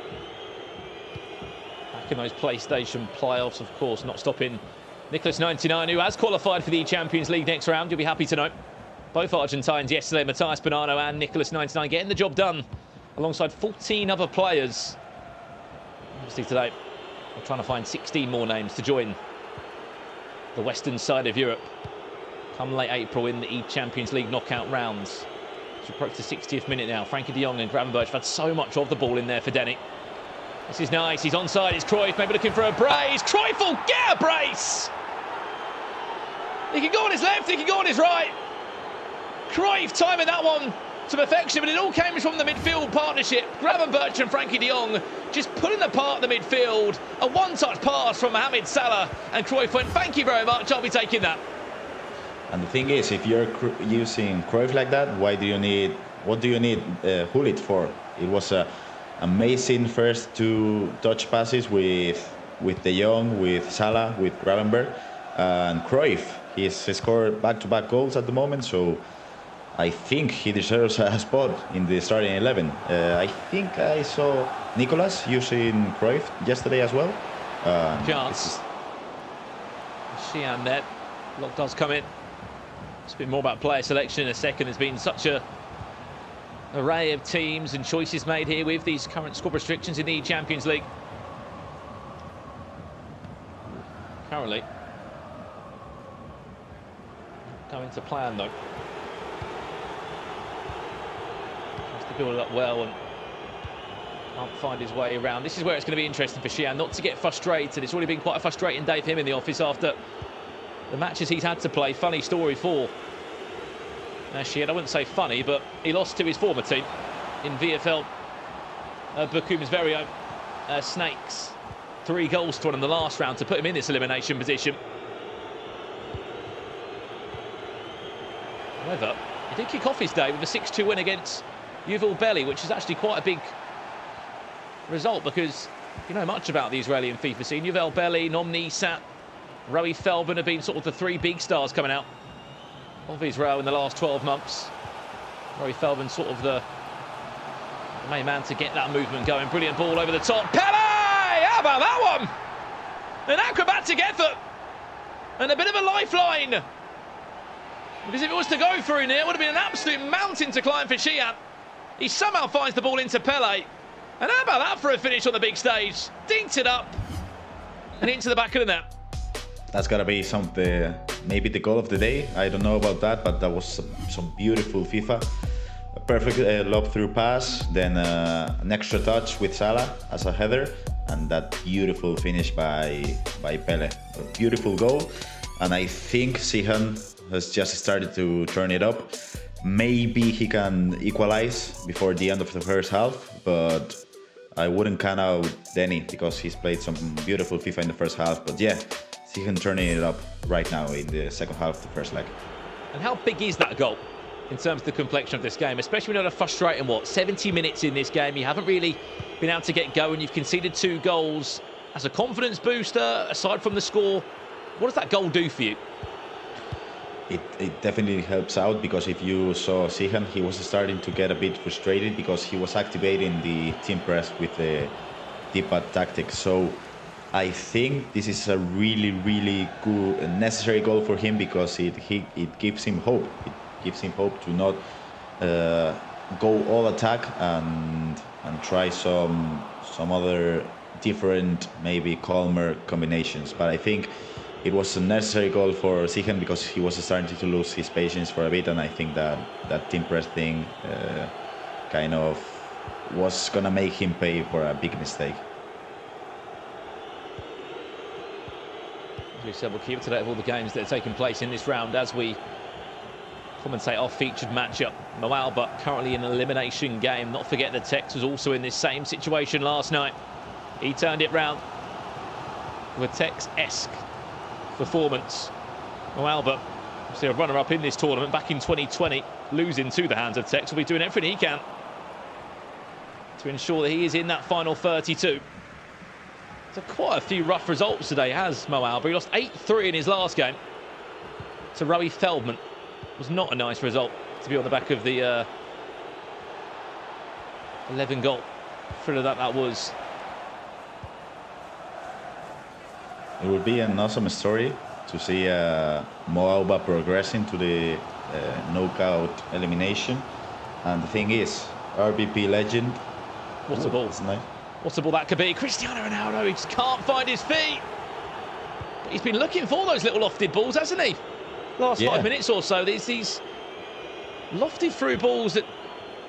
Back in those PlayStation playoffs, of course, not stopping Nicolas 99, who has qualified for the Champions League next round. You'll be happy to know. Both Argentines yesterday, Matthias Bonanno and Nicolas 99, getting the job done alongside 14 other players. Obviously today, we're trying to find 16 more names to join the western side of Europe come late April in the eChampions League knockout rounds. It's approached the 60th minute now. Frankie de Jong and Gravenberch have had so much of the ball in there for Denny. This is nice. He's onside. It's Cruyff, maybe looking for a brace. Cruyff will get a brace. He can go on his left, he can go on his right. Cruyff timing that one to perfection, but it all came from the midfield partnership. Gravenberch and Frankie de Jong just pulling apart the midfield. A one-touch pass from Mohamed Salah, and Cruyff went, thank you very much, I'll be taking that. And the thing is, if you're using Cruyff like that, what do you need Hullet for? It was a amazing first 2 touch passes with with De Jong, with Salah, with Gravenberch, and Cruyff. He's scored back-to-back goals at the moment, so I think he deserves a spot in the starting 11. I think I saw Nicolas using Cruyff yesterday as well. Chance. Cihan there. Lock does come in. It's been more about player selection in a second. There's been such a array of teams and choices made here with these current squad restrictions in the Champions League. Currently going to plan though. Tries to build it up well and can't find his way around. This is where it's going to be interesting for Cihan, not to get frustrated. It's already been quite a frustrating day for him in the office after the matches he's had to play. Funny story for Cihan. I wouldn't say funny, but he lost to his former team in VFL. Bochum's very own Snakes. 3 goals to 1 in the last round to put him in this elimination position. However, he did kick off his day with a 6-2 win against Yuval Belly, which is actually quite a big result because you know much about the Israeli and FIFA scene. Yuval Belly, Nomni Sat, Rowie Feldman have been sort of the 3 big stars coming out of Israel in the last 12 months. Rowie Feldman sort of the main man to get that movement going. Brilliant ball over the top. Pele! How about that one? An acrobatic effort and a bit of a lifeline. Because if it was to go through near, it would have been an absolute mountain to climb for Cihan. He somehow finds the ball into Pele. And how about that for a finish on the big stage? Dinked it up and into the back of the net. That's gotta be maybe the goal of the day. I don't know about that, but that was some beautiful FIFA. A perfect lob through pass, then an extra touch with Salah as a header, and that beautiful finish by Pele. A beautiful goal, and I think Cihan has just started to turn it up. Maybe he can equalize before the end of the first half, but I wouldn't count out Denny because he's played some beautiful FIFA in the first half. But yeah, Cihan turning it up right now in the second half of the first leg. And how big is that goal in terms of the complexion of this game, especially when you're frustrating 70 minutes in this game? You haven't really been able to get going. You've conceded 2 goals. As a confidence booster, aside from the score, what does that goal do for you? It definitely helps out, because if you saw Cihan, he was starting to get a bit frustrated because he was activating the team press with the deep ball tactics. So I think this is a really, really good, necessary goal for him, because it gives him hope. It gives him hope to not go all attack and try some other different, maybe calmer combinations. But I think it was a necessary goal for Cihan because he was starting to lose his patience for a bit, and I think that team press thing kind of was gonna make him pay for a big mistake. As we said, we'll keep up to date of all the games that are taking place in this round as we commentate our featured matchup. MoAuba currently in an elimination game. Not forget that Tex was also in this same situation last night. He turned it round with Tex-esque performance. MoAuba, obviously a runner-up in this tournament back in 2020, losing to the hands of Tex, will be doing everything he can to ensure that he is in that final 32. So quite a few rough results today has MoAuba. He lost 8-3 in his last game to Rowie Feldman. It was not a nice result to be on the back of the 11-goal thriller that was. It would be an awesome story to see MoAuba progressing to the knockout elimination. And the thing is, RBP legend. What a ball. That's nice. What a ball that could be. Cristiano Ronaldo, he just can't find his feet. But he's been looking for those little lofted balls, hasn't he? Last 5 minutes or so, there's these lofted through balls that,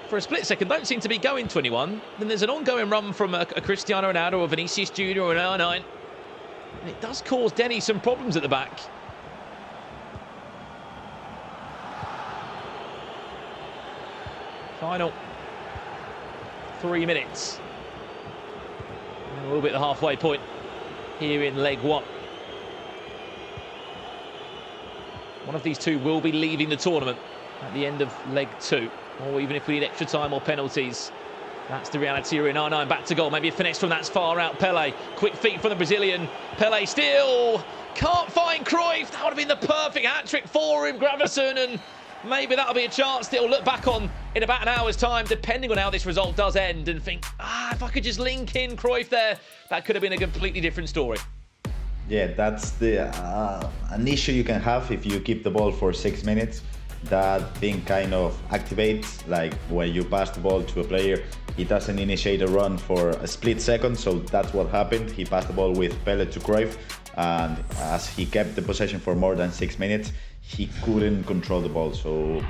for a split second, don't seem to be going 21. Then there's an ongoing run from a Cristiano Ronaldo or Vinicius Junior or an R9. And it does cause Denny some problems at the back. Final 3 minutes. And a little bit the halfway point here in leg 1. One of these two will be leaving the tournament at the end of leg 2. Or even if we need extra time or penalties, That's the reality. We're in R9 back to goal. Maybe a finesse from that's far out. Pele, quick feet from the Brazilian. Pele still can't find Cruyff. That would have been the perfect hat-trick for him, Gravison, and maybe that'll be a chance that he'll look back on in about an hour's time, depending on how this result does end, and think, if I could just link in Cruyff there, that could have been a completely different story. Yeah, that's the an issue you can have if you keep the ball for 6 minutes. That thing kind of activates, like when you pass the ball to a player, he doesn't initiate a run for a split second, so that's what happened. He passed the ball with Pele to Cruyff, and as he kept the possession for more than 6 minutes, he couldn't control the ball. So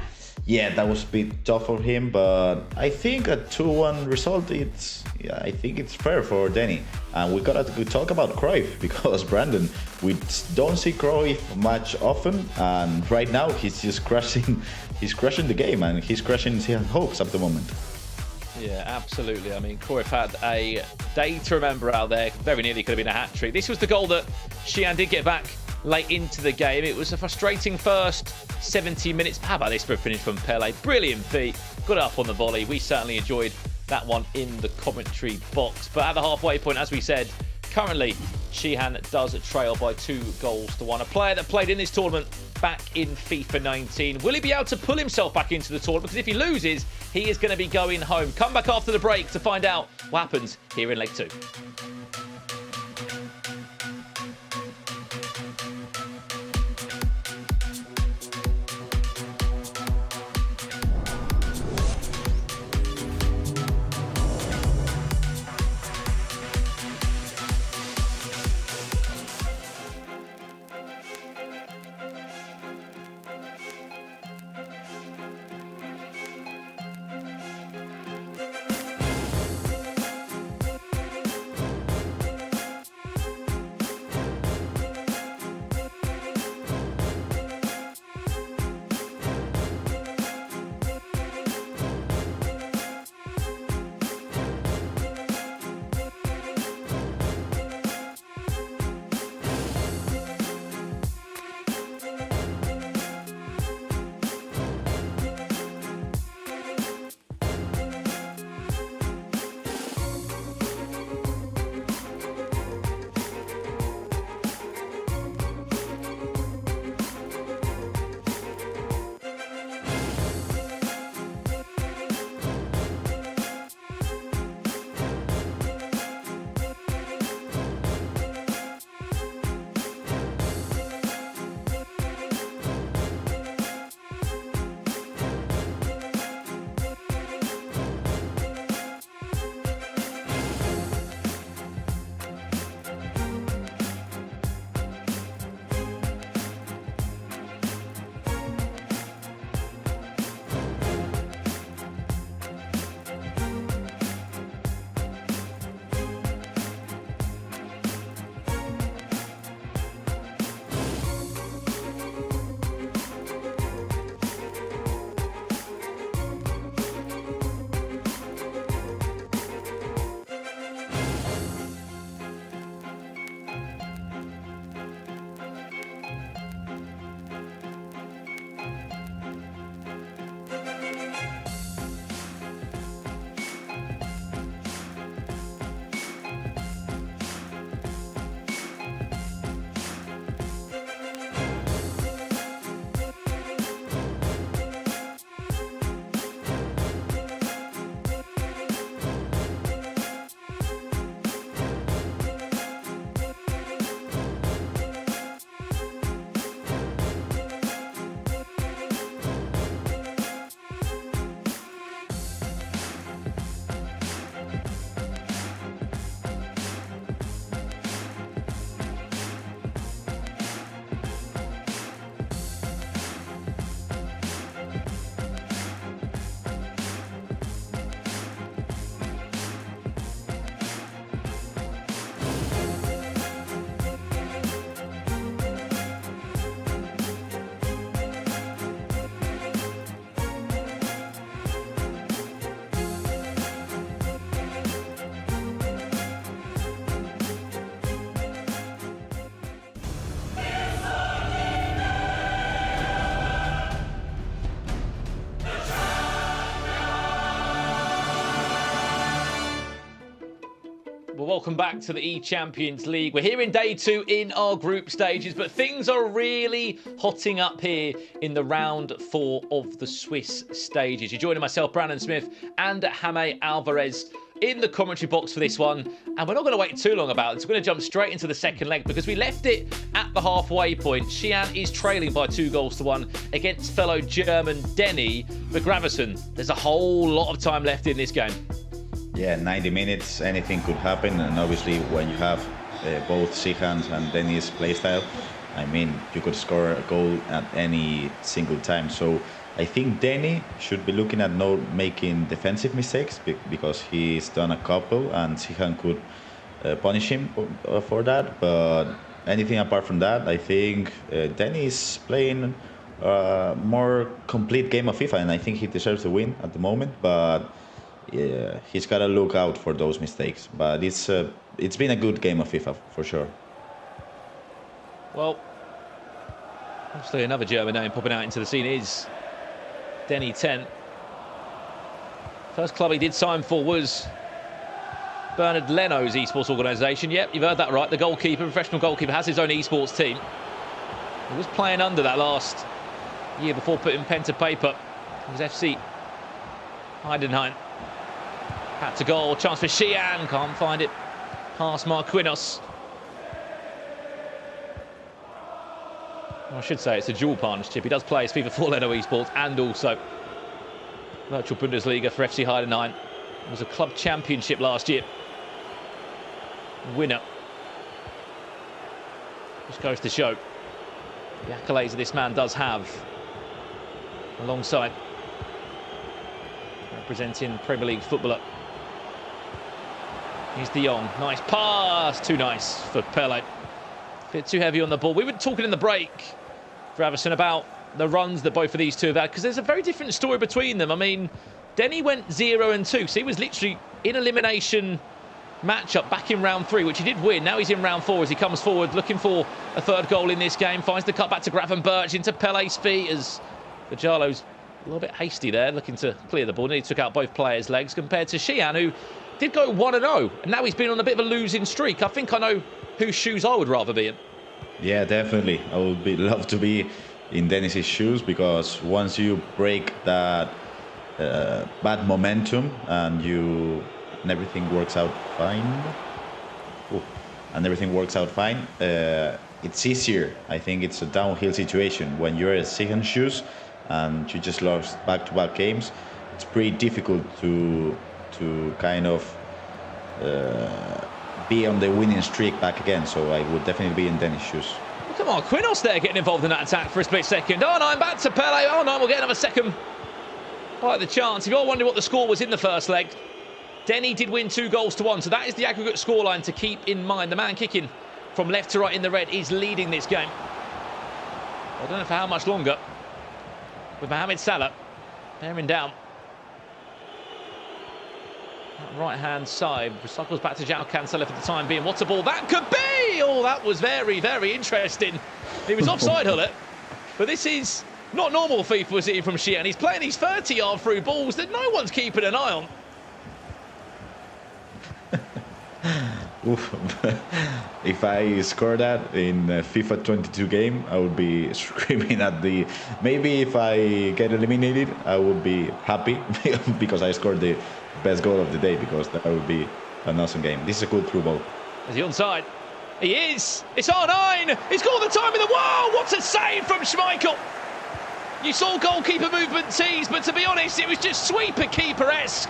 yeah, that was a bit tough for him, but I think a 2-1 result, I think it's fair for Denny. And we gotta talk about Cruyff, because Brandon, we don't see Cruyff much often, and right now he's just crushing the game, and he's crushing Cihan's hopes at the moment. Yeah, absolutely. I mean, Cruyff had a day to remember out there. Very nearly could have been a hat-trick. This was the goal that Cihan did get back late into the game. It was a frustrating first 70 minutes. How about this for a finish from Pele? Brilliant feet. Got it up on the volley. We certainly enjoyed that one in the commentary box. But at the halfway point, as we said, currently Cihan does trail by 2-1. A player that played in this tournament back in FIFA 19. Will he be able to pull himself back into the tournament? Because if he loses, he is going to be going home. Come back after the break to find out what happens here in Leg 2. Well, welcome back to the eChampions League. We're here in day 2 in our group stages, but things are really hotting up here in the round 4 of the Swiss stages. You're joining myself, Brandon Smith, and Jaime Alvarez in the commentary box for this one. And we're not going to wait too long about this. We're going to jump straight into the second leg because we left it at the halfway point. Cihan is trailing by 2-1 against fellow German Denny. But Gravison, there's a whole lot of time left in this game. Yeah, 90 minutes, anything could happen. And obviously when you have both Cihan's and Denny's playstyle, I mean, you could score a goal at any single time. So I think Denny should be looking at not making defensive mistakes because he's done a couple and Cihan could punish him for that. But anything apart from that, I think Denny is playing a more complete game of FIFA and I think he deserves the win at the moment. But yeah, he's got to look out for those mistakes. But it's been a good game of FIFA for sure. Well, obviously another German name popping out into the scene is Denny 10. First club he did sign for was Bernard Leno's esports organisation. Yep, you've heard that right. The goalkeeper, professional goalkeeper, has his own esports team. He was playing under that last year before putting pen to paper. It was FC Heidenheim. Hat to goal, chance for Cihan, can't find it. Past Marquinhos. Well, I should say it's a dual partnership. He does play as FIFA 4 Leno esports and also Virtual Bundesliga for FC Heidenheim. It was a club championship last year. Winner. Just goes to show the accolades that this man does have alongside representing Premier League footballer. Here's De Jong, nice pass, too nice for Pele. A bit too heavy on the ball. We were talking in the break, Gravison, about the runs that both of these two have had, because there's a very different story between them. I mean, Denny went 0-2, so he was literally in elimination matchup back in round 3, which he did win. Now he's in round 4 as he comes forward, looking for a third goal in this game. Finds the cut back to Gravenberch into Pele's feet as Vajalo's a little bit hasty there, looking to clear the ball. And he took out both players' legs compared to Cihan, who did go 1-0. And now he's been on a bit of a losing streak. I think I know whose shoes I would rather be in. Yeah, definitely. I would love to be in Dennis's shoes because once you break that bad momentum and everything works out fine, it's easier. I think it's a downhill situation when you're in Cihan's shoes and you just lost back-to-back games. It's pretty difficult to kind of be on the winning streak back again. So I would definitely be in Denny's shoes. Look at Marquinhos there getting involved in that attack for a split second. Oh no, back to Pele. Oh no, we'll get another second. Quite the chance. If you're wondering what the score was in the first leg, Denny did win 2-1. So that is the aggregate scoreline to keep in mind. The man kicking from left to right in the red is leading this game. I don't know for how much longer. With Mohamed Salah bearing down. That right-hand side cycles back to João Cancelo for the time being. What a ball that could be! Oh, that was very, very interesting. He was offside, Hullet. But this is not normal FIFA, was it, from Cihan? He's playing these 30-yard through balls that no one's keeping an eye on. If I score that in a FIFA 22 game, I would be screaming at the... Maybe if I get eliminated, I would be happy because I scored the best goal of the day, because that would be an awesome game. This is a good through ball. Is he onside? He is! It's R9! He's got the time in the... Whoa! What a save from Schmeichel! You saw goalkeeper movement tease, but to be honest, it was just sweeper-keeper-esque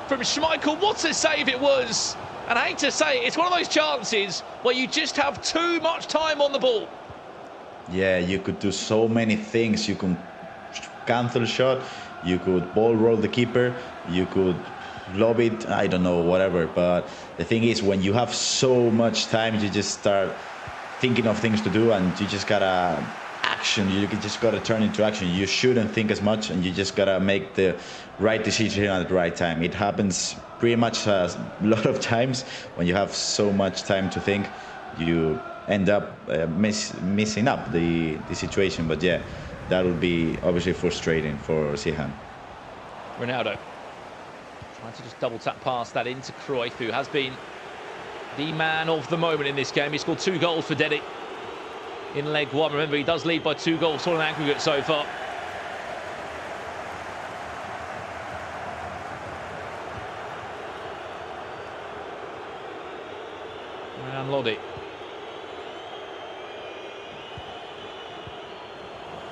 from Schmeichel. What a save it was! And I hate to say it, it's one of those chances where you just have too much time on the ball. Yeah, you could do so many things. You could cancel shot, you could ball roll the keeper, you could lob it, I don't know, whatever. But the thing is, when you have so much time, you just start thinking of things to do and you just gotta action. You just gotta turn into action. You shouldn't think as much and you just gotta make the right decision at the right time. It happens pretty much a lot of times when you have so much time to think, you end up messing up the situation. But yeah, that would be obviously frustrating for Cihan. Ronaldo Trying to just double tap past that into Cruyff, who has been the man of the moment in this game. He scored 2 goals for Denny in leg 1. Remember, he does lead by 2 goals on an aggregate so far. And Lodi.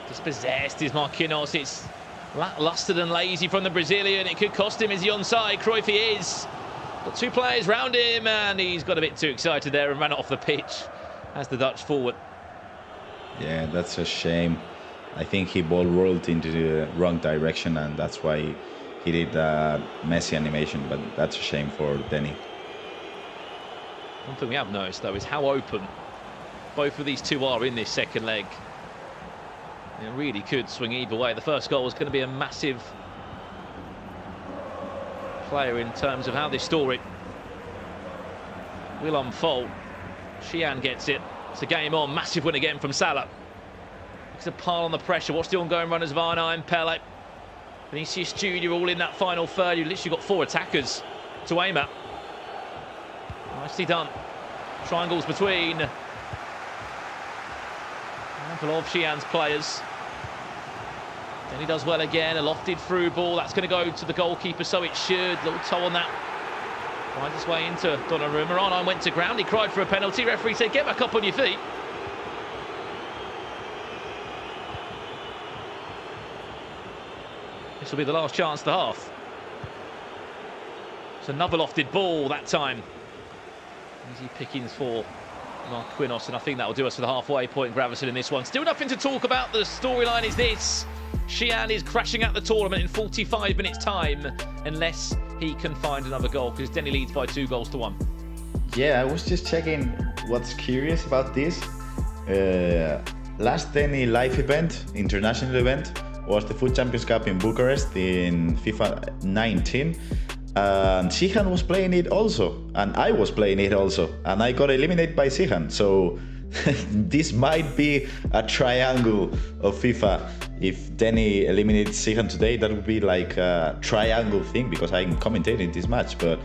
Dispossessed is Marquinhos. It's lacklustre and lazy from the Brazilian. It could cost him. Is he onside? Cruyff he is. Got 2 players round him, and he's got a bit too excited there and ran off the pitch as the Dutch forward. Yeah, that's a shame. I think he ball rolled into the wrong direction, and that's why he did Messi animation, but that's a shame for Denny. One thing we have noticed, though, is how open both of these two are in this second leg. It really could swing either way. The first goal was going to be a massive player in terms of how this story will unfold. Cihan gets it. It's a game on. Massive win again from Salah. It's a pile on the pressure. What's the ongoing runners of Arnhem, Pele, Vinicius Junior all in that final third. You've literally got 4 attackers to aim at. Nicely done. Triangles between a couple of Cihan's players. Then he does well again. A lofted through ball. That's going to go to the goalkeeper, so it should. Little toe on that. Finds his way into Donnarumma. Arnhem went to ground. He cried for a penalty. Referee said, get back up on your feet. This will be the last chance of the half. It's another lofted ball that time. Easy pickings for Marquinhos, and I think that will do us for the halfway point. Gravison in this one. Still nothing to talk about. The storyline is this. Cihan is crashing out the tournament in 45 minutes time, unless he can find another goal, because Denny leads by 2 goals to 1. Yeah, I was just checking what's curious about this. Last Denny live event, international event, was the Foot Champions Cup in Bucharest in FIFA 19. And Cihan was playing it also, and I was playing it also, and I got eliminated by Cihan. So this might be a triangle of FIFA. If Denny eliminated Cihan today, that would be like a triangle thing, because I'm commentating this match. But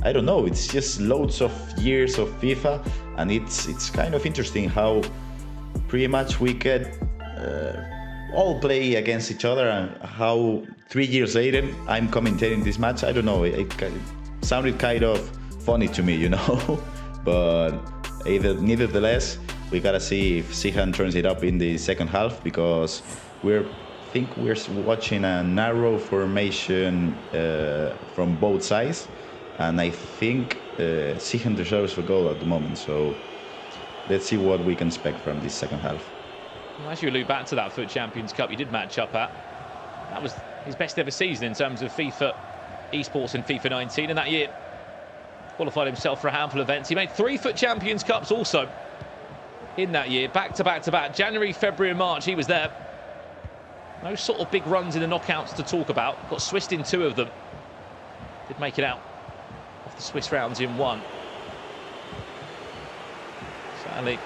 I don't know, it's just loads of years of FIFA, and it's kind of interesting how pretty much we could all play against each other, and how 3 years later I'm commentating this match. I don't know, it sounded kind of funny to me, you know. But nevertheless, we gotta see if Cihan turns it up in the second half, because I think we're watching a narrow formation from both sides, and I think Cihan deserves a goal at the moment. So let's see what we can expect from this second half. Well, as you allude back to that Foot Champions Cup you did match up at, that was his best ever season in terms of FIFA esports in FIFA 19, and that year qualified himself for a handful of events. He made 3 Foot Champions Cups also in that year, back to back to back. January, February and March he was there. No sort of big runs in the knockouts to talk about. Got Swissed in 2 of them. Did make it out off the Swiss rounds in 1. Sadly,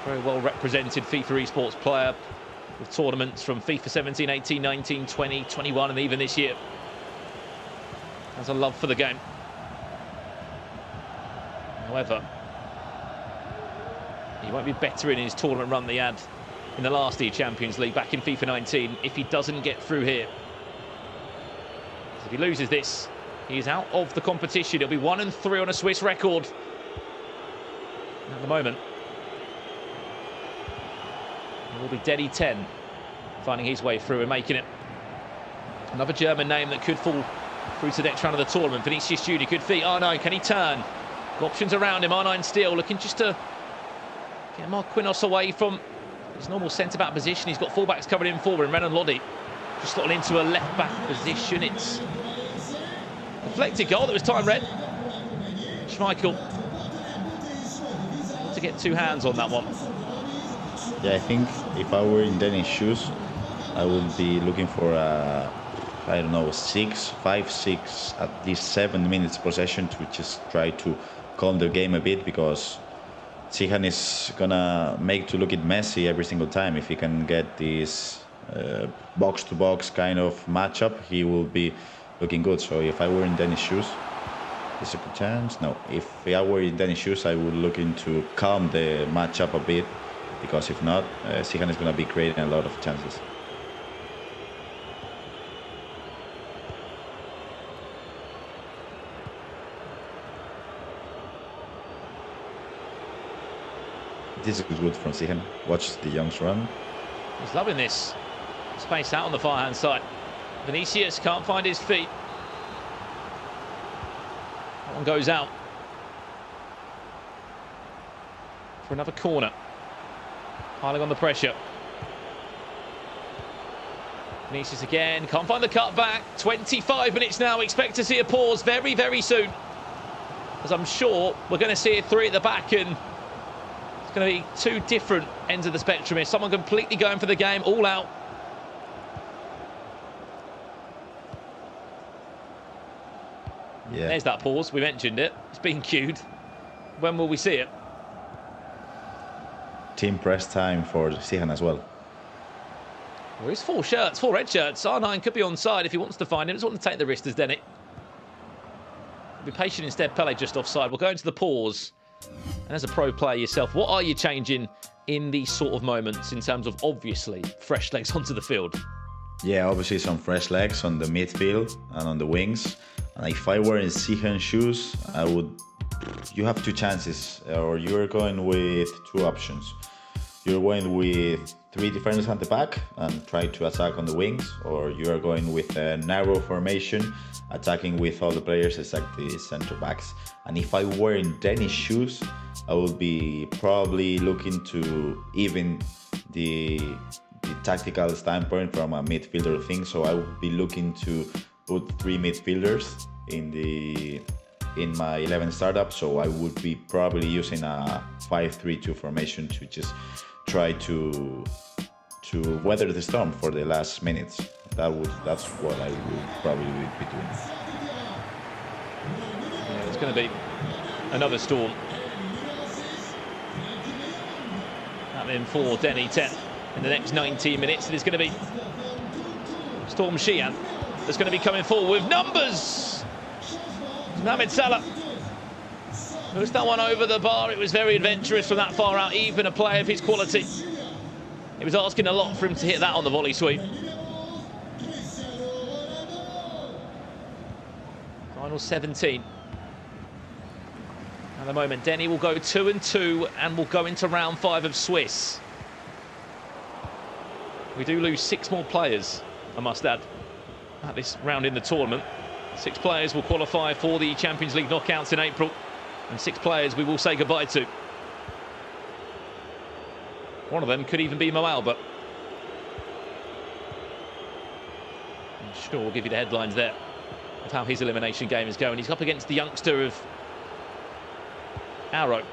very well represented FIFA esports player with tournaments from FIFA 17, 18, 19, 20, 21 and even this year. Has a love for the game. However, he won't be better in his tournament run that he had in the last eChampions League back in FIFA 19 if he doesn't get through here. If he loses this, he's out of the competition. He'll be 1-3 on a Swiss record at the moment. It will be Denny 10 finding his way through and making it. Another German name that could fall through to the next round of the tournament. Vinicius Junior could feed Arnhem. Can he turn? Options around him. Arnhem still looking just to get Marquinhos away from his normal centre-back position. He's got full-backs covered in forward, and Renan Lodi just slotted into a left-back position. It's a deflected goal that was time read. Schmeichel to get 2 hands on that one. Yeah, I think if I were in Denny's shoes, I would be looking for a, I don't know, 5, 6, at least 7 minutes possession to just try to calm the game a bit, because Cihan is gonna make to look at Messi every single time if he can get this box-to-box kind of matchup, he will be looking good. So if I were in Denny's shoes, is a good chance? No. If I were in Denny's shoes, I would look into calm the matchup a bit, because if not, Cihan is going to be creating a lot of chances. This is good from Cihan. Watch the youngs run. He's loving this. Space out on the far hand side. Vinicius can't find his feet. That one goes out. For another corner. Piling on the pressure. Vinicius again. Can't find the cut back. 25 minutes now. Expect to see a pause very, very soon. As I'm sure we're going to see a three at the back, and it's going to be two different ends of the spectrum here. Someone completely going for the game, all out. Yeah. There's that pause. We mentioned it. It's been cued. When will we see it? Team press time for Cihan as well. There is four red shirts. R9 could be onside if he wants to find him. Doesn't want to take the risk as Denny. Be patient instead. Pele just offside. We'll go into the pause. And as a pro player yourself, what are you changing in these sort of moments in terms of, obviously, fresh legs onto the field? Yeah, obviously some fresh legs on the midfield and on the wings. And if I were in Cihan's shoes, I would... You have two chances, or you're going with two options. You're going with three defenders at the back and try to attack on the wings, or you are going with a narrow formation, attacking with all the players except the center backs. And if I were in Denny's shoes, I would be probably looking to even the tactical standpoint from a midfielder thing. So I would be looking to put three midfielders in my 11 startup. So I would be probably using a 5-3-2 formation to just try to weather the storm for the last minutes. That's what I would probably be doing. Yeah, it's going to be another storm. Happening for Denny 10 in the next 19 minutes. And it's going to be Storm Cihan that's going to be coming forward with numbers. Mohamed Salah pushed that one over the bar. It was very adventurous from that far out, even a player of his quality. It was asking a lot for him to hit that on the volley sweep. Final 17. At the moment, Denny will go 2-2 and will go into round 5 of Swiss. We do lose 6 more players, I must add, at this round in the tournament. 6 players will qualify for the Champions League knockouts in April, and 6 players we will say goodbye to. One of them could even be MoAuba. I'm sure we'll give you the headlines there of how his elimination game is going. He's up against the youngster of Arrow.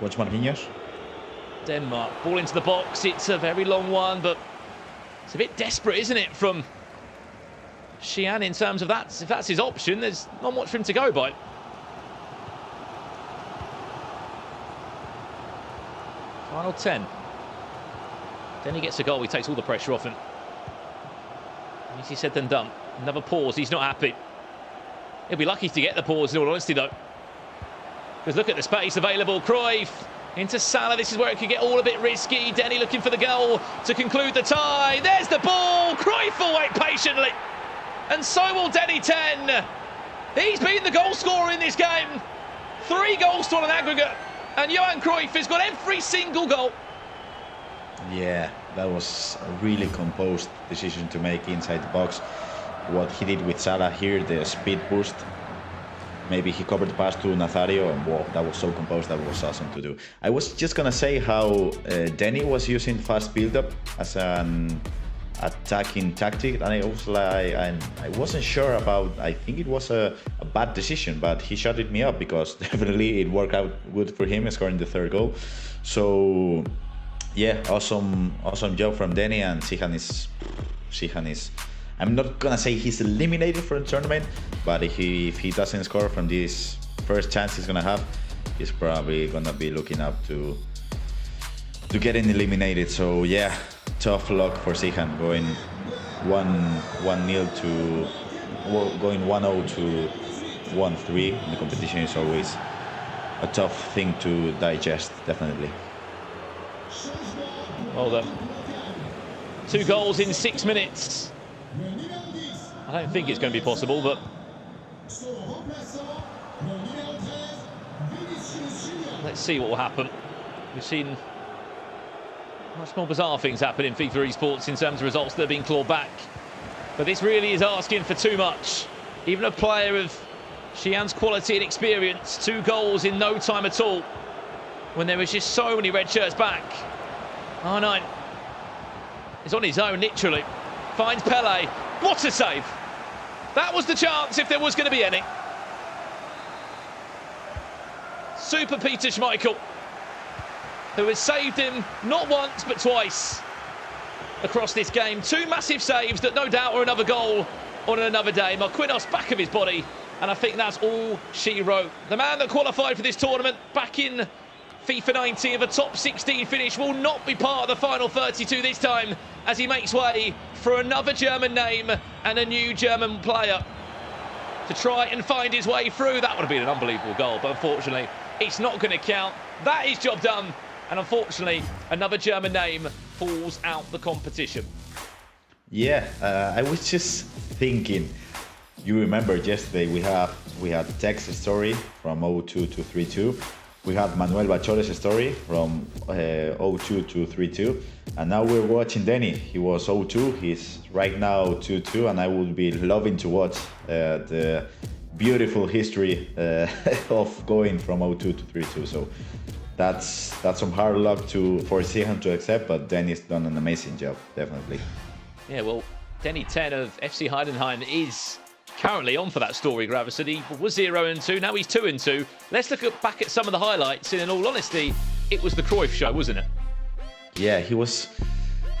Watch Marquinhos. Denmark. Ball into the box. It's a very long one, but it's a bit desperate, isn't it, from Cihan in terms of that. If that's his option, there's not much for him to go by. Final 10. Then he gets a goal. He takes all the pressure off him. Easier said than done. Another pause. He's not happy. He'll be lucky to get the pause, in all honesty, though. Because look at the space available. Cruyff into Salah. This is where it could get all a bit risky. Denny looking for the goal to conclude the tie. There's the ball. Cruyff will wait patiently. And so will Denny 10. He's been the goal scorer in this game. 3 goals to an aggregate. And Johan Cruyff has got every single goal. Yeah, that was a really composed decision to make inside the box. What he did with Salah here, the speed boost. Maybe he covered the pass to Nazario, and wow, that was so composed. That was awesome to do. I was just gonna say how Denny was using fast build-up as an attacking tactic, and I was like, I wasn't sure about. I think it was a bad decision, but he shut me up because definitely it worked out good for him, scoring the 3rd goal. So yeah, awesome job from Denny, and Cihan is. I'm not gonna say he's eliminated from the tournament, but if he doesn't score from this first chance he's gonna have, he's probably gonna be looking up to getting eliminated. So yeah, tough luck for Cihan, going 1-0 to going 1-0 to 1-3 in the competition is always a tough thing to digest, definitely. Well done. 2 goals in 6 minutes. I don't think it's going to be possible, but let's see what will happen. We've seen much more bizarre things happen in FIFA esports in terms of results that are being clawed back. But this really is asking for too much. Even a player of Cihan's quality and experience, 2 goals in no time at all, when there was just so many red shirts back. R9 is on his own, literally. Finds Pele. What a save! That was the chance if there was going to be any. Super Peter Schmeichel, who has saved him not once but twice across this game. 2 massive saves that no doubt are another goal on another day. Marquinhos back of his body, and I think that's all she wrote. The man that qualified for this tournament back in FIFA 19 of a top 16 finish will not be part of the final 32 this time, as he makes way for another German name and a new German player to try and find his way through. That would have been an unbelievable goal, but unfortunately it's not going to count. That is job done, and unfortunately another German name falls out the competition. Yeah, I was just thinking, you remember yesterday we had Tech's story from 0-2 to 3-2. We had Manuel Bachor's story from 0-2 to 3-2. And now we're watching Denny. He was 0-2, he's right now 2-2, and I would be loving to watch the beautiful history of going from 0-2 to 3-2. So that's some hard luck for Cihan to accept, but Denny's done an amazing job, definitely. Yeah, well, Denny 10 of FC Heidenheim is currently on for that story, Gravison. He was 0-2, now he's 2-2. Let's look back at some of the highlights, and in all honesty, it was the Cruyff show, wasn't it? Yeah, he was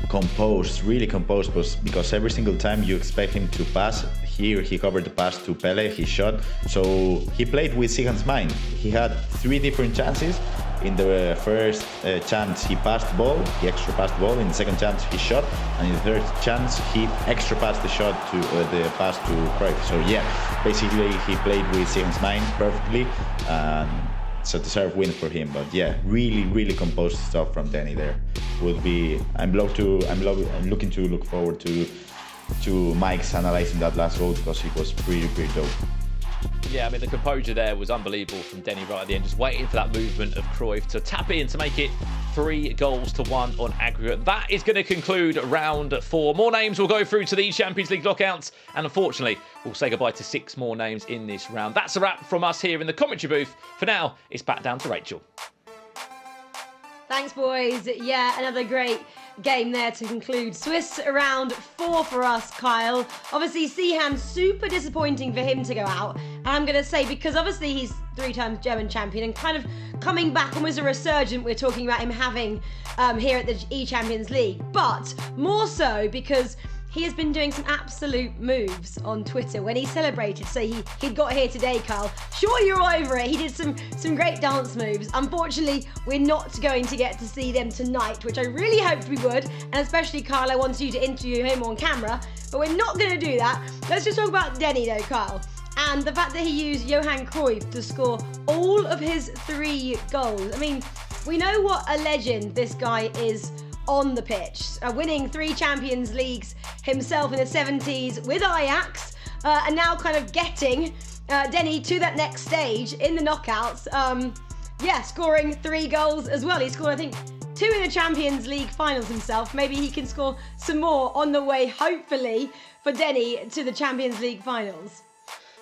composed, really composed, because every single time you expect him to pass, here he covered the pass to Pele, he shot, so he played with Cihan's mind. He had 3 different chances. In the first chance he passed the ball, he extra passed the ball. In the second chance he shot, and in the third chance he extra passed the shot to the pass to Cruyff. So yeah, basically he played with Cihan's mind perfectly, and it's a deserved win for him. But yeah, really composed stuff from Denny there. I'm looking to look forward to Mike's analyzing that last goal, because it was pretty dope. Yeah, I mean, the composure there was unbelievable from Denny right at the end, just waiting for that movement of Cruyff to tap in to make it 3-1 on aggregate. That is going to conclude round 4. More names will go through to the Champions League knockouts, and unfortunately, we'll say goodbye to 6 more names in this round. That's a wrap from us here in the commentary booth. For now, it's back down to Rachel. Thanks, boys. Yeah, another great game there to conclude. Swiss round 4 for us, Kyle. Obviously, Cihan, super disappointing for him to go out. And I'm going to say, because obviously he's 3-time German champion and kind of coming back, almost a resurgent we're talking about him having here at the eChampions League. But more so because he has been doing some absolute moves on Twitter when he celebrated. So he got here today, Carl. Sure, you're over it. He did some great dance moves. Unfortunately, we're not going to get to see them tonight, which I really hoped we would. And especially, Carl, I wanted you to interview him on camera, but we're not going to do that. Let's just talk about Denny, though, Carl. And the fact that he used Johan Cruyff to score all of his 3 goals. I mean, we know what a legend this guy is on the pitch, winning 3 Champions Leagues himself in the 70s with Ajax, and now kind of getting Denny to that next stage in the knockouts. Scoring 3 goals as well. He scored, I think, 2 in the Champions League finals himself. Maybe he can score some more on the way, hopefully, for Denny to the Champions League finals.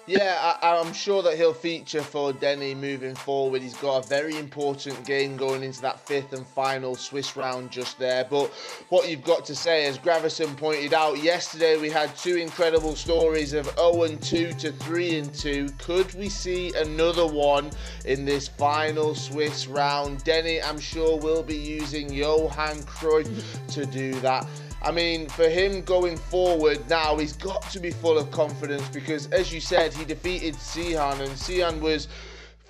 Yeah, I'm sure that he'll feature for Denny moving forward. He's got a very important game going into that 5th and final Swiss round just there. But what you've got to say, as Gravison pointed out, yesterday we had 2 incredible stories of 0-2 to 3-2. Could we see another one in this final Swiss round? Denny, I'm sure, will be using Johan Cruyff to do that. I mean, for him going forward now, he's got to be full of confidence because, as you said, he defeated Cihan, and Cihan was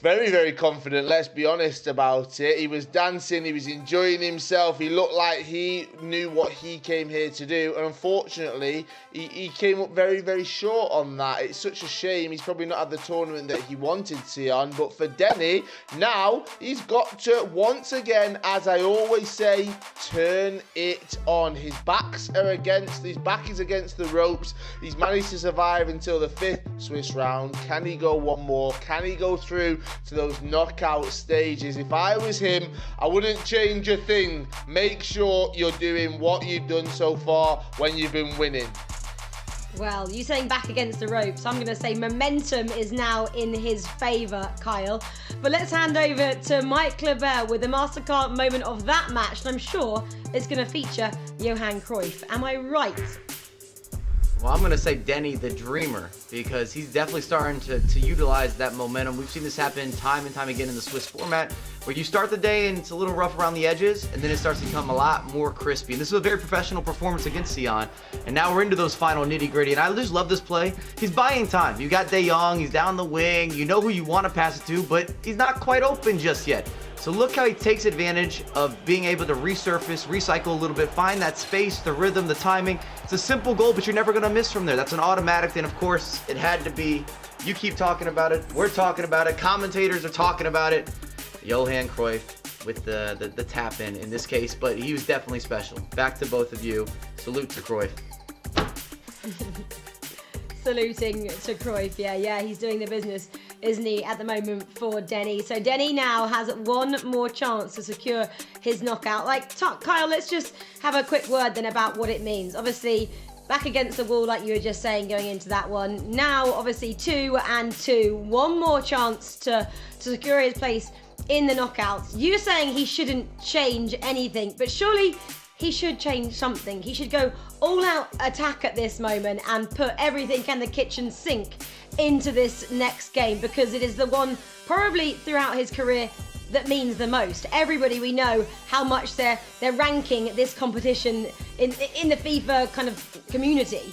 Very, very confident, let's be honest about it. He was dancing, he was enjoying himself, he looked like he knew what he came here to do, and unfortunately, he came up very, very short on that. It's such a shame. He's probably not had the tournament that he wanted, Cihan, but for Denny, now he's got to, once again, as I always say, turn it on. His back is against the ropes. He's managed to survive until the 5th Swiss round. Can he go one more? Can he go through to those knockout stages? If I was him, I wouldn't change a thing. Make sure you're doing what you've done so far when you've been winning. Well, you saying back against the ropes, I'm going to say momentum is now in his favour, Kyle. But let's hand over to Mike Kleber with the MasterCard moment of that match, and I'm sure it's going to feature Johan Cruyff. Am I right? Well, I'm going to say Denny the Dreamer, because he's definitely starting to utilize that momentum. We've seen this happen time and time again in the Swiss format, where you start the day and it's a little rough around the edges, and then it starts to become a lot more crispy. And this is a very professional performance against Cihan, and now we're into those final nitty-gritty, and I just love this play. He's buying time. You got De Jong, he's down the wing, you know who you want to pass it to, but he's not quite open just yet. So look how he takes advantage of being able to resurface, recycle a little bit, find that space, the rhythm, the timing. It's a simple goal, but you're never going to miss from there. That's an automatic, and of course, it had to be. You keep talking about it, we're talking about it, commentators are talking about it. Johan Cruyff with the tap in this case, but he was definitely special. Back to both of you. Salute to Cruyff. Saluting to Cruyff, yeah, he's doing the business, isn't he, at the moment for Denny. So Denny now has one more chance to secure his knockout. Kyle, let's just have a quick word then about what it means. Obviously, back against the wall, like you were just saying, going into that one. Now, obviously, 2-2. One more chance to secure his place in the knockouts. You're saying he shouldn't change anything, but surely he should change something. He should go all-out attack at this moment and put everything in the kitchen sink into this next game, because it is the one probably throughout his career that means the most. Everybody, we know how much they're ranking this competition in the FIFA kind of community.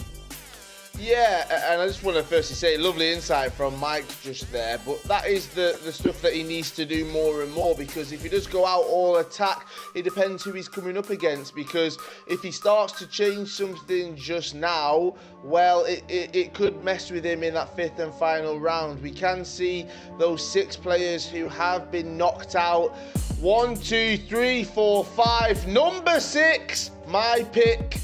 Yeah, and I just want to firstly say, lovely insight from Mike just there, but that is the stuff that he needs to do more and more, because if he does go out all attack, it depends who he's coming up against, because if he starts to change something just now, well, it could mess with him in that 5th and final round. We can see those 6 players who have been knocked out. 1, 2, 3, 4, 5. Number 6, my pick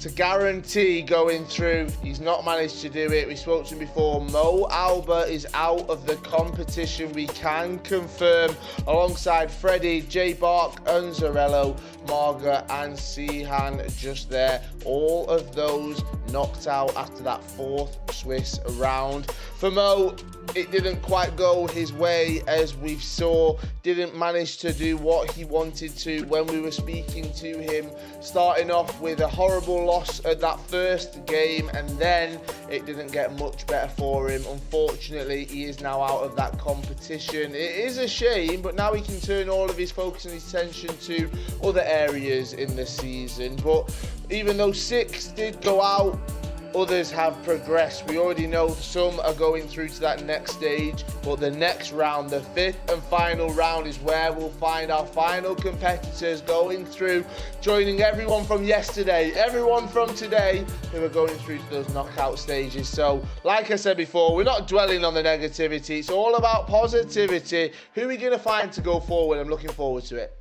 to guarantee going through. He's not managed to do it. We spoke to him before. MoAuba is out of the competition. We can confirm, alongside Freddie, J Bark, Unzarello, Marga and Cihan just there. All of those knocked out after that 4th Swiss round. For Mo, it didn't quite go his way, as we saw. Didn't manage to do what he wanted to when we were speaking to him. Starting off with a horrible loss at that first game, and then it didn't get much better for him. Unfortunately, he is now out of that competition. It is a shame, but now he can turn all of his focus and his attention to other areas in the season. But even though 6 did go out, others have progressed. We already know some are going through to that next stage, but the next round, the 5th and final round, is where we'll find our final competitors going through, joining everyone from yesterday, everyone from today, who are going through to those knockout stages. So, like I said before, we're not dwelling on the negativity. It's all about positivity. Who are we going to find to go forward? I'm looking forward to it.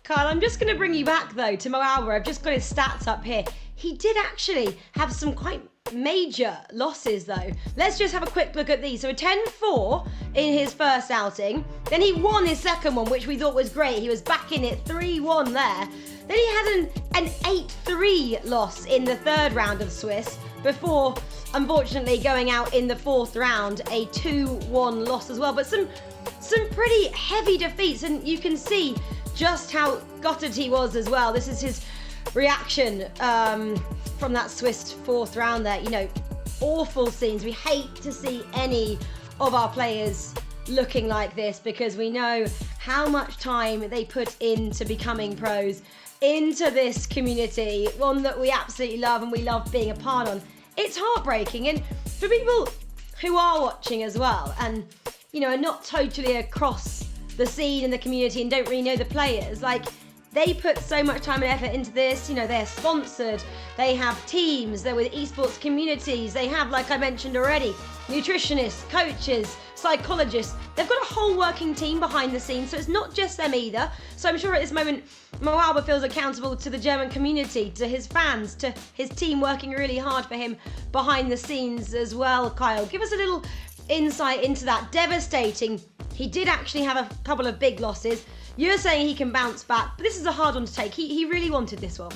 Kyle, I'm just going to bring you back, though, to MoAuba. I've just got his stats up here. He did actually have some quite major losses, though. Let's just have a quick look at these. So a 10-4 in his first outing. Then he won his second one, which we thought was great. He was back in it, 3-1 there. Then he had an 8-3 loss in the 3rd round of Swiss, before, unfortunately, going out in the 4th round, a 2-1 loss as well. But some pretty heavy defeats, and you can see just how gutted he was as well. This is his reaction from that Swiss 4th round there. You know, awful scenes. We hate to see any of our players looking like this, because we know how much time they put into becoming pros, into this community, one that we absolutely love and we love being a part of. It's heartbreaking, and for people who are watching as well, and you know, are not totally across the scene and the community and don't really know the players, like, they put so much time and effort into this. You know, they're sponsored, they have teams, they're with esports communities, they have, like I mentioned already, nutritionists, coaches, psychologists. They've got a whole working team behind the scenes, so it's not just them either. So I'm sure at this moment, MoAuba feels accountable to the German community, to his fans, to his team working really hard for him behind the scenes as well. Kyle, give us a little insight into that. Devastating. He did actually have a couple of big losses. You're saying he can bounce back, but this is a hard one to take. He really wanted this one.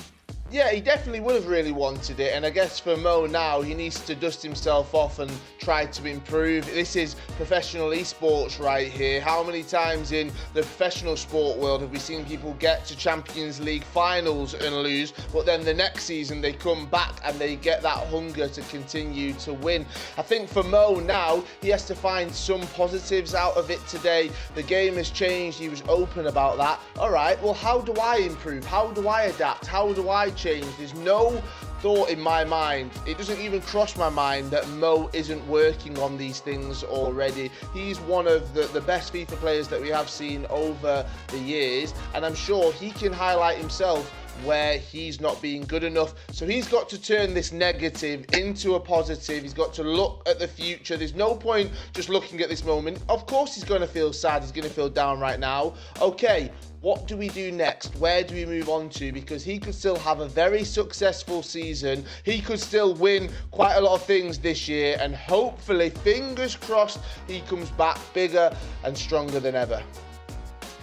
Yeah, he definitely would have really wanted it, and I guess for Mo now, he needs to dust himself off and try to improve. This is professional esports right here. How many times in the professional sport world have we seen people get to Champions League finals and lose, but then the next season they come back and they get that hunger to continue to win? I think for Mo now, he has to find some positives out of it today. The game has changed, he was open about that. All right, well, how do I improve? How do I adapt? How do I change? There's no thought in my mind, it doesn't even cross my mind that Mo isn't working on these things already. He's one of the best FIFA players that we have seen over the years, and I'm sure he can highlight himself where he's not being good enough. So he's got to turn this negative into a positive. He's got to look at the future. There's no point just looking at this moment. Of course he's going to feel sad, he's going to feel down right now. Okay, what do we do next? Where do we move on to? Because he could still have a very successful season. He could still win quite a lot of things this year, and hopefully, fingers crossed, he comes back bigger and stronger than ever.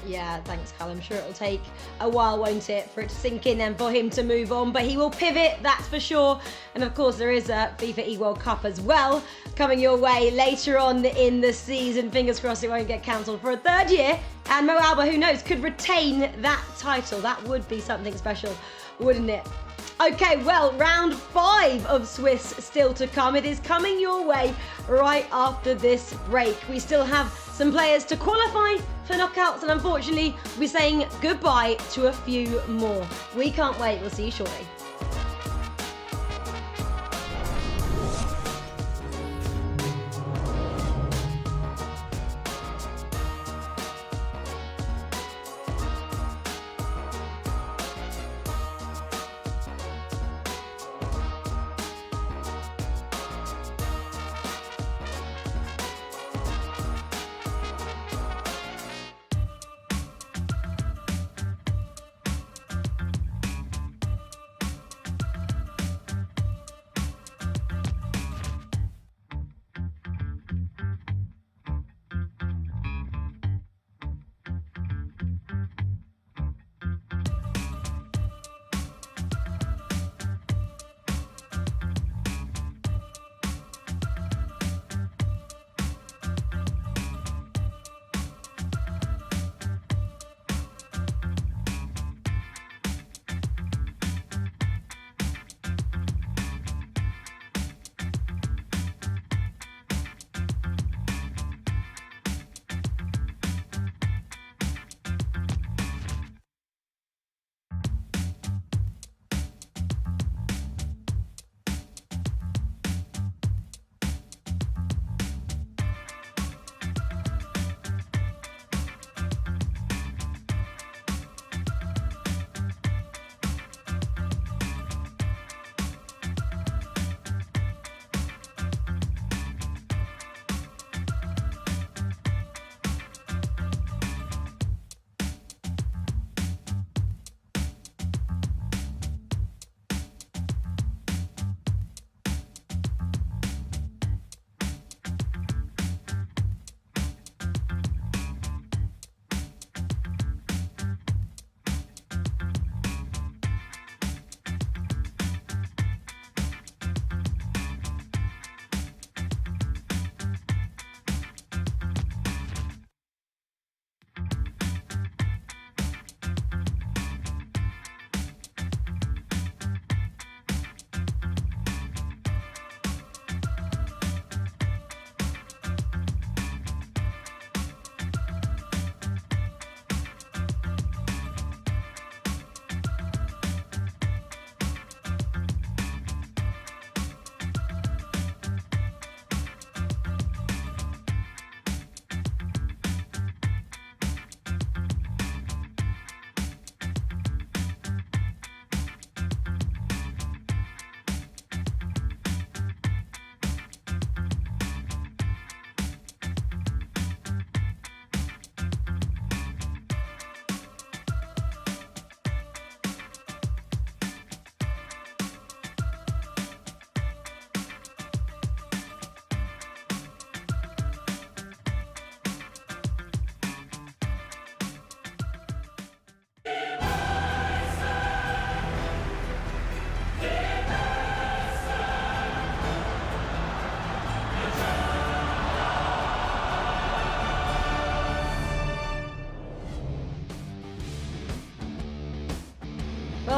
Yeah, thanks, Cal. I'm sure it'll take a while, won't it, for it to sink in and for him to move on. But he will pivot, that's for sure. And of course, there is a FIFA E-World Cup as well coming your way later on in the season. Fingers crossed it won't get cancelled for a third year. And MoAuba, who knows, could retain that title. That would be something special, wouldn't it? Okay, well, round 5 of Swiss still to come. It is coming your way right after this break. We still have some players to qualify for knockouts, and unfortunately, we're saying goodbye to a few more. We can't wait. We'll see you shortly.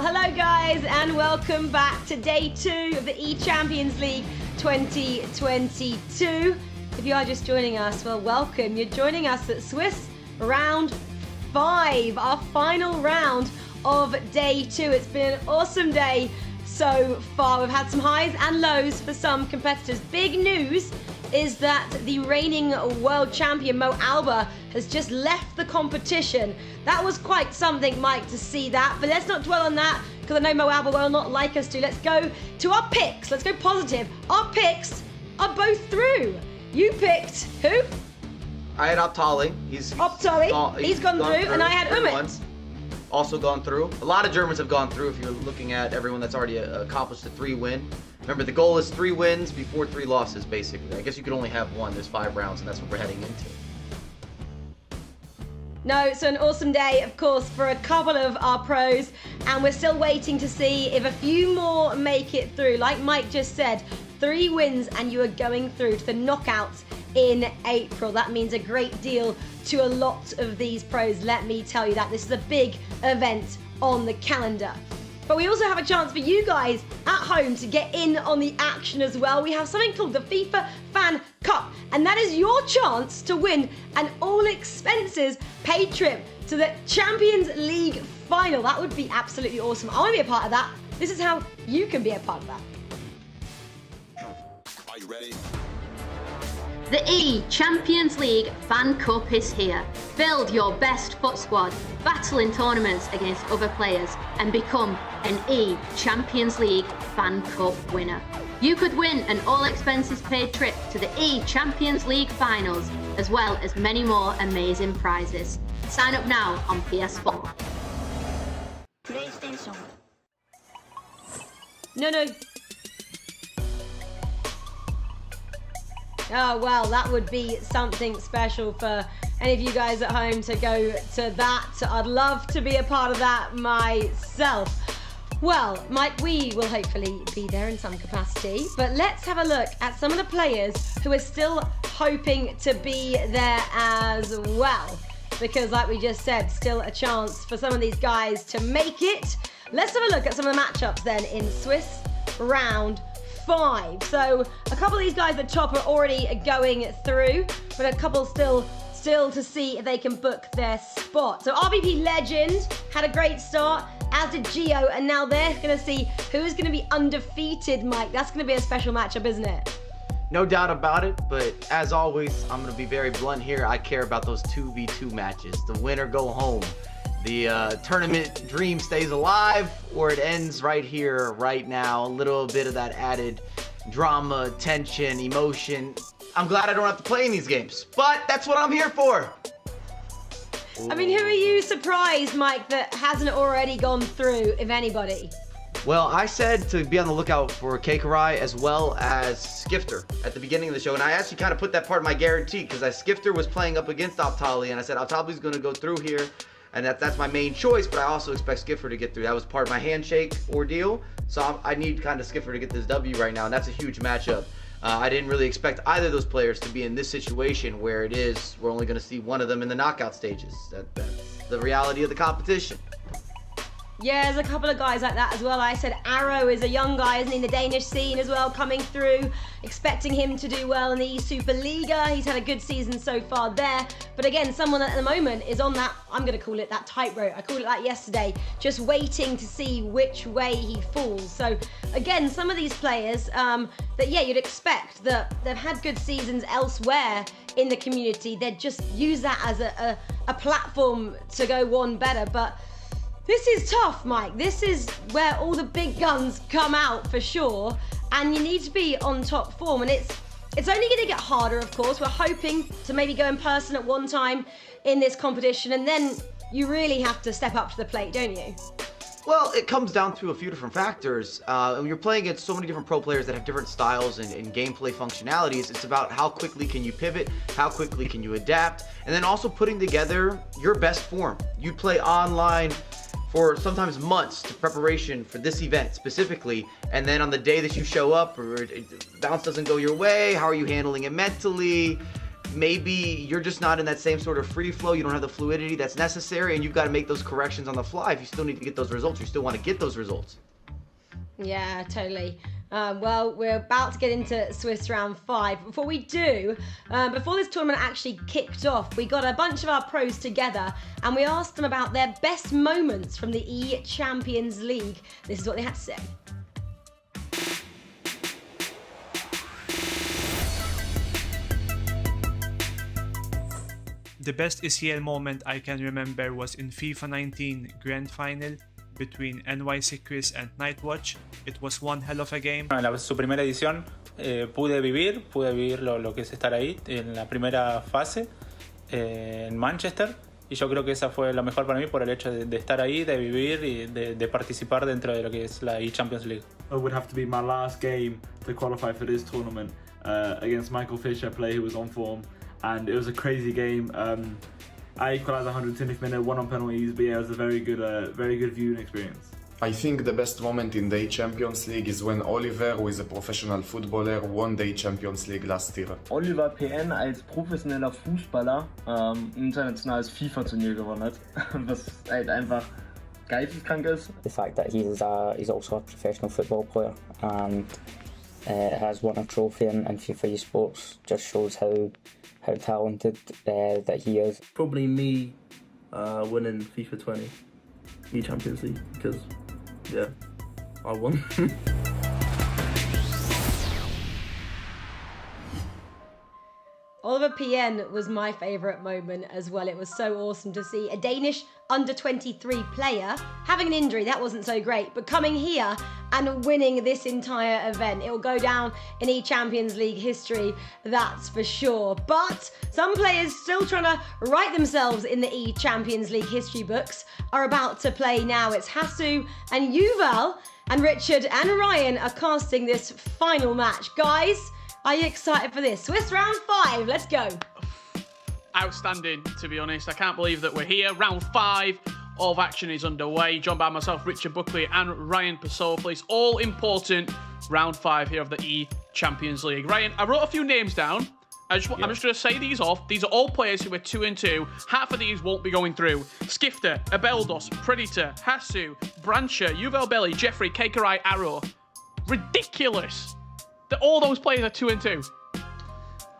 Well, hello guys, and welcome back to day 2 of the eChampions League 2022. If you are just joining us, well, welcome. You're joining us at Swiss round 5, our final round of day 2. It's been an awesome day so far. We've had some highs and lows for some competitors. Big news is that the reigning world champion MoAuba has just left the competition. That was quite something, Mike, to see that, but let's not dwell on that because I know MoAuba will not like us to. Let's go to our picks. Let's go positive. Our picks are both through. You picked who? I had Optolle. He's gone through, and I had Umit. Also gone through. A lot of Germans have gone through if you're looking at everyone that's already accomplished a 3-win. Remember, the goal is 3 wins before 3 losses, basically. I guess you could only have 1. There's 5 rounds, and that's what we're heading into. No, so an awesome day, of course, for a couple of our pros, and we're still waiting to see if a few more make it through. Like Mike just said, 3 wins and you are going through to the knockouts in April. That means a great deal to a lot of these pros, let me tell you that. This is a big event on the calendar. But we also have a chance for you guys at home to get in on the action as well. We have something called the FIFA Fan Cup, and that is your chance to win an all-expenses paid trip to the Champions League final. That would be absolutely awesome. I want to be a part of that. This is how you can be a part of that. Are you ready? The eChampions League Fan Cup is here. Build your best FUT squad, battle in tournaments against other players, and become an eChampions League Fan Cup winner. You could win an all-expenses paid trip to the eChampions League finals, as well as many more amazing prizes. Sign up now on PS4. PlayStation. No. Oh, well, that would be something special for any of you guys at home to go to that. I'd love to be a part of that myself. Well, Mike, we will hopefully be there in some capacity, but let's have a look at some of the players who are still hoping to be there as well. Because like we just said, still a chance for some of these guys to make it. Let's have a look at some of the matchups then in Swiss round 5. So a couple of these guys at top are already going through, but a couple still to see if they can book their spot. So RBP Legend had a great start, as did Gio, and now they're going to see who's going to be undefeated, Mike. That's going to be a special matchup, isn't it? No doubt about it, but as always, I'm going to be very blunt here. I care about those 2v2 matches. The winner go home. The tournament dream stays alive, or it ends right here, right now. A little bit of that added drama, tension, emotion. I'm glad I don't have to play in these games, but that's what I'm here for. I mean, who are you surprised, Mike, that hasn't already gone through, if anybody? Well, I said to be on the lookout for Keikarai as well as Skifter at the beginning of the show, and I actually kind of put that part of my guarantee because Skifter was playing up against Optolle, and I said Optolle's going to go through here, and that's my main choice, but I also expect Skifter to get through. That was part of my handshake ordeal, so I need kind of Skifter to get this W right now, and that's a huge matchup. I didn't really expect either of those players to be in this situation where it is, we're only going to see one of them in the knockout stages. That's the reality of the competition. Yeah, there's a couple of guys like that as well. I said Arrow is a young guy, isn't he, in the Danish scene as well, coming through. Expecting him to do well in the Superliga. He's had a good season so far there. But again, someone that at the moment is on that, I'm going to call it that tightrope. I called it that yesterday, just waiting to see which way he falls. So again, some of these players that, yeah, you'd expect that they've had good seasons elsewhere in the community. They'd just use that as a platform to go one better. But this is tough, Mike. This is where all the big guns come out for sure, and you need to be on top form, and it's only going to get harder, of course. We're hoping to maybe go in person at one time in this competition, and then you really have to step up to the plate, don't you? Well, it comes down to a few different factors. When you're playing against so many different pro players that have different styles and gameplay functionalities, it's about how quickly can you pivot, how quickly can you adapt, and then also putting together your best form. You play online for sometimes months to preparation for this event specifically, and then on the day that you show up or bounce doesn't go your way, how are you handling it mentally? maybe you're just not in that same sort of free flow. You don't have the fluidity that's necessary, and you've got to make those corrections on the fly. If you still need to get those results, you still want to get those results. Yeah, totally. Well, we're about to get into Swiss round 5. Before we do, before this tournament actually kicked off, we got a bunch of our pros together and we asked them about their best moments from the eChampions League. This is what they had to say. The best ECL moment I can remember was in FIFA 19 Grand Final between NYC Chris and Nightwatch. It was one hell of a game. En su primera edición pude vivir lo que es estar ahí en la primera fase en Manchester, y yo creo que esa fue lo mejor para mí por el hecho de estar ahí, de vivir y de participar dentro de lo que es la eChampions League. It would have to be my last game to qualify for this tournament against Michael Fisher, a player who was on form, and it was a crazy game. I equalised 120th minute, won on penalties, but yeah, it was a very good viewing experience. I think the best moment in the Champions League is when Oliver, who is a professional footballer, won the Champions League last year. Oliver PN als professioneller Fußballer ein internationales FIFA-Turnier gewonnen hat, was halt einfach geisteskrank ist. The fact that he's also a professional football player and has won a trophy in FIFA esports just shows how talented that he is. Probably me winning FIFA 20 eChampions League, because yeah, I won. Oliver PN was my favourite moment as well. It was so awesome to see a Danish under-23 player having an injury. That wasn't so great, but coming here and winning this entire event. It will go down in eChampions League history, that's for sure. But some players still trying to write themselves in the eChampions League history books are about to play now. It's Hassu and Yuval, and Richard and Ryan are casting this final match. Guys, are you excited for this? Swiss round 5, let's go. Outstanding, to be honest. I can't believe that we're here. Round 5 of action is underway. Joined by myself, Richard Buckley, and Ryan Pasopoulos. All important round 5 here of the eChampions League. Ryan, I wrote a few names down. I'm just going to say these off. These are all players who are 2-2. Half of these won't be going through. Skifter, Abeldos, Predator, Hassu, Brancher, Yuval Belly, Jeffrey, Keikarai, Arrow. Ridiculous that all those players are 2-2.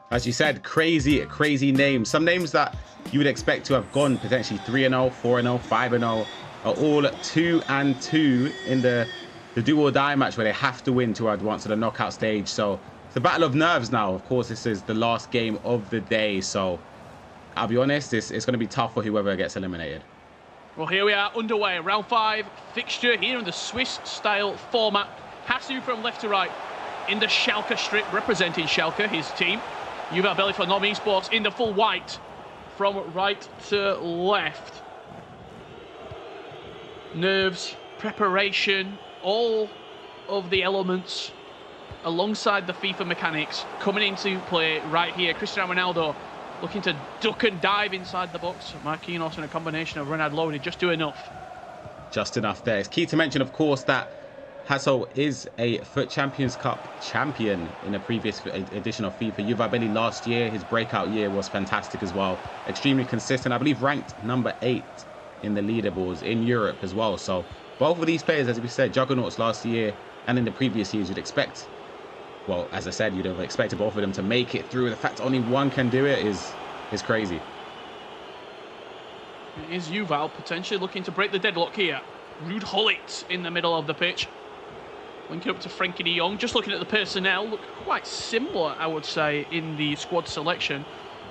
As you said, crazy names. Some names that you would expect to have gone potentially 3-0, 4-0, 5-0 are all 2-2 in the do or die match where they have to win to advance to the knockout stage. So it's a battle of nerves now. Of course, this is the last game of the day. So I'll be honest, it's going to be tough for whoever gets eliminated. Well, here we are underway. Round 5 fixture here in the Swiss style format. Hassu from left to right in the Schalke strip, representing Schalke, his team. Yuval Belly for Nom Esports in the full white from right to left. Nerves, preparation, all of the elements alongside the FIFA mechanics coming into play right here. Cristiano Ronaldo looking to duck and dive inside the box. Marquinhos in a combination of Ronaldo Lodi just do enough. Just enough there. It's key to mention, of course, that Hassu is a FUT Champions Cup champion in a previous edition of FIFA. Yuval Belly last year, his breakout year was fantastic as well. Extremely consistent. I believe ranked number 8 in the leaderboards in Europe as well. So both of these players, as we said, juggernauts last year and in the previous years, you'd expect, well, as I said, you'd have expected both of them to make it through. The fact only one can do it is crazy. It is Yuval potentially looking to break the deadlock here. Ruud Gullit in the middle of the pitch. Linking up to Frenkie de Jong. Just looking at the personnel, look quite similar, I would say, in the squad selection.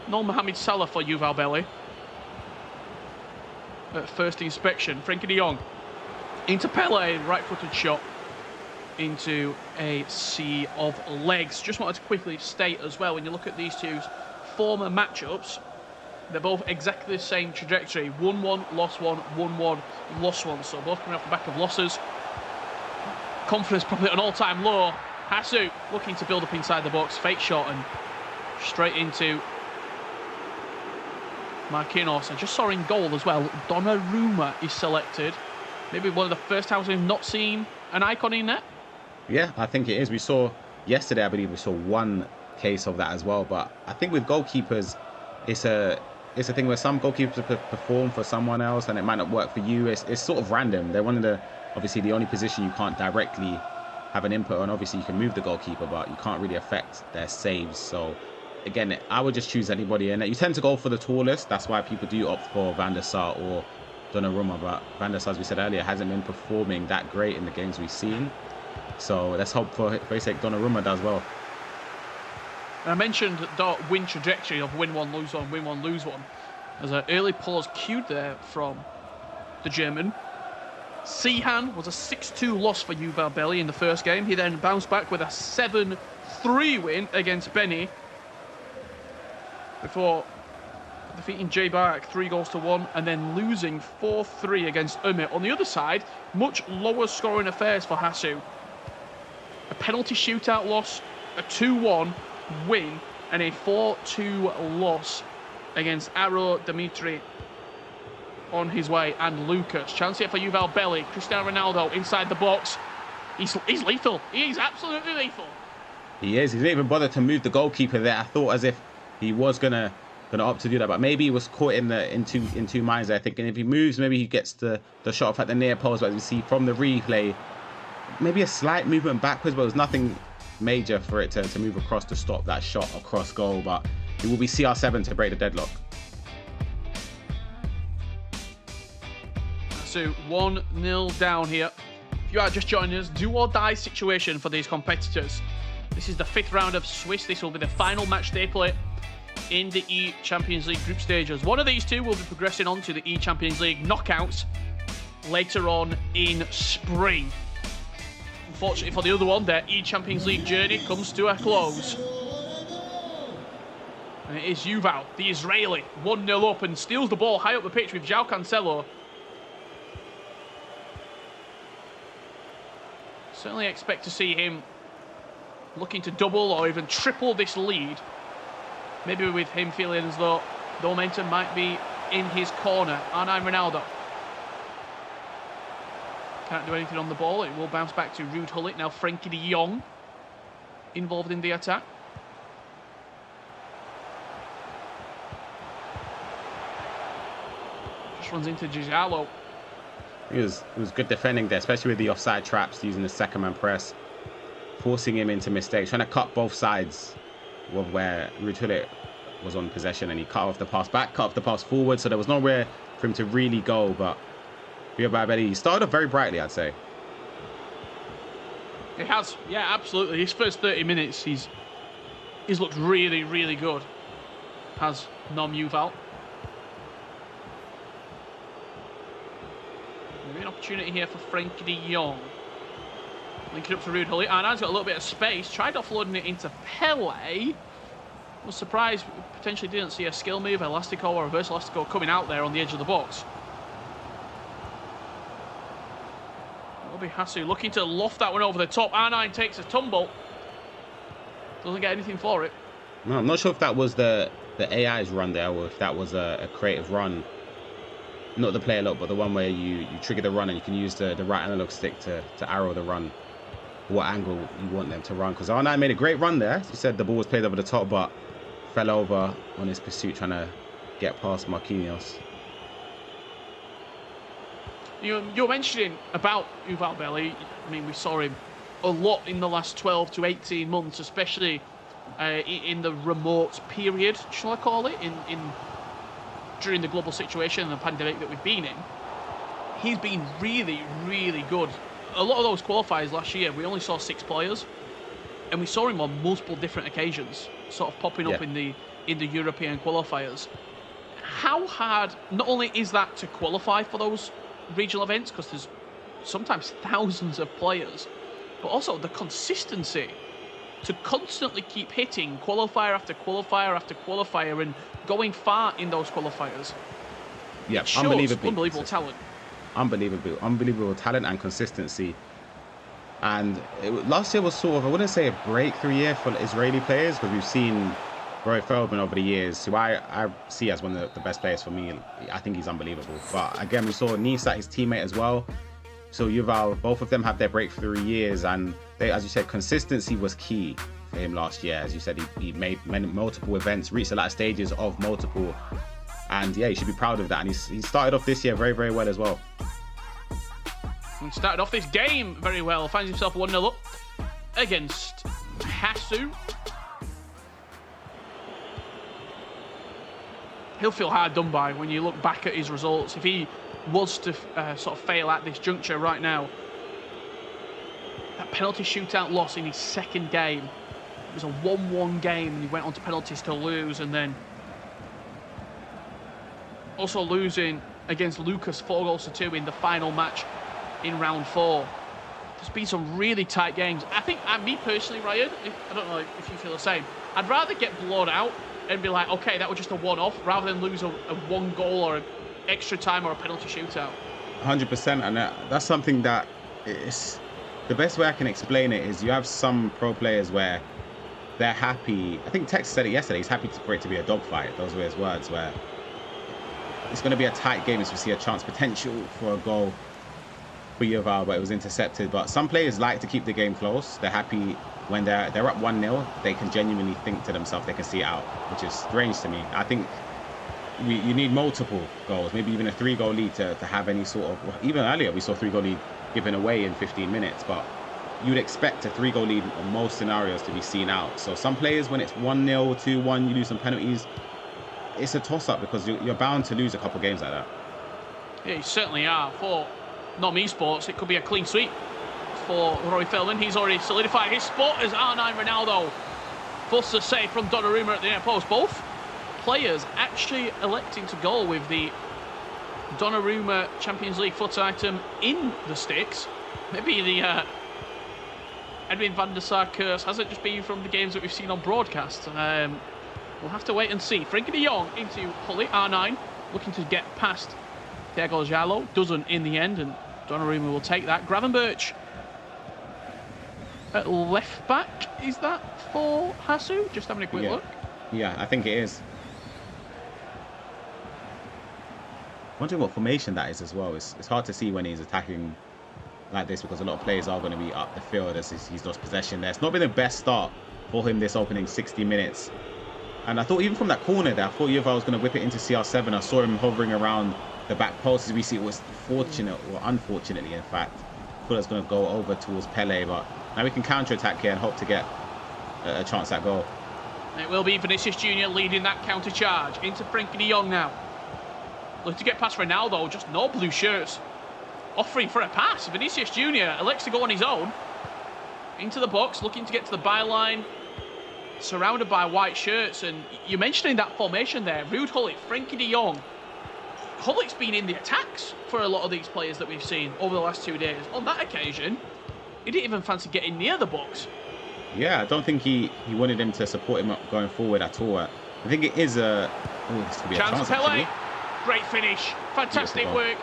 No Mohamed Salah for Yuval Belly. At first inspection, Frenkie de Jong into Pele, right-footed shot into a sea of legs. Just wanted to quickly state as well, when you look at these two former matchups, they're both exactly the same trajectory. 1-1, lost 1, 1-1, lost 1. So both coming off the back of losses. Confidence probably at an all-time low. Hassu looking to build up inside the box. Fake shot and straight into Marquinhos. I just saw in goal as well, Donnarumma is selected. Maybe one of the first times we've not seen an icon in net. Yeah, I think it is. We saw yesterday, I believe we saw one case of that as well. But I think with goalkeepers, it's a thing where some goalkeepers perform for someone else and it might not work for you. It's sort of random. They're one of the, obviously the only position you can't directly have an input on. Obviously you can move the goalkeeper, but you can't really affect their saves. So again, I would just choose anybody, and you tend to go for the tallest. That's why people do opt for Van der Sar or Donnarumma, but Van der Sar, as we said earlier, hasn't been performing that great in the games we've seen. So let's hope for his sake Donnarumma does well. I mentioned the win trajectory of win one, lose one, win one, lose one. There's an early pause cued there from the German. Cihan was a 6-2 loss for Yuval Belli in the first game. He then bounced back with a 7-3 win against Denny, before defeating J Barak 3-1 and then losing 4-3 against Umit. On the other side, much lower scoring affairs for Hassu. A penalty shootout loss, a 2-1 win, and a 4-2 loss against Aro Dimitri on his way, and Lucas. Chance here for Yuval Belli. Cristiano Ronaldo inside the box. He's lethal. He's absolutely lethal. He is. He didn't even bother to move the goalkeeper there. I thought as if he was gonna opt to do that, but maybe he was caught in two minds there, thinking if he moves, maybe he gets the shot off at the near post. But as we see from the replay, maybe a slight movement backwards, but it was nothing major for it to move across to stop that shot across goal. But it will be CR7 to break the deadlock. So 1-0 down here. If you are just joining us, do or die situation for these competitors. This is the 5th round of Swiss. This will be the final match they play in the eChampions League group stages. One of these two will be progressing on to the eChampions League knockouts later on in spring. Unfortunately for the other one, their eChampions League journey comes to a close. And it is Yuval, the Israeli, 1-0 up and steals the ball high up the pitch with João Cancelo. Certainly expect to see him looking to double or even triple this lead. Maybe with him feeling as though the momentum might be in his corner. R9 Ronaldo. Can't do anything on the ball. It will bounce back to Ruud Gullit. Now Frenkie de Jong involved in the attack. Just runs into Giallo. It was good defending there, especially with the offside traps, using the second man press, forcing him into mistakes, trying to cut both sides of where Ruud Gullit was on possession, and he cut off the pass back, cut off the pass forward, so there was nowhere for him to really go. But Yuval Belli, he started off very brightly, I'd say. He has, yeah, absolutely. His first 30 minutes, he's looked really, really good. Has Nom Yuval. Maybe an opportunity here for Frenkie de Jong. Linking up to Ruud Gullit. Arnaud's got a little bit of space. Tried offloading it into Pele. Was surprised potentially didn't see a skill move, Elastico or reverse Elastico coming out there on the edge of the box. It'll be Hassu looking to loft that one over the top. R9 takes a tumble. Doesn't get anything for it. No, I'm not sure if that was the AI's run there or if that was a creative run. Not the player look, but the one where you trigger the run and you can use the right analog stick to arrow the run. What angle you want them to run. Because R9 made a great run there. As you said, the ball was played over the top, but fell over on his pursuit trying to get past Marquinhos. You're mentioning about Yuval Belli. I mean, we saw him a lot in the last 12 to 18 months, especially in the remote period, shall I call it, during the global situation and the pandemic that we've been in. He's been really, really good. A lot of those qualifiers last year, we only saw 6 players, and we saw him on multiple different occasions, sort of popping up in the European qualifiers. How hard, not only is that to qualify for those regional events, because there's sometimes thousands of players, but also the consistency to constantly keep hitting qualifier after qualifier after qualifier and going far in those qualifiers. Yeah, unbelievable talent. Unbelievable talent and consistency. And last year was sort of, I wouldn't say a breakthrough year for Israeli players, because we've seen Roy Feldman over the years, who I see as one of the best players for me. I think he's unbelievable. But again, we saw Nisat, his teammate as well. So Yuval, both of them have their breakthrough years, and they, as you said, consistency was key for him last year. As you said, he made multiple events, reached the latter stages of multiple, and yeah, he should be proud of that. And he started off this year very, very well as well. And started off this game very well. Finds himself 1-0 up against Hassu. He'll feel hard done by when you look back at his results. If he was to sort of fail at this juncture right now, that penalty shootout loss in his second game, it was a 1-1 game and he went on to penalties to lose, and then also losing against Lucas 4-2 in the final match in round 4. There's been some really tight games. I think, me personally, Ryan, I don't know if you feel the same, I'd rather get blown out and be like, okay, that was just a one-off, rather than lose a 1 goal or an extra time or a penalty shootout. 100%, and that's something that is the best way I can explain it is you have some pro players where they're happy. I think Tex said it yesterday. He's happy for it to be a dogfight. Those were his words. Where it's going to be a tight game as we see a chance potential for a goal for Yuval, but it was intercepted. But some players like to keep the game close. They're happy when they're up 1-0. They can genuinely think to themselves they can see it out, which is strange to me. I think you need multiple goals, maybe even a 3-goal lead to have any sort of. Even earlier, we saw a 3-goal lead given away in 15 minutes, but you'd expect a 3-goal lead in most scenarios to be seen out. So some players, when it's 1-0, 2-1, you lose some penalties, it's a toss-up because you're bound to lose a couple games like that. Yeah, you certainly are. For Nom Esports, it could be a clean sweep for Roy Feldman. He's already solidified his spot as R9 Ronaldo forced a save from Donnarumma at the near post. Both players actually electing to goal with the Donnarumma Champions League foot item in the sticks. Maybe the Edwin van der Sar curse hasn't just been from the games that we've seen on broadcast. We'll have to wait and see. Frenkie de Jong into Hully, R9, looking to get past Thiago Jallo. Doesn't in the end, and Donnarumma will take that. Gravenberch at left back, is that for Hassu? Just having a quick look. Yeah, I think it is. Wondering what formation that is as well. It's hard to see when he's attacking like this because a lot of players are going to be up the field as he's lost possession there. It's not been the best start for him this opening 60 minutes. And I thought even from that corner there, I thought Yuval was going to whip it into CR7. I saw him hovering around the back post. As we see, it was fortunate, or unfortunately, in fact. I thought it was going to go over towards Pele, but now we can counter-attack here and hope to get a chance at goal. It will be Vinicius Jr. leading that counter-charge into Frenkie de Jong now. Looking to get past Ronaldo, just no blue shirts. Offering for a pass. Vinicius Jr. elects to go on his own. Into the box, looking to get to the byline. Surrounded by white shirts. And you're mentioning that formation there. Ruud Gullit, Frenkie de Jong. Gullit's been in the attacks for a lot of these players that we've seen over the last 2 days. On that occasion, he didn't even fancy getting near the box. Yeah, I don't think he wanted him to support him up going forward at all. I think it is a... Ooh, this could be Chance a chance, Pele. actually. Great finish. Fantastic work.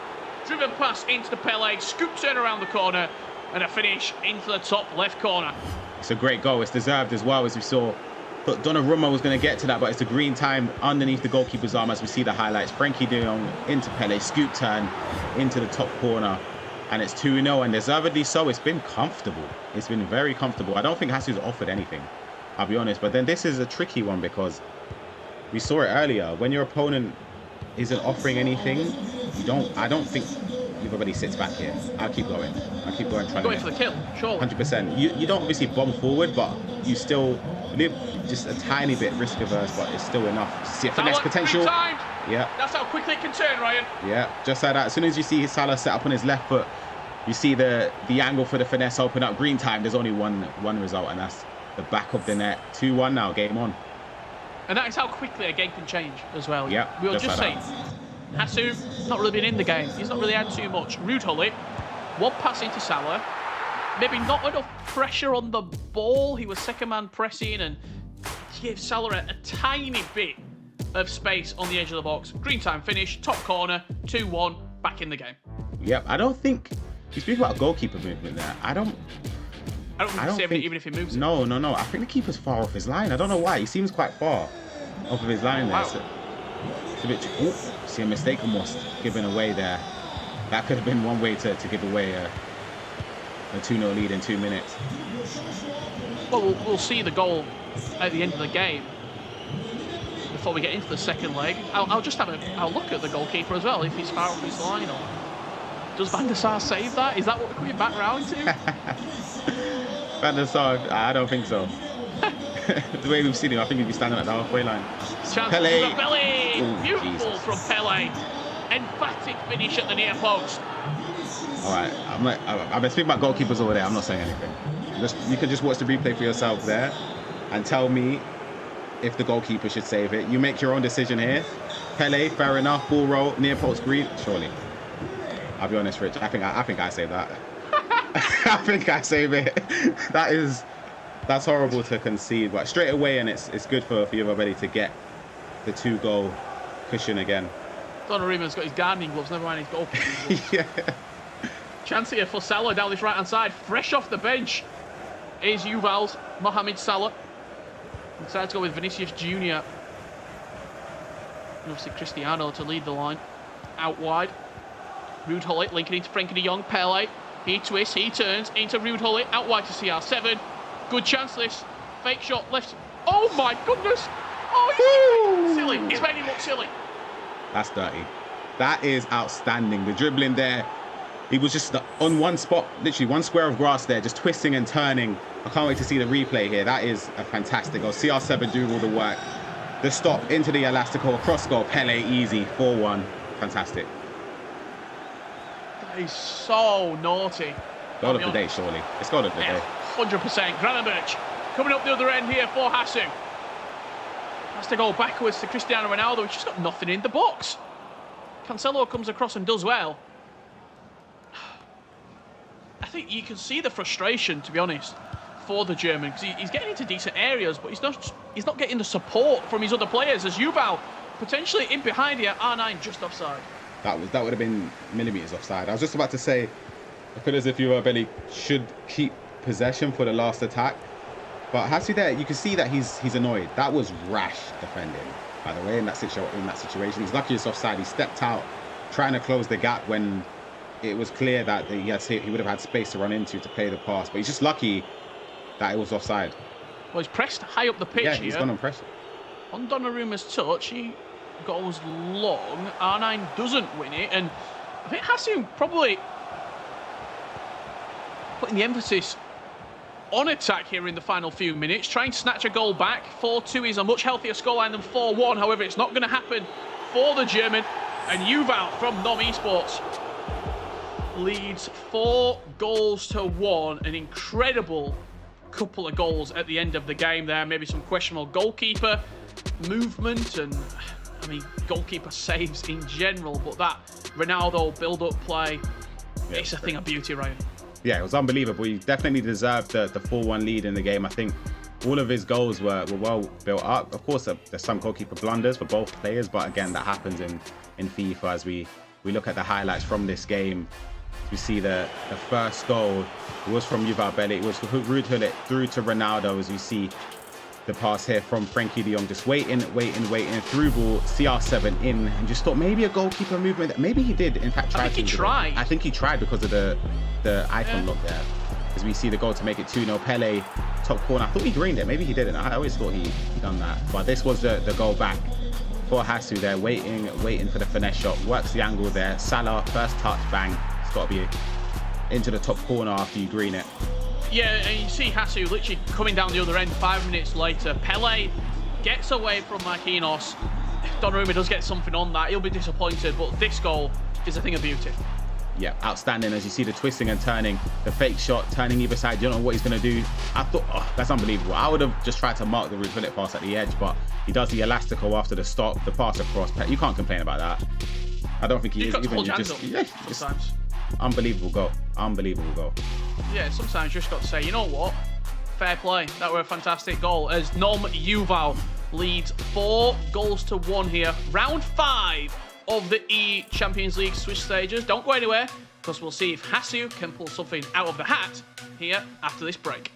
Driven pass into the Pele. Scoop turn around the corner. And a finish into the top left corner. It's a great goal. It's deserved as well, as we saw. But Donnarumma was going to get to that, but it's a green time underneath the goalkeeper's arm as we see the highlights. Frenkie de Jong into Pele. Scoop turn into the top corner. And it's 2-0, and deservedly so. It's been comfortable. It's been very comfortable. I don't think Hassu's offered anything, I'll be honest. But then this is a tricky one because we saw it earlier. When your opponent isn't offering anything, I don't think everybody sits back here. I'll keep going. I'll keep going. Going for the kill, sure. 100%. You don't obviously bomb forward, but you still live just a tiny bit risk averse, but it's still enough to see a finesse potential. Yeah. That's how quickly it can turn, Ryan. Yeah, just like that. As soon as you see Salah set up on his left foot, you see the angle for the finesse open up. Green time. There's only one result, and that's the back of the net. 2-1 now. Game on. And that is how quickly a game can change as well. Yeah. We were just saying, Hassu not really been in the game. He's not really had too much. Ruud Gullit, one pass into Salah. Maybe not enough pressure on the ball. He was second man pressing and gave Salah a tiny bit of space on the edge of the box. Green time finish, top corner, 2-1, back in the game. Yep, I don't think you speak about goalkeeper movement there. I don't think even if he moves it. No. I think the keeper's far off his line. I don't know why. He seems quite far off of his line there. So it's a bit. See a mistake almost given away there. That could have been one way to give away a 2-0 lead in 2 minutes. well, we'll see the goal at the end of the game. Before we get into the second leg, I'll just have a look at the goalkeeper as well, if he's far off his line. Or does Van der Sar save that? Is that what we're coming back round to? Van der Sar, I don't think so. The way we've seen him, I think he'd be standing at the halfway line. Chance Pele. for Pele. Ooh, Beautiful Jesus. from Pele. Emphatic finish at the near post. All right, I've been speaking about goalkeepers over there. I'm not saying anything. You can just watch the replay for yourself there and tell me if the goalkeeper should save it. You make your own decision here. Pele, fair enough. Ball roll, near post green, surely. I'll be honest, Rich. I think I save that. I think I save it. That's horrible to concede, but straight away, and it's good for Yuval to get the 2-goal cushion again. Donnaruma's got his gardening gloves, never mind his goalkeeping gloves. Yeah. Chance here for Salah down this right-hand side. Fresh off the bench is Yuval's Mohamed Salah. Decides to go with Vinicius Jr. And obviously Cristiano to lead the line. Out wide. Ruud Gullit linking into Frenkie de Jong. Pele. He twists, he turns into Ruud Gullit. Out wide to CR7. Good chance this. Fake shot left. Oh my goodness! Oh, he's silly. He's made him look silly. That's dirty. That is outstanding. The dribbling there. He was just on one spot, literally one square of grass there, just twisting and turning. I can't wait to see the replay here. That is a fantastic goal. CR7 doing all the work. The stop into the elastical, across goal. Pele, easy, 4-1. Fantastic. That is so naughty. Goal of the day, surely. It's goal of the day. 100%. Gravenberch coming up the other end here for Hassu. Has to go backwards to Cristiano Ronaldo, who's just got nothing in the box. Cancelo comes across and does well. I think you can see the frustration, to be honest, for the German, because he's getting into decent areas, but he's not getting the support from his other players. As Yuval potentially in behind here, R9 just offside. That would have been millimeters offside. I was just about to say, I feel as if Yuval should keep possession for the last attack, but Hassu there, you can see that he's annoyed. That was rash defending, by the way, in that situation. He's lucky it's offside. He stepped out trying to close the gap when it was clear that he would have had space to run into to play the pass, but he's just lucky that it was offside. Well, he's pressed high up the pitch here. Yeah, he's gone on pressure. On Donnarumma's touch, he goes long. R9 doesn't win it, and I think Hassu probably putting the emphasis on attack here in the final few minutes, trying to snatch a goal back. 4-2 is a much healthier scoreline than 4-1. However, it's not going to happen for the German. And Yuval from Nom Esports leads 4-1. An incredible couple of goals at the end of the game there. Maybe some questionable goalkeeper movement and, I mean, goalkeeper saves in general. But that Ronaldo build-up play, it's a thing of beauty, Ryan. Yeah, it was unbelievable. He definitely deserved the 4-1 lead in the game. I think all of his goals were well built up. Of course, there's some goalkeeper blunders for both players, but again, that happens in FIFA as we look at the highlights from this game. We see the first goal was from Yuval. It was Ruud Gullit through to Ronaldo, as you see the pass here from Frenkie de Jong, just waiting, through ball, CR7 in, and just thought maybe a goalkeeper movement. Maybe he did, in fact, try. I think he tried. I think he tried because of the icon look there. As we see the goal to make it 2-0. Pele, top corner. I thought he greened it. Maybe he didn't. I always thought he done that. But this was the goal back for Hassu there, waiting for the finesse shot. Works the angle there. Salah, first touch, bang. It's got to be into the top corner after you green it. Yeah, and you see Hassu literally coming down the other end 5 minutes later. Pele gets away from Marquinhos. Donnarumma does get something on that. He'll be disappointed, but this goal is a thing of beauty. Yeah, outstanding. As you see the twisting and turning, the fake shot, turning either side. You don't know what he's going to do. I thought, that's unbelievable. I would have just tried to mark the Ruud Gullit pass at the edge, but he does the elastical after the stop, the pass across. You can't complain about that. I don't think he is. Even sometimes. Unbelievable goal. Unbelievable goal. Yeah, sometimes you just got to say, you know what? Fair play. That were a fantastic goal. As Nom Yuval leads 4-1 here. Round 5 of the eChampions League Swiss stages. Don't go anywhere, because we'll see if Hassu can pull something out of the hat here after this break.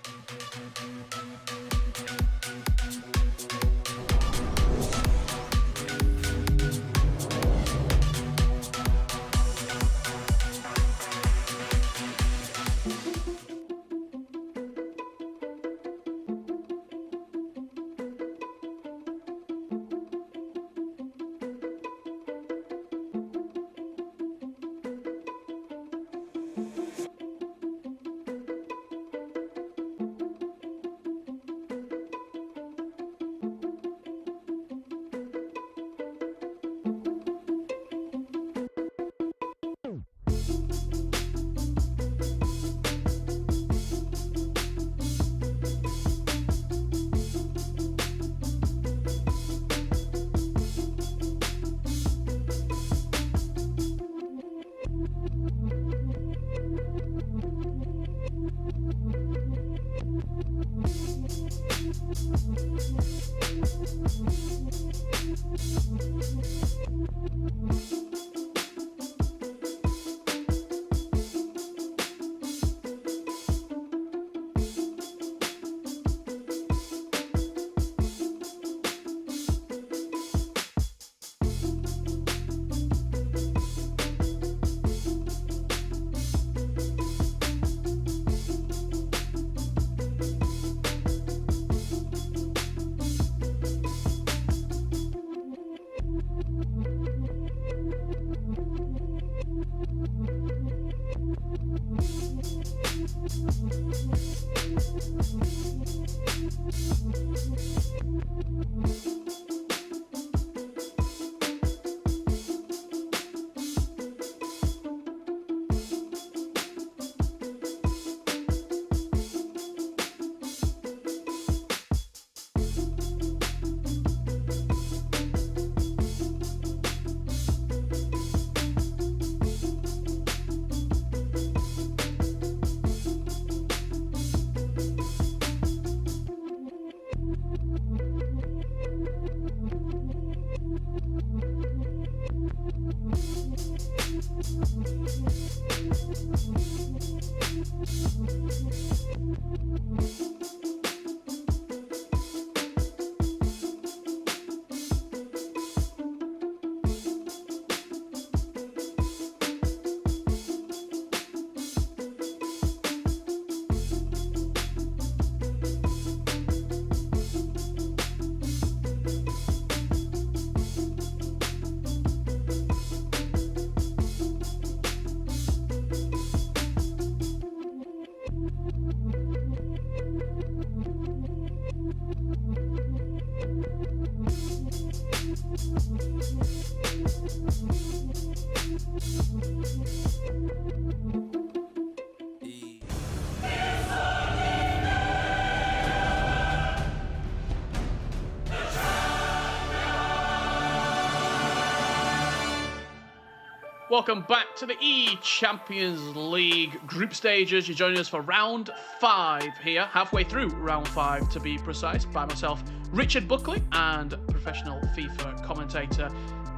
Welcome back to the eChampions League group stages. You're joining us for round 5 here, halfway through round 5 to be precise, by myself, Richard Buckley, and professional FIFA commentator,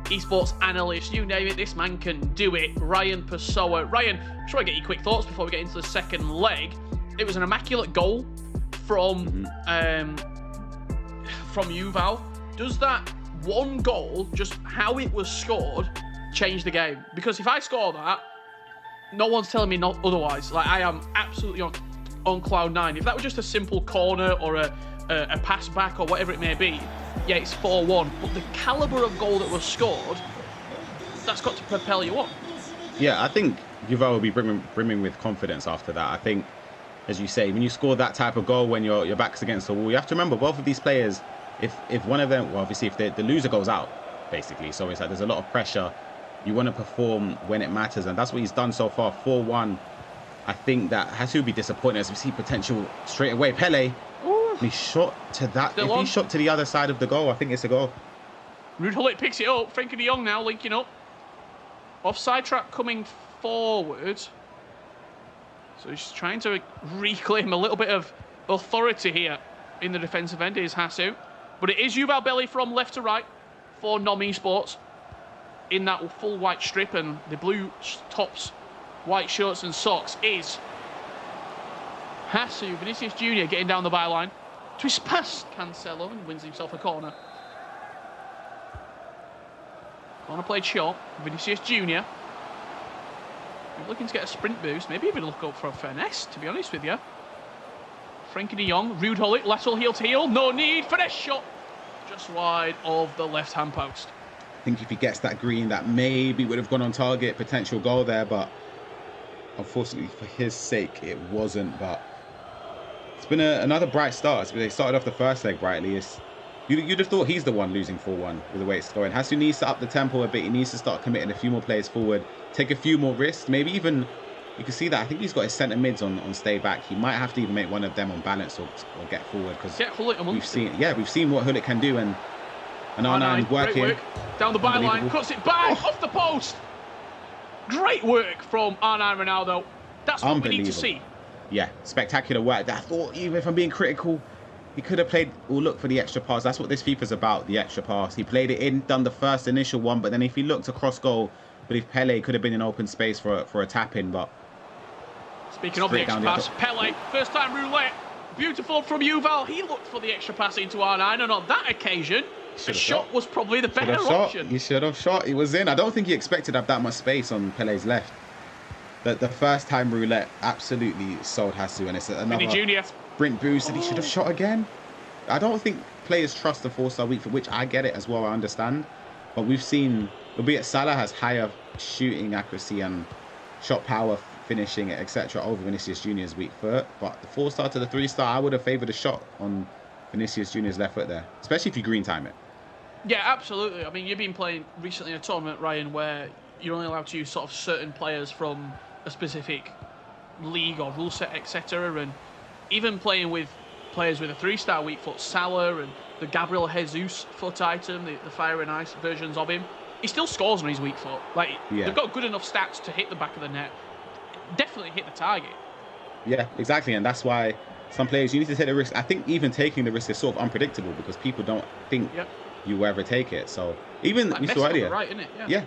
esports analyst, you name it, this man can do it, Ryan Pessoa. Ryan, before I get your quick thoughts before we get into the second leg, it was an immaculate goal from Yuval. Does that one goal, just how it was scored, change the game? Because if I score that, no one's telling me not otherwise. Like, I am absolutely on cloud 9. If that was just a simple corner or a pass back or whatever it may be, yeah, it's 4-1. But the caliber of goal that was scored, that's got to propel you on. Yeah, I think Yuval will be brimming with confidence after that. I think, as you say, when you score that type of goal when your back's against the wall, you have to remember both of these players, if one of them, well, obviously if the loser goes out, basically, so it's like there's a lot of pressure. You want to perform when it matters, and that's what he's done so far. 4-1. I think that Hassu will be disappointed as we see potential straight away. Pele, he shot to that. Still if on. He shot to the other side of the goal, I think it's a goal. Rudeholt picks it up. Frankie de Jong now linking up. Offside trap coming forward. So he's trying to reclaim a little bit of authority here in the defensive end. Is Hassu, but it is Yuval Belli from left to right for eSports. In that full white strip and the blue tops, white shorts and socks is Hassu. Vinicius Jr. getting down the byline. Twist past Cancelo and wins himself a corner. Corner played short. Vinicius Jr. looking to get a sprint boost. Maybe even look up for a finesse, to be honest with you. Frankie de Jong, Rudeholt, lateral heel to heel. No need. Finesse shot. Just wide of the left-hand post. I think if he gets that green, that maybe would have gone on target, potential goal there, but unfortunately for his sake, it wasn't. But it's been another bright start. They started off the first leg brightly. You'd have thought he's the one losing 4-1 with the way it's going. Hassu needs to up the tempo a bit. He needs to start committing a few more players forward, take a few more risks. Maybe even, you can see that, I think he's got his centre mids on stay back. He might have to even make one of them on balance or get forward, because we've seen what Hullet can do, and R9 working. Great work. Down the byline, cuts it back, off the post. Great work from R9 Ronaldo. That's what we need to see. Yeah, spectacular work. I thought, even if I'm being critical, he could have played or looked for the extra pass. That's what this FIFA's about, the extra pass. He played it in, done the first initial one, but then if he looked across goal, I believe Pele could have been in open space for a tap in, but... Speaking of the extra pass, Pele, first time roulette. Beautiful from Yuval. He looked for the extra pass into R9, and on that occasion, the shot was probably the better option. He should have shot. He was in. I don't think he expected to have that much space on Pele's left. The first time roulette absolutely sold Hassu, and it's another sprint boost, and he should have shot again. I don't think players trust the 4-star week, for which I get it as well, I understand. But we've seen, albeit Salah has higher shooting accuracy and shot power, finishing, etc. over Vinicius Junior's weak foot. But the 4-star to the 3-star, I would have favoured a shot on Vinicius Junior's left foot there, especially if you green time it. Yeah, absolutely. I mean, you've been playing recently in a tournament, Ryan, where you're only allowed to use sort of certain players from a specific league or rule set, etc. And even playing with players with a 3-star weak foot, Salah and the Gabriel Jesus foot item, the fire and ice versions of him, he still scores on his weak foot. Like, they've got good enough stats to hit the back of the net. Definitely hit the target. Yeah, exactly. And that's why some players, you need to take the risk. I think even taking the risk is sort of unpredictable because people don't think you will ever take it. So even, like you saw earlier. right, isn't it? Yeah.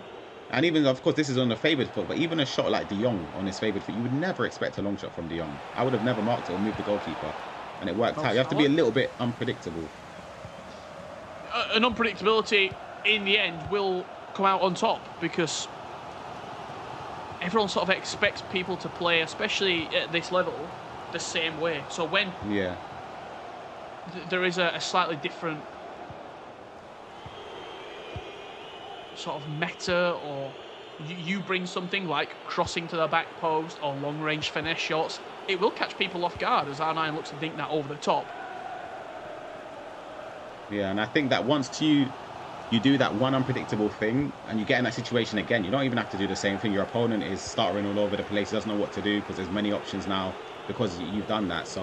And even, of course, this is on the favoured foot, but even a shot like De Jong on his favoured foot, you would never expect a long shot from De Jong. I would have never marked it or moved the goalkeeper. And it worked out. You have to be a little bit unpredictable. An unpredictability, in the end, will come out on top because everyone sort of expects people to play, especially at this level, the same way. So when there is a slightly different sort of meta, or you bring something like crossing to the back post or long range finesse shots, it will catch people off guard as R9 looks to dink that over the top. Yeah, and I think that once you do that one unpredictable thing and you get in that situation again, you don't even have to do the same thing. Your opponent is stuttering all over the place, doesn't know what to do because there's many options now because you've done that. So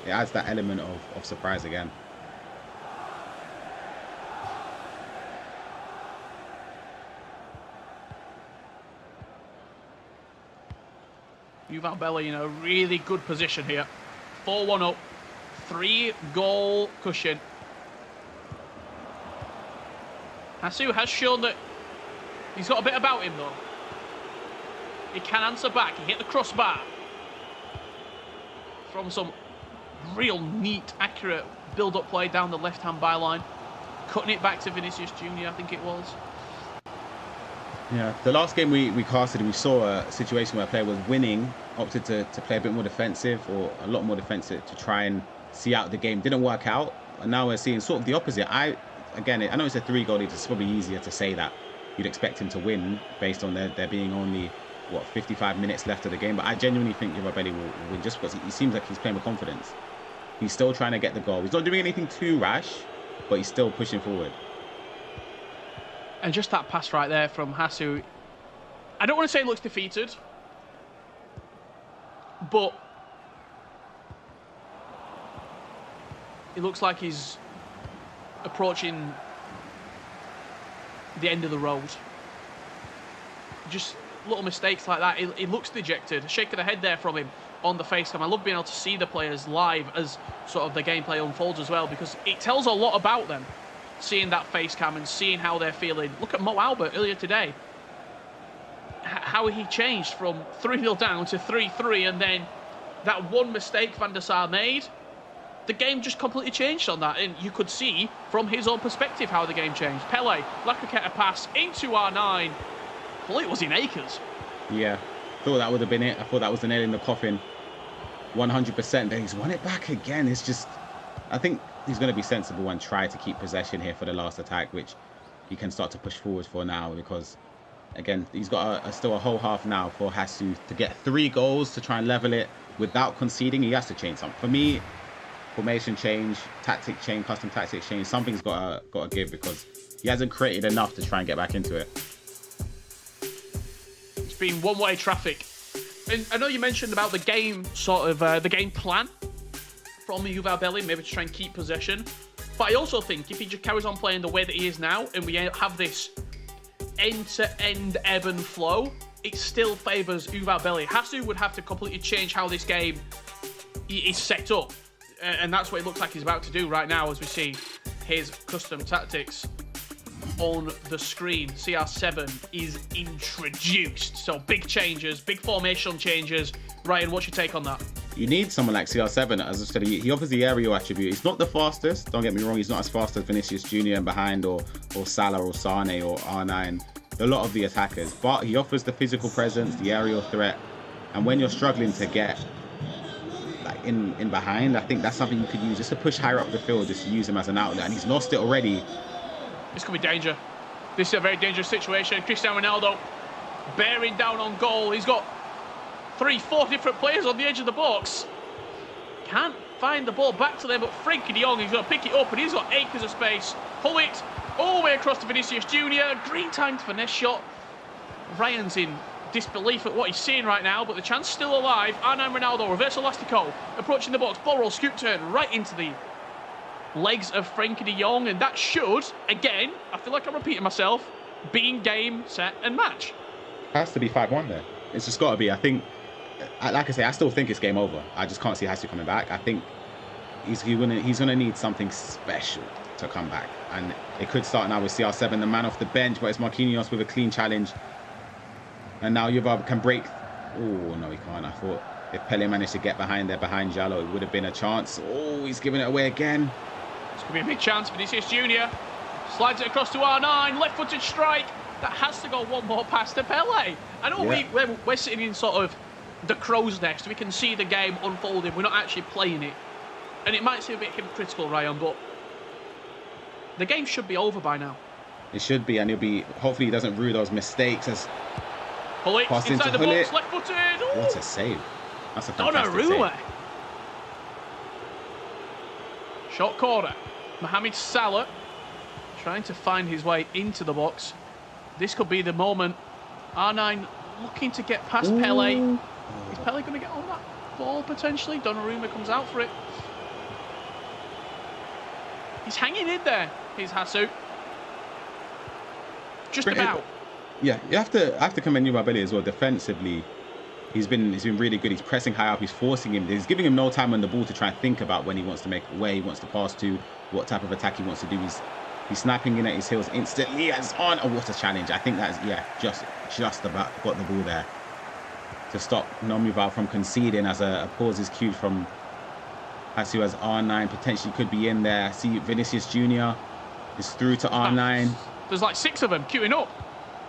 it adds that element of surprise again. Yuval Belly in a really good position here. 4-1 up, 3-goal cushion. Hassu has shown that he's got a bit about him though. He can answer back. He hit the crossbar from some real neat, accurate build-up play down the left-hand byline, cutting it back to Vinicius Junior, I think it was. Yeah, the last game we casted, we saw a situation where a player was winning, opted to play a bit more defensive or a lot more defensive to try and see out the game. Didn't work out, and now we're seeing sort of the opposite. Again, I know it's a 3-goal lead, it's probably easier to say that you'd expect him to win based on there being only, 55 minutes left of the game, but I genuinely think Yuval Belly will win just because he seems like he's playing with confidence. He's still trying to get the goal. He's not doing anything too rash, but he's still pushing forward. And just that pass right there from Hassu, I don't want to say it looks defeated, but it looks like he's approaching the end of the road. Just little mistakes like that. He looks dejected. A shake of the head there from him on the face cam. I love being able to see the players live as sort of the gameplay unfolds as well, because it tells a lot about them. Seeing that face cam and seeing how they're feeling. Look at MoAuba earlier today. How he changed from 3-0 down to 3-3, and then that one mistake Van der Sar made, the game just completely changed on that, and you could see from his own perspective how the game changed. Pele, Lacroqueta pass into R9. Well, it was in acres. Yeah, thought that would have been it. I thought that was the nail in the coffin. 100%. Then he's won it back again. It's just, I think he's going to be sensible and try to keep possession here for the last attack, which he can start to push forward for now, because again, he's got still a whole half now for Hassu to get 3 goals to try and level it without conceding. He has to change something. For me, formation change, tactic change, custom tactic change, something's got to give, because he hasn't created enough to try and get back into it. It's been one-way traffic. And I know you mentioned about the game, sort of the game plan from Yuval Belly, maybe to try and keep possession. But I also think if he just carries on playing the way that he is now, and we have this end-to-end ebb and flow, it still favours Yuval Belly. Hassu would have to completely change how this game is set up. And that's what it looks like he's about to do right now as we see his custom tactics on the screen. CR7 is introduced. So big changes, big formation changes. Ryan, what's your take on that? You need someone like CR7. As I said, he offers the aerial attribute. He's not the fastest, don't get me wrong. He's not as fast as Vinicius Jr. and behind, or Salah or Sane or R9. A lot of the attackers. But he offers the physical presence, the aerial threat. And when you're struggling to get like in behind, I think that's something you could use just to push higher up the field, just to use him as an outlet. And he's lost it already. This could be danger. This is a very dangerous situation. Cristiano Ronaldo bearing down on goal. He's got 3-4 different players on the edge of the box. Can't find the ball back to them, but Frenkie de Jong, he's going to pick it up, and he's got acres of space. Pull it all the way across to Vinicius Jr. Green timed finesse shot. Ryan's in disbelief at what he's seeing right now, but the chance still alive. R9 Ronaldo, reverse elastico, approaching the box. Ball roll, scoop turn, right into the legs of Frenkie de Jong, and that should, again, I feel like I'm repeating myself, being game, set, and match. Has to be 5-1 there. It's just got to be. I think, like I say, I still think it's game over. I just can't see Hassu coming back. I think he's gonna need something special to come back, and it could start now with CR7, the man off the bench, but it's Marquinhos with a clean challenge, and now Yuval can break. Oh no, he can't. I thought if Pele managed to get behind there, behind Jallo, it would have been a chance. Oh, he's giving it away again. This could be a big chance. Vinicius Jr. slides it across to R9, left-footed strike. That has to go one more past to Pele. I know we're sitting in sort of the crow's nest. We can see the game unfolding. We're not actually playing it. And it might seem a bit hypocritical, Ryan, but the game should be over by now. It should be, and hopefully he doesn't rue those mistakes as pull it inside the box, left-footed. What a save. That's a fantastic save. Short corner. Mohamed Salah trying to find his way into the box. This could be the moment. R9 looking to get past Pele. Is Pele going to get on that ball potentially? Donnarumma comes out for it. He's hanging in there. Here's Hassu. Just about. Yeah, you have to commend Yuval as well. Defensively, he's been really good. He's pressing high up. He's forcing him. He's giving him no time on the ball to try and think about when he wants to make, where he wants to pass to, what type of attack he wants to do. He's snapping in at his heels instantly. It's on. Oh, what a challenge! I think that's just about got the ball there to stop Yuval from conceding as a pause is cued from Hassu as R9 potentially could be in there. See Vinicius Jr. is through to R9. There's like 6 of them queuing up.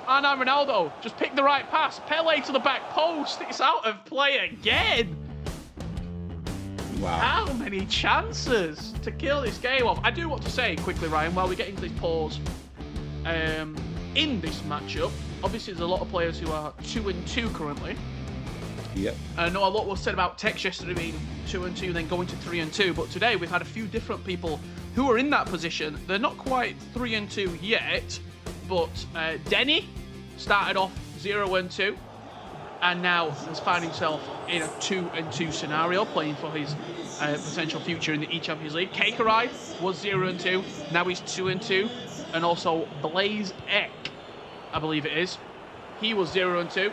R9 Ronaldo just picked the right pass. Pele to the back post. It's out of play again. Wow. How many chances to kill this game off? I do want to say quickly, Ryan, while we get into this pause, in this matchup, obviously there's a lot of players who are 2-2 currently. Yep. I know a lot was said about Tex yesterday being 2-2, then going to 3-2, but today we've had a few different people who are in that position. They're not quite 3-2 yet, but Denny started off 0-2. And now has found himself in a 2-2 scenario, playing for his potential future in the eChampions League. Kakerai was 0-2, now he's 2-2. And also Blaze Eck, I believe it is. He was 0-2,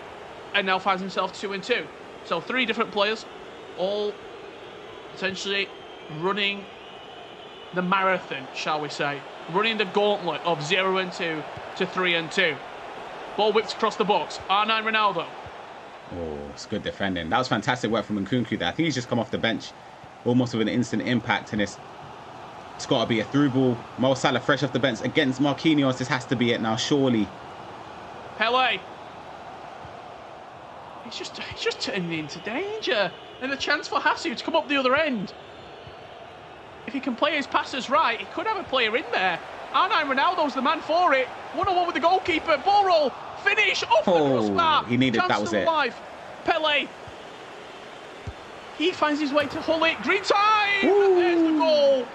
and now finds himself 2-2. So 3 different players, all potentially running the marathon, shall we say. Running the gauntlet of 0-2 to 3-2. Ball whips across the box. R9 Ronaldo. Oh, it's good defending. That was fantastic work from Nkunku there. I think he's just come off the bench almost with an instant impact, and it's got to be a through ball. Mo Salah fresh off the bench against Marquinhos. This has to be it now, surely. Pele. He's just turning into danger. And a chance for Hassu to come up the other end. If he can play his passes right, he could have a player in there. R9 Ronaldo's the man for it. 1-on-1 with the goalkeeper. Ball roll. Finish off the crossbar. He needed that was it. Alive. Pele. He finds his way to hull it. Green time. And there's the goal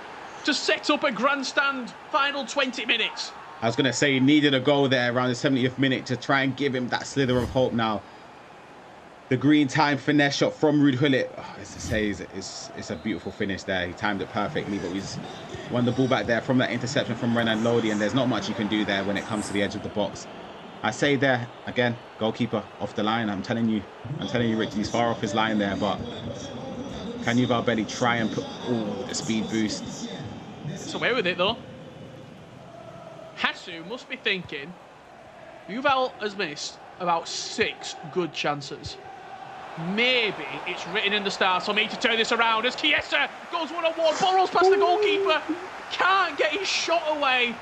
to set up a grandstand. Final 20 minutes. I was going to say he needed a goal there around the 70th minute to try and give him that slither of hope now. The green time finesse shot from Ruud Gullit. Oh, as I say, it's a beautiful finish there. He timed it perfectly, but he's won the ball back there from that interception from Renan Lodi, and there's not much you can do there when it comes to the edge of the box. I say there, again, goalkeeper off the line. I'm telling you, Rich, he's far off his line there, but Can Yuval Belly try and put the speed boost? It's away with it though. Hassu must be thinking, Yuval has missed about 6 good chances. Maybe it's written in the stars for me to turn this around as Chiesa goes one-on-one, ball rolls past the goalkeeper, can't get his shot away,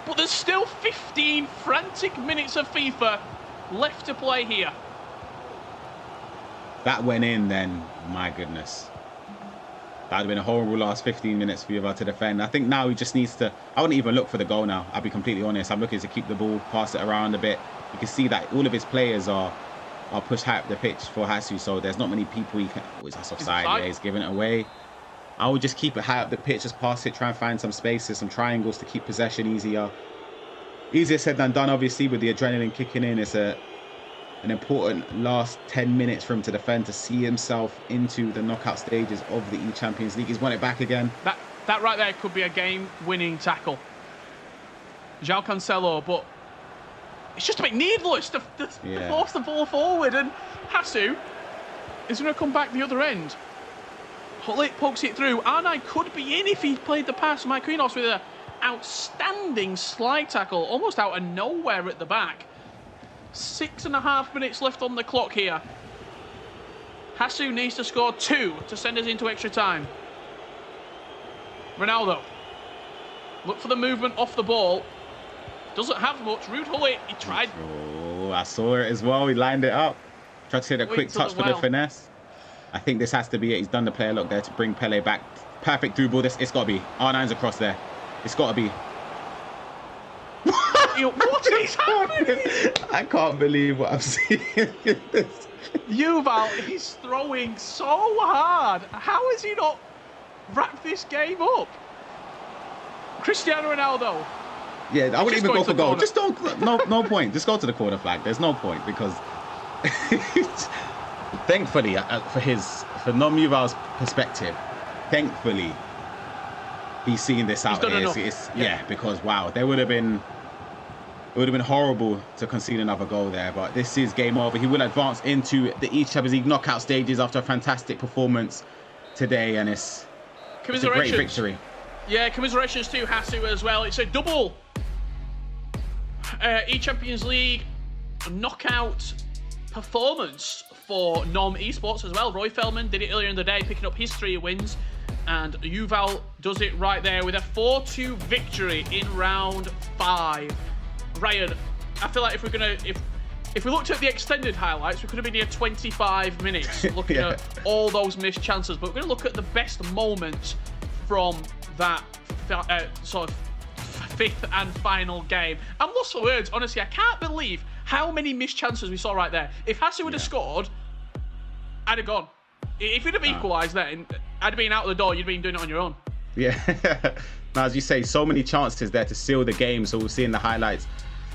but there's still 15 frantic minutes of FIFA left to play here. That went in then, my goodness. That would have been a horrible last 15 minutes for Yuval to defend. I think now he just needs to, I wouldn't even look for the goal now, I'll be completely honest. I'm looking to keep the ball, pass it around a bit. You can see that all of his players are pushed high up the pitch for Hassu, so there's not many people he can... Oh, that's offside. Yeah, he's giving it away. I would just keep it high up the pitch, just pass it, try and find some spaces, some triangles to keep possession easier. Easier said than done, obviously, with the adrenaline kicking in. It's an important last 10 minutes for him to defend, to see himself into the knockout stages of the eChampions League. He's won it back again. That right there could be a game-winning tackle. João Cancelo, but it's just a bit needless to force the ball forward, and Hassu is going to come back the other end. Hutlit pokes it through. Arnai could be in if he played the pass. Mike Queenos with an outstanding slide tackle, almost out of nowhere at the back. 6.5 minutes left on the clock here. Hassu needs to score 2 to send us into extra time. Ronaldo. Look for the movement off the ball. Doesn't have much. Ruud Gullit, he tried. Oh, I saw it as well. He lined it up. Tried to hit a quick touch for the finesse. I think this has to be it. He's done the player look there to bring Pele back. Perfect through ball. It's got to be. R9's across there. It's got to be. What is happening? I can't believe what I'm seeing. Yuval is throwing so hard. How has he not wrapped this game up? Cristiano Ronaldo. Yeah, I wouldn't even go for goal. Just don't. No point. Just go to the corner flag. There's no point because, thankfully, for Nom Yuval's perspective, thankfully, he's seeing this out here. Yeah, because wow, it would have been horrible to concede another goal there. But this is game over. He will advance into the eChampions League knockout stages after a fantastic performance today, and it's a great victory. Yeah, commiserations to Hassu as well. It's a double eChampions League knockout performance for Nom Esports as well. Roy Feldman did it earlier in the day, picking up his 3 wins. And Yuval does it right there with a 4-2 victory in round 5. Ryan, I feel like if we looked at the extended highlights, we could have been here 25 minutes looking at all those missed chances. But we're going to look at the best moments from that sort of 5th and final game. I'm lost for words, honestly. I can't believe how many missed chances we saw right there. If Hassu would have scored, I'd have gone. If you'd have equalised then, I'd have been out the door. You'd have been doing it on your own. Yeah. Now, as you say, so many chances there to seal the game. So we'll see in the highlights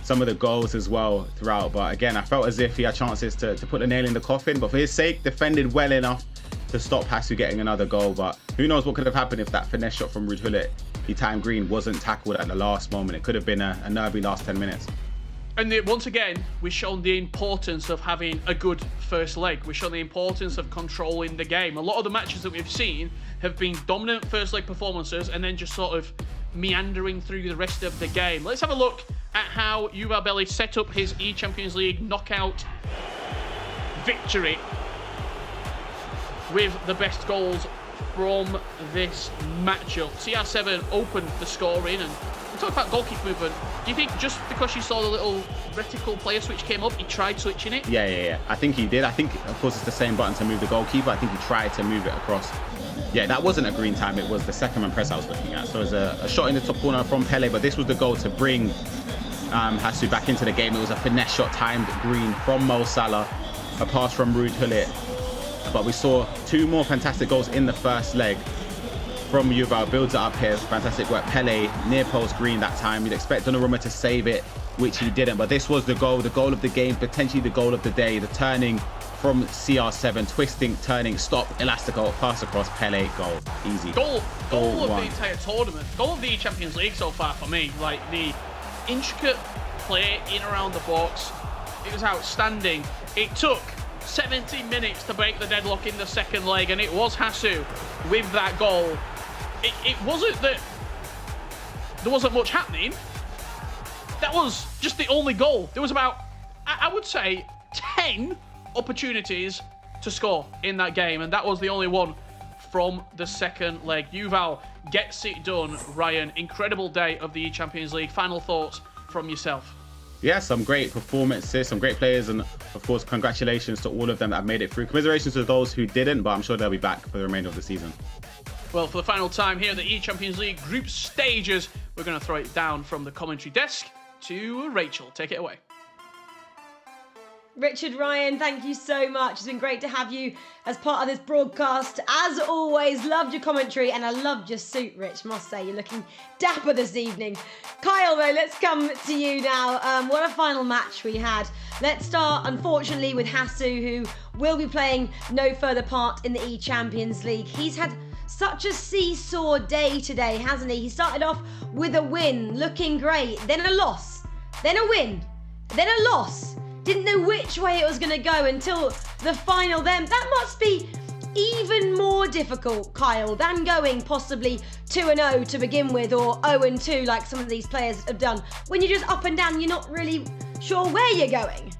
some of the goals as well throughout. But again, I felt as if he had chances to put the nail in the coffin. But for his sake, defended well enough to stop Hassu getting another goal. But who knows what could have happened if that finesse shot from Ruud Gullit, he timed green, wasn't tackled at the last moment. It could have been a nervy last 10 minutes. And once again, we've shown the importance of having a good first leg. We've shown the importance of controlling the game. A lot of the matches that we've seen have been dominant first leg performances and then just sort of meandering through the rest of the game. Let's have a look at how Yuval Belly set up his eChampions League knockout victory with the best goals from this matchup. CR7 opened the scoring, and we talked about goalkeeper movement. Do you think just because you saw the little reticle player switch came up, he tried switching it? Yeah. I think he did. I think, of course, it's the same button to move the goalkeeper. I think he tried to move it across. Yeah, that wasn't a green time. It was the second man press I was looking at. So it was a shot in the top corner from Pele, but this was the goal to bring Hassu back into the game. It was a finesse shot timed green from Mo Salah, a pass from Ruud Gullit. But we saw 2 more fantastic goals in the first leg from Yuval. Builds it up here. Fantastic work. Pele near post green that time. You'd expect Donnarumma to save it, which he didn't. But this was the goal of the game, potentially the goal of the day. The turning from CR7, twisting, turning, stop, elastico, pass across, Pele, goal. Easy. Goal of the entire tournament. Goal of the Champions League so far for me. Like, the intricate play in around the box, it was outstanding. It took 70 minutes to break the deadlock in the second leg, and it was Hassu with that goal. It wasn't that there wasn't much happening. That was just the only goal. There was about, I would say, 10 opportunities to score in that game, and that was the only one from the second leg. Yuval gets it done. Ryan, incredible day of the eChampions League. Final thoughts from yourself? Yeah, some great performances, some great players, and of course, congratulations to all of them that have made it through. Commiserations to those who didn't, but I'm sure they'll be back for the remainder of the season. Well, for the final time here at the eChampions League group stages, we're going to throw it down from the commentary desk to Rachel. Take it away. Richard, Ryan, thank you so much. It's been great to have you as part of this broadcast. As always, loved your commentary and I loved your suit, Rich, must say. You're looking dapper this evening. Kyle, though, let's come to you now. What a final match we had. Let's start, unfortunately, with Hassu, who will be playing no further part in the eChampions League. He's had such a seesaw day today, hasn't he? He started off with a win, looking great, then a loss, then a win, then a loss. Didn't know which way it was going to go until the final then. That must be even more difficult, Kyle, than going possibly 2-0 to begin with, or 0-2 like some of these players have done. When you're just up and down, you're not really sure where you're going.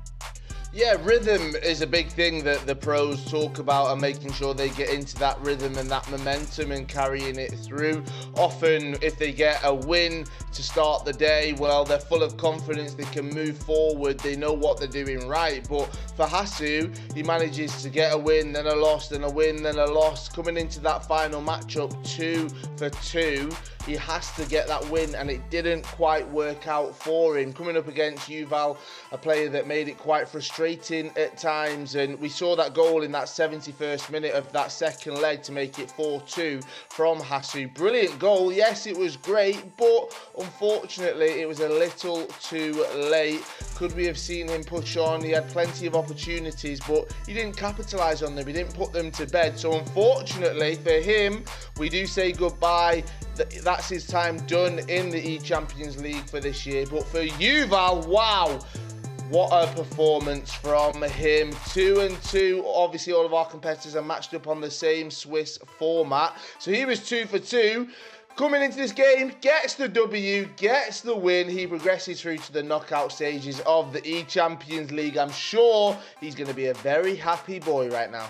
Yeah, rhythm is a big thing that the pros talk about, and making sure they get into that rhythm and that momentum and carrying it through. Often, if they get a win to start the day, well, they're full of confidence, they can move forward, they know what they're doing right. But for Hassu, he manages to get a win, then a loss, then a win, then a loss. Coming into that final matchup 2 for 2, he has to get that win, and it didn't quite work out for him. Coming up against Yuval, a player that made it quite frustrating at times, and we saw that goal in that 71st minute of that second leg to make it 4-2 from Hassu. Brilliant goal, yes, it was great, but unfortunately it was a little too late. Could we have seen him push on? He had plenty of opportunities, but he didn't capitalise on them, he didn't put them to bed. So unfortunately for him, we do say goodbye. That's his time done in the eChampions League for this year. But for Yuval, wow, what a performance from him. 2-2. Obviously, all of our competitors are matched up on the same Swiss format. So he was 2 for 2. Coming into this game, gets the W, gets the win. He progresses through to the knockout stages of the eChampions League. I'm sure he's going to be a very happy boy right now.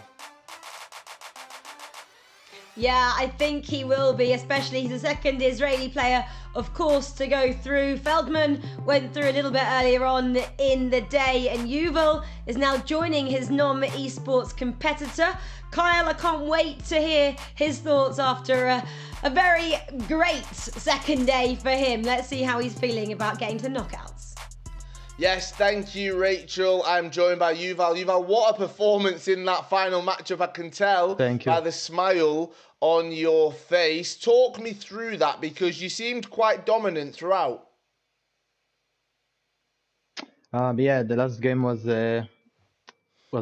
Yeah, I think he will be, especially he's the second Israeli player, of course, to go through. Feldman went through a little bit earlier on in the day, and Yuval is now joining his non-esports competitor. Kyle, I can't wait to hear his thoughts after a very great second day for him. Let's see how he's feeling about getting to the knockouts. Yes, thank you, Rachel. I'm joined by Yuval. Yuval, what a performance in that final matchup. I can tell by the smile on your face. Talk me through that, because you seemed quite dominant throughout. Yeah, the last game was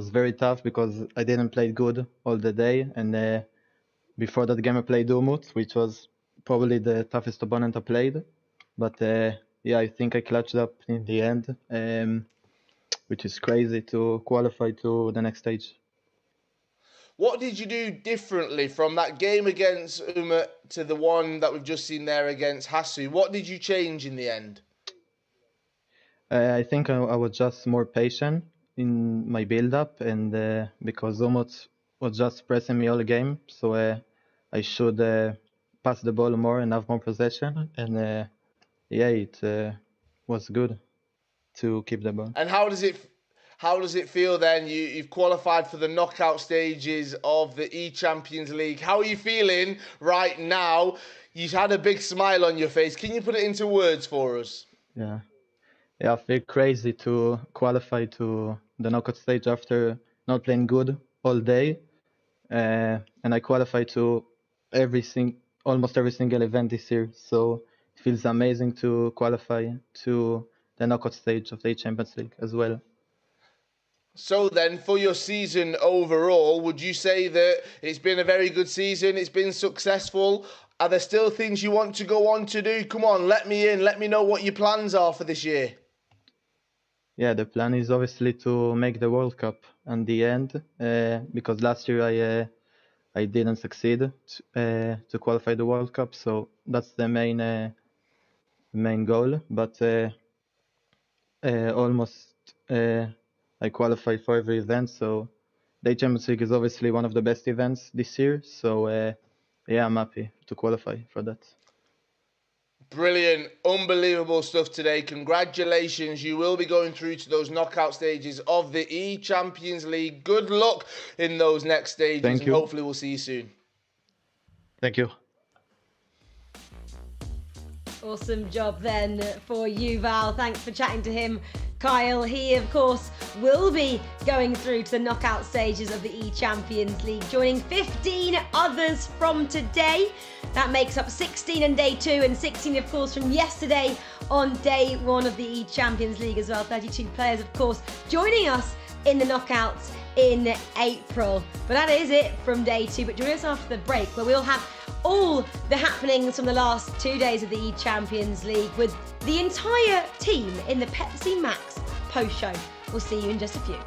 very tough because I didn't play good all the day, and before that game I played Umut, which was probably the toughest opponent I played. But yeah, I think I clutched up in the end, which is crazy to qualify to the next stage. What did you do differently from that game against Umut to the one that we've just seen there against Hassu? What did you change in the end? I think I was just more patient in my build-up, and because Umut was just pressing me all game, so I should pass the ball more and have more possession, and yeah, it was good to keep the ball. And how does it feel then? You've qualified for the knockout stages of the eChampions League. How are you feeling right now? You've had a big smile on your face. Can you put it into words for us? Yeah, I feel crazy to qualify to the knockout stage after not playing good all day, and I qualified to almost every single event this year. So it feels amazing to qualify to the knockout stage of the eChampions League as well. So then, for your season overall, would you say that it's been a very good season? It's been successful? Are there still things you want to go on to do? Come on, let me in. Let me know what your plans are for this year. yeah, the plan is obviously to make the World Cup at the end, because last year I didn't succeed to qualify the World Cup, so that's the main goal. But almost I qualified for every event, so the Champions League is obviously one of the best events this year. So yeah, I'm happy to qualify for that. Brilliant, unbelievable stuff today. Congratulations. You will be going through to those knockout stages of the eChampions League. Good luck in those next stages. Thank and you. Hopefully we'll see you soon. Thank you. Awesome job then for Yuval. Thanks for chatting to him, Kyle. He, of course, will be going through to the knockout stages of the eChampions League, joining 15 others from today. That makes up 16 on day 2 and 16, of course, from yesterday on day 1 of the eChampions League as well. 32 players, of course, joining us in the knockouts in April. But that is it from day 2. But join us after the break, where we'll have all the happenings from the last 2 days of the eChampions League with the entire team in the Pepsi Max post-show. We'll see you in just a few.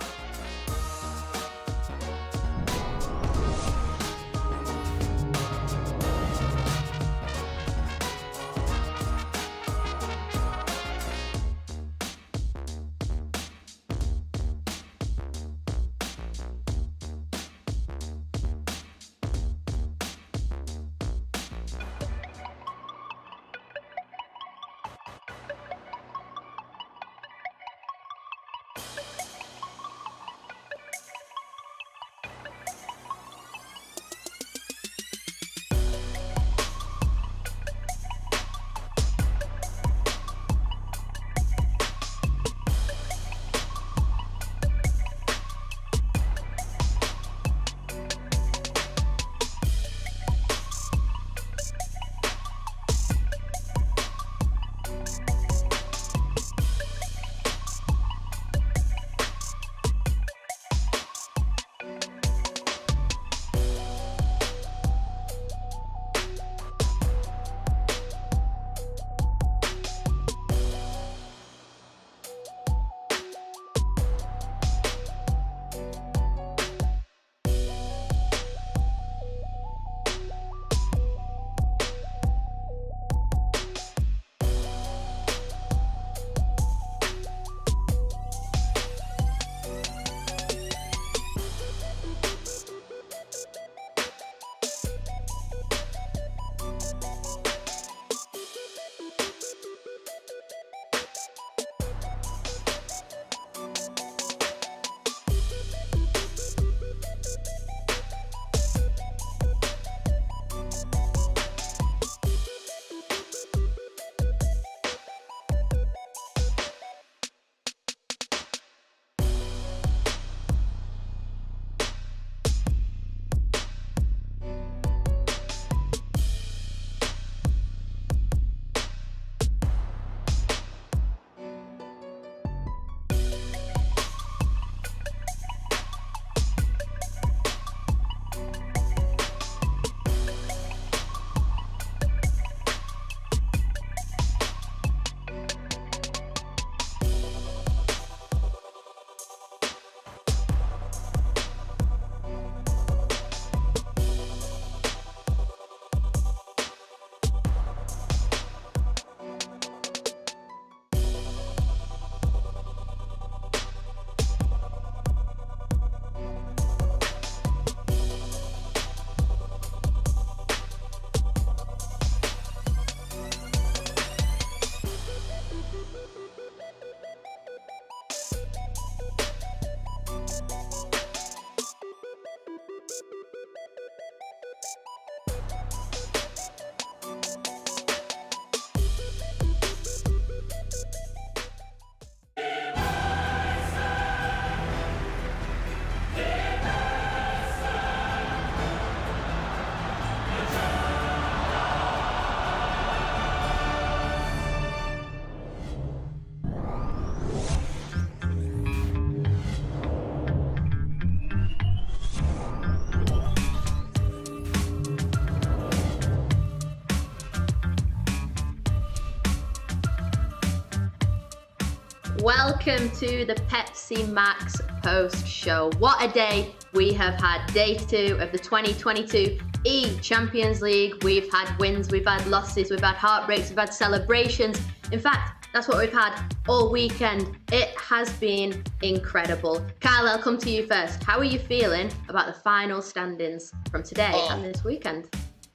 welcome to the Pepsi Max post show. What a day we have had. Day 2 of the 2022 eChampions League. We've had wins, we've had losses, we've had heartbreaks, we've had celebrations. In fact, that's what we've had all weekend. It has been incredible. Kyle, I'll come to you first. How are you feeling about the final standings from today and this weekend?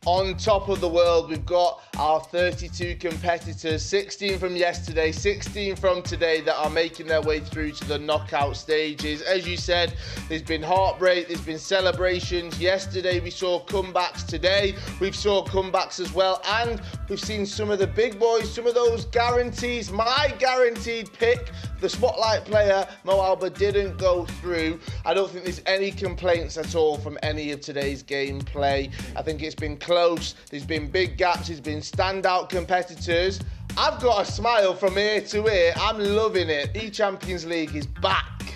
On top of the world, we've got our 32 competitors, 16 from yesterday, 16 from today, that are making their way through to the knockout stages. As you said, there's been heartbreak, there's been celebrations. Yesterday we saw comebacks, today we've saw comebacks as well, and we've seen some of the big boys, some of those guarantees. My guaranteed pick, the spotlight player, MoAuba, didn't go through. I don't think there's any complaints at all from any of today's gameplay. I think it's been close, there's been big gaps, there's been standout competitors. I've got a smile from ear to ear. I'm loving it. eChampions League is back.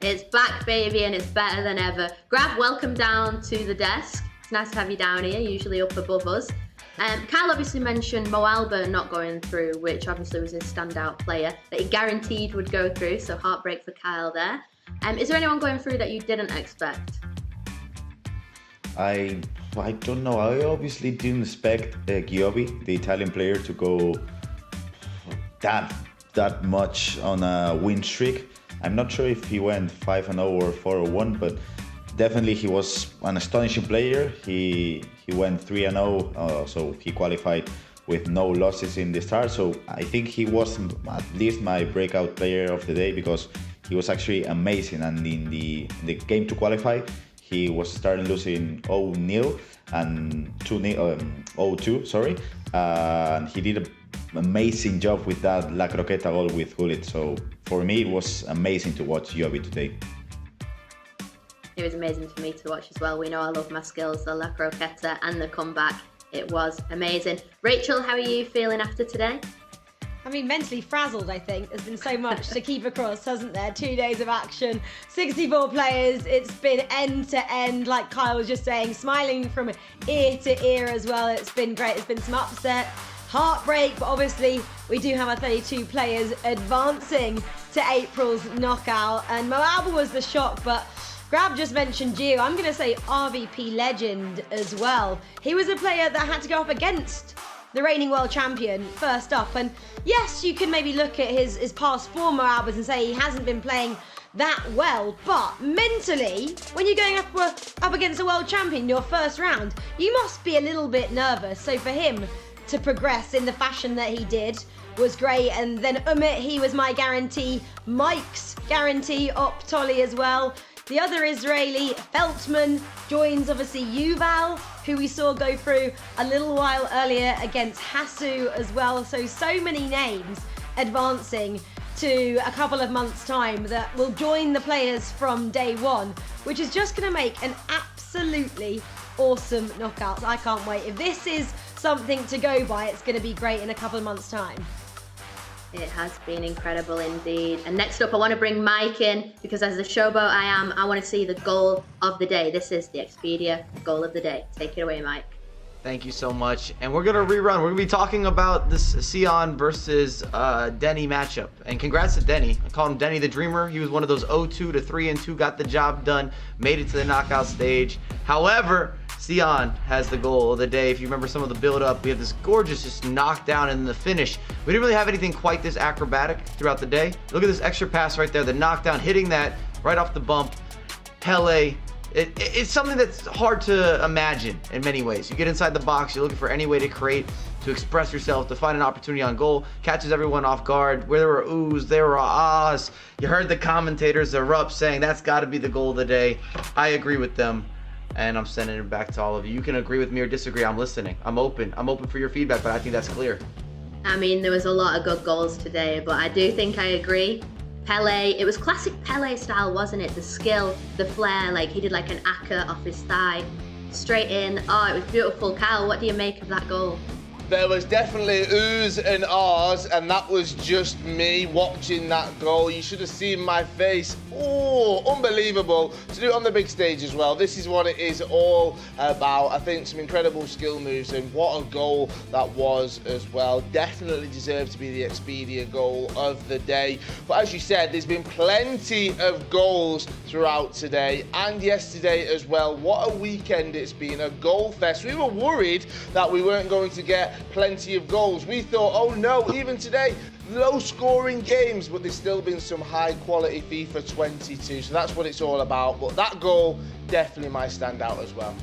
It's back, baby, and it's better than ever. Grab, welcome down to the desk. It's nice to have you down here, usually up above us. Kyle obviously mentioned MoAuba not going through, which obviously was his standout player that he guaranteed would go through, so heartbreak for Kyle there. Is there anyone going through that you didn't expect? I don't know. I obviously didn't expect Giovi, the Italian player, to go that much on a win streak. I'm not sure if he went 5-0 or 4-1, but definitely he was an astonishing player. He went 3-0, so he qualified with no losses in the start. So I think he was at least my breakout player of the day, because he was actually amazing. And in the game to qualify, he was starting losing 0-0 and 0-2, sorry. And he did an amazing job with that La Croqueta goal with Gullit. So for me, it was amazing to watch Giovi today. It was amazing for me to watch as well. We know I love my skills, the La Croqueta and the comeback. It was amazing. Rachel, how are you feeling after today? I mean, mentally frazzled, I think. There's been so much to keep across, hasn't there? 2 days of action, 64 players. It's been end to end, like Kyle was just saying, smiling from ear to ear as well. It's been great. There's been some upset, heartbreak, but obviously we do have our 32 players advancing to April's knockout. And MoAuba was the shock, but Grab just mentioned Gio. I'm going to say RVP legend as well. He was a player that had to go up against the reigning world champion first up. And yes, you can maybe look at his past four MoAubas and say he hasn't been playing that well. But mentally, when you're going up against a world champion your first round, you must be a little bit nervous. So for him to progress in the fashion that he did was great. And then Umit, he was my guarantee. Mike's guarantee, Optolle as well. The other Israeli, Feltman, joins obviously Yuval, who we saw go through a little while earlier against Hassu as well. So many names advancing to a couple of months' time that will join the players from day one, which is just going to make an absolutely awesome knockout. I can't wait. If this is something to go by, it's going to be great in a couple of months' time. It has been incredible indeed. And next up, I want to bring Mike in, because as the showboat I am, I want to see the goal of the day. This is the Expedia goal of the day. Take it away, Mike. Thank you so much. And we're going to rerun. We're going to be talking about this Cihan versus Denny matchup. And congrats to Denny. I call him Denny the Dreamer. He was one of those 0-2 to 3-2, got the job done, made it to the knockout stage. However, Cihan has the goal of the day. If you remember some of the build-up, we have this gorgeous just knockdown in the finish. We didn't really have anything quite this acrobatic throughout the day. Look at this extra pass right there, the knockdown, hitting that right off the bump. Pele. It's something that's hard to imagine in many ways. You get inside the box, you're looking for any way to create, to express yourself, to find an opportunity on goal. Catches everyone off guard. Where there were oohs, there were ahs. You heard the commentators erupt saying that's got to be the goal of the day. I agree with them. And I'm sending it back to all of you. You can agree with me or disagree. I'm listening. I'm open for your feedback, but I think that's clear. I mean, there was a lot of good goals today, but I do think I agree. Pele, it was classic Pele style, wasn't it? The skill, the flair, like he did like an acca off his thigh, straight in. Oh, it was beautiful. Kyle, what do you make of that goal? There was definitely oohs and ahs, and that was just me watching that goal. You should have seen my face. Oh, unbelievable. To do it on the big stage as well. This is what it is all about. I think some incredible skill moves, and what a goal that was as well. Definitely deserved to be the Expedia goal of the day. But as you said, there's been plenty of goals throughout today and yesterday as well. What a weekend it's been, a goal fest. We were worried that we weren't going to get plenty of goals. We thought, oh no, even today, low scoring games, but there's still been some high quality FIFA 22, so that's what it's all about. But that goal definitely might stand out as well.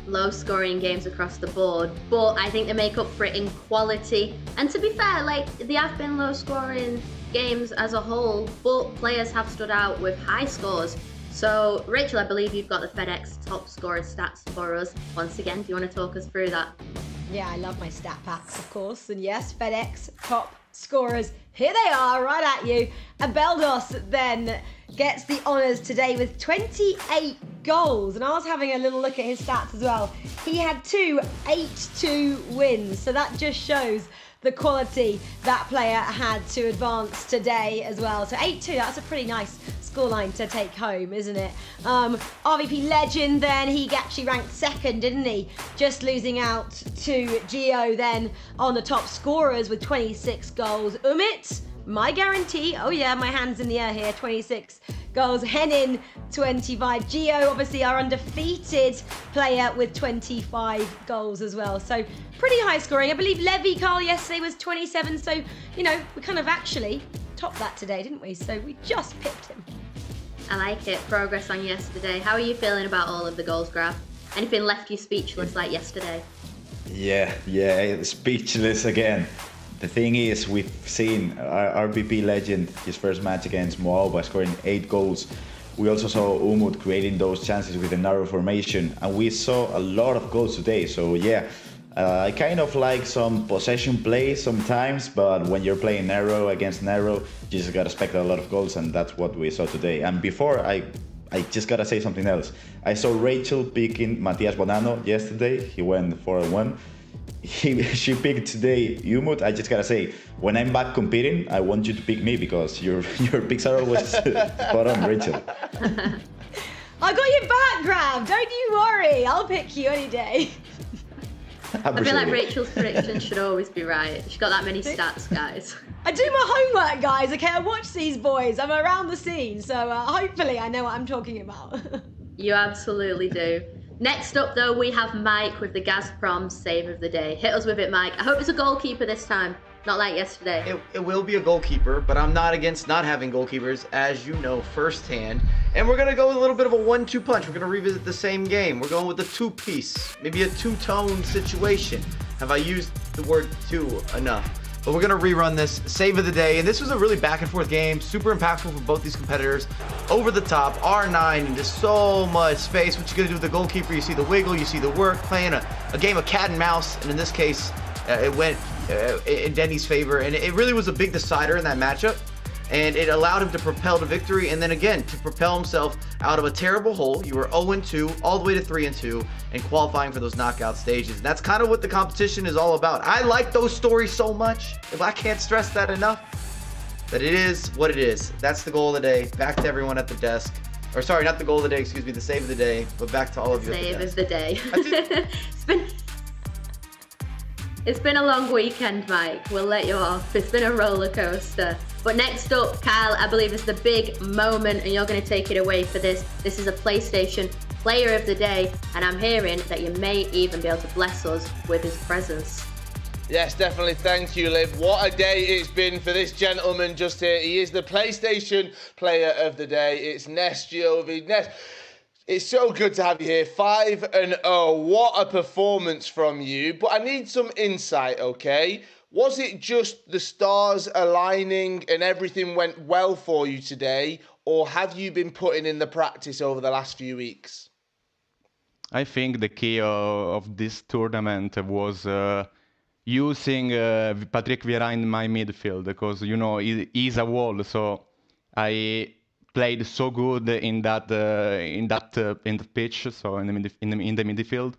Low scoring games across the board, but I think they make up for it in quality. And to be fair, like, they have been low scoring games as a whole, but players have stood out with high scores. So Rachel, I believe you've got the FedEx top scorer stats for us once again. Do you want to talk us through that? Yeah, I love my stat packs, of course. And yes, FedEx top scorers, here they are, right at you. Abeldos then gets the honours today with 28 goals. And I was having a little look at his stats as well. He had 2 8-2 wins. So that just shows the quality that player had to advance today as well. So 8-2, that's a pretty nice scoreline to take home, isn't it? RVP legend then, he actually ranked second, didn't he? Just losing out to Gio then on the top scorers with 26 goals. Umit, my guarantee, oh yeah, my hand's in the air here, 26 goals. Henin, 25. Gio, obviously our undefeated player with 25 goals as well. So pretty high scoring. I believe Levy Carl yesterday was 27. So, you know, we kind of actually topped that today, didn't we? So we just pipped him. I like it. Progress on yesterday. How are you feeling about all of the goals, Grab? Anything left you speechless like yesterday? Yeah, speechless again. The thing is, we've seen our RBP legend, his first match against MoAuba, scoring 8 goals. We also saw Umut creating those chances with a narrow formation, and we saw a lot of goals today. So yeah, I kind of like some possession play sometimes, but when you're playing narrow against narrow, you just gotta expect a lot of goals, and that's what we saw today. And before, I just gotta say something else. I saw Rachel picking Matias Bonanno yesterday. He went 4-1. She picked today Umut. I just gotta say, when I'm back competing, I want you to pick me because your picks are always spot on, Rachel. I got your back, Grab. Don't you worry. I'll pick you any day. I feel like Rachel's predictions should always be right. She's got that many stats, guys. I do my homework, guys. Okay, I watch these boys. I'm around the scene, so hopefully I know what I'm talking about. You absolutely do. Next up, though, we have Mike with the Gazprom save of the day. Hit us with it, Mike. I hope it's a goalkeeper this time, not like yesterday. It will be a goalkeeper, but I'm not against not having goalkeepers, as you know firsthand. And we're going to go with a little bit of a 1-2 punch. We're going to revisit the same game. We're going with a two-piece, maybe a two-tone situation. Have I used the word two enough? But we're going to rerun this save of the day. And this was a really back and forth game. Super impactful for both these competitors. Over the top, R9, and just so much space. What you're going to do with the goalkeeper, you see the wiggle, you see the work, playing a game of cat and mouse. And in this case, it went in Denny's favor. And it really was a big decider in that matchup. And it allowed him to propel to victory, and then again to propel himself out of a terrible hole. You were 0-2 all the way to 3-2 and qualifying for those knockout stages. And that's kind of what the competition is all about. I like those stories so much, if I can't stress that enough, that it is what it is. That's the goal of the day. Back to everyone at the desk. Or sorry, not the goal of the day, excuse me, the save of the day, but back to all of you Save at the desk. of the day. It's been a long weekend, Mike. We'll let you off. It's been a roller coaster. But next up, Kyle, I believe is the big moment, and you're going to take it away for this. This is a PlayStation Player of the Day, and I'm hearing that you may even be able to bless us with his presence. Yes, definitely. Thank you, Liv. What a day it's been for this gentleman just here. He is the PlayStation Player of the Day. It's Nest Giovi. Nest, it's so good to have you here. 5-0. What a performance from you. But I need some insight, okay? Was it just the stars aligning and everything went well for you today, or have you been putting in the practice over the last few weeks? I think the key of this tournament was using Patrick Vieira in my midfield, because, you know, he's a wall, so I played so good in the pitch, so in the midfield,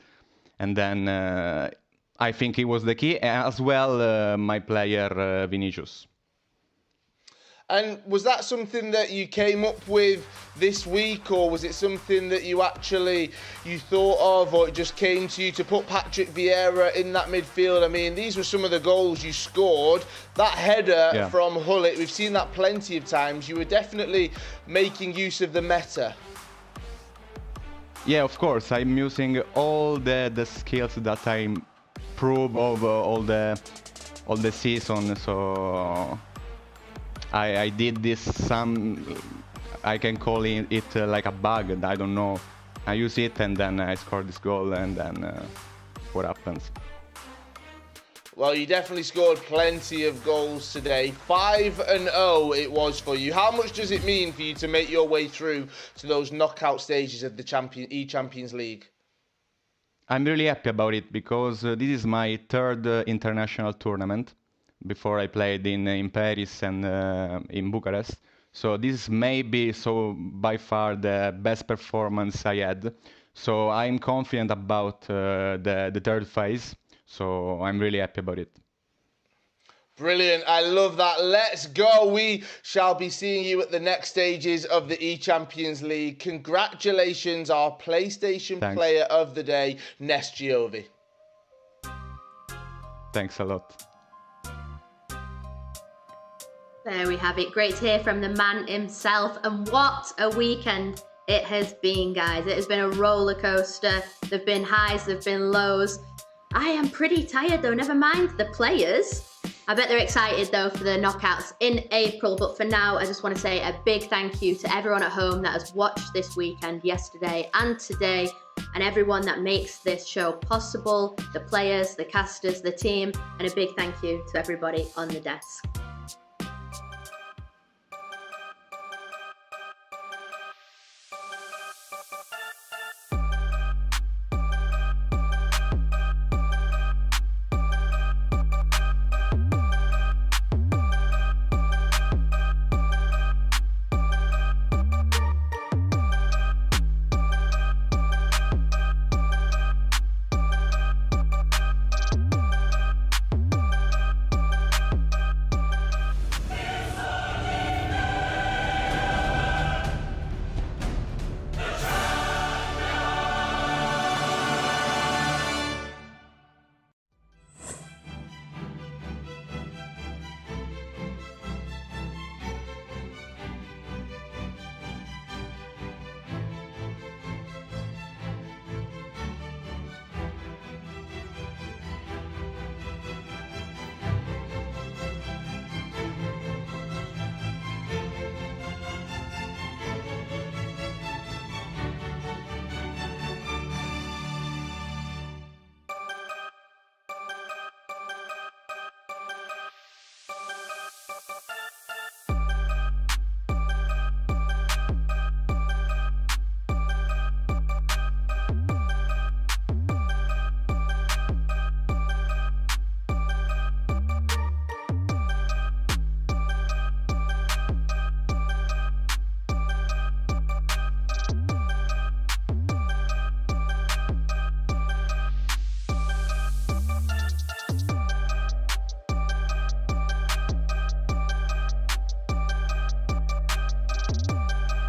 and then I think he was the key, as well my player Vinicius. And was that something that you came up with this week, or was it something that you thought of, or it just came to you to put Patrick Vieira in that midfield? I mean, these were some of the goals you scored. That header from Hullet, we've seen that plenty of times. You were definitely making use of the meta. Yeah, of course. I'm using all the skills that I prove over all the season. So I did this I can call it like a bug. I don't know. I use it and then I score this goal, and then what happens? Well, you definitely scored plenty of goals today. 5-0 it was for you. How much does it mean for you to make your way through to those knockout stages of the eChampions League? I'm really happy about it because this is my third international tournament. Before I played in Paris and in Bucharest. So this is maybe by far the best performance I had. So I'm confident about the third phase. So I'm really happy about it. Brilliant. I love that. Let's go. We shall be seeing you at the next stages of the eChampions League. Congratulations, our PlayStation Player of the Day, Nest Giovi. Thanks a lot. There we have it. Great to hear from the man himself. And what a weekend it has been, guys. It has been a roller coaster. There have been highs, there have been lows. I am pretty tired though, never mind the players. I bet they're excited though for the knockouts in April. But for now, I just want to say a big thank you to everyone at home that has watched this weekend, yesterday and today, and everyone that makes this show possible, the players, the casters, the team, and a big thank you to everybody on the desk.